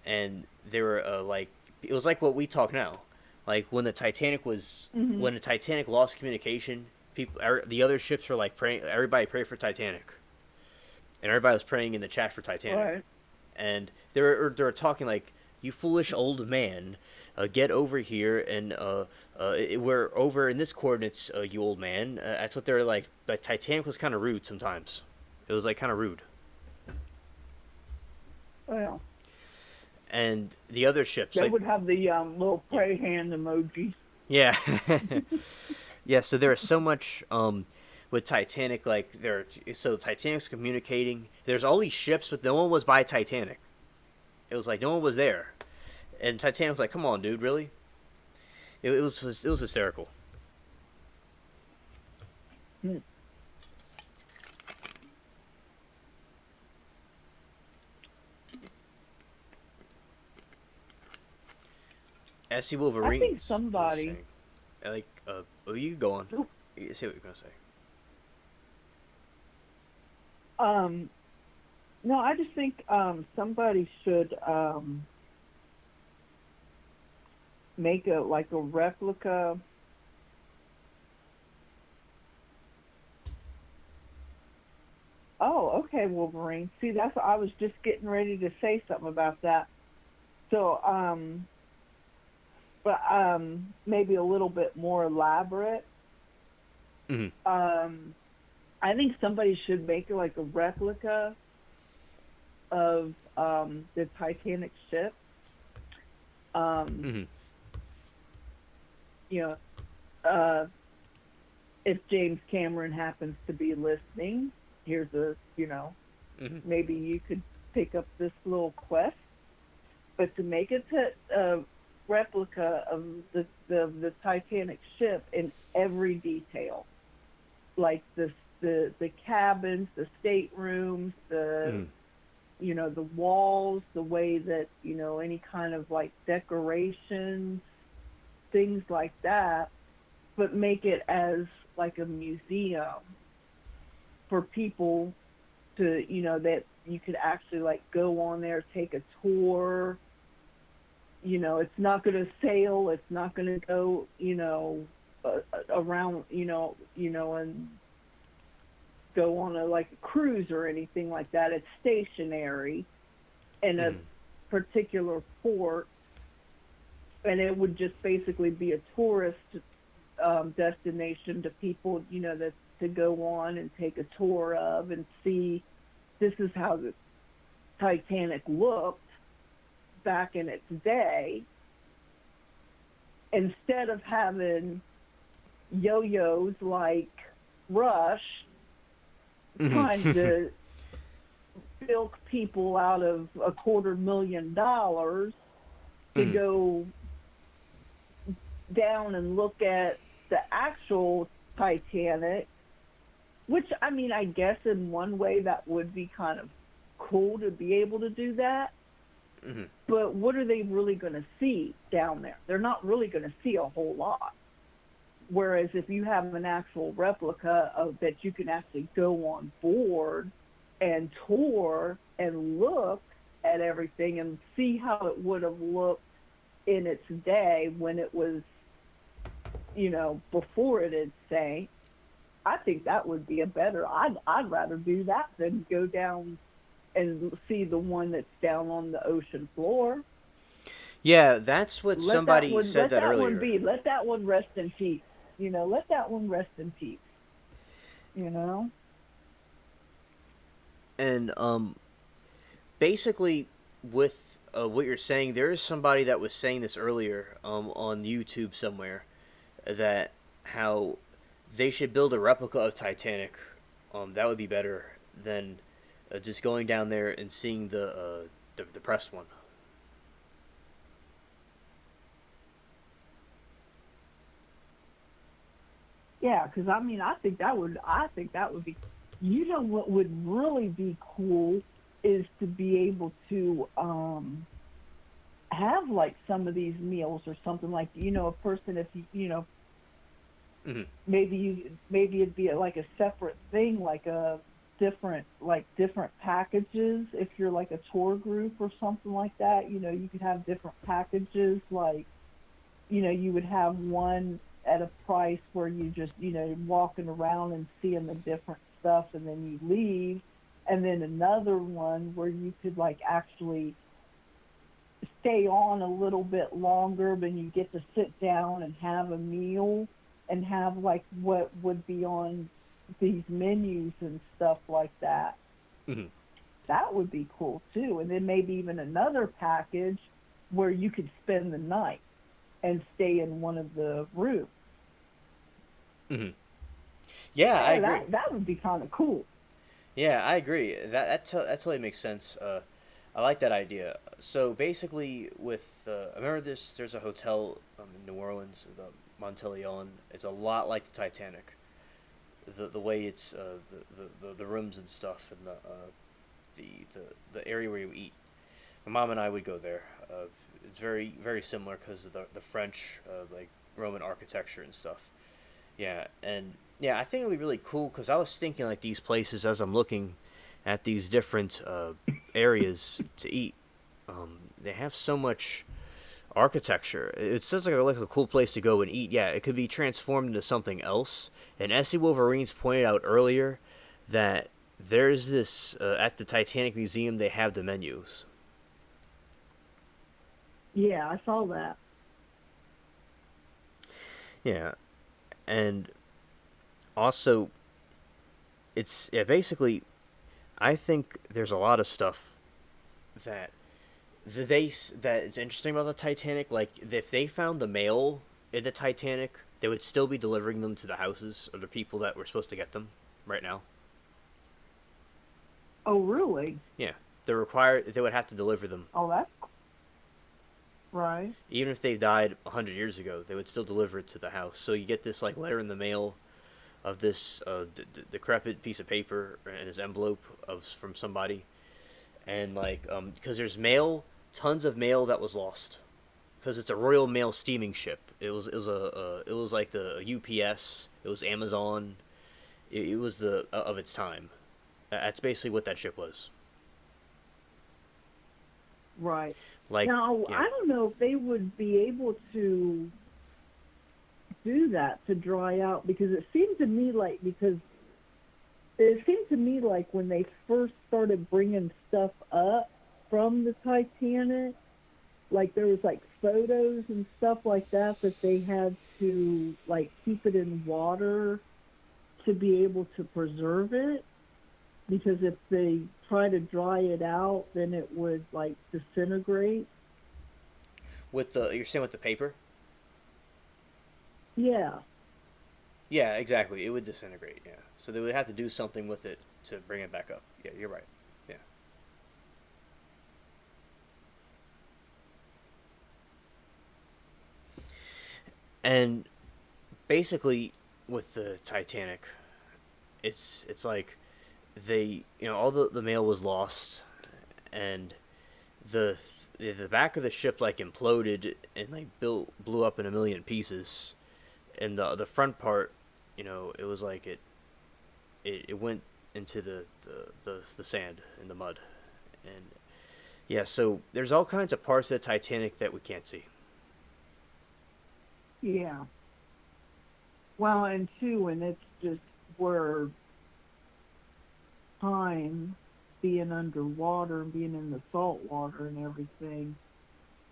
And they were, like, it was like what we talk now. Like, when the Titanic when the Titanic lost communication, the other ships were, like, praying, everybody prayed for Titanic. And everybody was praying in the chat for Titanic.
Right.
And they were talking like, you foolish old man, get over here, and we're over in this coordinates, you old man. That's what they're like. But Titanic was kind of rude sometimes. It was like kind of rude.
Well,
and the other ships,
they
like,
would have the little pray hand emoji.
yeah, yeah. So there was so much with Titanic, like so Titanic's communicating. There's all these ships, but no one was by Titanic. It was like no one was there, and Titanic was like, "Come on, dude, really?" It was hysterical. SC Wolverine.
I think somebody.
Like, you go on. You say what you're gonna say.
No, I just think somebody should make a replica. Oh, okay, Wolverine. See, I was just getting ready to say something about that. So, but maybe a little bit more elaborate.
Mm-hmm.
I think somebody should make like a replica of the Titanic ship.
Mm-hmm.
You know, if James Cameron happens to be listening, here's maybe you could pick up this little quest. But to make it a replica of the Titanic ship in every detail. like the cabins, the staterooms, the
Mm.
the walls, the way that any kind of like decorations, things like that, but make it as like a museum for people to that you could actually like go on there, take a tour. It's not going to sail, it's not going to go around and go on a like a cruise or anything like that. It's stationary in a
Mm.
particular port, and it would just basically be a tourist destination to people, that to go on and take a tour of and see this is how the Titanic looked back in its day, instead of having yo-yos like Rush trying
Mm.
to bilk people out of $250,000 to
Mm.
go down and look at the actual Titanic, which I mean, I guess in one way that would be kind of cool to be able to do that.
Mm.
But what are they really going to see down there? They're not really going to see a whole lot. Whereas if you have an actual replica of that, you can actually go on board and tour and look at everything and see how it would have looked in its day when it was, before it had sank. I think that would be a better. I'd rather do that than go down and see the one that's down on the ocean floor.
Yeah, that's what somebody said
Let
that
that one
earlier.
be. Let that one rest in peace. Let that one rest in peace. You know.
And basically, with what you're saying, there is somebody that was saying this earlier on YouTube somewhere that how they should build a replica of Titanic. That would be better than just going down there and seeing the pressed one.
Yeah, because I mean, I think that would be. What would really be cool is to be able to have like some of these meals or something like a person if
Mm-hmm.
maybe it'd be like a separate thing, like a different packages. If you're like a tour group or something like that, you could have different packages. Like you would have one at a price where you just walking around and seeing the different stuff, and then you leave, and then another one where you could like actually stay on a little bit longer, but you get to sit down and have a meal and have like what would be on these menus and stuff like that.
Mm-hmm.
That would be cool too. And then maybe even another package where you could spend the night and stay in one of the rooms.
Mm-hmm. Yeah, I
Yeah,
agree.
that would be kind of cool.
Yeah, I agree. That totally makes sense. I like that idea. So basically, with I remember this. There's a hotel in New Orleans, the Monteleone. It's a lot like the Titanic. The way it's the rooms and stuff, and the area where you eat. My mom and I would go there. It's very similar because of the French like Roman architecture and stuff. Yeah, and yeah, I think it would be really cool because I was thinking like these places as I'm looking at these different areas to eat. They have so much architecture. It sounds like a cool place to go and eat. Yeah, it could be transformed into something else. And Essie Wolverines pointed out earlier that there's this at the Titanic Museum. They have the menus.
Yeah, I saw that.
Yeah, and also it's yeah basically I think there's a lot of stuff that that is interesting about the Titanic. Like if they found the mail in the Titanic, they would still be delivering them to the houses or the people that were supposed to get them right now.
Oh, really?
Yeah, they're required. They would have to deliver them,
Oh, that's right.
even if they died 100 years ago. They would still deliver it to the house. So you get this like letter in the mail of this decrepit piece of paper and his envelope of from somebody, and like because there's mail, tons of mail that was lost, because it's a Royal Mail steaming ship. It was like the UPS. It was Amazon. It was the of its time. That's basically what that ship was.
Right.
Like,
Now,
yeah,
I don't know if they would be able to do that to dry out, because it seemed to me like when they first started bringing stuff up from the Titanic, like there was like photos and stuff like that they had to like keep it in water to be able to preserve it, because if they try to dry it out, then it would like disintegrate.
with the you're saying with the paper.
Yeah.
Yeah, exactly. It would disintegrate. Yeah, so they would have to do something with it to bring it back up. Yeah, you're right. Yeah, and basically with the Titanic, it's like they all the mail was lost, and the the back of the ship like imploded and like blew up in a million pieces, and the front part, it was like it went into the sand and the mud, and yeah, so there's all kinds of parts of the Titanic that we can't see.
Yeah. Well, and two, and it's just where time being underwater and being in the salt water and everything,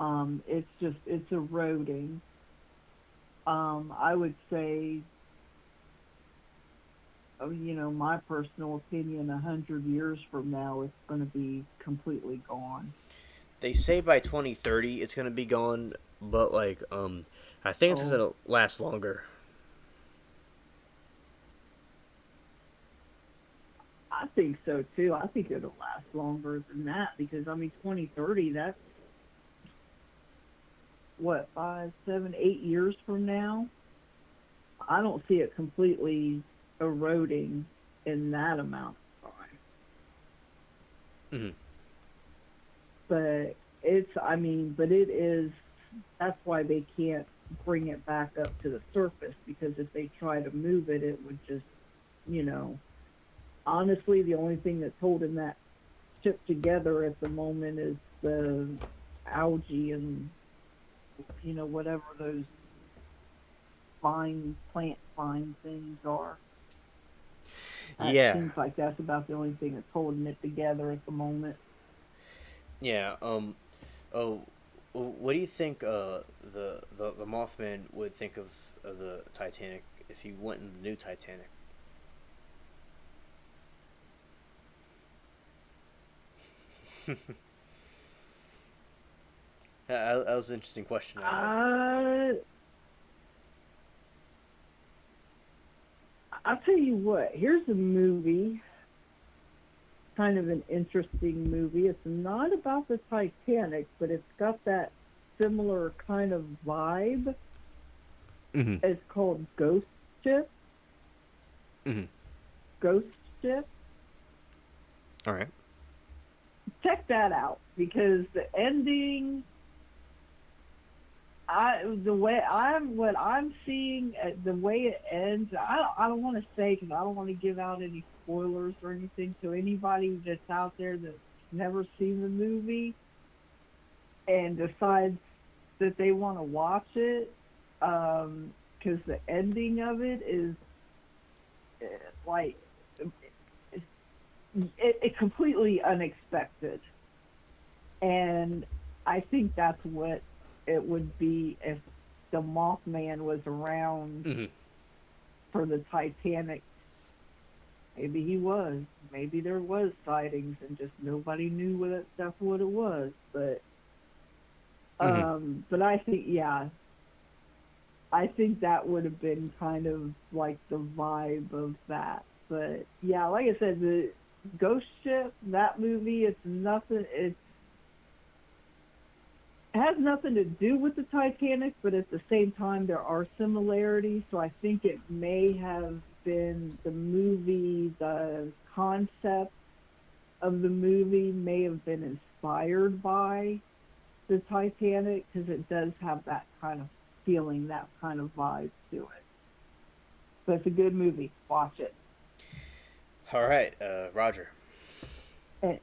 it's eroding. I would say, my personal opinion, 100 years from now, it's going to be completely gone.
They say by 2030 it's gonna be gone, but like I think it's
Oh,
gonna last longer.
I think so too. I think it'll last longer than that, because I mean, 2030. That's what, 5, 7, 8 years from now. I don't see it completely eroding in that amount of time.
Hmm.
But I mean, but it is, that's why they can't bring it back up to the surface, because if they try to move it, it would just, you know, honestly, the only thing that's holding that ship together at the moment is the algae and, whatever those plant vine things are. It
Yeah,
seems like that's about the only thing that's holding it together at the moment.
yeah. Oh, what do you think? The Mothman would think of the Titanic if he went in the new Titanic? That was an interesting question.
Uh, I'll tell you what. Here's a movie, kind of an interesting movie. It's not about the Titanic, but it's got that similar kind of vibe.
Mm-hmm.
It's called Ship.
Mm-hmm.
Ghost Ship.
All right.
Check that out, because the ending, the way what I'm seeing, the way it ends, I don't want to say, because I don't want to give out any spoilers or anything to anybody that's out there that's never seen the movie and decides that they want to watch it, because the ending of it is uh, like it completely unexpected, and I think that's what it would be if the Mothman was around
Mm-hmm.
for the Titanic. Maybe he was. Maybe there was sightings and just nobody knew what it was.
Mm-hmm.
But I think, yeah, I think that would have been kind of like the vibe of that. But yeah, like I said, the Ghost Ship, that movie, it's nothing. It has nothing to do with the Titanic, but at the same time, there are similarities. So I think it may have been the movie, the concept of the movie may have been inspired by the Titanic because it does have that kind of feeling, that kind of vibe to it. So it's a good movie. Watch it.
All right, Roger.
And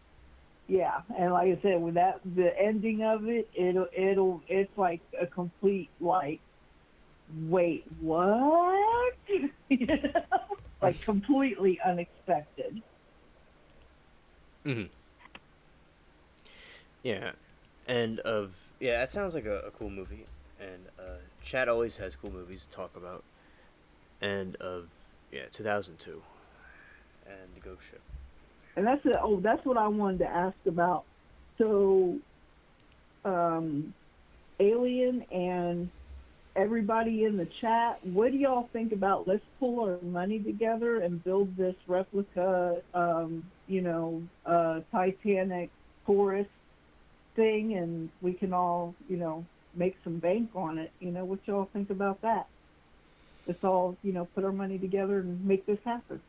yeah, and like I said, with that, the ending of it, it's like a complete like, wait, what? You know? Like completely unexpected.
Hmm. Yeah, and yeah, that sounds like a cool movie. And Chad always has cool movies to talk about. And yeah, 2002 and the Ghost Ship.
And that's what I wanted to ask about. So, um, Alien and everybody in the chat, what do y'all think about let's pull our money together and build this replica, Titanic tourist thing, and we can all, make some bank on it. What y'all think about that? Let's all, put our money together and make this happen.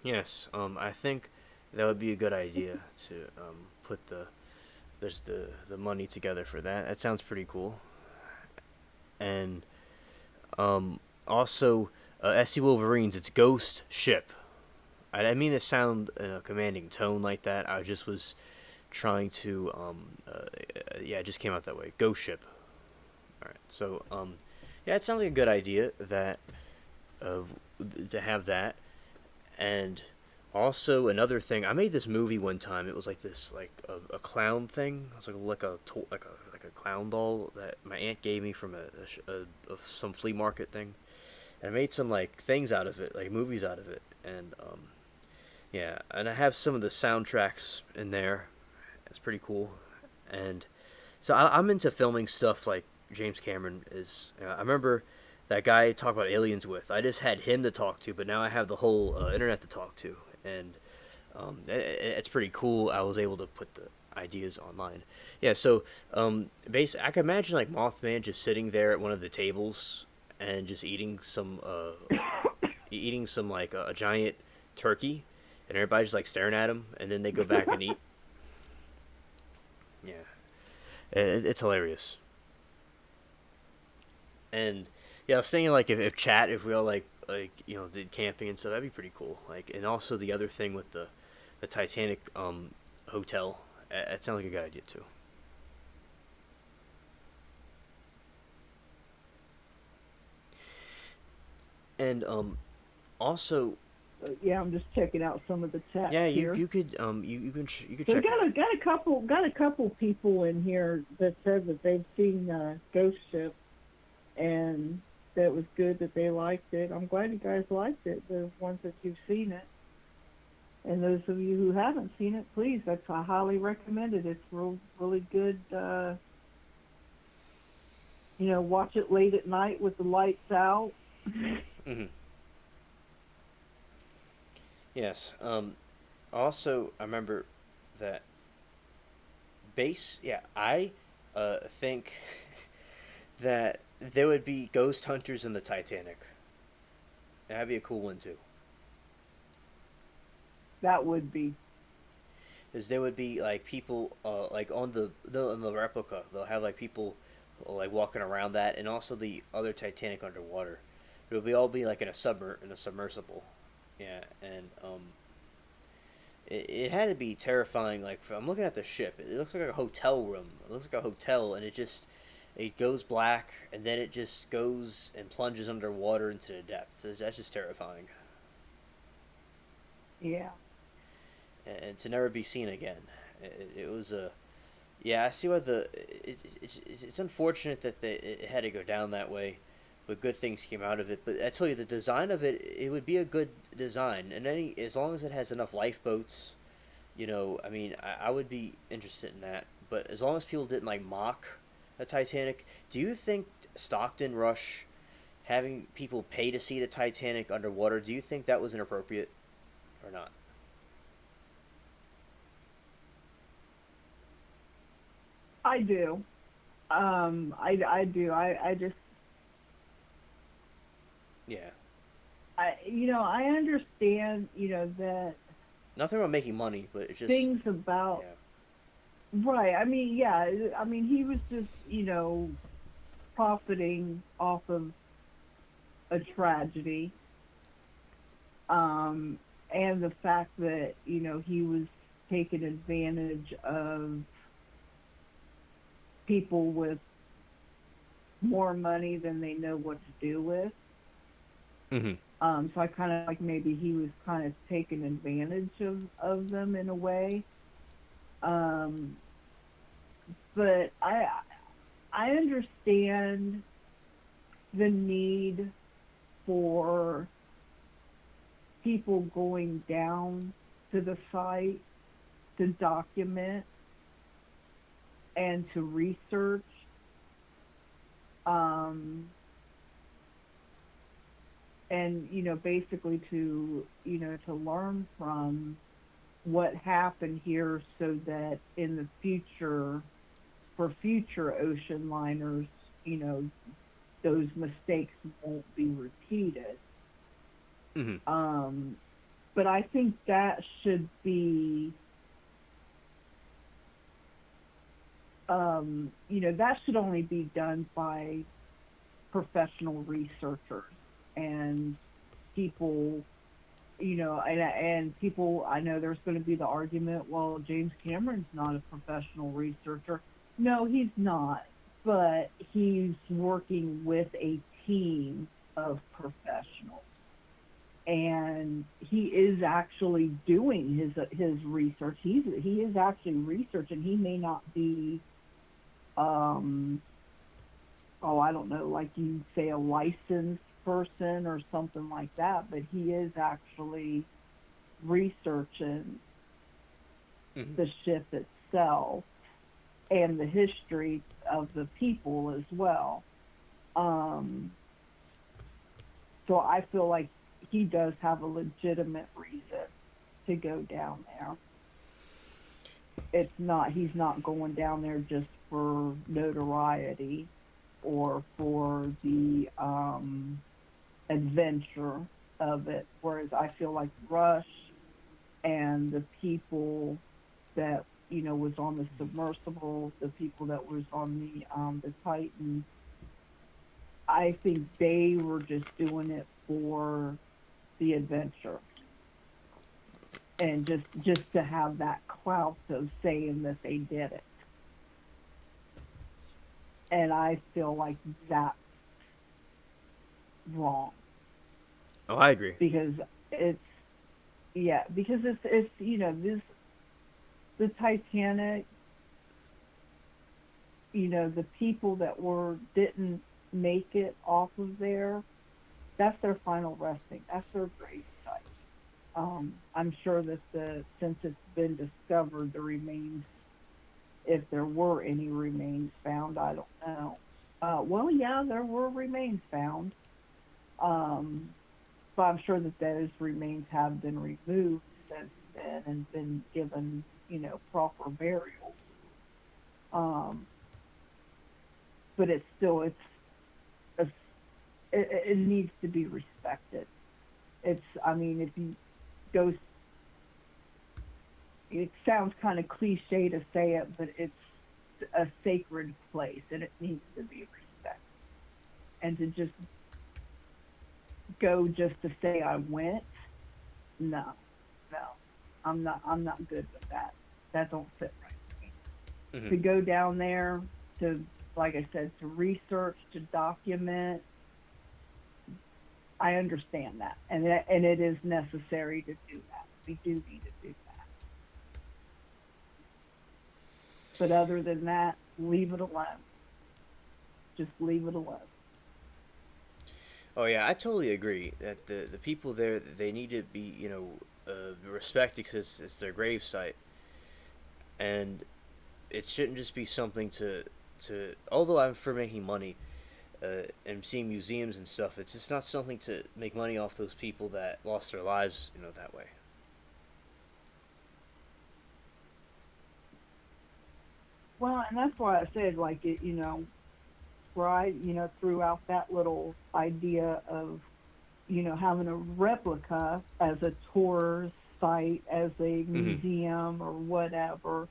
Yes, I think that would be a good idea to put the money together for that. That sounds pretty cool. And also, SC Wolverines, it's Ghost Ship. I didn't mean to sound in a commanding tone like that. I just was trying to, yeah, it just came out that way. Ghost Ship. All right. So, yeah, it sounds like a good idea that uh, to have that. And also another thing, I made this movie one time. It was like this, like a clown thing. It was like a clown doll that my aunt gave me from some flea market thing. And I made some like things out of it, like movies out of it. And yeah, and I have some of the soundtracks in there. It's pretty cool. And so I'm into filming stuff like James Cameron is. I remember that guy I talked about aliens with. I just had him to talk to, but now I have the whole internet to talk to, and it's pretty cool. I was able to put the ideas online. Yeah, so basically, I can imagine like Mothman just sitting there at one of the tables and just eating some like a giant turkey, and everybody's just like staring at him, and then they go back and eat. Yeah, it's hilarious. And yeah, I was thinking like if chat, if we all like did camping and stuff, that'd be pretty cool. Like, and also the other thing with the Titanic hotel, that sounds like a good idea too. And also,
Yeah, I'm just checking out some of the chats
yeah,
here.
you could you could
So we
check.
got a couple people in here that said that they've seen Ghost Ship and that it was good, that they liked it. I'm glad you guys liked it. The ones that you've seen it, and those of you who haven't seen it, please, I highly recommend it. It's really good. Watch it late at night with the lights out.
Hmm. Yes. Also, I remember that base. Yeah, I think that there would be ghost hunters in the Titanic. That'd be a cool one too.
That would be.
Is there would be like people like on the replica. They'll have like people like walking around that, and also the other Titanic underwater. It'll be all be like in a submersible. Yeah, and it had to be terrifying. Like I'm looking at the ship, it looks like a hotel room. It looks like a hotel, and it goes black, and then it just goes and plunges underwater into the depths. That's just terrifying,
Yeah.
and to never be seen again. It was a yeah. I see why it's unfortunate that it had to go down that way, but good things came out of it. But I tell you, the design of it would be a good design, and as long as it has enough lifeboats, I mean, I would be interested in that. But as long as people didn't like mock the Titanic, do you think Stockton Rush having people pay to see the Titanic underwater? Do you think that was inappropriate or not?
I do. I do. I just
Yeah.
I understand, that
Nothing about making money, but it's just
things about,
yeah.
right. I mean, yeah, I mean, he was just, profiting off of a tragedy, um, and the fact that, he was taking advantage of people with more money than they know what to do with.
Hmm.
So I kind of like maybe he was kind of taking advantage of them in a way. Um, but I understand the need for people going down to the site to document and to research, um, and basically to learn from what happened here so that in the future, for future ocean liners, you know those mistakes won't be repeated.
Hmm.
um, but I think that should be, that should only be done by professional researchers and people, and people. I know there's going to be the argument, well, James Cameron's not a professional researcher. No, he's not, but he's working with a team of professionals, and he is actually doing his research. He is actually researching. He may not be, um oh, I don't know, like you say, a licensed person or something like that, but he is actually researching
Hmm.
the ship itself and the history of the people as well. Um, so I feel like he does have a legitimate reason to go down there. He's not going down there just for notoriety or for the adventure of it. Whereas I feel like Rush and the people that was on the submersible, the people that was on the Titan, I think they were just doing it for the adventure and just to have that clout of saying that they did it. And I feel like that's wrong
Oh, I agree.
because it's yeah, because it's this the Titanic, the people that were didn't make it off of there, that's their final resting. That's their grave site. I'm sure that the since it's been discovered, the remains, if there were any remains found, I don't know. Well, yeah, there were remains found. Um, but I'm sure that those remains have been removed since then and been given, proper burials. Um, but a, it needs to be respected. I mean, if you go, it sounds kind of cliche to say it, but it's a sacred place and it needs to be respected. And to just go just to say I went, no, no, I'm not good with that. That don't sit right with me.
Hmm.
To go down there to, like I said, to research, to document, I understand that, and it is necessary to do that. We do need to do that. But other than that, leave it alone. Just leave it alone.
Oh yeah, I totally agree that the people there, they need to be respected because it's their grave site, and it shouldn't just be something to. Although I'm for making money, and seeing museums and stuff, it's just not something to make money off those people that lost their lives, that way.
Well, and that's why I said, like, where I, threw out that little idea of having a replica as a tourist site, as a
Mm-hmm.
museum or whatever.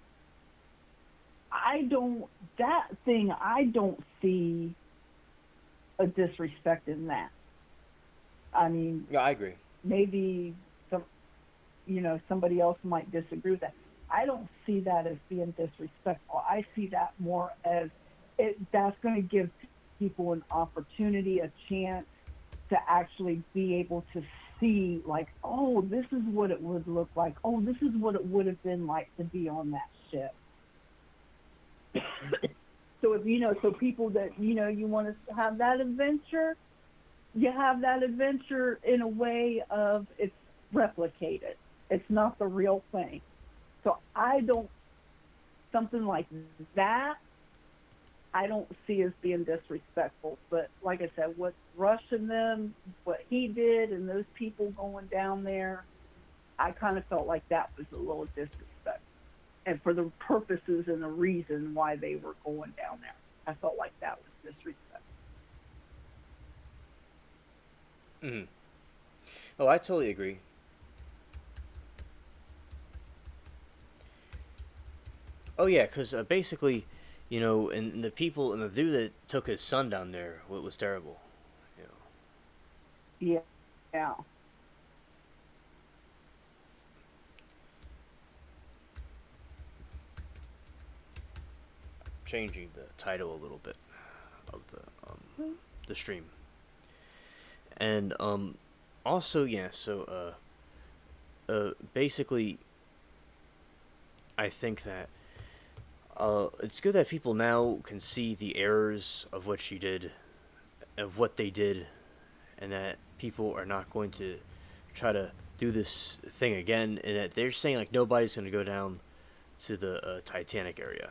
I don't, that thing, I don't see a disrespect in that. I mean,
Yeah, I agree.
maybe some, somebody else might disagree with that. I don't see that as being disrespectful. I see that more as that's going to give people an opportunity, a chance to actually be able to see, like, oh, this is what it would look like. Oh, this is what it would have been like to be on that ship. So if so people that you want to have that adventure, you have that adventure in a way of it's replicated. It's not the real thing. So I don't something like that. I don't see as being disrespectful. But like I said, what Rush and them, what he did, and those people going down there, I kind of felt like that was a little disrespectful. And for the purposes and the reason why they were going down there, I felt like that was disrespectful.
Mm-hmm. Oh, I totally agree. Oh yeah, because basically, and the people and the dude that took his son down there, what was terrible. You know,
Yeah, yeah.
changing the title a little bit of the stream, and also yeah. So basically, I think that it's good that people now can see the errors of what she did, of what they did, and that people are not going to try to do this thing again. And that they're saying like nobody's going to go down to the Titanic area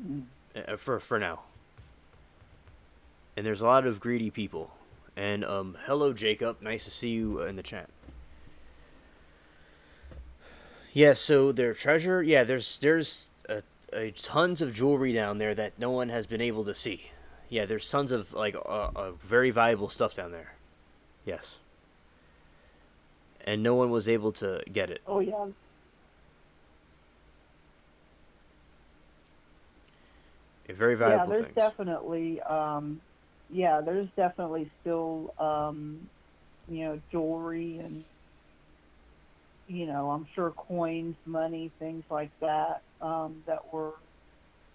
Mm.
for now. And there's a lot of greedy people. And hello Jacob, nice to see you in the chat. Yeah, so their treasure, yeah, there's tons of jewelry down there that no one has been able to see. Yeah, there's tons of like very valuable stuff down there. Yes, and no one was able to get it.
Oh yeah,
Very
yeah.
valuable
There's
things.
definitely, there's definitely still, jewelry and I'm sure coins, money, things like that,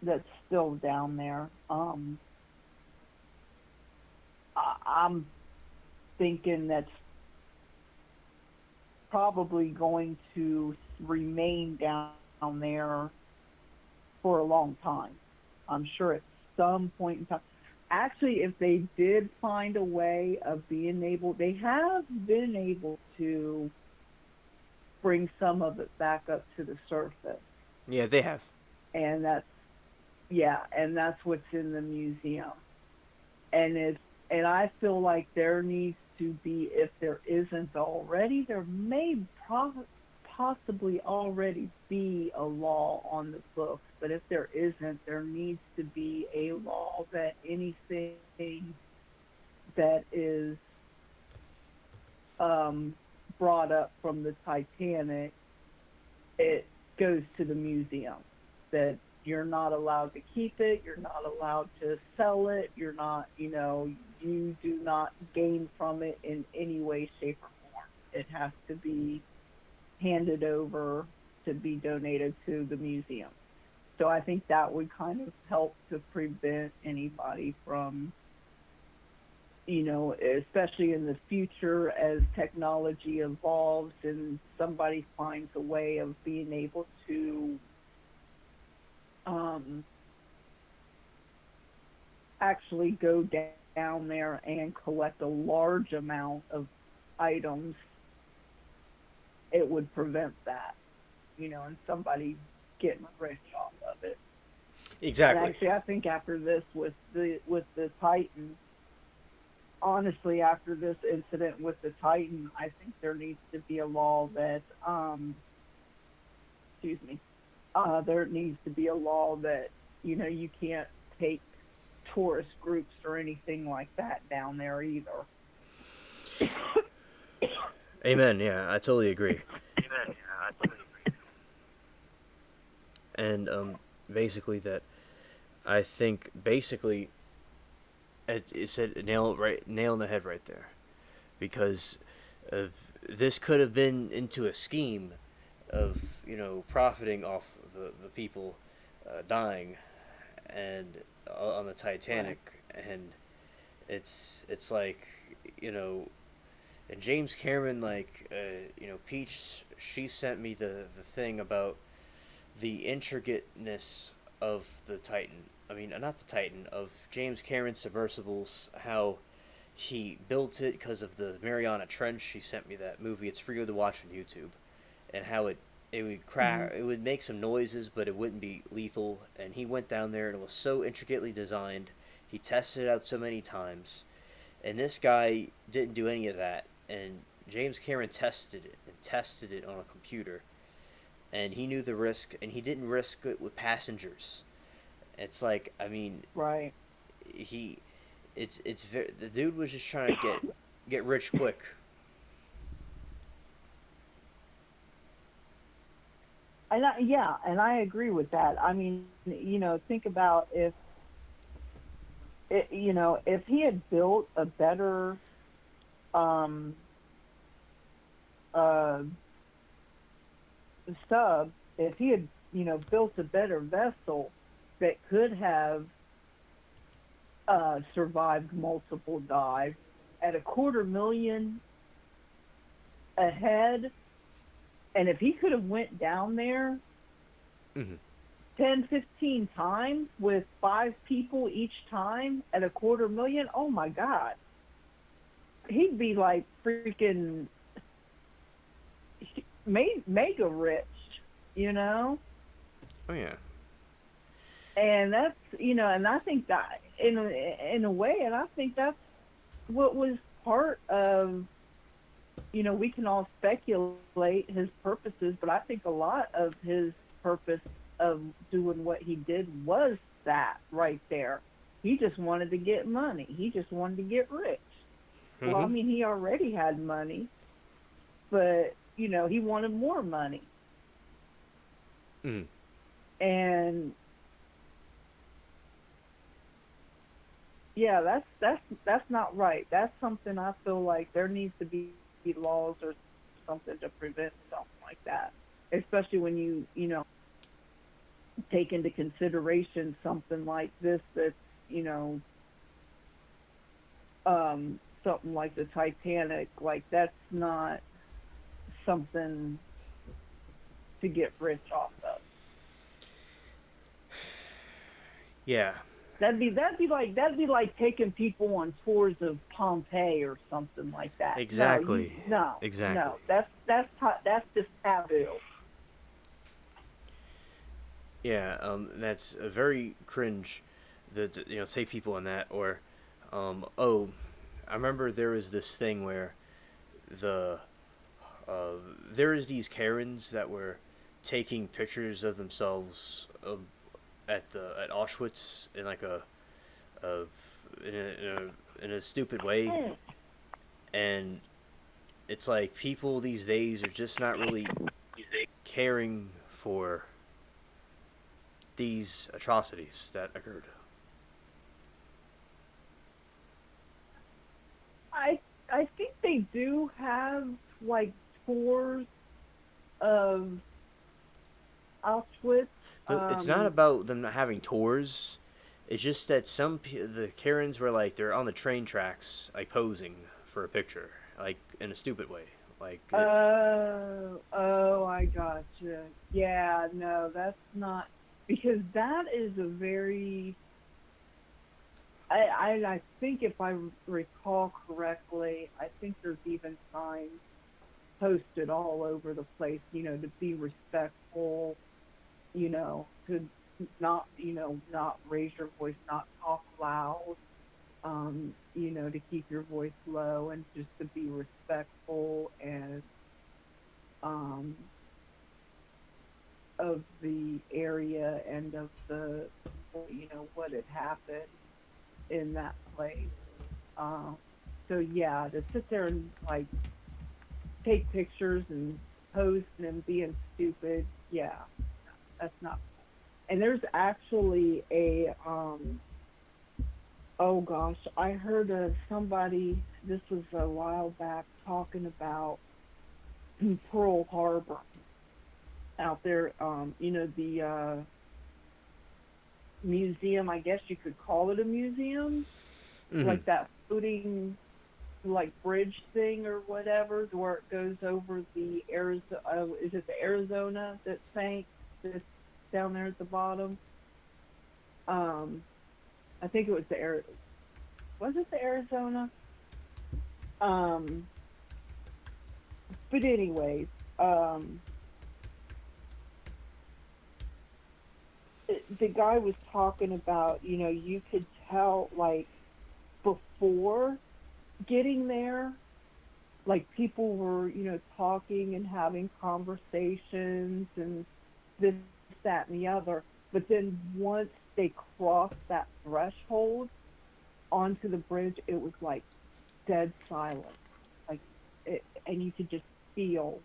that's still down there. I'm thinking that's probably going to remain down there for a long time. I'm sure at some point in time. Actually, if they did find a way of being able, they have been able to bring some of it back up to the surface.
Yeah, they have.
And that's what's in the museum. And I feel like there needs to be, if there isn't already, there may possibly already be a law on the books, but if there isn't, there needs to be a law that anything that is um, brought up from the Titanic, it goes to the museum. That you're not allowed to keep it, you're not allowed to sell it, you're not, you do not gain from it in any way, shape, or form. It has to be handed over to be donated to the museum. So I think that would kind of help to prevent anybody from, especially in the future as technology evolves and somebody finds a way of being able to um, actually go down there and collect a large amount of items, it would prevent that, and somebody getting rich off of it. And
Exactly.
actually, I think after this with the Titan, honestly, after this incident with the Titan, I think there needs to be a law that, excuse me, there needs to be a law that you can't take tourist groups or anything like that down there either.
Amen. Yeah, I totally agree. And basically that I think basically it said nail in the head right there, because uh, this could have been into a scheme of profiting off the people dying and on the
Right.
Titanic, and it's like you know and James Cameron, like Peach, she sent me the thing about the intricateness of the Titan. I mean, not the Titan, of James Cameron's submersibles, how he built it because of the Mariana Trench. She sent me that movie. It's free to watch on YouTube, and how it would
Hmm.
crack, it would make some noises, but it wouldn't be lethal. And he went down there, and it was so intricately designed. He tested it out so many times, and this guy didn't do any of that. And James Cameron tested it on a computer, and he knew the risk, and he didn't risk it with passengers. It's like, I mean,
Right.
he, it's very, the dude was just trying to get rich quick.
Yeah, and I agree with that. I mean, think about if if he had built a better um uh sub, if he had, built a better vessel that could have survived multiple dives at a quarter million ahead, and if he could have went down there
Mm-hmm.
10, 15 times with five people each time at a quarter million, oh my God, he'd be like freaking mega rich, you know?
Oh yeah.
And that's, and I think that in a way, and I think that's what was part of, we can all speculate his purposes, but I think a lot of his purpose of doing what he did was that right there. He just wanted to get money. He just wanted to get rich. Well, I
Mm-hmm.
mean, he already had money, but he wanted more money.
Mm-hmm.
And yeah, that's not right. That's something I feel like there needs to be laws or something to prevent something like that. Especially when you take into consideration something like this that's, you know, something like the Titanic, like that's not something to get rich off of.
Yeah.
That'd be like taking people on tours of Pompeii or something like that. No,
Exactly. Exactly.
no. That's just taboo.
Yeah. That's a very cringe. That take people on that, or, oh, I remember there was this thing where the there was these Karens that were taking pictures of themselves at Auschwitz in like a in a stupid way, and it's like people these days are just not really caring for these atrocities that occurred.
I think they do have like tours of Auschwitz.
It's not
Um,
about them not having tours. It's just that the Karens were like they're on the train tracks, like posing for a picture, like in a stupid way, like
oh, I gotcha. Yeah, no, that's not because that is a very. I think if I recall correctly, I think there's even signs posted all over the place. To be respectful. To not raise your voice, not talk loud. To keep your voice low and just to be respectful and um, of the area and of the what had happened. in that place. Um, so yeah, to sit there and like take pictures and post and being stupid, yeah, that's not. And there's actually a oh gosh, I heard of somebody. This was a while back talking about Pearl Harbor out there. The museum. I guess you could call it a museum,
Mm-hmm.
like that floating like bridge thing or whatever, where it goes over the Arizona. Is it the Arizona that sank? That's down there at the bottom. Um, I think it was the Air. Was it the Arizona? Um, but anyways, um, the guy was talking about, you could tell like before getting there, like people were, talking and having conversations and this, that, and the other. But then once they crossed that threshold onto the bridge, it was like dead silence. Like, and you could just feel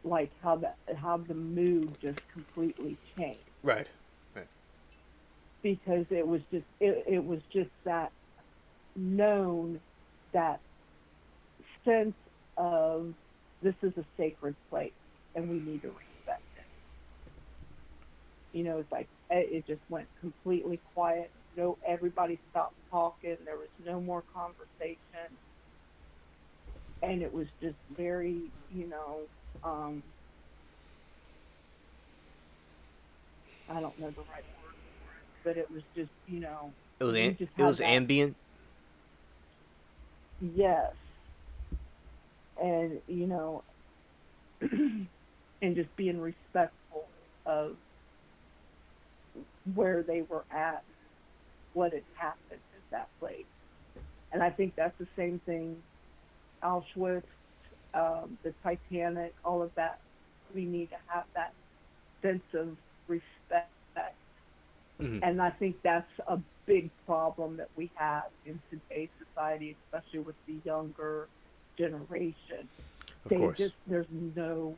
like how the mood just completely changed
Right. Right.
because it was just that known, that sense of this is a sacred place and we need to respect it. It's like it just went completely quiet. No, everybody stopped talking. There was no more conversation, and it was just very, um, I don't know the right word for it, but it was just, you just
It
had
was
that
ambient.
yes, and and just being respectful of where they were at and what had happened at that place. And I think that's the same thing. Auschwitz, the Titanic, all of that. We need to have that sense of respect.
Mm-hmm.
And I think that's a big problem that we have in today's society, especially with the younger generation.
Of course.
There's no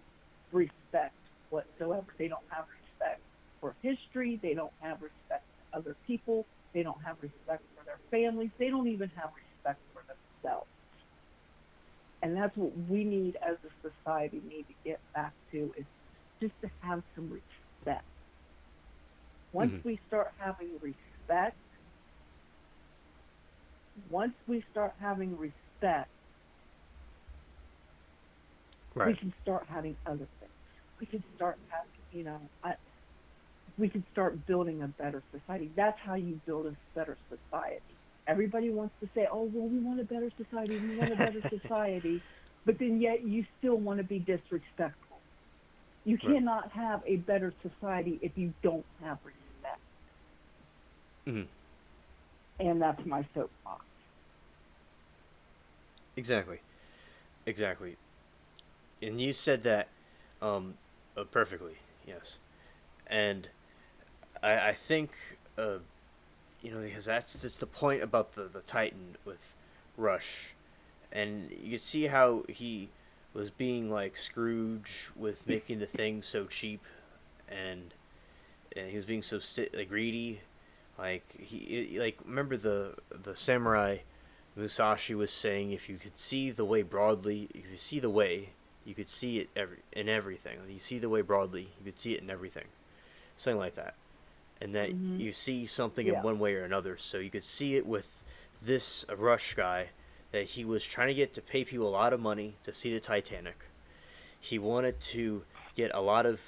respect whatsoever. They don't have respect for history. They don't have respect for other people. They don't have respect for their families. They don't even have respect for themselves. And that's what we need as a society need to get back to, is just to have some respect. Once
Mm-hmm.
we start having respect, once we start having respect, we
Right.
can start having other things. We can start having, we can start building a better society. That's how you build a better society. Everybody wants to say, oh, well, we want a better society. We want a better society. But then yet you still want to be disrespectful. You
Right.
cannot have a better society if you don't have respect.
Mm-hmm.
And that's my soapbox.
Exactly. Exactly. And you said that um, perfectly. Yes. And I think because that's just the point about the Titan with Rush, and you can see how he was being like Scrooge with making the thing so cheap, and he was being so like greedy. Like like remember the samurai Musashi was saying, if you could see the way broadly, if you see the way, you could see it in everything. You see the way broadly, you could see it in everything, something like that. And that
Hmm.
you see something in
Yeah.
one way or another. So you could see it with this Rush guy, that he was trying to get to pay people a lot of money to see the Titanic. He wanted to get a lot of.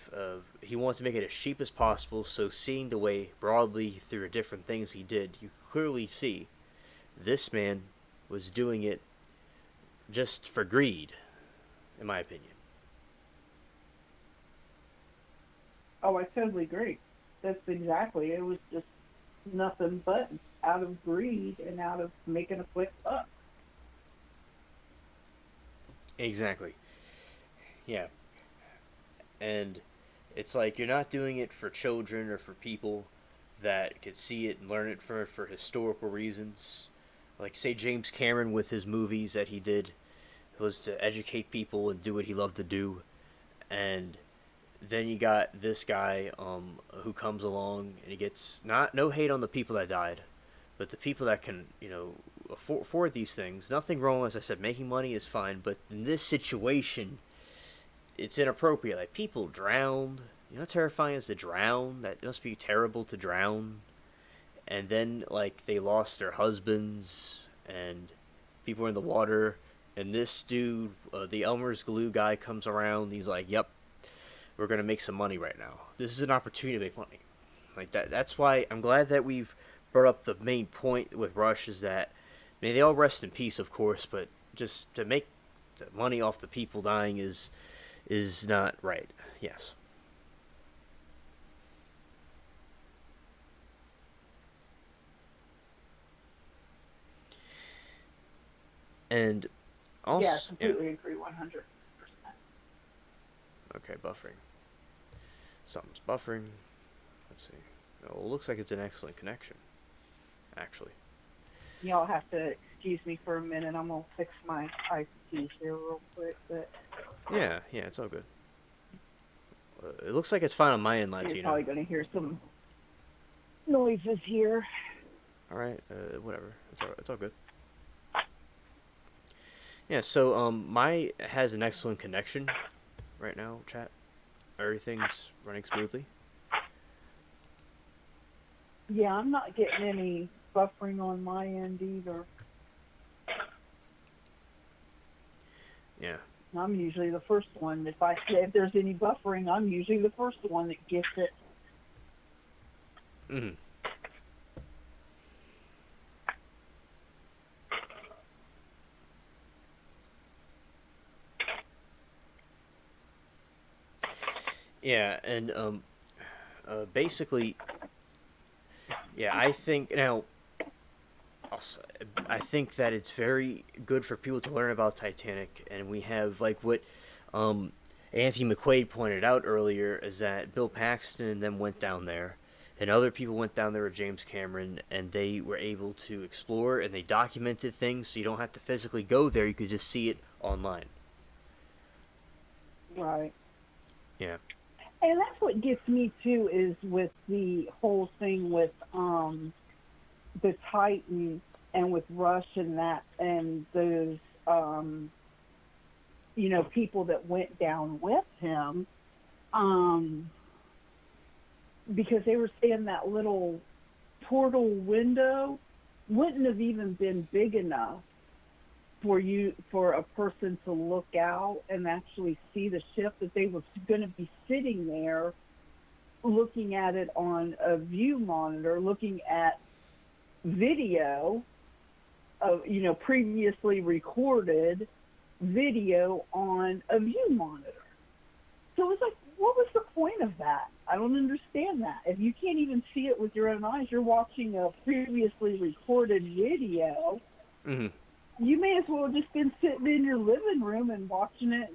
He wanted to make it as cheap as possible. So seeing the way broadly through the different things he did, you clearly see this man was doing it just for greed, in my opinion.
Oh, I totally agree. That's exactly. It was just nothing but out of greed and out of making a quick buck.
Exactly. Yeah. And it's like you're not doing it for children or for people that could see it and learn it for historical reasons. Like, say, James Cameron with his movies that he did was to educate people and do what he loved to do. And then you got this guy who comes along and he gets no hate on the people that died, but the people that can afford these things. Nothing wrong, as I said, making money is fine, but in this situation, it's inappropriate. Like, people drowned. You know how terrifying it is to drown? That must be terrible to drown. And then, like, they lost their husbands, and people were in the water. And this dude, the Elmer's glue guy, comes around. He's like, "Yep, we're gonna make some money right now. This is an opportunity to make money." Like that. That's why I'm glad that we've brought up the main point with Rush is that, may they all rest in peace, of course, but just to make money off the people dying is not right. Yes. And also,
Yeah, completely agree, 100%.
Okay, buffering. Something's buffering. Let's see. Oh, it looks like it's an excellent connection, actually.
Y'all have to excuse me for a minute. I'm gonna fix my IC here real quick, but
Yeah, it's all good. It looks like it's fine on my end,
you're
Latino.
probably gonna hear some noises here.
All right, whatever. It's all good. Yeah, so my has an excellent connection right now, chat. Everything's running smoothly.
Yeah, I'm not getting any buffering on my end either.
Yeah.
I'm usually the first one. If there's any buffering, I'm usually the first one that gets it.
Mhm. Yeah, and basically, yeah, I think now. I think that it's very good for people to learn about Titanic, and we have like what Anthony McQuaid pointed out earlier is that Bill Paxton and them went down there, and other people went down there with James Cameron, and they were able to explore and they documented things, so you don't have to physically go there; you could just see it online.
Right.
Yeah.
And that's what gets me too, is with the whole thing with the Titan and with Rush and that, and those people that went down with him, because they were saying that little portal window wouldn't have even been big enough for a person to look out and actually see the ship, that they were going to be sitting there looking at it on a view monitor, looking at video of previously recorded video on a view monitor. So it's like, what was the point of that? I don't understand that. If you can't even see it with your own eyes, you're watching a previously recorded video.
Mm-hmm.
You may as well have just been sitting in your living room and watching it,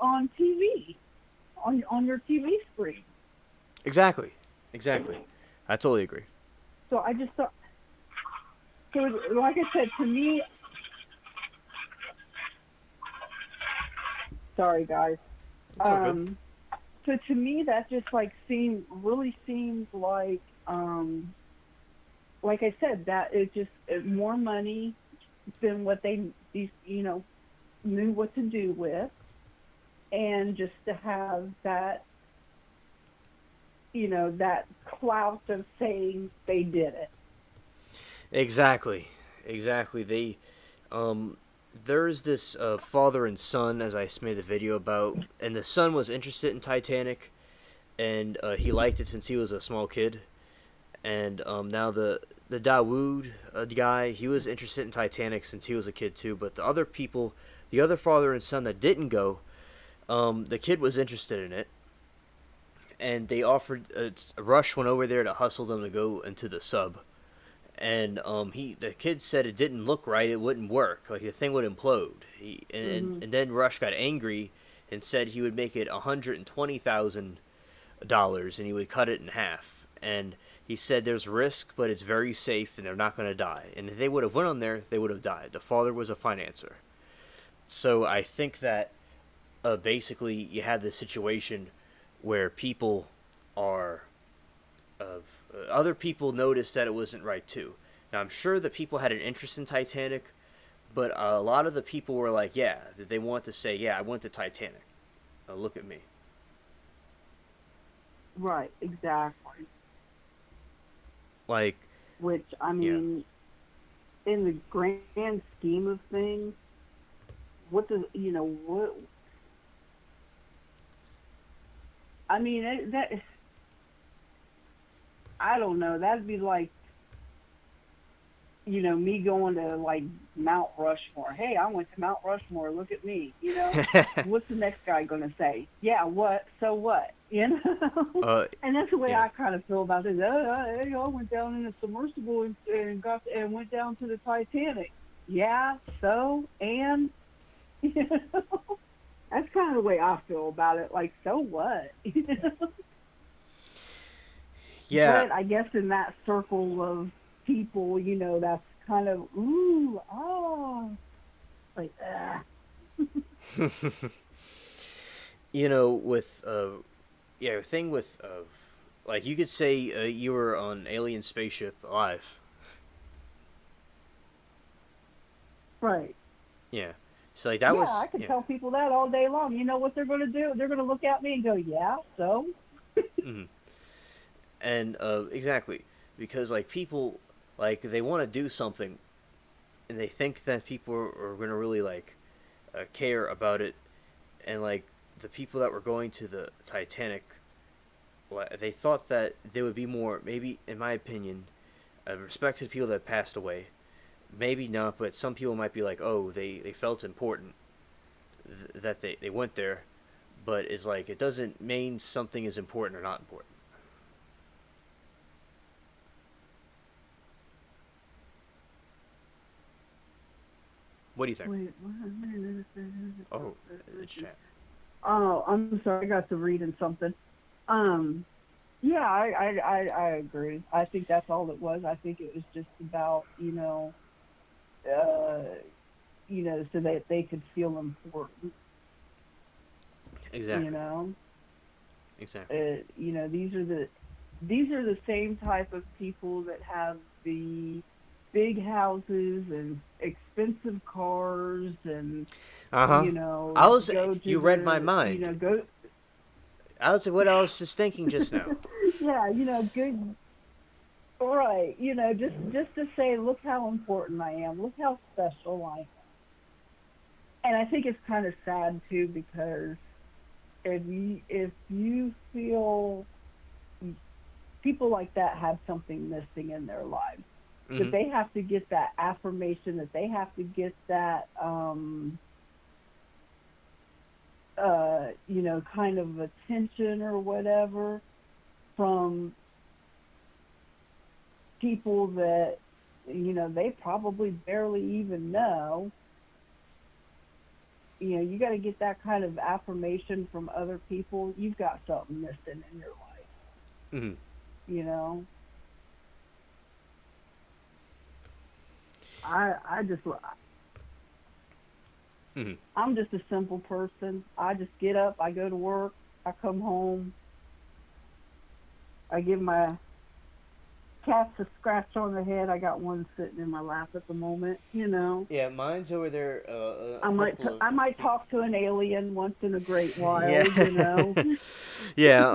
on TV, on your TV screen.
Exactly. I totally agree.
So I just thought, so like I said, to me, sorry guys.
It's all good.
So to me, that just seems like I said, that it just more money than what they knew what to do with, and just to have that that clout of saying they did it.
Exactly. They there's this father and son, as I made the video about, and the son was interested in Titanic, and he liked it since he was a small kid. And now the Dawood guy, he was interested in Titanic since he was a kid too. But the other people, the other father and son that didn't go, the kid was interested in it, and they offered. Rush went over there to hustle them to go into the sub, and the kid said it didn't look right, it wouldn't work, like the thing would implode. And then Rush got angry and said he would make it 120,000 dollars, and he would cut it in half. And he said there's risk, but it's very safe, and they're not going to die. And if they would have went on there, they would have died. The father was a financier. So I think that basically you had this situation where people are other people noticed that it wasn't right too. Now I'm sure that people had an interest in Titanic, but a lot of the people were like, yeah, they want to say, yeah, I went to Titanic. Look at me.
Right, exactly.
Like,
Which, I
yeah.
mean, in the grand scheme of things, what does, what, I mean, I don't know. That'd be like, me going to like Mount Rushmore. Hey, I went to Mount Rushmore. Look at me. What's the next guy going to say? Yeah, what? So what?
uh,
And that's the way
yeah.
I kind of feel about this. I went down in a submersible and went down to the Titanic. Yeah, so and you know, that's kind of the way I feel about it. Like, so what?
Yeah.
But I guess in that circle of people, that's kind of like
With yeah, thing with like you could say you were on alien spaceship alive.
right.
Yeah. So like that
Yeah,
was
I could
yeah.
tell people that all day long. You know what they're going to do? They're going to look at me and go, "Yeah, so."
Hmm. And exactly because like people like they want to do something and they think that people are going to really like care about it, and like the people that were going to the Titanic, they thought that there would be more, maybe in my opinion, respect to the people that passed away. Maybe not, but some people might be like, oh, they felt important that they went there, but it's like it doesn't mean something is important or not important. What do you think?
Wait.
Oh, it's chat.
Oh, I'm sorry. I got to reading something. Um, yeah, I agree. I think that's all it was. I think it was just about, uh, so that they could feel important. You
Exactly.
know,
Exactly.
these are the same type of people that have the big houses and expensive cars and
Uh huh. I was.
go to
You read my
the
mind.
go
I was what I was just thinking just now.
yeah, good. Right, just to say, look how important I am, look how special I am. And I think it's kind of sad too because if you feel people like that have something missing in their lives, that
Hmm.
they have to get that affirmation, that they have to get that kind of attention or whatever from people that they probably barely even know. You got to get that kind of affirmation from other people. You've got something missing in your life.
Hmm.
You know, I just
Hmm.
I'm just a simple person. I just get up, I go to work, I come home, I give my cats a scratch on the head. I got one sitting in my lap at the moment.
Yeah, mine's over there.
I
A
might
couple of
I might talk to an alien once in a great while.
yeah, yeah.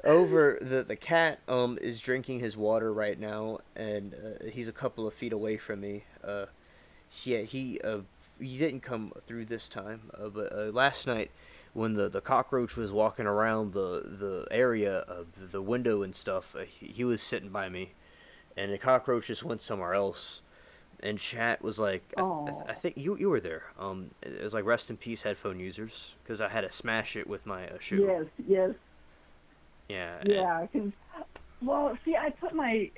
Over the cat is drinking his water right now, and he's a couple of feet away from me. Yeah, he didn't come through this time, but last night when the cockroach was walking around the area of the window and stuff, he was sitting by me, and the cockroach just went somewhere else. And chat was like, I
Oh,
think you were there. It was like rest in peace headphone users because I had to smash it with my shoe.
yes, yes,
Yeah.
yeah. Because well, see, I put my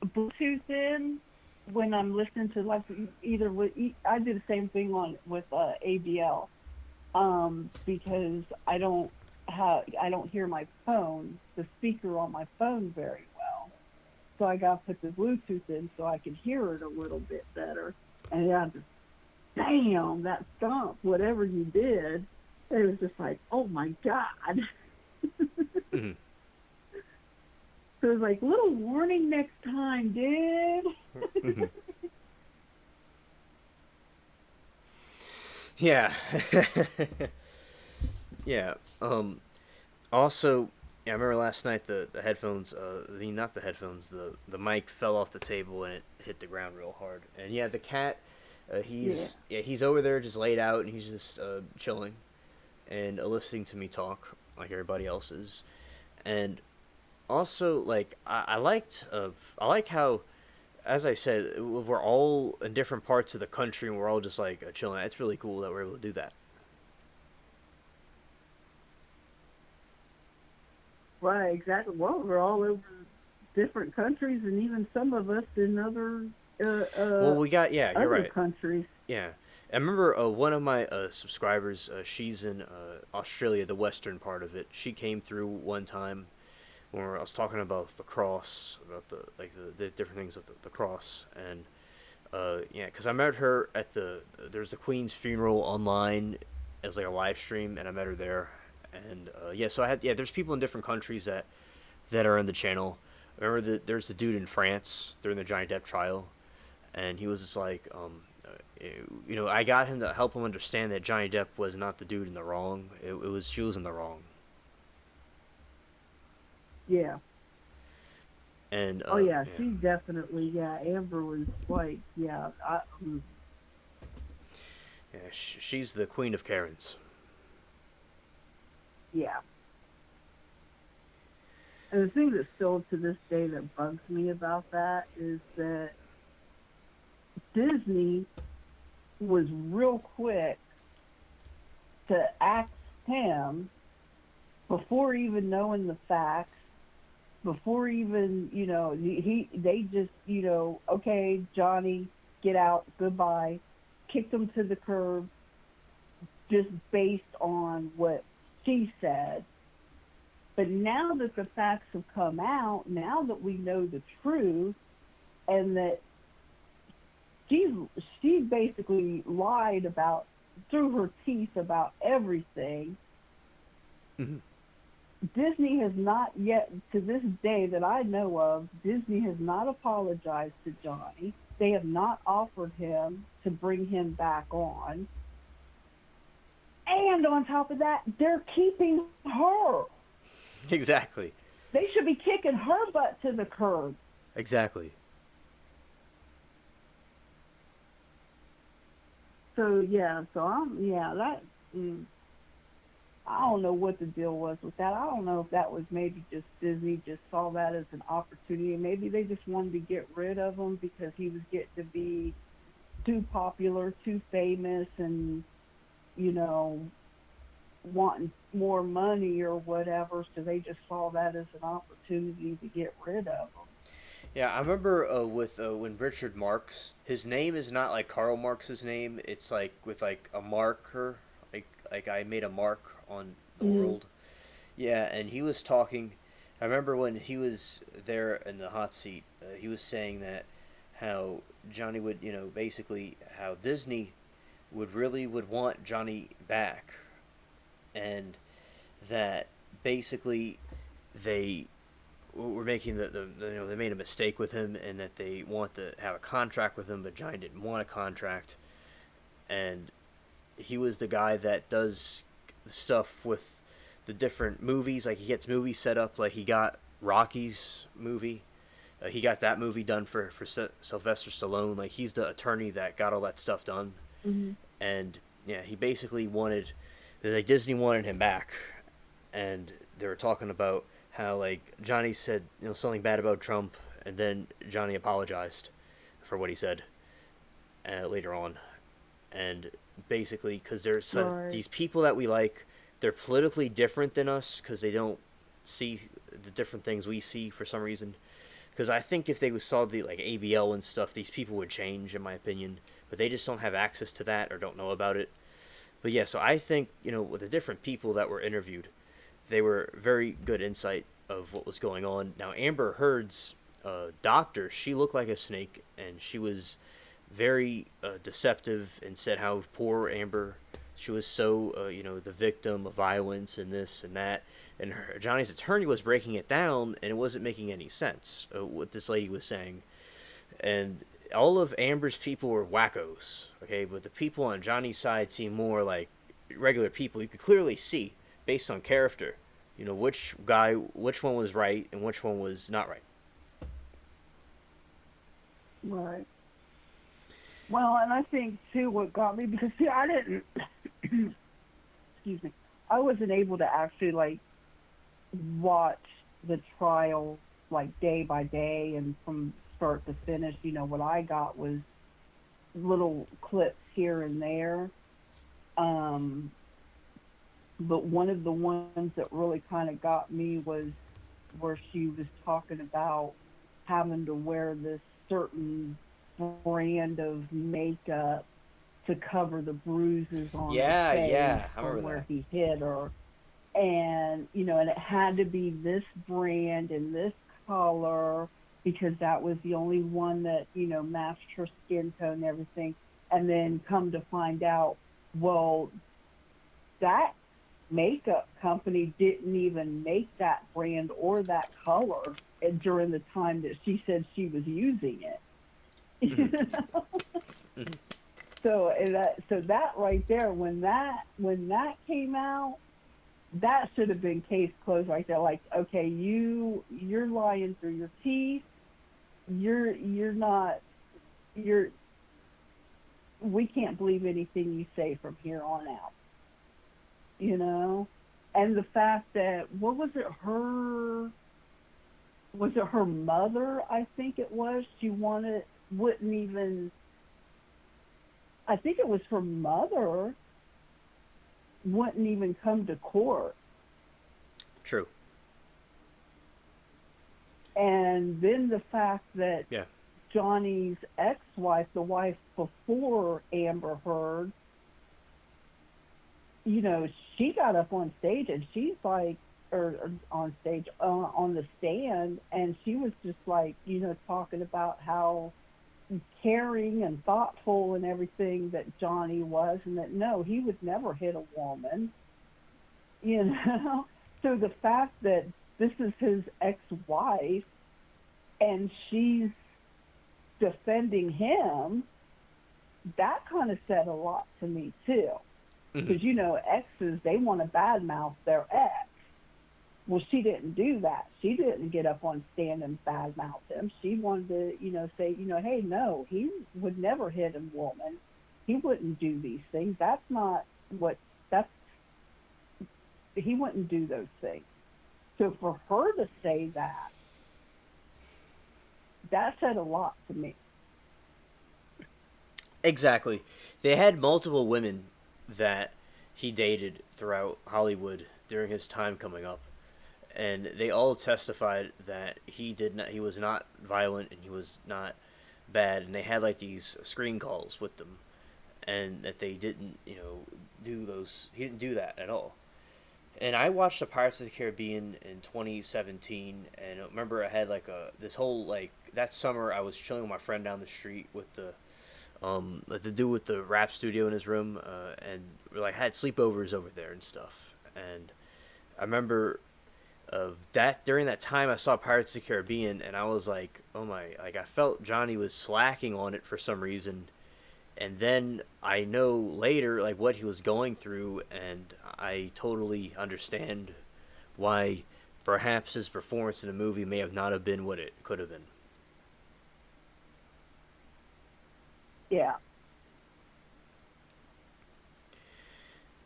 Bluetooth in when I'm listening to like either with I do the same thing on with ABL because I don't how I don't hear my phone, the speaker on my phone very well. So I got to put the Bluetooth in so I could hear it a little bit better. And yeah, just damn, that stunk. Whatever you did, it was just like, oh my god.
Mm-hmm.
So it was like, little warning next time, dude.
Mm-hmm. Yeah. Yeah. Also, yeah, I remember last night the headphones. I mean, not the headphones. The mic fell off the table and it hit the ground real hard. And yeah, the cat.
Yeah.
He's over there just laid out and he's just chilling and listening to me talk like everybody else is. And also, like I like how, as I said, we're all in different parts of the country and we're all just like chilling. It's really cool that we're able to do that.
Right, exactly. Well, we're all over different countries, and even some of us in uh,
Well,
uh,
we got yeah, you're
other
right.
countries.
Yeah, I remember one of my subscribers. She's in Australia, the western part of it. She came through one time when I was talking about the cross, about the different things of the cross, and yeah, because I met her at there's the Queen's funeral online as like a live stream, and I met her there, and yeah, so I had yeah, there's people in different countries that are in the channel. I remember there's the dude in France during the Johnny Depp trial, and he was just like, you know, I got him to help him understand that Johnny Depp was not the dude in the wrong. It was she was in the wrong,
Yeah.
and
Oh yeah,
yeah,
she definitely. Yeah, Amber was like, yeah,
yeah, she's the queen of Karens.
yeah. And the thing that still to this day that bugs me about that is that Disney was real quick to ask him before even knowing the facts, before even they just okay, Johnny, get out, goodbye, kicked him to the curb, just based on what she said. But now that the facts have come out, now that we know the truth, and that she she basically lied about through her teeth about everything.
Mm-hmm.
Disney has not yet, to this day that I know of, Disney has not apologized to Johnny. They have not offered him to bring him back on. And on top of that, they're keeping her.
Exactly,
They should be kicking her butt to the curb.
exactly.
So yeah, so I'm yeah that. Mm, I don't know what the deal was with that. I don't know if that was maybe just Disney just saw that as an opportunity. Maybe they just wanted to get rid of him because he was getting to be too popular, too famous, and you know wanting more money or whatever. So they just saw that as an opportunity to get rid of him.
Yeah, I remember with when Richard Marx, his name is not like Karl Marx's name. It's like with like a marker, like I made a mark on the
Mm-hmm.
world. Yeah, and he was talking. I remember when he was there in the hot seat. He was saying that how Johnny would, you know, basically how Disney would want Johnny back, and that basically they were making you know they made a mistake with him and that they want to have a contract with him, but Johnny didn't want a contract, and he was the guy that does stuff with the different movies. Like he gets movies set up. Like he got Rocky's movie. He got that movie done for Sylvester Stallone. Like he's the attorney that got all that stuff done.
Mm-hmm.
And yeah, he basically wanted like Disney wanted him back, and they were talking about how like Johnny said something bad about Trump, and then Johnny apologized for what he said later on, and basically because there's
Right.
these people that we like, they're politically different than us because they don't see the different things we see for some reason. Because I think if they saw the like ABL and stuff, these people would change, in my opinion. But they just don't have access to that or don't know about it. But yeah, so I think with the different people that were interviewed, they were very good insight of what was going on. Now, Amber Heard's doctor, she looked like a snake, and she was very deceptive and said how poor Amber, she was so the victim of violence and this and that. And Johnny's attorney was breaking it down, and it wasn't making any sense what this lady was saying. And all of Amber's people were wackos, okay, but the people on Johnny's side seemed more like regular people. You could clearly see based on character, which one was right and which one was not right.
Right. Well, and I think too what got me, because see, I didn't excuse me, I wasn't able to actually like watch the trial like day by day and from start to finish. What I got was little clips here and there. Um, but one of the ones that really kind of got me was where she was talking about having to wear this certain brand of makeup to cover the bruises on her
Yeah,
face
yeah, I
from
remember
where
that.
he hit her. And, and it had to be this brand and this color because that was the only one that, matched her skin tone and everything. And then come to find out, well, that makeup company didn't even make that brand or that color during the time that she said she was using it.
Mm-hmm. Mm-hmm.
So that right there, when that came out, that should have been case closed right there. Like, okay, you're lying through your teeth. You're not you're we can't believe anything you say from here on out. You know, and the fact that what was it her mother? I think it was. She wouldn't even. I think it was her mother wouldn't even come to court.
True.
And then the fact that
Yeah.
Johnny's ex-wife, the wife before Amber Heard, she got up on stage and she's like, or on stage, on the stand, and she was just like, talking about how caring and thoughtful and everything that Johnny was, and that no, he would never hit a woman, you know. So the fact that this is his ex-wife and she's defending him, that kind of said a lot to me too.
Mm-hmm.
Because exes, they want to badmouth their ex. Well, she didn't do that. She didn't get up on stand and badmouth him. She wanted to, say, hey, no, he would never hit a woman. He wouldn't do these things. That's not what, he wouldn't do those things. So for her to say that said a lot to me.
Exactly. They had multiple women that he dated throughout Hollywood during his time coming up, and they all testified that he was not violent and he was not bad, and they had like these screen calls with them, and that they didn't he didn't do that at all. And I watched the Pirates of the Caribbean in 2017, and I remember I had like this whole like that summer I was chilling with my friend down the street with like the dude with the rap studio in his room, and we like had sleepovers over there and stuff. And I remember that during that time I saw Pirates of the Caribbean, and I was like, oh my, like I felt Johnny was slacking on it for some reason. And then I know later like what he was going through, and I totally understand why perhaps his performance in the movie may have not have been what it could have been.
Yeah.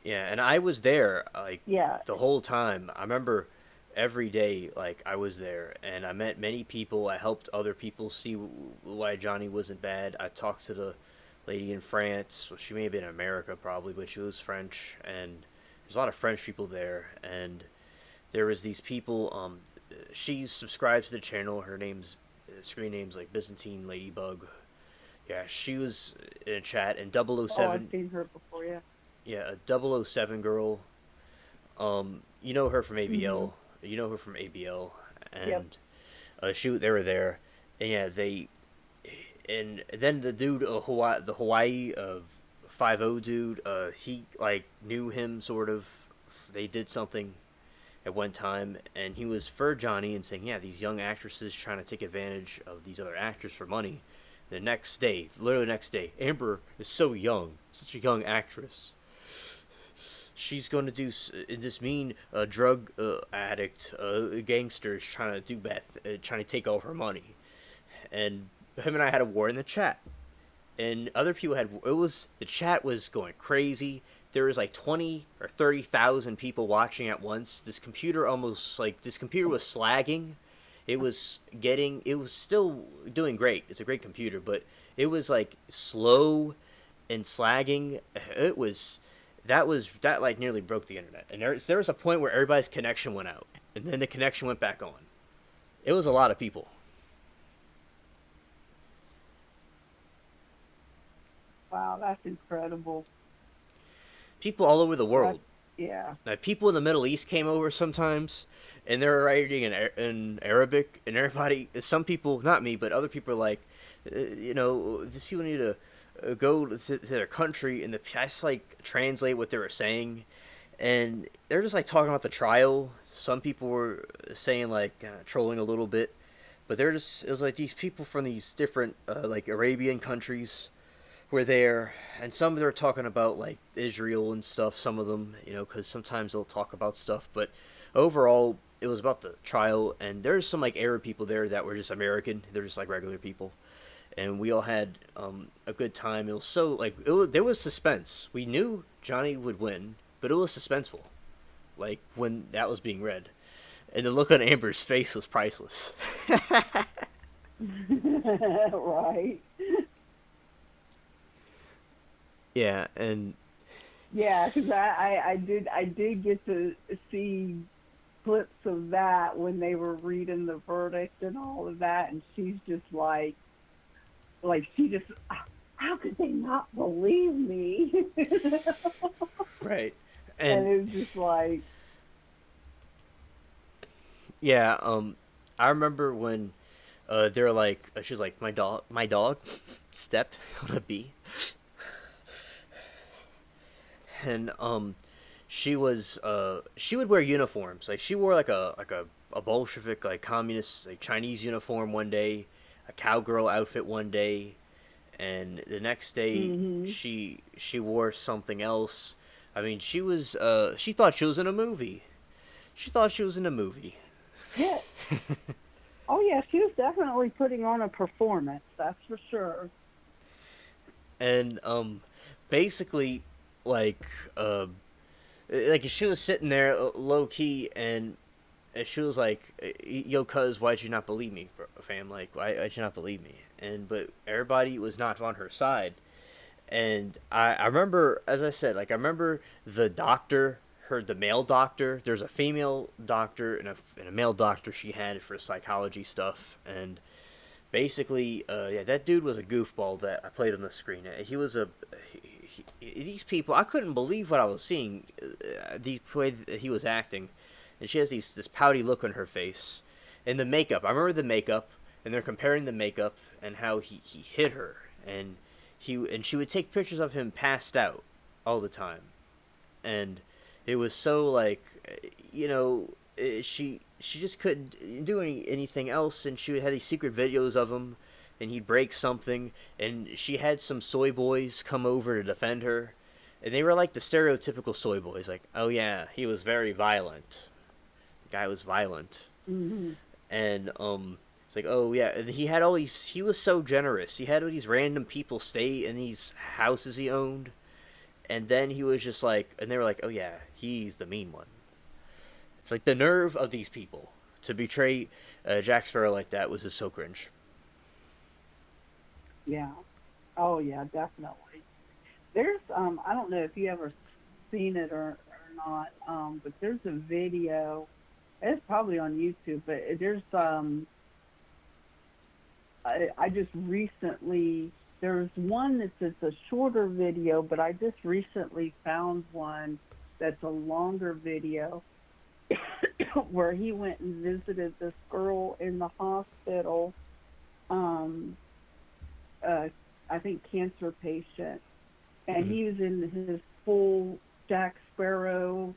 Yeah, and I was there like
Yeah.
the whole time. I remember every day like I was there, and I met many people. I helped other people see why Johnny wasn't bad. I talked to the lady in France. Well, she may have been in America probably, but she was French, and there's a lot of French people there. And there was these people. She subscribes to the channel. Her name's screen name's like Byzantine Ladybug. Yeah, she was in a chat, and
Oh, I've
007.
seen her before, yeah.
Yeah, a 007 girl. you know her from
Mhm.
ABL. You know her from ABL,
Yep.
and they were there, and yeah, and then the dude, the Hawaii 5-0 dude, he like knew him sort of. They did something at one time, and he was for Johnny and saying, yeah, these young actresses trying to take advantage of these other actors for money. The next day, literally the next day, Amber is so young, such a young actress. She's going to do this mean drug addict gangster is trying to do bad, trying to take all her money. And him and I had a war in the chat, and other people had the chat was going crazy. There was like 20 or 30,000 people watching at once. This computer was slagging. It was still doing great. It's a great computer, but it was like slow and slagging. That like nearly broke the internet. And there was a point where everybody's connection went out, and then the connection went back on. It was a lot of people.
Wow, that's incredible.
People all over the
That's
world.
yeah.
Now, people in the Middle East came over sometimes, and they were writing in Arabic, and everybody, some people, not me, but other people are like, these people need to go to their country, and I just like translate what they were saying, and they're just like talking about the trial. Some people were saying like trolling a little bit, but it was like these people from these different like Arabian countries were there, and some they were talking about like Israel and stuff. Some of them, because sometimes they'll talk about stuff, but overall, it was about the trial. And there's some like Arab people there that were just American. They're just like regular people, and we all had a good time. It was so like there was suspense. We knew Johnny would win, but it was suspenseful. Like when that was being read, and the look on Amber's face was priceless.
Right.
Yeah, and
Yeah, because I did get to see clips of that when they were reading the verdict and all of that, and she's just like she just, how could they not believe me?
right,
And
and
it was just like,
yeah, I remember when they're like, she's like, my dog stepped on a bee, and she would wear uniforms. Like she wore like a Bolshevik like communist like Chinese uniform one day, a cowgirl outfit one day, and the next day
mm-hmm.
she wore something else. I mean, she thought she was in a movie. She thought she was in a movie.
Yeah. Oh yeah, she was definitely putting on a performance. That's for sure.
And basically like uh like she was sitting there low key, and she was like, "Yo, cuz, why'd you not believe me, fam? Like, why'd you not believe me?" And but everybody was not on her side, and I remember, as I said, like I remember the doctor, the male doctor. There's a female doctor and a male doctor she had for psychology stuff, and basically, yeah, that dude was a goofball that I played on the screen. He was these people. I couldn't believe what I was seeing. The way that he was acting, and she has this pouty look on her face, and the makeup. I remember the makeup, and they're comparing the makeup and how he hit her, and she would take pictures of him passed out all the time, and it was so like, she just couldn't do anything else, and she had these secret videos of him, and he'd break something, and she had some soy boys come over to defend her, and they were like the stereotypical soy boys, like, oh yeah, he was very violent, the guy was violent,
Mm-hmm.
and it's like, oh yeah, and he was so generous, he had all these random people stay in these houses he owned, and then he was just like, and they were like, oh yeah, he's the mean one. It's like the nerve of these people to betray Jack Sparrow like that was just so cringe.
Yeah. Oh yeah, definitely. There's I don't know if you ever seen it or not, but there's a video. It's probably on YouTube, but there's I just recently there's one that's it's a shorter video, but I just recently found one that's a longer video, where he went and visited this girl in the hospital, um, uh, I think cancer patient, and
Mhm.
he was in his full Jack Sparrow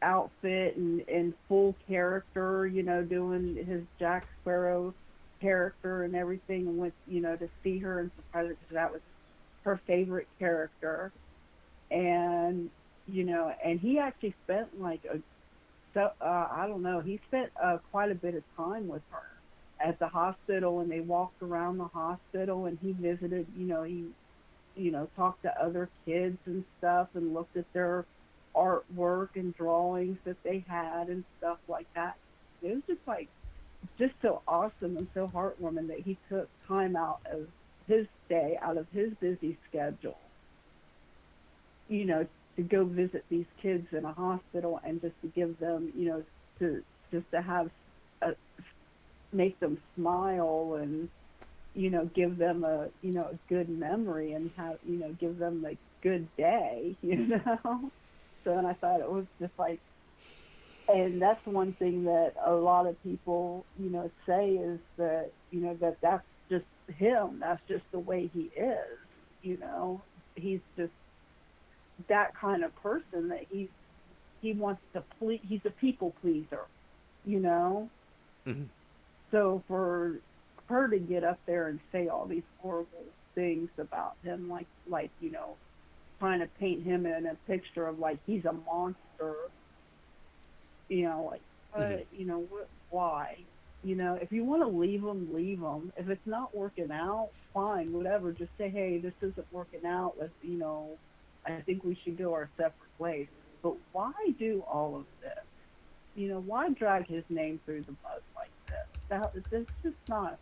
outfit and full character, doing his Jack Sparrow character and everything, and went, to see her and surprise her because that was her favorite character. And and he actually spent like I don't know, he spent quite a bit of time with her at the hospital, and they walked around the hospital, and he visited, he talked to other kids and stuff and looked at their artwork and drawings that they had and stuff like that. It was just like just so awesome and so heartwarming that he took time out of his day, out of his busy schedule, you know, to go visit these kids in a hospital and just to give them, to just to have a, make them smile and give them a good memory and have give them a good day, So, and I thought it was just like, and that's one thing that a lot of people say is that that's just him, that's just the way he is, he's just that kind of person that he wants to please, he's a people pleaser, you know
Mhm.
so for her to get up there and say all these horrible things about him, like trying to paint him in a picture of like he's a monster, like
Mhm.
what, why, if you want to leave him. If it's not working out, fine, whatever, just say, hey, this isn't working out, let's, I think we should go our separate ways. But why do all of this? Why drag his name through the mud like this? That's just not,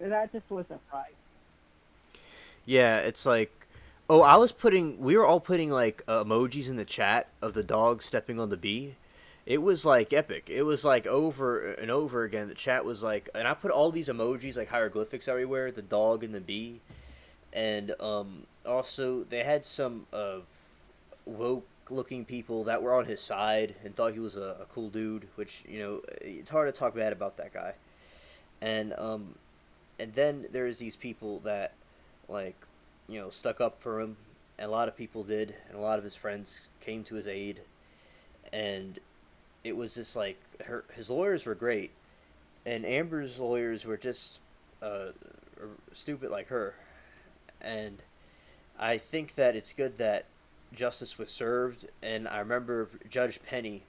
that just wasn't right.
Yeah, it's like, oh, we were all putting like emojis in the chat of the dog stepping on the bee. It was like epic. It was like over and over again. The chat was like, and I put all these emojis like hieroglyphics everywhere, the dog and the bee, and also they had some woke looking people that were on his side and thought he was a cool dude, which it's hard to talk bad about that guy. And and then there's these people that like stuck up for him, and a lot of people did, and a lot of his friends came to his aid, and it was just like his lawyers were great, and Amber's lawyers were just uh, stupid like her, and I think that it's good that justice was served. And I remember Judge Penny,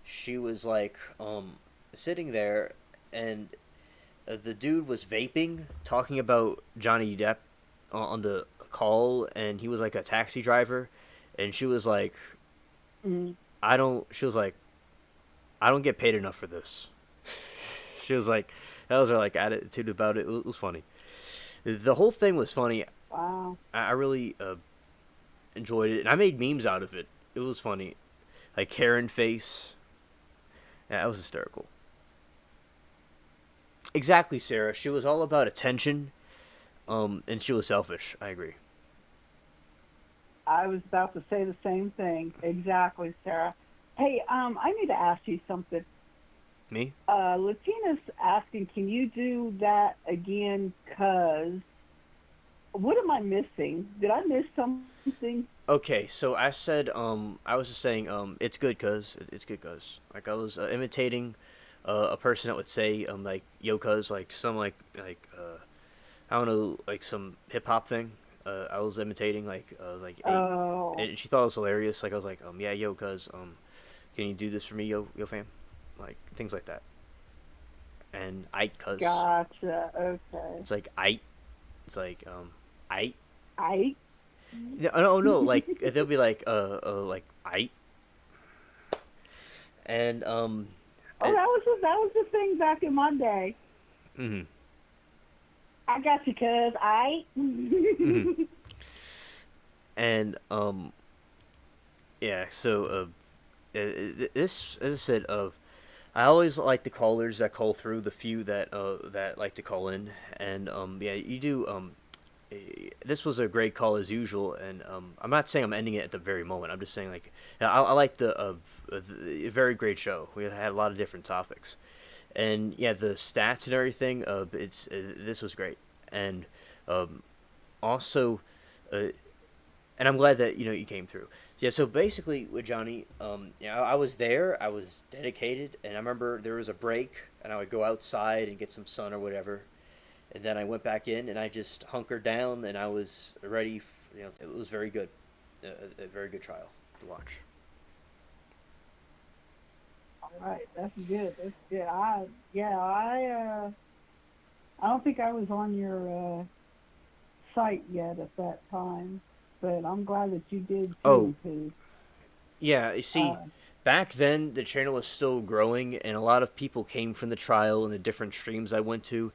she was like sitting there, and the dude was vaping, talking about Johnny Depp on the call, and he was like a taxi driver, and she was like,
Mm-hmm.
"I don't." She was like, "I don't get paid enough for this." She was like, that was her like attitude about it. It was funny. The whole thing was funny.
Wow.
I really enjoyed it, and I made memes out of it. It was funny, like Karen face. Yeah, that was hysterical. Exactly, Sarah. She was all about attention, and she was selfish. I agree.
I was about to say the same thing. Exactly, Sarah. Hey, I need to ask you something.
Me?
Latina's asking, can you do that again? Cause what am I missing? Did I miss something?
Okay, so I said, I was just saying, it's good cuz it's good cuz like I was imitating a person that would say, like yo cuz, like some I don't know, like some hip hop thing. I was imitating, like I was like, hey,
Oh,
and she thought it was hilarious. Like I was like, yeah, yo cuz, can you do this for me, yo fam, like things like that. And I cuz
gotcha. Okay.
it's like I, it's like I.
I.
No, no, no, like they'll be like I, and
Oh,
and,
that was the thing back in my day.
mm-hmm,
I got you, cuz I.
mm-hmm. And yeah. So this, as I said, I always like the callers that call through, the few that that like to call in, and yeah, you do this was a great call as usual, and I'm not saying I'm ending it at the very moment. I'm just saying like I like the very great show. We had a lot of different topics, and yeah, the stats and everything. It's this was great, and um, also, uh, and I'm glad that you came through. Yeah, so basically with Johnny, I was there, I was dedicated, and I remember there was a break, and I would go outside and get some sun or whatever, and then I went back in and I just hunkered down and I was ready. It was very good, a very good trial to watch.
All right, that's good. That's good. I don't think I was on your site yet at that time, but I'm glad that you did
Oh,
too. Cause
yeah, you see,
uh,
back then the channel was still growing, and a lot of people came from the trial and the different streams I went to.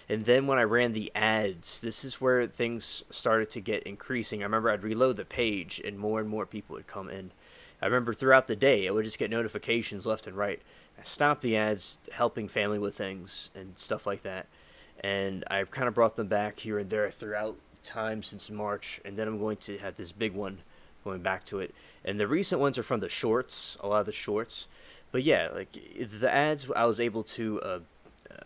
And then when I ran the ads, this is where things started to get increasing. I remember I'd reload the page, and more people would come in. I remember throughout the day, I would just get notifications left and right. I stopped the ads, helping family with things and stuff like that. And I've kind of brought them back here and there throughout time since March. And then I'm going to have this big one going back to it. And the recent ones are from the shorts, a lot of the shorts. But yeah, like the ads, I was able to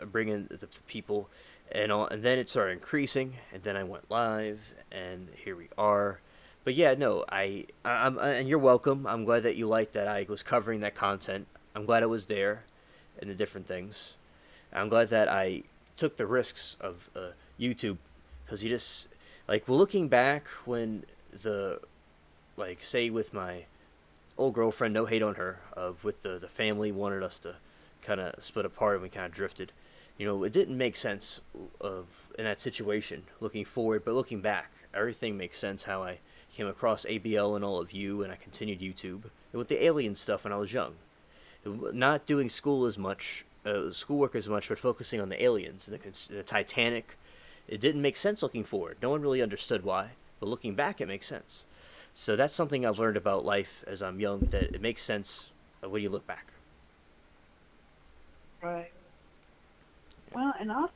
bring in the people, and then it started increasing, and then I went live, and here we are. But yeah, no, and you're welcome. I'm glad that you liked that I was covering that content. I'm glad it was there, and the different things. I'm glad that I took the risks of YouTube, because you just like, well, looking back when the like say with my old girlfriend, no hate on her, with the family wanted us to kind of split apart, and we kind of drifted. It didn't make sense of in that situation looking forward, but looking back, everything makes sense. How I came across ABL and all of you, and I continued YouTube and with the alien stuff when I was young, not doing schoolwork as much, but focusing on the aliens and the Titanic. It didn't make sense looking forward. No one really understood why, but looking back, it makes sense. So that's something I've learned about life as I'm young, that it makes sense when you look back.
right. Well, and also,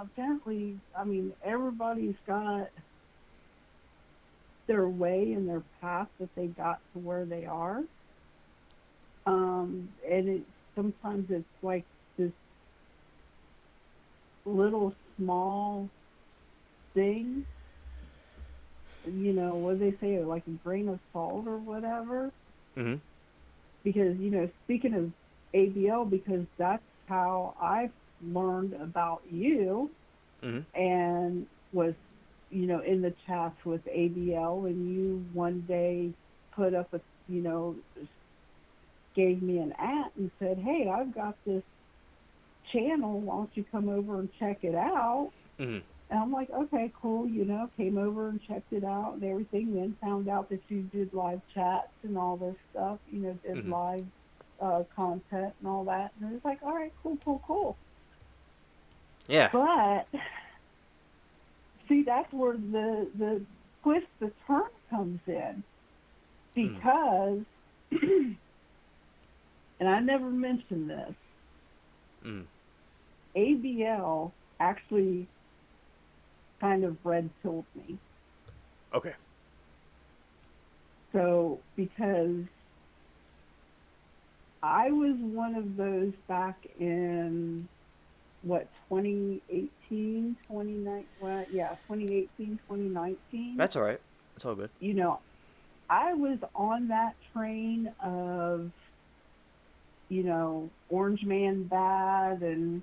apparently, I mean, everybody's got their way and their path that they got to where they are. And sometimes it's like this little small thing, what do they say, like a grain of salt or whatever.
Mm-hmm.
Because, speaking of ABL, because that's how I learned about you,
Mm-hmm.
and was, in the chats with ABL, and you one day put up gave me an at and said, hey, I've got this channel, why don't you come over and check it out?
Mm-hmm.
And I'm like, okay, cool, came over and checked it out and everything, then found out that you did live chats and all this stuff, did
Mm-hmm.
live content and all that. And it was like, all right, cool, cool, cool.
Yeah.
But see, that's where the twist, the turn comes in,
Mm.
because, and I never mentioned this,
Mm.
ABL actually kind of red pilled me.
Okay.
So, because I was one of those back in, 2018, 2019, well, yeah, 2018, 2019.
That's all right. That's all good.
I was on that train of, Orange Man bad, and,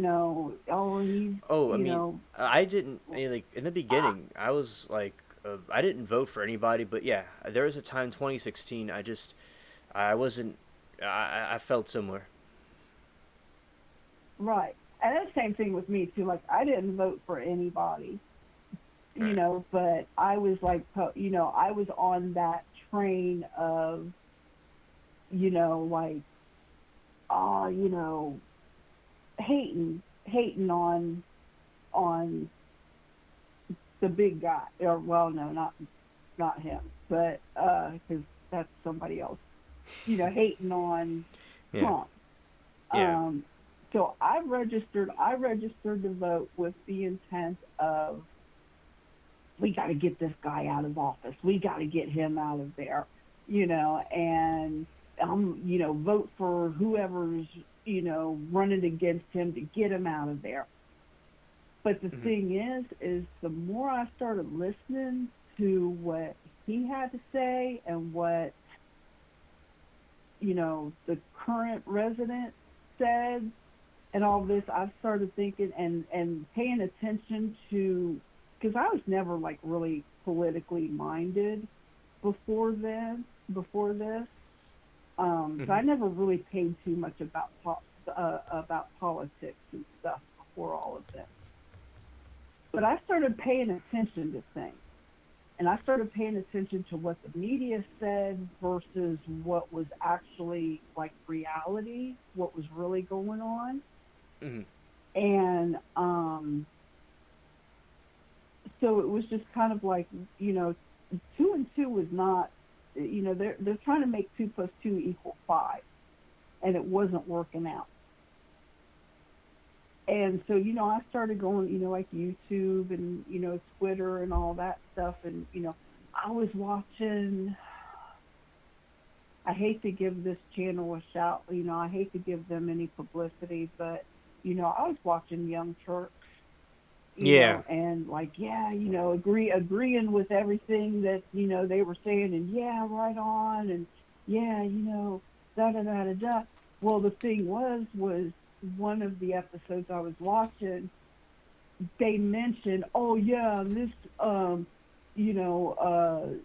oh, he's,
Oh, I mean, I didn't like in the
ah,
beginning. I was like, I didn't vote for anybody, but yeah, there was a time 2016. I wasn't. I felt similar.
right. And that's the same thing with me, too. Like, I didn't vote for anybody,
Right.
but I was like, I was on that train of, like, uh, you know, hating on the big guy. Or, well, no, not him, but because that's somebody else. Hating on
Yeah.
Trump.
Yeah.
Um, so I registered to vote with the intent of we got to get this guy out of office. We got to get him out of there, and vote for whoever's, running against him to get him out of there. But the
Mm-hmm.
thing is the more I started listening to what he had to say and what, the current resident said and all this, I've started thinking and paying attention to, because I was never like really politically minded before then, before this. So
Mm-hmm.
I never really paid too much about politics and stuff before all of this. But I started paying attention to things. And I started paying attention to what the media said versus what was actually like reality, what was really going on.
Mm-hmm.
And so it was just kind of like, two and two was not, they're trying to make two plus two equal five, and it wasn't working out. And so, I started going, like YouTube and, Twitter and all that stuff. And, I was watching, I hate to give this channel a shout, I hate to give them any publicity, but, I was watching Young Turks,
Yeah.
and like, yeah, agreeing with everything that, they were saying, and yeah, right on. And yeah, da da da da da. Well, the thing was one of the episodes I was watching, they mentioned, oh yeah, this, you know,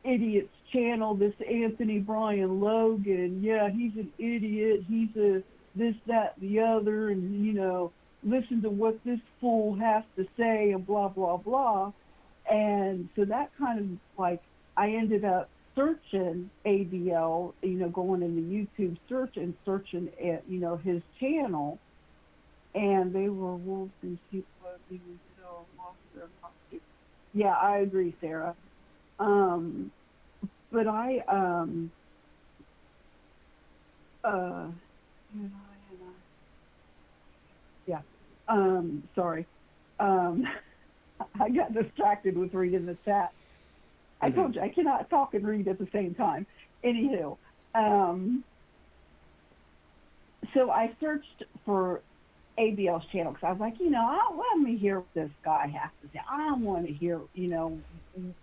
idiot's channel, this Anthony Brian Logan, yeah, he's an idiot, he's a this, that, the other, and listen to what this fool has to say, and blah blah blah. And so that kind of like, I ended up searching ABL, going in the YouTube search and searching at, his channel, and they were wolves in sheep clothing until lost their costume. Yeah, I agree, Sarah. Um, but I uh yeah, sorry. Um, I got distracted with reading the chat. I
Mm-hmm.
told you I cannot talk and read at the same time. Anywho, um, so I searched for ABL's channel because I was like, let me hear what this guy has to say. I want to hear,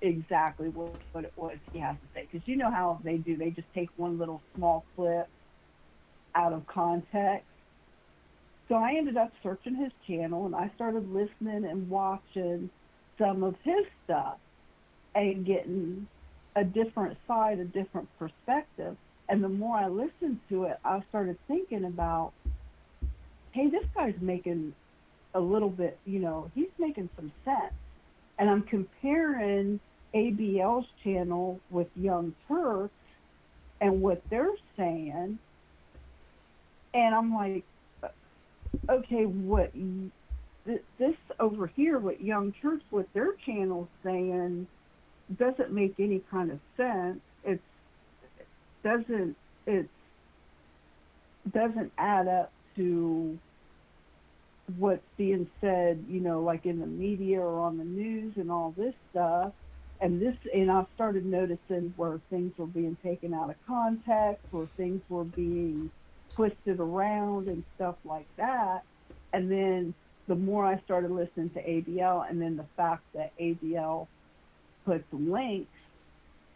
exactly what it was he has to say. Because you know how they do. They just take one little small clip out of context. So I ended up searching his channel and I started listening and watching some of his stuff and getting a different side, a different perspective. And the more I listened to it, I started thinking about, hey, this guy's making a little bit, he's making some sense. And I'm comparing ABL's channel with Young Turks and what they're saying. And I'm like, okay, what this over here, what Young Turks, what their channel's saying, doesn't make any kind of sense. Doesn't it doesn't add up to what's being said, like in the media or on the news and all this stuff. And I've started noticing where things were being taken out of context, where things were being twisted around and stuff like that. And then the more I started listening to ABL, and then the fact that ABL puts links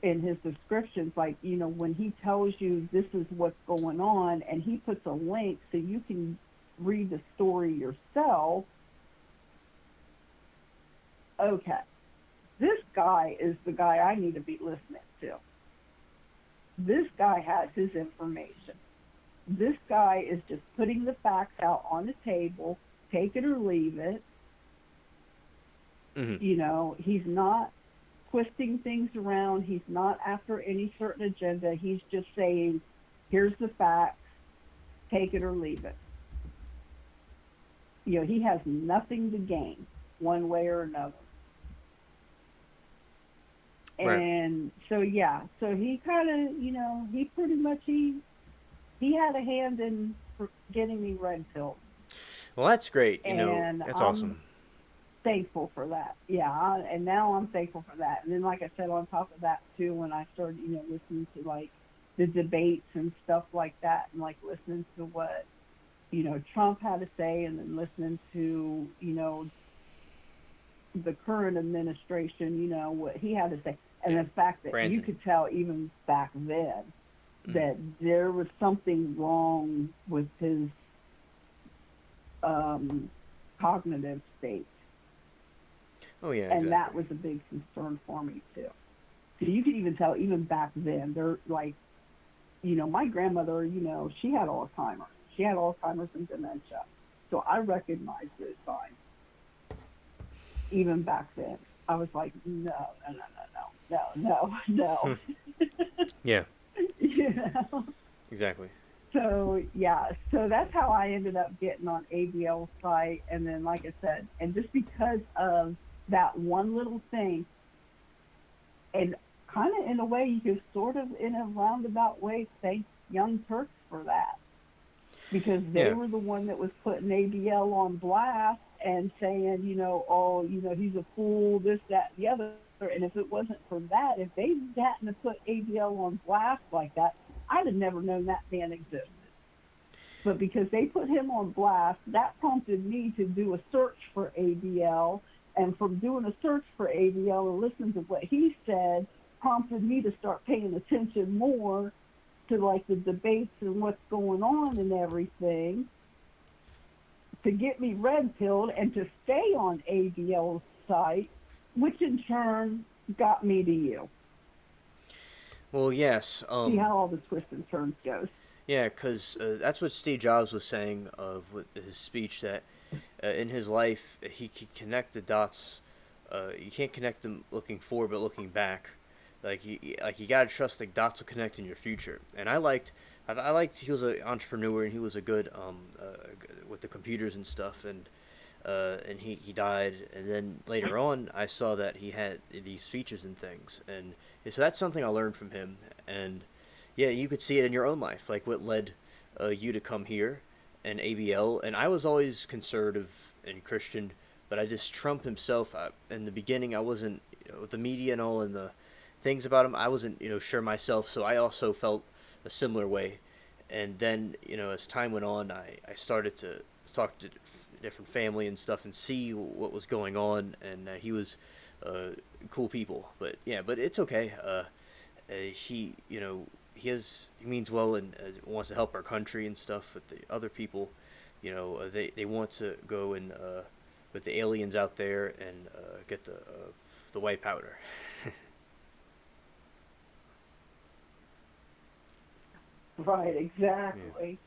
in his descriptions, like, when he tells you this is what's going on, and he puts a link so you can read the story yourself. Okay, this guy is the guy I need to be listening to. This guy has his information. This guy is just putting the facts out on the table, take it or leave it.
Mm-hmm.
He's not twisting things around. He's not after any certain agenda. He's just saying, here's the facts, take it or leave it. He has nothing to gain one way or another.
Right.
And so, yeah, so he kind of, he pretty much, he had a hand in getting me red pilled.
Well, that's great.
And
That's awesome.
thankful for that. Yeah, and now I'm thankful for that. And then, like I said, on top of that too, when I started, listening to like the debates and stuff like that, and like listening to what Trump had to say, and then listening to the current administration, what he had to say, and
Yeah.
the fact that you
Brandon.
could tell even back then
Mm.
that there was something wrong with his um, cognitive state,
Oh yeah,
and that
exactly.
was a big concern for me too. So you could even tell even back then, they're like, my grandmother, she had Alzheimer's. She had Alzheimer's and dementia. So I recognized those signs even back then. I was like, no, no, no, no, no, no,
Hmm.
no.
Yeah,
you know?
exactly.
So yeah, so that's how I ended up getting on ABL's site. And then, like I said, and just because of that one little thing, and kind of in a way, you could sort of in a roundabout way thank Young Turks for that, because they
Yeah.
were the one that was putting ABL on blast and saying, oh, he's a fool, this, that, and the other. And if it wasn't for that, if they hadn't have put ABL on blast like that, I'd have never known that man existed. But because they put him on blast, that prompted me to do a search for ABL. And from doing a search for ABL and listening to what he said, prompted me to start paying attention more to like the debates and what's going on and everything, to get me red pilled and to stay on ABL's site, which in turn got me to you.
Well, yes.
See how all the twists and turns goes.
Yeah, because that's what Steve Jobs was saying with his speech, that in his life he could connect the dots. You can't connect them looking forward, but looking back. Like you gotta trust the dots will connect in your future. And I liked he was an entrepreneur and he was a good with the computers and stuff. And he died. And then later on, I saw that he had these speeches and things, and so that's something I learned from him. And yeah, you could see it in your own life, like what led you to come here and ABL. And I was always conservative and Christian, but I just Trump himself. In the beginning, I wasn't, with the media and all and the things about him. I wasn't, sure myself. So I also felt a similar way. And then, as time went on, I started to talk to different family and stuff and see what was going on. And he was cool people. But yeah, but it's okay. He, he means well and wants to help our country and stuff. But the other people, they want to go and with the aliens out there and get the white powder.
Right,
Yeah.
exactly.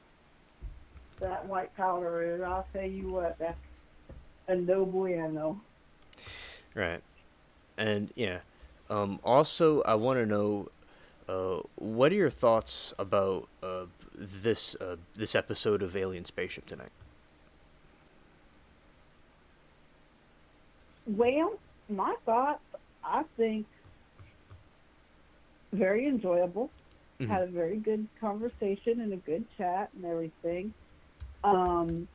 That white powder is, I'll tell you what, that's a no bueno.
Right. And yeah. Also, I want to know, what are your thoughts about this episode of Alien Spaceship tonight?
Well, my thoughts, I think, very enjoyable.
Mm-hmm.
Had a very good conversation and a good chat and everything. Um,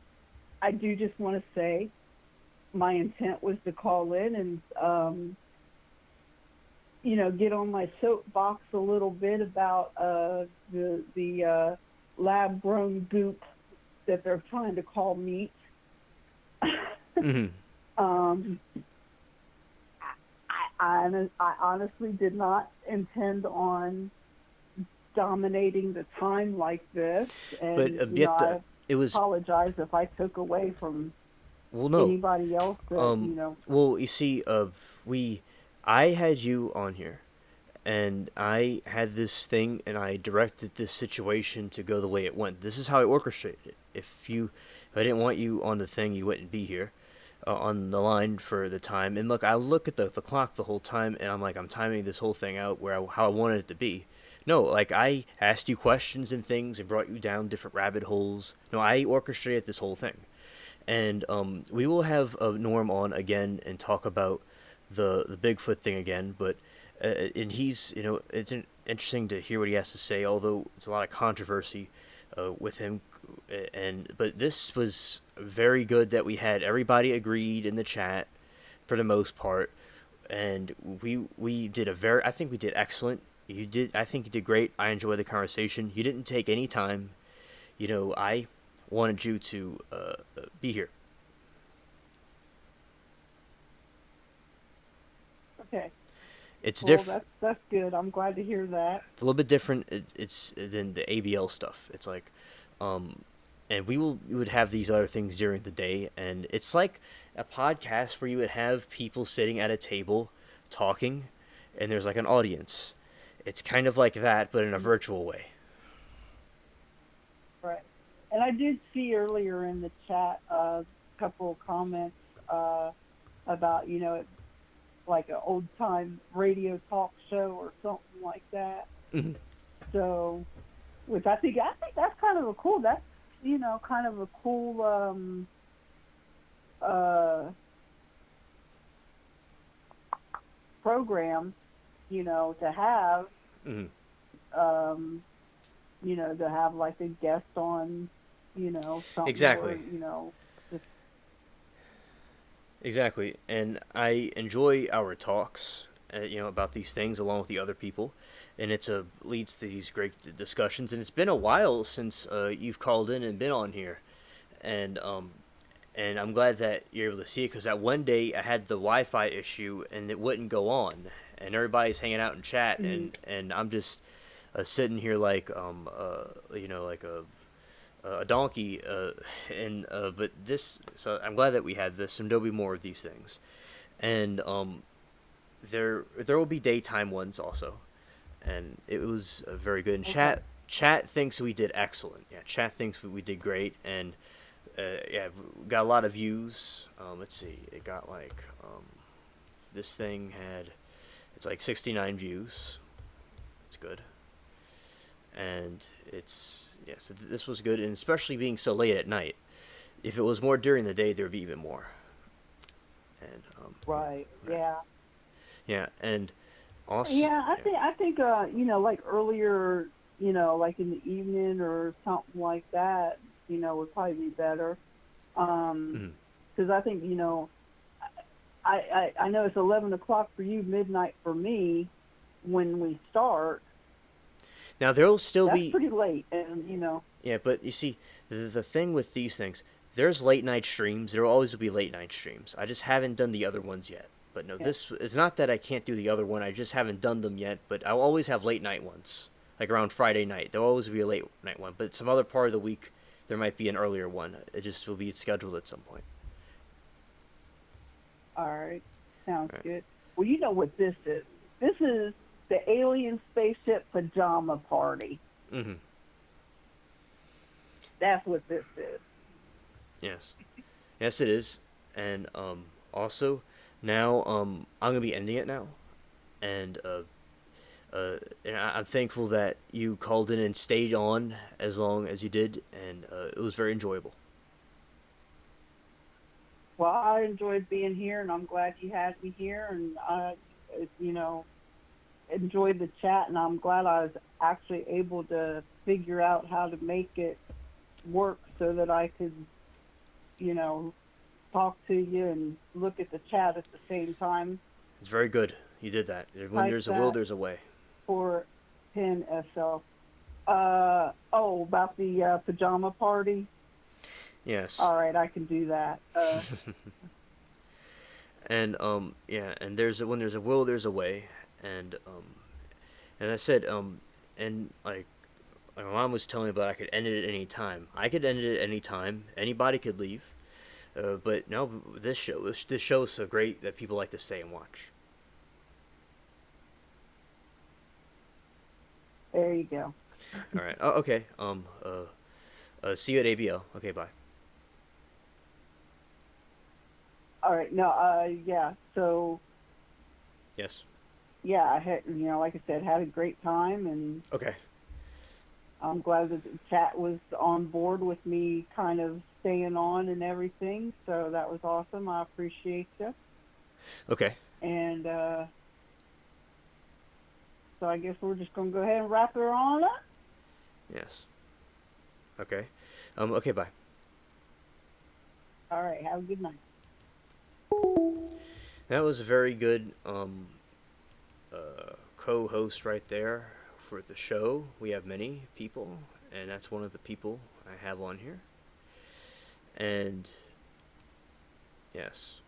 I do just want to say my intent was to call in and, get on my soapbox a little bit about the lab grown goop that they're trying to call meat.
Mm-hmm.
um, I honestly did not intend on dominating the time like this,
But
and
yet
I
it was,
apologize if I took away from
well, no.
anybody else that
Um, well, you see, we, I had you on here, and I had this thing, and I directed this situation to go the way it went. This is how I orchestrated it. If I didn't want you on the thing, you wouldn't be here, on the line for the time. And look, I look at the clock the whole time, and I'm like, I'm timing this whole thing out how I wanted it to be. No, like I asked you questions and things and brought you down different rabbit holes. No, I orchestrated this whole thing. And we will have Norm on again and talk about the Bigfoot thing again. But and he's, it's interesting to hear what he has to say. Although it's a lot of controversy with him, but this was very good that we had everybody agreed in the chat. for the most part, and we did I think we did excellent. I think you did great. I enjoyed the conversation. You didn't take any time. I wanted you to be here.
Okay.
It's
Well,
different.
that's good. I'm glad to hear that.
It's a little bit different. It's than the ABL stuff. It's like, and we would have these other things during the day, and it's like a podcast where you would have people sitting at a table talking, and there's like an audience. It's kind of like that, but in a virtual way.
Right. And I did see earlier in the chat a couple of comments about, like an old time radio talk show or something like that.
Mm-hmm.
So, which I think that's kind of a cool. That's kind of a cool program, to have.
Mm-hmm.
To have like a guest on, something.
Exactly.
Or, just,
Exactly, and I enjoy our talks, about these things along with the other people, and leads to these great discussions. And it's been a while since you've called in and been on here, and I'm glad that you're able to see it because that one day I had the Wi-Fi issue and it wouldn't go on, and everybody's hanging out in chat,
mm-hmm.
and I'm just sitting here like like a donkey, and but this. So I'm glad that we had this, and there'll be more of these things, and there will be daytime ones also, and it was very good. And
Okay.
chat thinks we did excellent. Yeah, chat thinks we did great, and yeah, we got a lot of views. Let's see, it got like this thing had it's like 69 views. It's good, and so this was good, and especially being so late at night. If it was more during the day, there would be even more. And
Right. Yeah.
yeah, and also
Yeah. I think like earlier, like in the evening or something like that, would probably be better.
mhm.
Because I think I know it's 11 o'clock for you, midnight for me, when we start.
Now there'll still
That's
be
pretty late, and
yeah, but you see the thing with these things, there's late night streams. There will always be late night streams. I just haven't done the other ones yet. But no,
yeah.
this is not that I can't do the other one. I just haven't done them yet. But I'll always have late night ones, like around Friday night. There'll always be a late night one. But some other part of the week, there might be an earlier one. It just will be scheduled at some point.
All right. Sounds
All right.
good. Well, you know what this is. This is the alien spaceship pajama party.
Mm-hmm.
That's what this is.
Yes. Yes, it is. And also, now I'm gonna be ending it now, and I'm thankful that you called in and stayed on as long as you did, and it was very enjoyable.
Well, I enjoyed being here, and I'm glad you had me here, and I, enjoyed the chat, and I'm glad I was actually able to figure out how to make it work so that I could, talk to you and look at the chat at the same time.
It's very good. You did that. When there's a will, there's a way.
For 10SL. About the pajama party?
Yes.
All right, I can do that.
And yeah, and when there's a will, there's a way, and I said and like my mom was telling me about I could end it at any time. I could end it at any time. Anybody could leave. But no, this show is so great that people like to stay and watch.
There you go.
All right. Oh, okay. See you at ABL. Okay, bye.
All right. No. Yeah. So.
Yes.
Yeah, I had, like I said, had a great time, and
Okay.
I'm glad that the chat was on board with me kind of staying on and everything. So that was awesome. I appreciate you.
Okay.
And so I guess we're just going to go ahead and wrap her on up.
Yes. Okay. Okay, bye.
All right. Have a good night.
That was a very good co-host right there for the show. We have many people, and that's one of the people I have on here. And yes,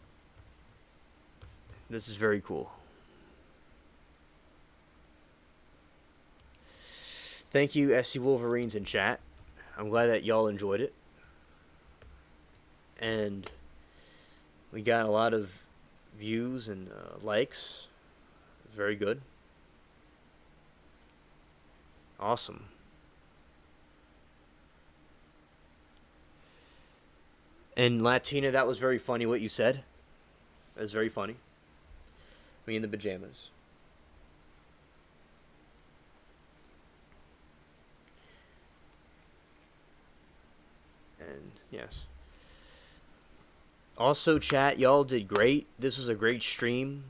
this is very cool. Thank you, SC Wolverines in chat. I'm glad that y'all enjoyed it. And we got a lot of views and likes. Very good. Awesome. And Latina, that was very funny what you said. That was very funny. Me in the pajamas. And yes. Also, chat, y'all did great. This was a great stream.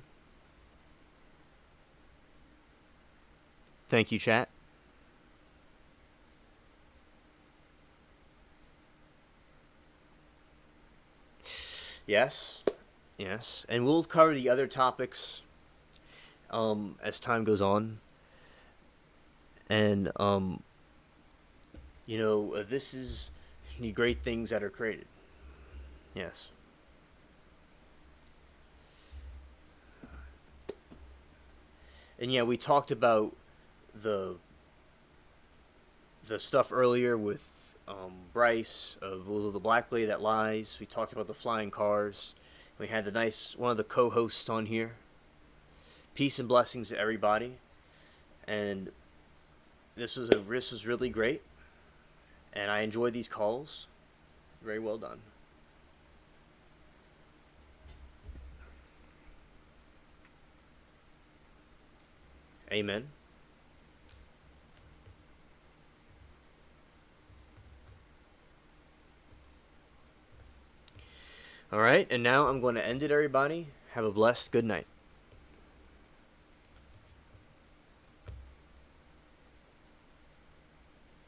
Thank you, chat. Yes. Yes. And we'll cover the other topics as time goes on. And, this is the great things that are created. Yes. And yeah, we talked about the stuff earlier with Bryce of the Black Lady That Lies. We talked about the flying cars. We had one of the co-hosts on here. Peace and blessings to everybody. And this was really great. And I enjoyed these calls. Very well done. Amen. All right, and now I'm going to end it, everybody. Have a blessed good night.